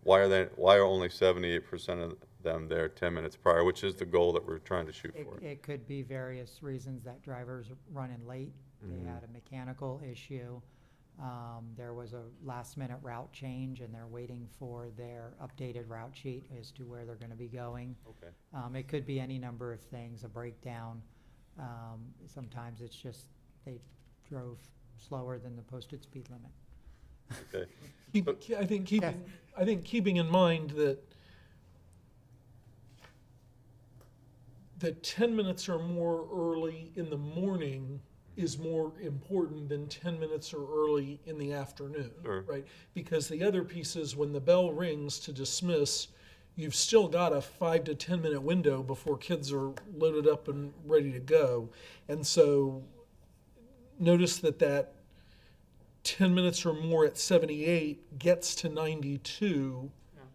why are only 78% of them there 10 minutes prior, which is the goal that we're trying to shoot for? It could be various reasons that drivers are running late. They had a mechanical issue. There was a last-minute route change, and they're waiting for their updated route sheet as to where they're going to be going. Okay. It could be any number of things, a breakdown. Sometimes it's just they drove slower than the posted speed limit. Okay. I think keeping in mind that 10 minutes or more early in the morning is more important than 10 minutes or early in the afternoon, right? Because the other piece is when the bell rings to dismiss, you've still got a 5 to 10 minute window before kids are loaded up and ready to go. And so notice that 10 minutes or more at 78 gets to 92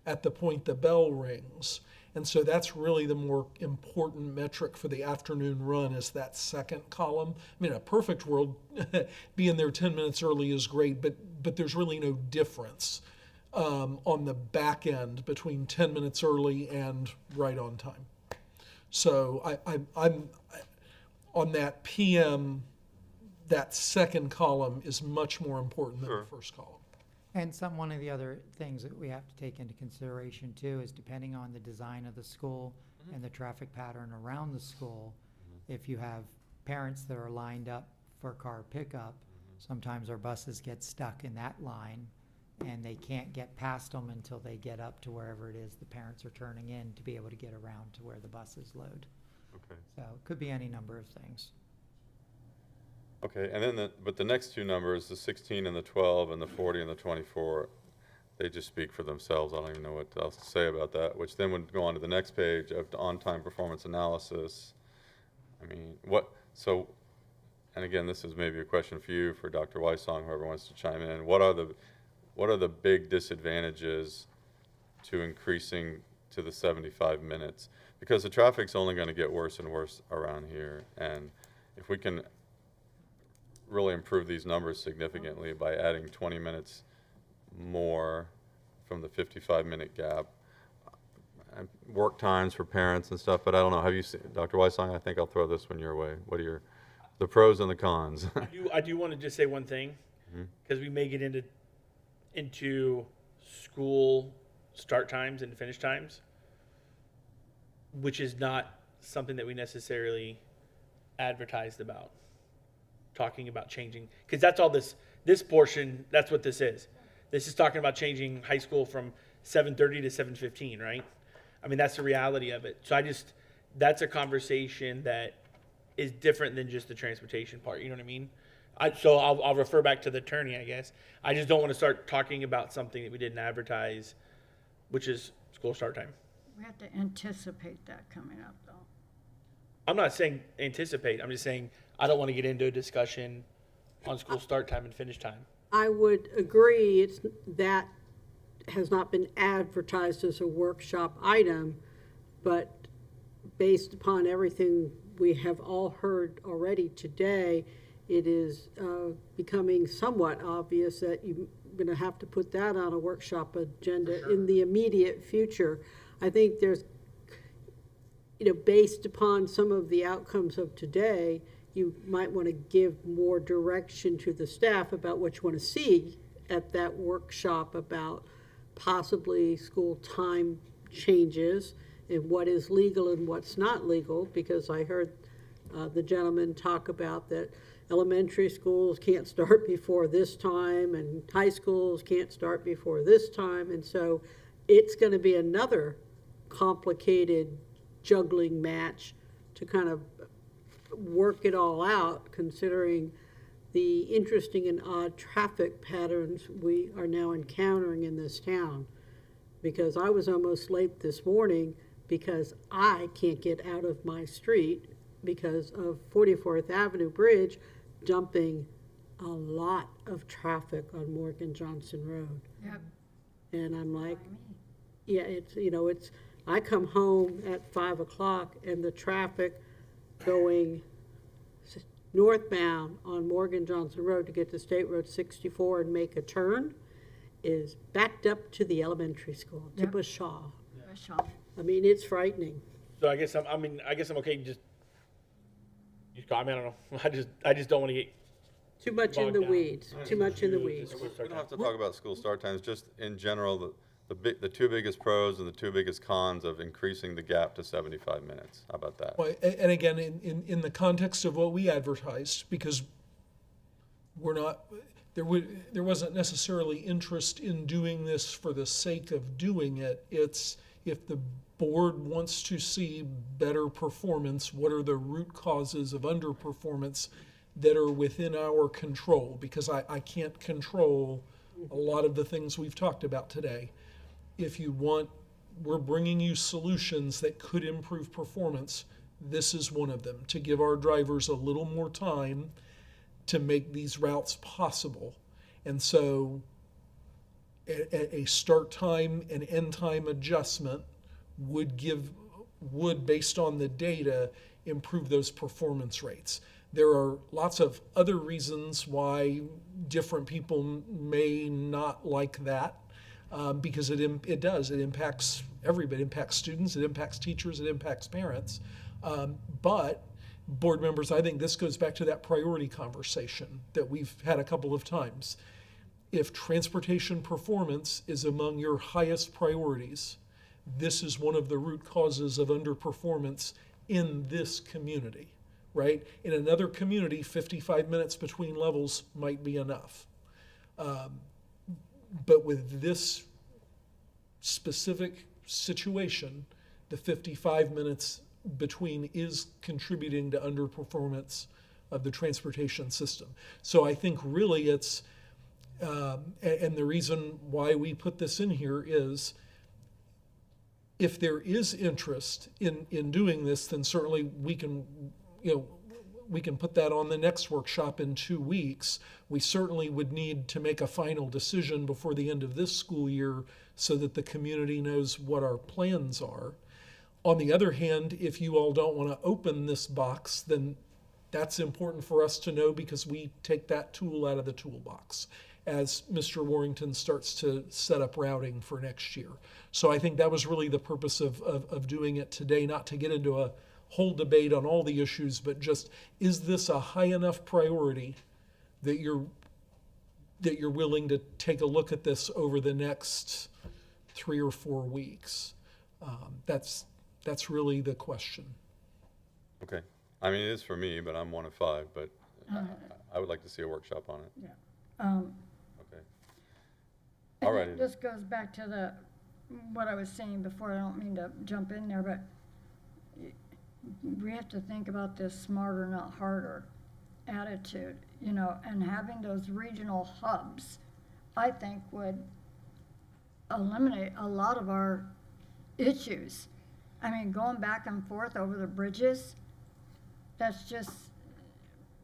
at the point the bell rings. And so that's really the more important metric for the afternoon run, is that second column. I mean, in a perfect world, being there 10 minutes early is great, but there's really no difference on the back end between 10 minutes early and right on time. So I'm on that PM, that second column is much more important than the first column. And one of the other things that we have to take into consideration too is depending on the design of the school and the traffic pattern around the school, if you have parents that are lined up for car pickup, sometimes our buses get stuck in that line and they can't get past them until they get up to wherever it is the parents are turning in to be able to get around to where the buses load. Okay. So it could be any number of things. Okay, and then but the next two numbers, the 16 and the 12 and the 40 and the 24, they just speak for themselves. I don't even know what else to say about that, which then would go on to the next page of the on-time performance analysis. I mean, and again, this is maybe a question for you, for Dr. Weissong, whoever wants to chime in. What are the big disadvantages to increasing to the 75 minutes? Because the traffic's only going to get worse and worse around here, and if we can really improve these numbers significantly by adding 20 minutes more from the 55-minute gap, and work times for parents and stuff, but I don't know. Have you seen, Dr. Weissong, I think I'll throw this one your way. What are the pros and the cons? I do want to just say one thing, because we may get into school start times and finish times, which is not something that we necessarily advertised about, talking about changing, because that's all this portion, that's what this is. This is talking about changing high school from 7:30 to 7:15, right? I mean, that's the reality of it. So that's a conversation that is different than just the transportation part, you know what I mean? So I'll refer back to the attorney, I guess. I just don't want to start talking about something that we didn't advertise, which is school start time. We have to anticipate that coming up, though. I'm not saying anticipate. I'm just saying I don't want to get into a discussion on school start time and finish time. I would agree, that has not been advertised as a workshop item, but based upon everything we have all heard already today, it is becoming somewhat obvious that you're going to have to put that on a workshop agenda in the immediate future. I think there's, based upon some of the outcomes of today, you might want to give more direction to the staff about what you want to see at that workshop about possibly school time changes and what is legal and what's not legal, because I heard the gentleman talk about that elementary schools can't start before this time and high schools can't start before this time, and so it's going to be another complicated juggling match to kind of work it all out, considering the interesting and odd traffic patterns we are now encountering in this town. Because I was almost late this morning because I can't get out of my street because of 44th Avenue Bridge dumping a lot of traffic on Morgan Johnson Road. Yep. And I'm like, yeah, it's, I come home at 5 o'clock and the traffic going northbound on Morgan Johnson Road to get to State Road 64 and make a turn is backed up to the elementary school, to Yep. Bashaw. Bashaw. I mean, it's frightening. So I guess I'm okay. Just I don't know. I just don't want to get Too much in the down. weeds, too much in the weeds. We don't have to talk about school start times, just in general, the two biggest pros and the two biggest cons of increasing the gap to 75 minutes. How about that? Well, and again, in the context of what we advertised, because there wasn't necessarily interest in doing this for the sake of doing it. It's if the board wants to see better performance, what are the root causes of underperformance that are within our control? Because I can't control a lot of the things we've talked about today. If you want, we're bringing you solutions that could improve performance. This is one of them, to give our drivers a little more time to make these routes possible. And so a start time and end time adjustment would, based on the data, improve those performance rates. There are lots of other reasons why different people may not like that, because it impacts everybody. It impacts students, it impacts teachers, it impacts parents. But board members, I think this goes back to that priority conversation that we've had a couple of times. if transportation performance is among your highest priorities, this is one of the root causes of underperformance in this community, right? In another community, 55 minutes between levels might be enough. But with this specific situation, the 55 minutes between is contributing to underperformance of the transportation system. So I think really it's, and the reason why we put this in here is, if there is interest in doing this, then certainly we can, we can put that on the next workshop in 2 weeks. We certainly would need to make a final decision before the end of this school year so that the community knows what our plans are. On the other hand, if you all don't want to open this box, then that's important for us to know, because we take that tool out of the toolbox as Mr. Warrington starts to set up routing for next year. So I think that was really the purpose of doing it today, not to get into a whole debate on all the issues, but just, is this a high enough priority that you're willing to take a look at this over the next 3 or 4 weeks? That's really the question. Okay. I mean, it is for me, but I'm 1 of 5, but I would like to see a workshop on it. Yeah. Okay. And All right. it just goes back to what I was saying before. I don't mean to jump in there, but we have to think about this smarter, not harder attitude, and having those regional hubs, I think, would eliminate a lot of our issues. I mean, going back and forth over the bridges, that's just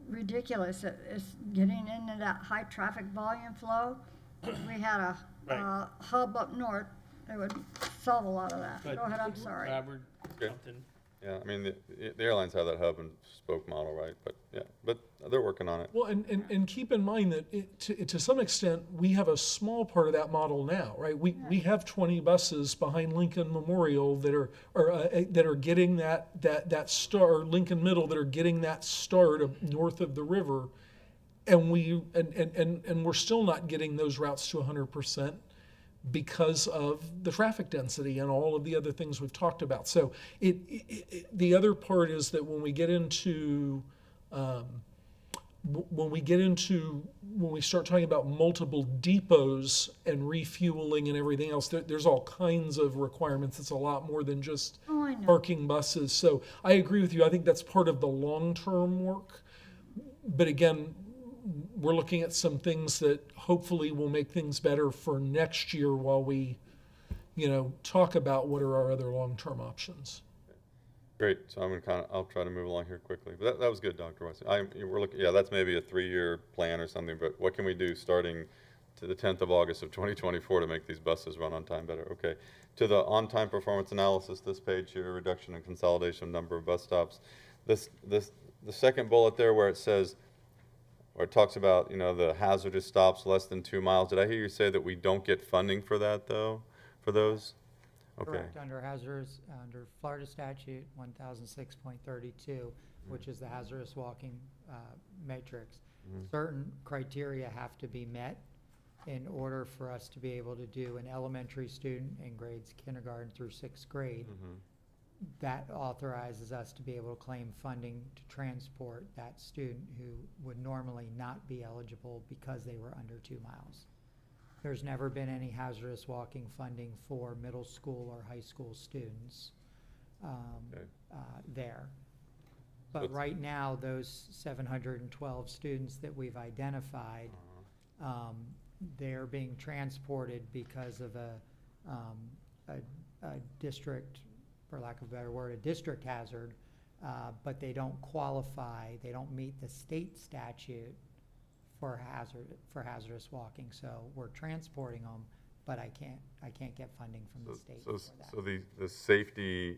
ridiculous. It's getting into that high traffic volume flow. If we had a hub up north, it would solve a lot of that. Go ahead, I'm sorry. Robert, Okay. something. Yeah, I mean, the airlines have that hub and spoke model, right? But yeah, but they're working on it. Well, and keep in mind that to some extent, we have a small part of that model now, right? We have 20 buses behind Lincoln Memorial that are getting that star, Lincoln Middle, that are getting that start north of the river, and we're still not getting those routes to 100%. Because of the traffic density and all of the other things we've talked about. So the other part is that when we start talking about multiple depots and refueling and everything else, there's all kinds of requirements. It's a lot more than just parking buses. So I agree with you. I think that's part of the long-term work. But again, we're looking at some things that hopefully will make things better for next year while we, talk about what are our other long-term options. Great. So I'll try to move along here quickly. But that was good, Dr. Weston. We're looking, that's maybe a 3-year plan or something, but what can we do starting to the 10th of August of 2024 to make these buses run on time better? Okay. To the on-time performance analysis, this page here, reduction and consolidation of number of bus stops. The second bullet there where it says, or it talks about, the hazardous stops less than 2 miles. Did I hear you say that we don't get funding for that, though, for those? Okay. Correct, under Florida statute 1006.32, which is the hazardous walking matrix, certain criteria have to be met in order for us to be able to do an elementary student in grades kindergarten through 6th grade. That authorizes us to be able to claim funding to transport that student who would normally not be eligible because they were under 2 miles. There's never been any hazardous walking funding for middle school or high school students there. But right now, those 712 students that we've identified, they're being transported because of a district, for lack of a better word, a district hazard, but they don't qualify, they don't meet the state statute for hazardous walking. So we're transporting them, but I can't get funding from the state for that. So the safety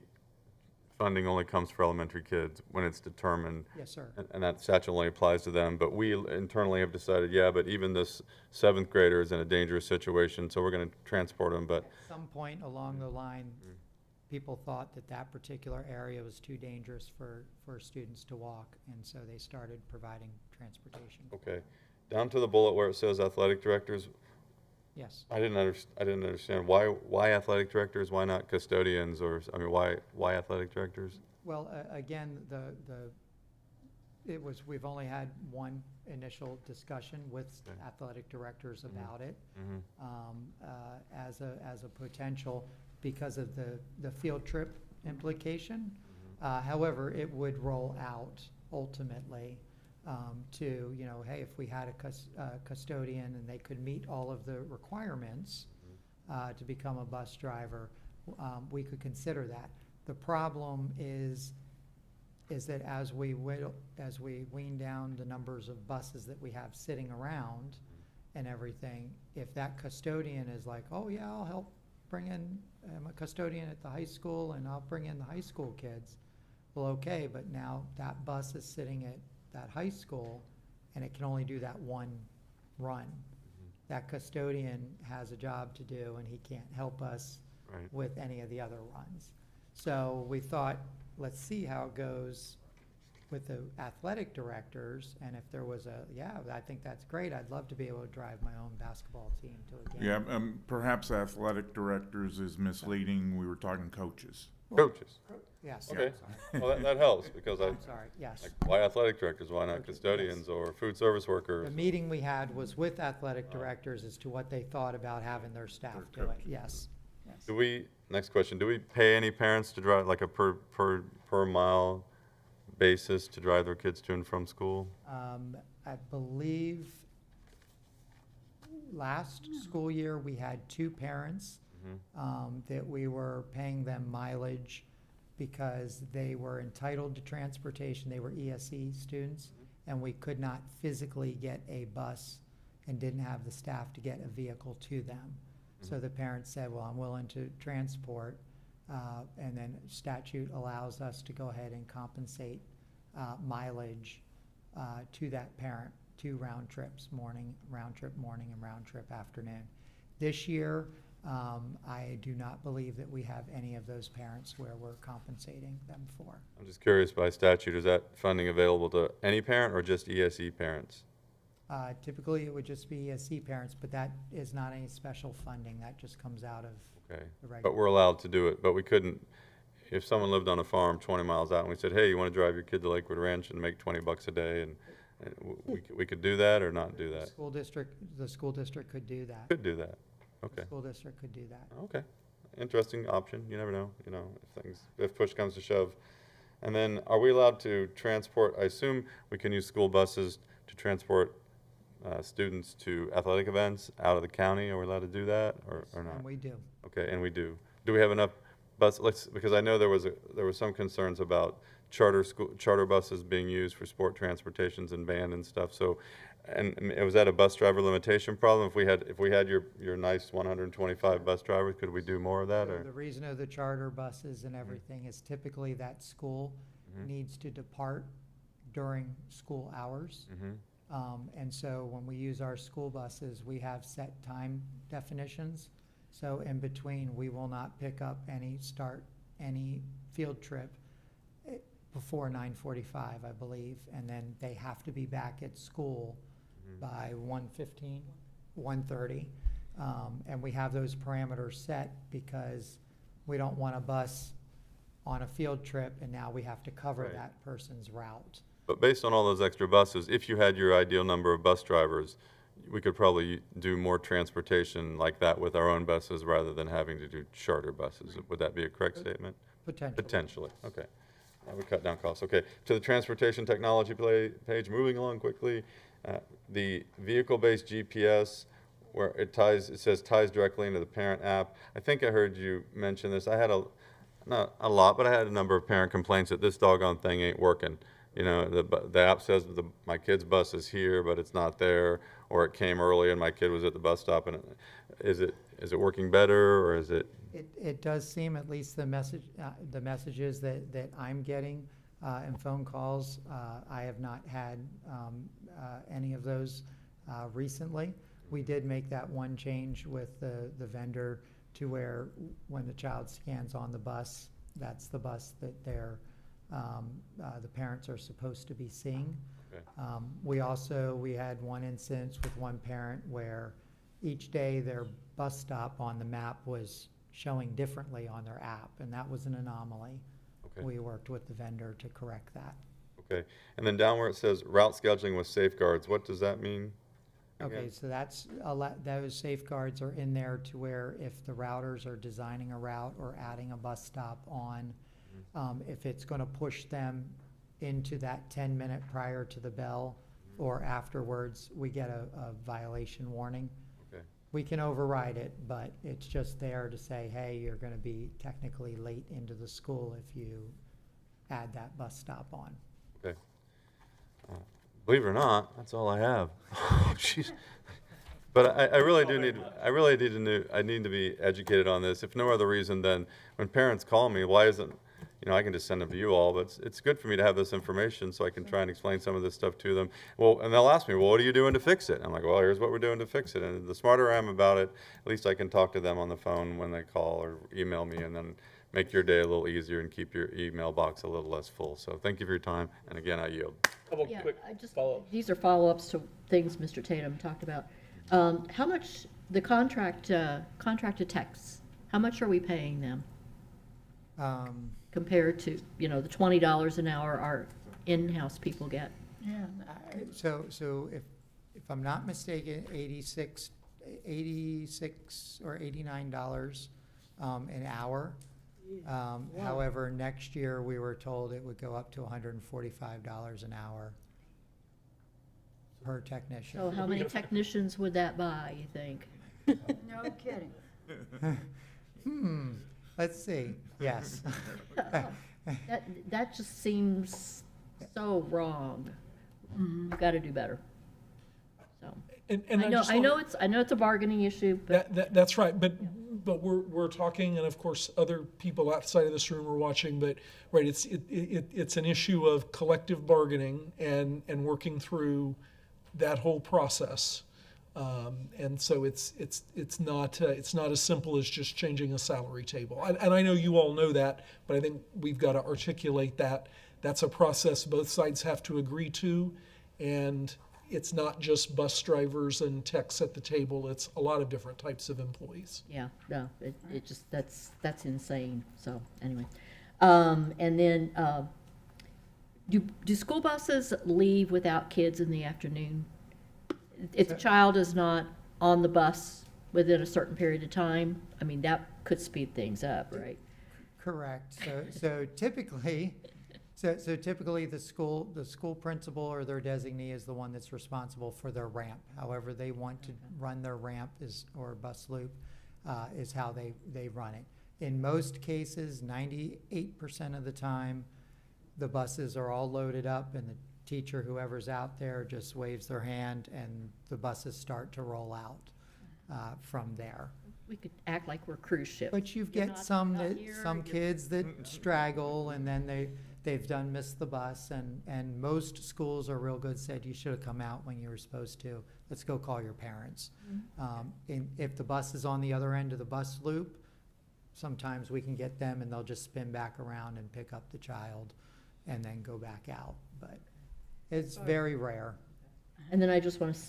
funding only comes for elementary kids when it's determined. Yes, sir. And that statute only applies to them. But we internally have decided, but even this 7th grader is in a dangerous situation, so we're going to transport them. But at some point along the line, people thought that particular area was too dangerous for students to walk, and so they started providing transportation. Okay. down to the bullet where it says athletic directors, Yes. I didn't understand why athletic directors, why not custodians, or, I mean, why athletic directors? Well, again, we've only had one initial discussion with athletic directors about it, as a potential because of the field trip implication. However, it would roll out ultimately to, hey, if we had a custodian and they could meet all of the requirements to become a bus driver, we could consider that. The problem is that as we wean down the numbers of buses that we have sitting around and everything, if that custodian is like, oh yeah, I'll help bring in, I'm a custodian at the high school and I'll bring in the high school kids. Well, okay, but now that bus is sitting at that high school and it can only do that one run. That custodian has a job to do and he can't help us with any of the other runs. So we thought, let's see how it goes with the athletic directors, and if there was I think that's great. I'd love to be able to drive my own basketball team to a game. Yeah, perhaps athletic directors is misleading. We were talking coaches. Coaches. Yes. Okay. I'm Well, that helps because sorry. Yes. like, why athletic directors? Why not custodians or food service workers? The meeting we had was with athletic directors as to what they thought about having their staff do it. Yes. Yes. Next question, do we pay any parents to drive like a per mile basis to drive their kids to and from school? I believe last school year we had 2 parents that we were paying them mileage because they were entitled to transportation. They were ESE students, and we could not physically get a bus and didn't have the staff to get a vehicle to them. So the parents said, well, I'm willing to transport, and then statute allows us to go ahead and compensate mileage to that parent, 2 round trips, round trip morning and round trip afternoon. This year, I do not believe that we have any of those parents where we're compensating them for. I'm just curious, by statute, is that funding available to any parent or just ESE parents? Typically, it would just be ESE parents, but that is not any special funding. That just comes out of the regular. But we're allowed to do it, but we couldn't, if someone lived on a farm 20 miles out and we said, hey, you want to drive your kid to Lakewood Ranch and make $20 a day, and we could do that or not do that? The school district could do that. Could do that, okay. The school district could do that. Okay, interesting option, you never know, if push comes to shove. And then, are we allowed to transport, I assume we can use school buses to transport students to athletic events out of the county? Are we allowed to do that or not? And we do. Okay, and we do. Do we have enough because I know there was some concerns about charter buses being used for sport transportations and band and stuff. So, and was that a bus driver limitation problem? If we had your nice 125 bus drivers, could we do more of that? Or? The reason of the charter buses and everything is typically that school needs to depart during school hours. And so when we use our school buses, we have set time definitions. So in between, we will not pick up any field trip before 9:45, I believe. And then they have to be back at school by 1:15, 1:30. And we have those parameters set because we don't want a bus on a field trip and now we have to cover that person's route. But based on all those extra buses, if you had your ideal number of bus drivers, we could probably do more transportation like that with our own buses rather than having to do charter buses. Would that be a correct statement? Potentially. Potentially, okay. That would cut down costs. Okay, to the transportation technology page, moving along quickly. The vehicle-based GPS, where it says ties directly into the parent app. I think I heard you mention this. I had not a lot, but I had a number of parent complaints that this doggone thing ain't working. The app says my kid's bus is here, but it's not there, or it came early and my kid was at the bus stop. And is it working better, or is it? It does seem, at least the messages that I'm getting and phone calls, I have not had any of those recently. We did make that one change with the vendor to where when the child scans on the bus, that's the bus that the parents are supposed to be seeing. Okay. We had one instance with one parent where each day their bus stop on the map was showing differently on their app, and that was an anomaly. Okay. We worked with the vendor to correct that. Okay, and then down where it says route scheduling with safeguards, what does that mean? Okay, again? so those safeguards are in there to where if the routers are designing a route or adding a bus stop on, if it's gonna push them into that 10-minute prior to the bell or afterwards, we get a violation warning. Okay. We can override it, but it's just there to say, hey, you're gonna be technically late into the school if you add that bus stop on. Okay. Believe it or not, that's all I have. Oh, jeez. But I really do need, I need to be educated on this. If no other reason than when parents call me, why isn't, you know, I can just send them to you all, but it's good for me to have this information so I can try and explain some of this stuff to them. Well, and they'll ask me, well, what are you doing to fix it? I'm like, well, here's what we're doing to fix it. And the smarter I am about it, at least I can talk to them on the phone when they call or email me, and then make your day a little easier and keep your email box a little less full. So thank you for your time. And again, I yield. Couple Yeah, quick I just, follow-ups. these are follow-ups to things Mr. Tatum talked about. How much, the contracted techs, how much are we paying them compared to, you know, the $20 an hour our in-house people get? Yeah. So if I'm not mistaken, 86 or $89 an hour. However, next year we were told it would go up to $145 an hour per technician. So how many technicians would that buy, you think? No kidding. Let's see, yes. That just seems so wrong. We've got to do better. So, And I know it's a bargaining issue, but That's right, but we're talking, and of course, other people outside of this room are watching, but, right, it's an issue of collective bargaining and working through that whole process. And so it's not as simple as just changing a salary table. And I know you all know that, but I think we've got to articulate that. That's a process both sides have to agree to, and it's not just bus drivers and techs at the table, it's a lot of different types of employees. yeah, no, it just, that's insane. So, anyway. And then, do school buses leave without kids in the afternoon? If the child is not on the bus within a certain period of time, I mean, that could speed things up, right? Correct. So typically, typically the school principal or their designee is the one that's responsible for their ramp. However they want to run their ramp or bus loop is how they run it. In most cases, 98% of the time, the buses are all loaded up and the teacher, whoever's out there, just waves their hand and the buses start to roll out from there. We could act like we're cruise ships. But you get some kids that straggle and then they've missed the bus, and most schools are real good, said you should have come out when you were supposed to. Let's go call your parents. And if the bus is on the other end of the bus loop, sometimes we can get them and they'll just spin back around and pick up the child and then go back out. But it's very rare. And then I just want to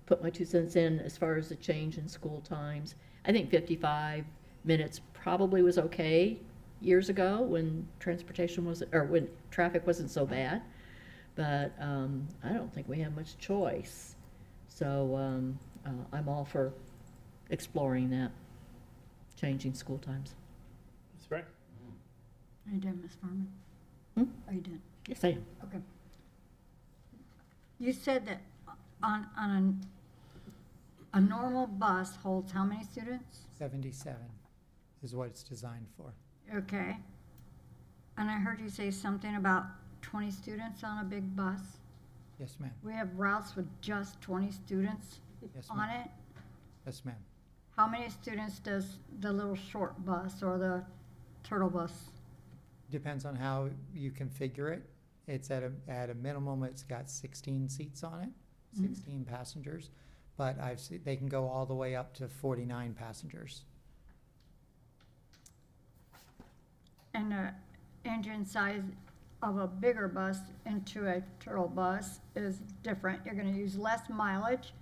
put my 2 cents in as far as the change in school times. I think 55 minutes probably was okay years ago when transportation wasn't, or when traffic wasn't so bad. But I don't think we have much choice. So I'm all for exploring that, changing school times. Ms. Frank? Are you done, Ms. Farman? Are you done? Yes, I am. Okay. You said that on a normal bus holds how many students? 77 is what it's designed for. Okay. And I heard you say something about 20 students on a big bus. Yes, ma'am. We have routes with just 20 students Yes, on ma'am. it. Yes, ma'am. How many students does the little short bus or the turtle bus? Depends on how you configure it. It's at a minimum, it's got 16 seats on it, 16 passengers, but they can go all the way up to 49 passengers. And the engine size, of a bigger bus into a turtle bus is different. You're gonna use less mileage,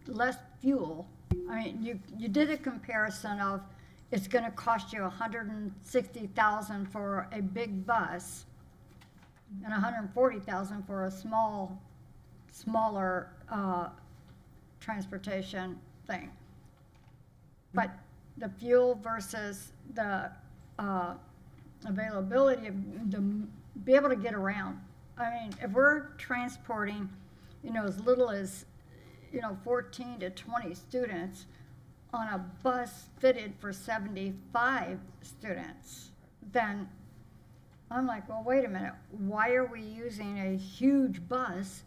less fuel. I mean, you did a comparison of it's gonna cost you $160,000 for a big bus and $140,000 for a smaller transportation thing. But the fuel versus the availability of the be able to get around. I mean, if we're transporting, as little as 14 to 20 students on a bus fitted for 75 students, then I'm like, well, wait a minute, why are we using a huge bus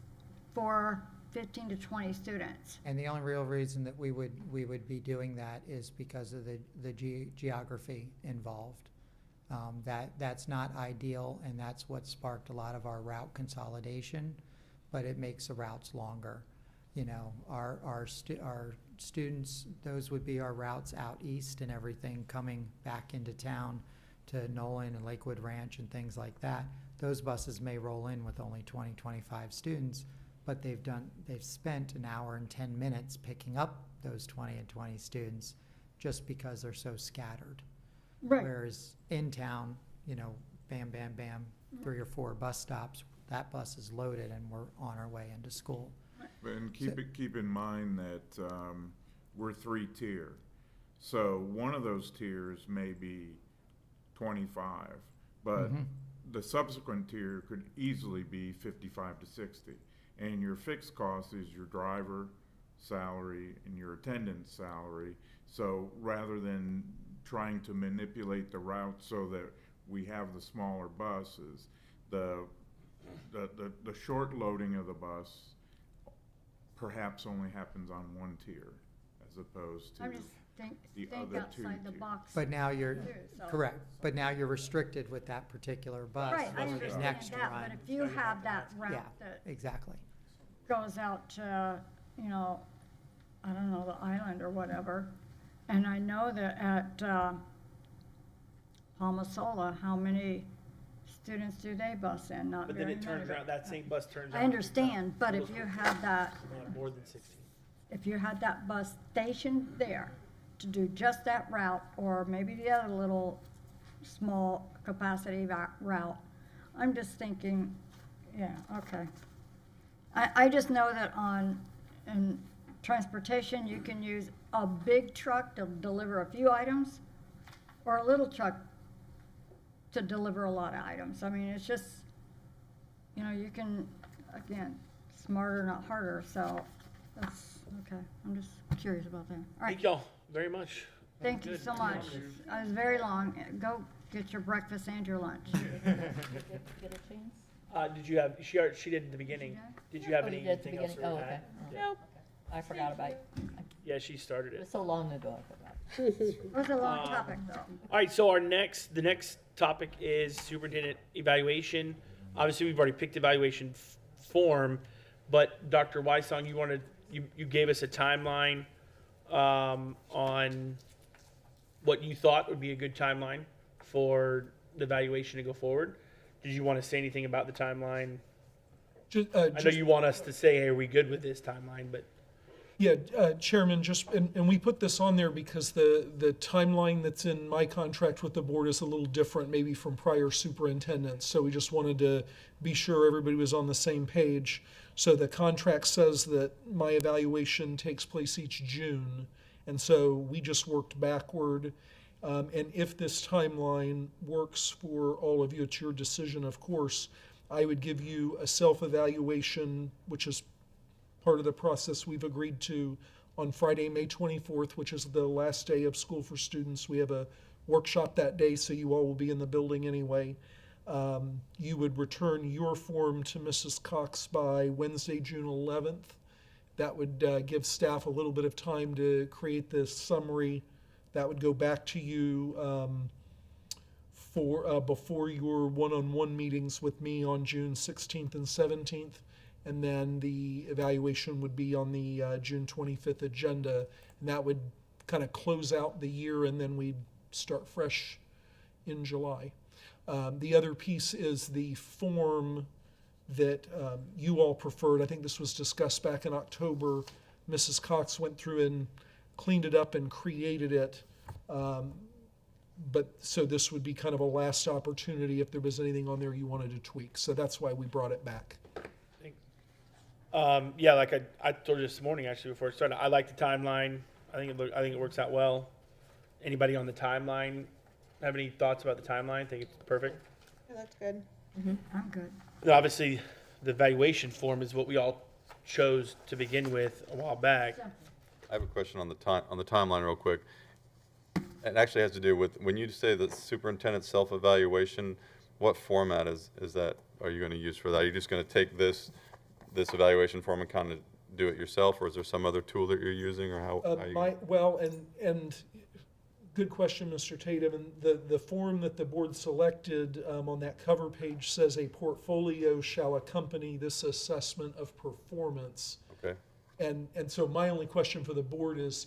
for 15 to 20 students? And the only real reason that we would be doing that is because of the geography involved. That's not ideal, and that's what sparked a lot of our route consolidation, but it makes the routes longer. Our students, those would be our routes out east and everything coming back into town to Nolan and Lakewood Ranch and things like that. Those buses may roll in with only 20, 25 students, but they've spent an hour and 10 minutes picking up those 20 and 20 students just because they're so scattered. Right. Whereas in town, bam, bam, bam, 3 or 4 bus stops, that bus is loaded and we're on our way into school. And keep in mind that we're 3-tier. So one of those tiers may be 25, but the subsequent tier could easily be 55 to 60. And your fixed cost is your driver salary and your attendant's salary. So rather than trying to manipulate the route so that we have the smaller buses, the short loading of the bus perhaps only happens on one tier as opposed to I'm just the think other two outside the tiers. box. But now you're, too, so- correct, but now you're restricted with that particular bus. Right, I for the understand next that, run. but if you have that Yeah, route that exactly. goes out to, I don't know, the island or whatever, and I know that at Palmasola, how many students do they bus in? Not But then very it turns many. around, that same bus turns around. I understand, but if you have that, Not more than 60. if you had that bus stationed there to do just that route, or maybe the other little small capacity route, I'm just thinking, yeah, okay. I just know that in transportation, you can use a big truck to deliver a few items, or a little truck to deliver a lot of items. I mean, it's just, you can, again, smarter, not harder, so that's, okay. I'm just curious about that. All right. Thank y'all very much. Thank you Good. so much. I was very long. Go get your breakfast and your lunch. Get a chance? Did you have, she did at the beginning. Did you have Oh, you did at the anything else? beginning? for Oh, okay. that? Nope. I forgot about it. Yeah, she started It it. was so long ago, I forgot. It was a long topic, though. All right, so the next topic is superintendent evaluation. Obviously, we've already picked evaluation form, but Dr. Wysong, you gave us a timeline on what you thought would be a good timeline for the evaluation to go forward. Did you want to say anything about the timeline? I know you want us to say, hey, are we good with this timeline, but. Yeah, Chairman, and we put this on there because the timeline that's in my contract with the board is a little different maybe from prior superintendents. So we just wanted to be sure everybody was on the same page. So the contract says that my evaluation takes place each June. And so we just worked backward. And if this timeline works for all of you, it's your decision, of course. I would give you a self-evaluation, which is part of the process we've agreed to, on Friday, May 24th, which is the last day of school for students. We have a workshop that day, so you all will be in the building anyway. You would return your form to Mrs. Cox by Wednesday, June 11th. That would give staff a little bit of time to create this summary. That would go back to you before your one-on-one meetings with me on June 16th and 17th. And then the evaluation would be on the June 25th agenda. And that would kind of close out the year, and then we'd start fresh in July. The other piece is the form that you all preferred. I think this was discussed back in October. Mrs. Cox went through and cleaned it up and created it. But so this would be kind of a last opportunity if there was anything on there you wanted to tweak. So that's why we brought it back. Yeah, like I told you this morning actually before it started, I like the timeline. I think it works out well. Anybody on the timeline have any thoughts about the timeline? Think it's perfect? Yeah, that's good. I'm good. Obviously, the evaluation form is what we all chose to begin with a while back. I have a question on the timeline real quick. It actually has to do with, when you say the superintendent self-evaluation, what format is that, are you going to use for that? Are you just going to take this evaluation form and kind of do it yourself, or is there some other tool that you're using, or how you? Well, and good question, Mr. Tatum. And the form that the board selected on that cover page says a portfolio shall accompany this assessment of performance. Okay. And so my only question for the board is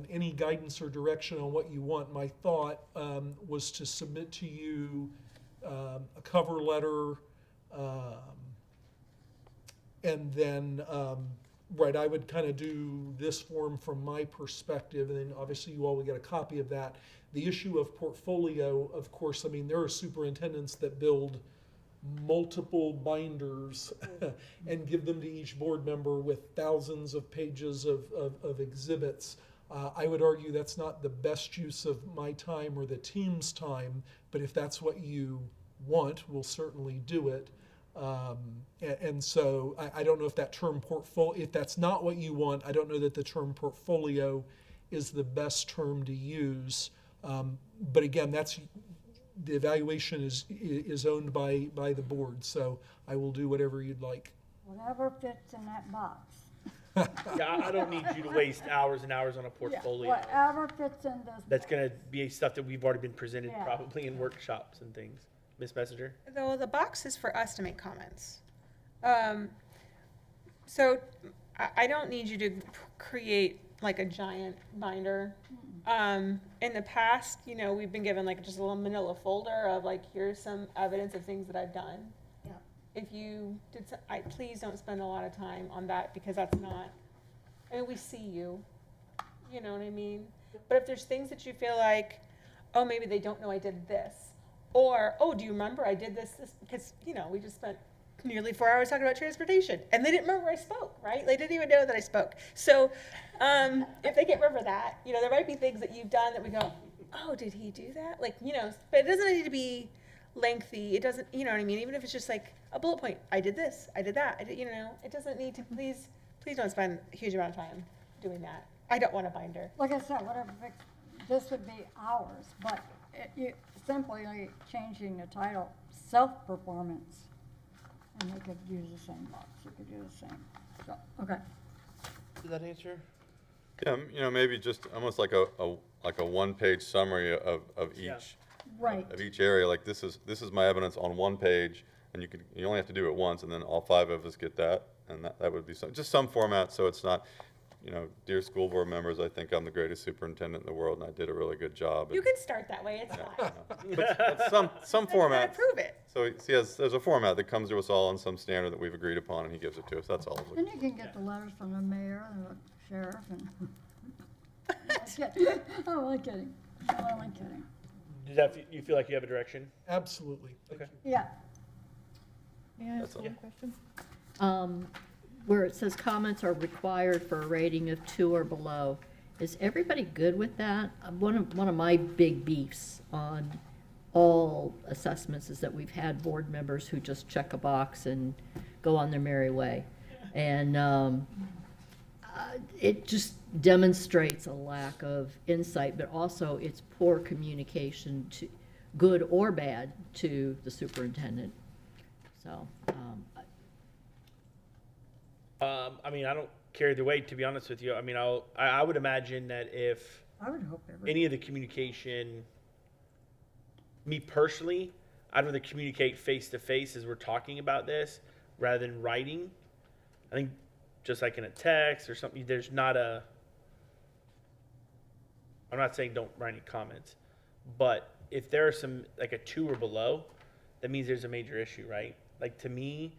any guidance or direction on what you want. My thought was to submit to you a cover letter, and then, right, I would kind of do this form from my perspective, and then obviously you all would get a copy of that. The issue of portfolio, of course, I mean, there are superintendents that build multiple binders and give them to each board member with thousands of pages of exhibits. I would argue that's not the best use of my time or the team's time, but if that's what you want, we'll certainly do it. And so I don't know if that term portfolio, if that's not what you want, I don't know that the term portfolio is the best term to use. But again, the evaluation is owned by the board, so I will do whatever you'd like. Whatever fits in that box. Yeah, I don't need you to waste hours and hours on a portfolio. Yeah, whatever fits in this. That's going to be stuff that we've already been presented Yeah. probably in workshops and things. Ms. Messenger? Though the box is for us to make comments. So I don't need you to create like a giant binder. In the past, we've been given like just a little manila folder of like, here's some evidence of things that I've done. Yeah. If you did, please don't spend a lot of time on that, because that's not, I mean, we see you, you know what I mean? But if there's things that you feel like, oh, maybe they don't know I did this, or, oh, do you remember I did this, because, we just spent nearly 4 hours talking about transportation, and they didn't remember I spoke, right? They didn't even know that I spoke. So if they can't remember that, there might be things that you've done that we go, oh, did he do that? Like, but it doesn't need to be lengthy. It doesn't, you know what I mean? Even if it's just like a bullet point, I did this, I did that, it doesn't need to, please don't spend a huge amount of time doing that. I don't want a binder. Like I said, whatever this would be ours, but you simply changing the title, self-performance, and they could use the same box. You could do the same. So, okay. Did that answer? Yeah, maybe just almost like a one-page summary of each. Yeah. Right. Of each area. Like this is my evidence on one page, and you only have to do it once, and then all 5 of us get that, and that would be just some format, so it's not, dear school board members, I think I'm the greatest superintendent in the world, and I did a really good job. You can start that way. It's fine. But some format. Prove it. So there's a format that comes to us all in some standard that we've agreed upon, and he gives it to us. That's all. Then you can get the letters from the mayor and the sheriff and. I'm only kidding. I'm only kidding. You feel like you have a direction? Absolutely. Okay. Yeah. May I ask one question? Where it says comments are required for a rating of 2 or below, is everybody good with that? One of my big beefs on all assessments is that we've had board members who just check a box and go on their merry way. And it just demonstrates a lack of insight, but also it's poor communication, to good or bad, to the superintendent. So, I mean, I don't carry the weight, to be honest with you. I mean, I would imagine that if I would hope any of the communication, me personally, I'd rather communicate face to face as we're talking about this rather than writing. I think just like in a text or something, there's not I'm not saying don't write any comments, But if there are some, like a 2 or below, that means there's a major issue, right? Like, to me,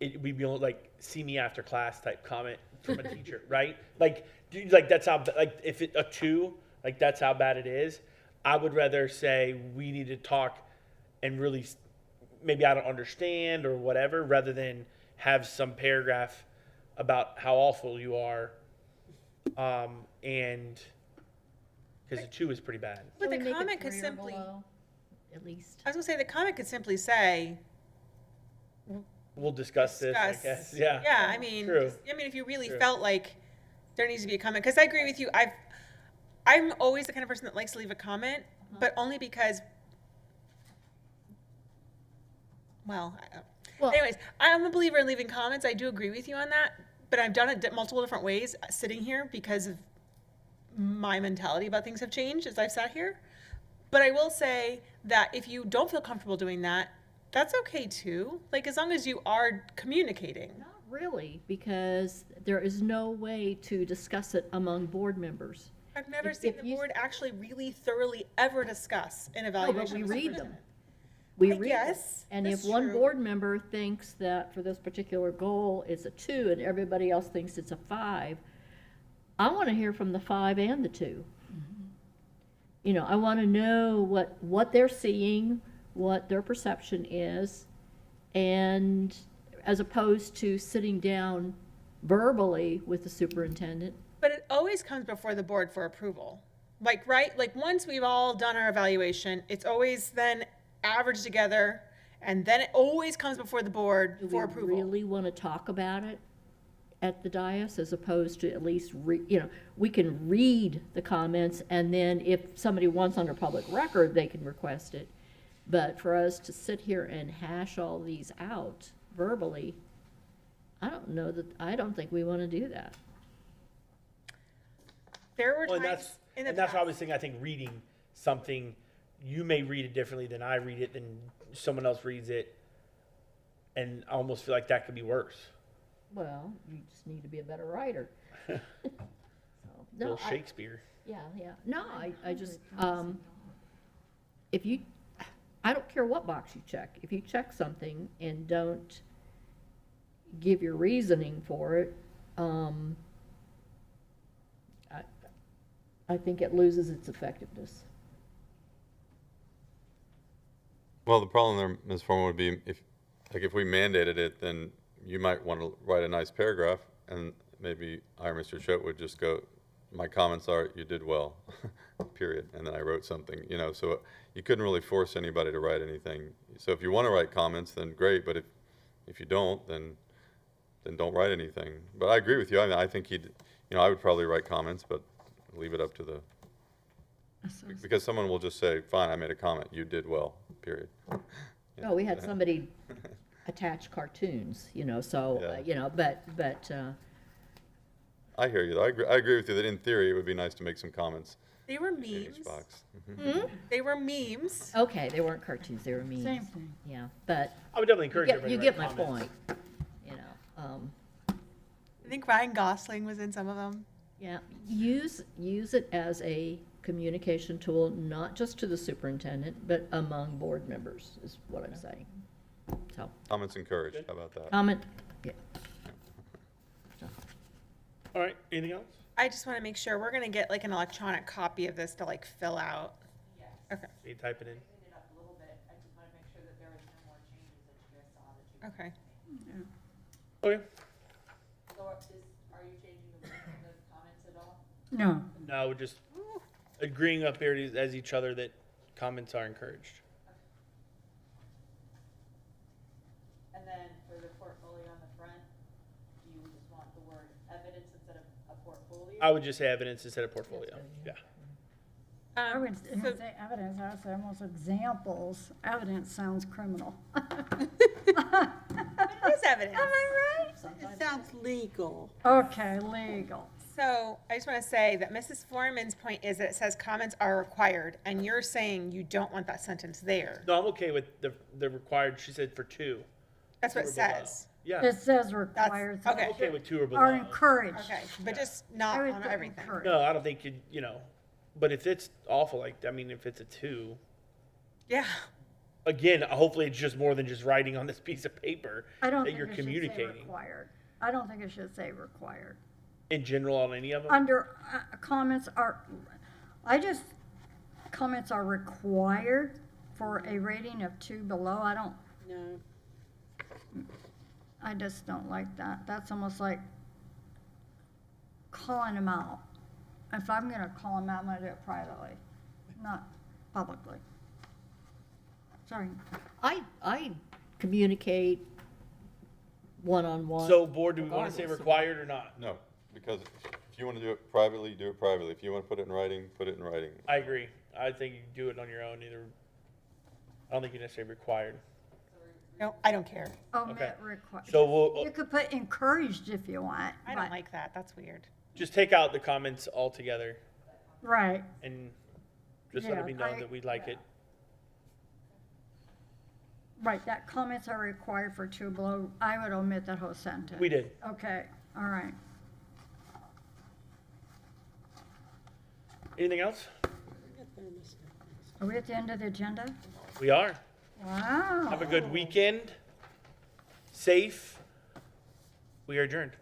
we'd be like, see me after class type comment from a teacher, right? Like, dude, like that's how, like, if a 2, like that's how bad it is. I would rather say we need to talk and really, maybe I don't understand or whatever, rather than have some paragraph about how awful you are. And because a 2 is pretty bad. But the Can we make it comment could 3 or simply, below, at least. I was gonna say, the comment could simply say, We'll discuss this, I guess. Yeah. Yeah, I mean, True. if you really True. felt like there needs to be a comment, because I agree with you. I'm always the kind of person that likes to leave a comment, but only because, well, anyways, I'm a believer in leaving comments. I do agree with you on that, but I've done it multiple different ways sitting here because of my mentality about things have changed as I've sat here. But I will say that if you don't feel comfortable doing that, that's okay too. Like, as long as you are communicating. Not really, because there is no way to discuss it among board members. I've never If- seen if the you- board actually really thoroughly ever discuss an No, evaluation. but we of read them. superintendent. We I read guess, them. And that's if one true. board member thinks that for this particular goal it's a 2 and everybody else thinks it's a 5, I want to hear from the 5 and the 2. You know, I want to know what they're seeing, what their perception is, and as opposed to sitting down verbally with the superintendent. But it always comes before the board for approval. Like, right? Like, once we've all done our evaluation, it's always then averaged together, and then it always comes before the board Do for we approval. really want to talk about it at the dais as opposed to at least, we can read the comments and then if somebody wants under public record, they can request it. But for us to sit here and hash all these out verbally, I don't think we want to do that. There were Well, times in the and that's why I past. was thinking, I think reading something, you may read it differently than I read it, than someone else reads it. And I almost feel like that could be worse. Well, you just need to be a better writer. So, no, Little Shakespeare. Yeah. No, I just, I don't care what box you check. If you check something and don't give your reasoning for it, I think it loses its effectiveness. Well, the problem there, Ms. Foreman, would be if we mandated it, then you might want to write a nice paragraph, and maybe I or Mr. Choate would just go, my comments are, you did well, period, and then I wrote something, so you couldn't really force anybody to write anything. So if you want to write comments, then great, but if you don't, then don't write anything. But I agree with you. I mean, I think I would probably write comments, but leave it up to because someone will just say, fine, I made a comment, you did well, period. No, we had somebody attach cartoons, so, but, I hear you. I agree with you that in theory, it would be nice to make some comments They were in each memes. box. They were memes. okay, they weren't cartoons, they were memes. Same thing. Yeah, but I would definitely encourage you everybody to get write my comments. point, I think Ryan Gosling was in some of them. Yeah, use it as a communication tool, not just to the superintendent, but among board members, is what I'm saying. So, Comments encouraged. How about that? comment, yeah. All right, anything else? I just want to make sure we're going to get like an electronic copy of this to like fill out. Okay. So you type it in. Okay. Okay. So are you changing the comments at all? No. No, we're just agreeing up here as each other that comments are encouraged. And then for the portfolio on the front, do you just want the word evidence instead of a portfolio? I would just say evidence instead of portfolio. Yeah. I would say evidence, I would say almost examples. Evidence sounds criminal. It is evidence. Am I right? It sounds legal. Okay, legal. So I just want to say that Mrs. Foreman's point is that it says comments are required, and you're saying you don't want that sentence there. No, I'm okay with the required. She said for 2. That's what it 2 or below. says. Yeah. It says required. so okay. I'm okay with 2 or below. Are encouraged. Okay, but just not I would on put everything. encouraged. No, I don't think But if it's awful, like, I mean, if it's a 2, Yeah. again, hopefully it's just more than just writing on this piece of paper I don't that think you're it should say communicating. required. I don't think it should say required. In general, on any of them? Under, comments are, comments are required for a rating of 2 below. No. I just don't like that. That's almost like calling them out. If I'm gonna call them out, I'm gonna do it privately, not publicly. Sorry. I communicate one-on-one. So, board, do we want to say regardless. required or not? No, because if you want to do it privately, do it privately. If you want to put it in writing, put it in writing. I agree. I think you can do it on your own. I don't think you necessarily required. No, I don't care. Omit Okay. required. So we'll You could put encouraged if you want. I don't but- like that. That's weird. just take out the comments altogether Right. and just let Yeah, it be known that we like it. Right, that comments are required for 2 below. I would omit that whole sentence. We did. Okay, all right. Anything else? Are we at the end of the agenda? We are. Wow. Have a good weekend. Safe. We are adjourned.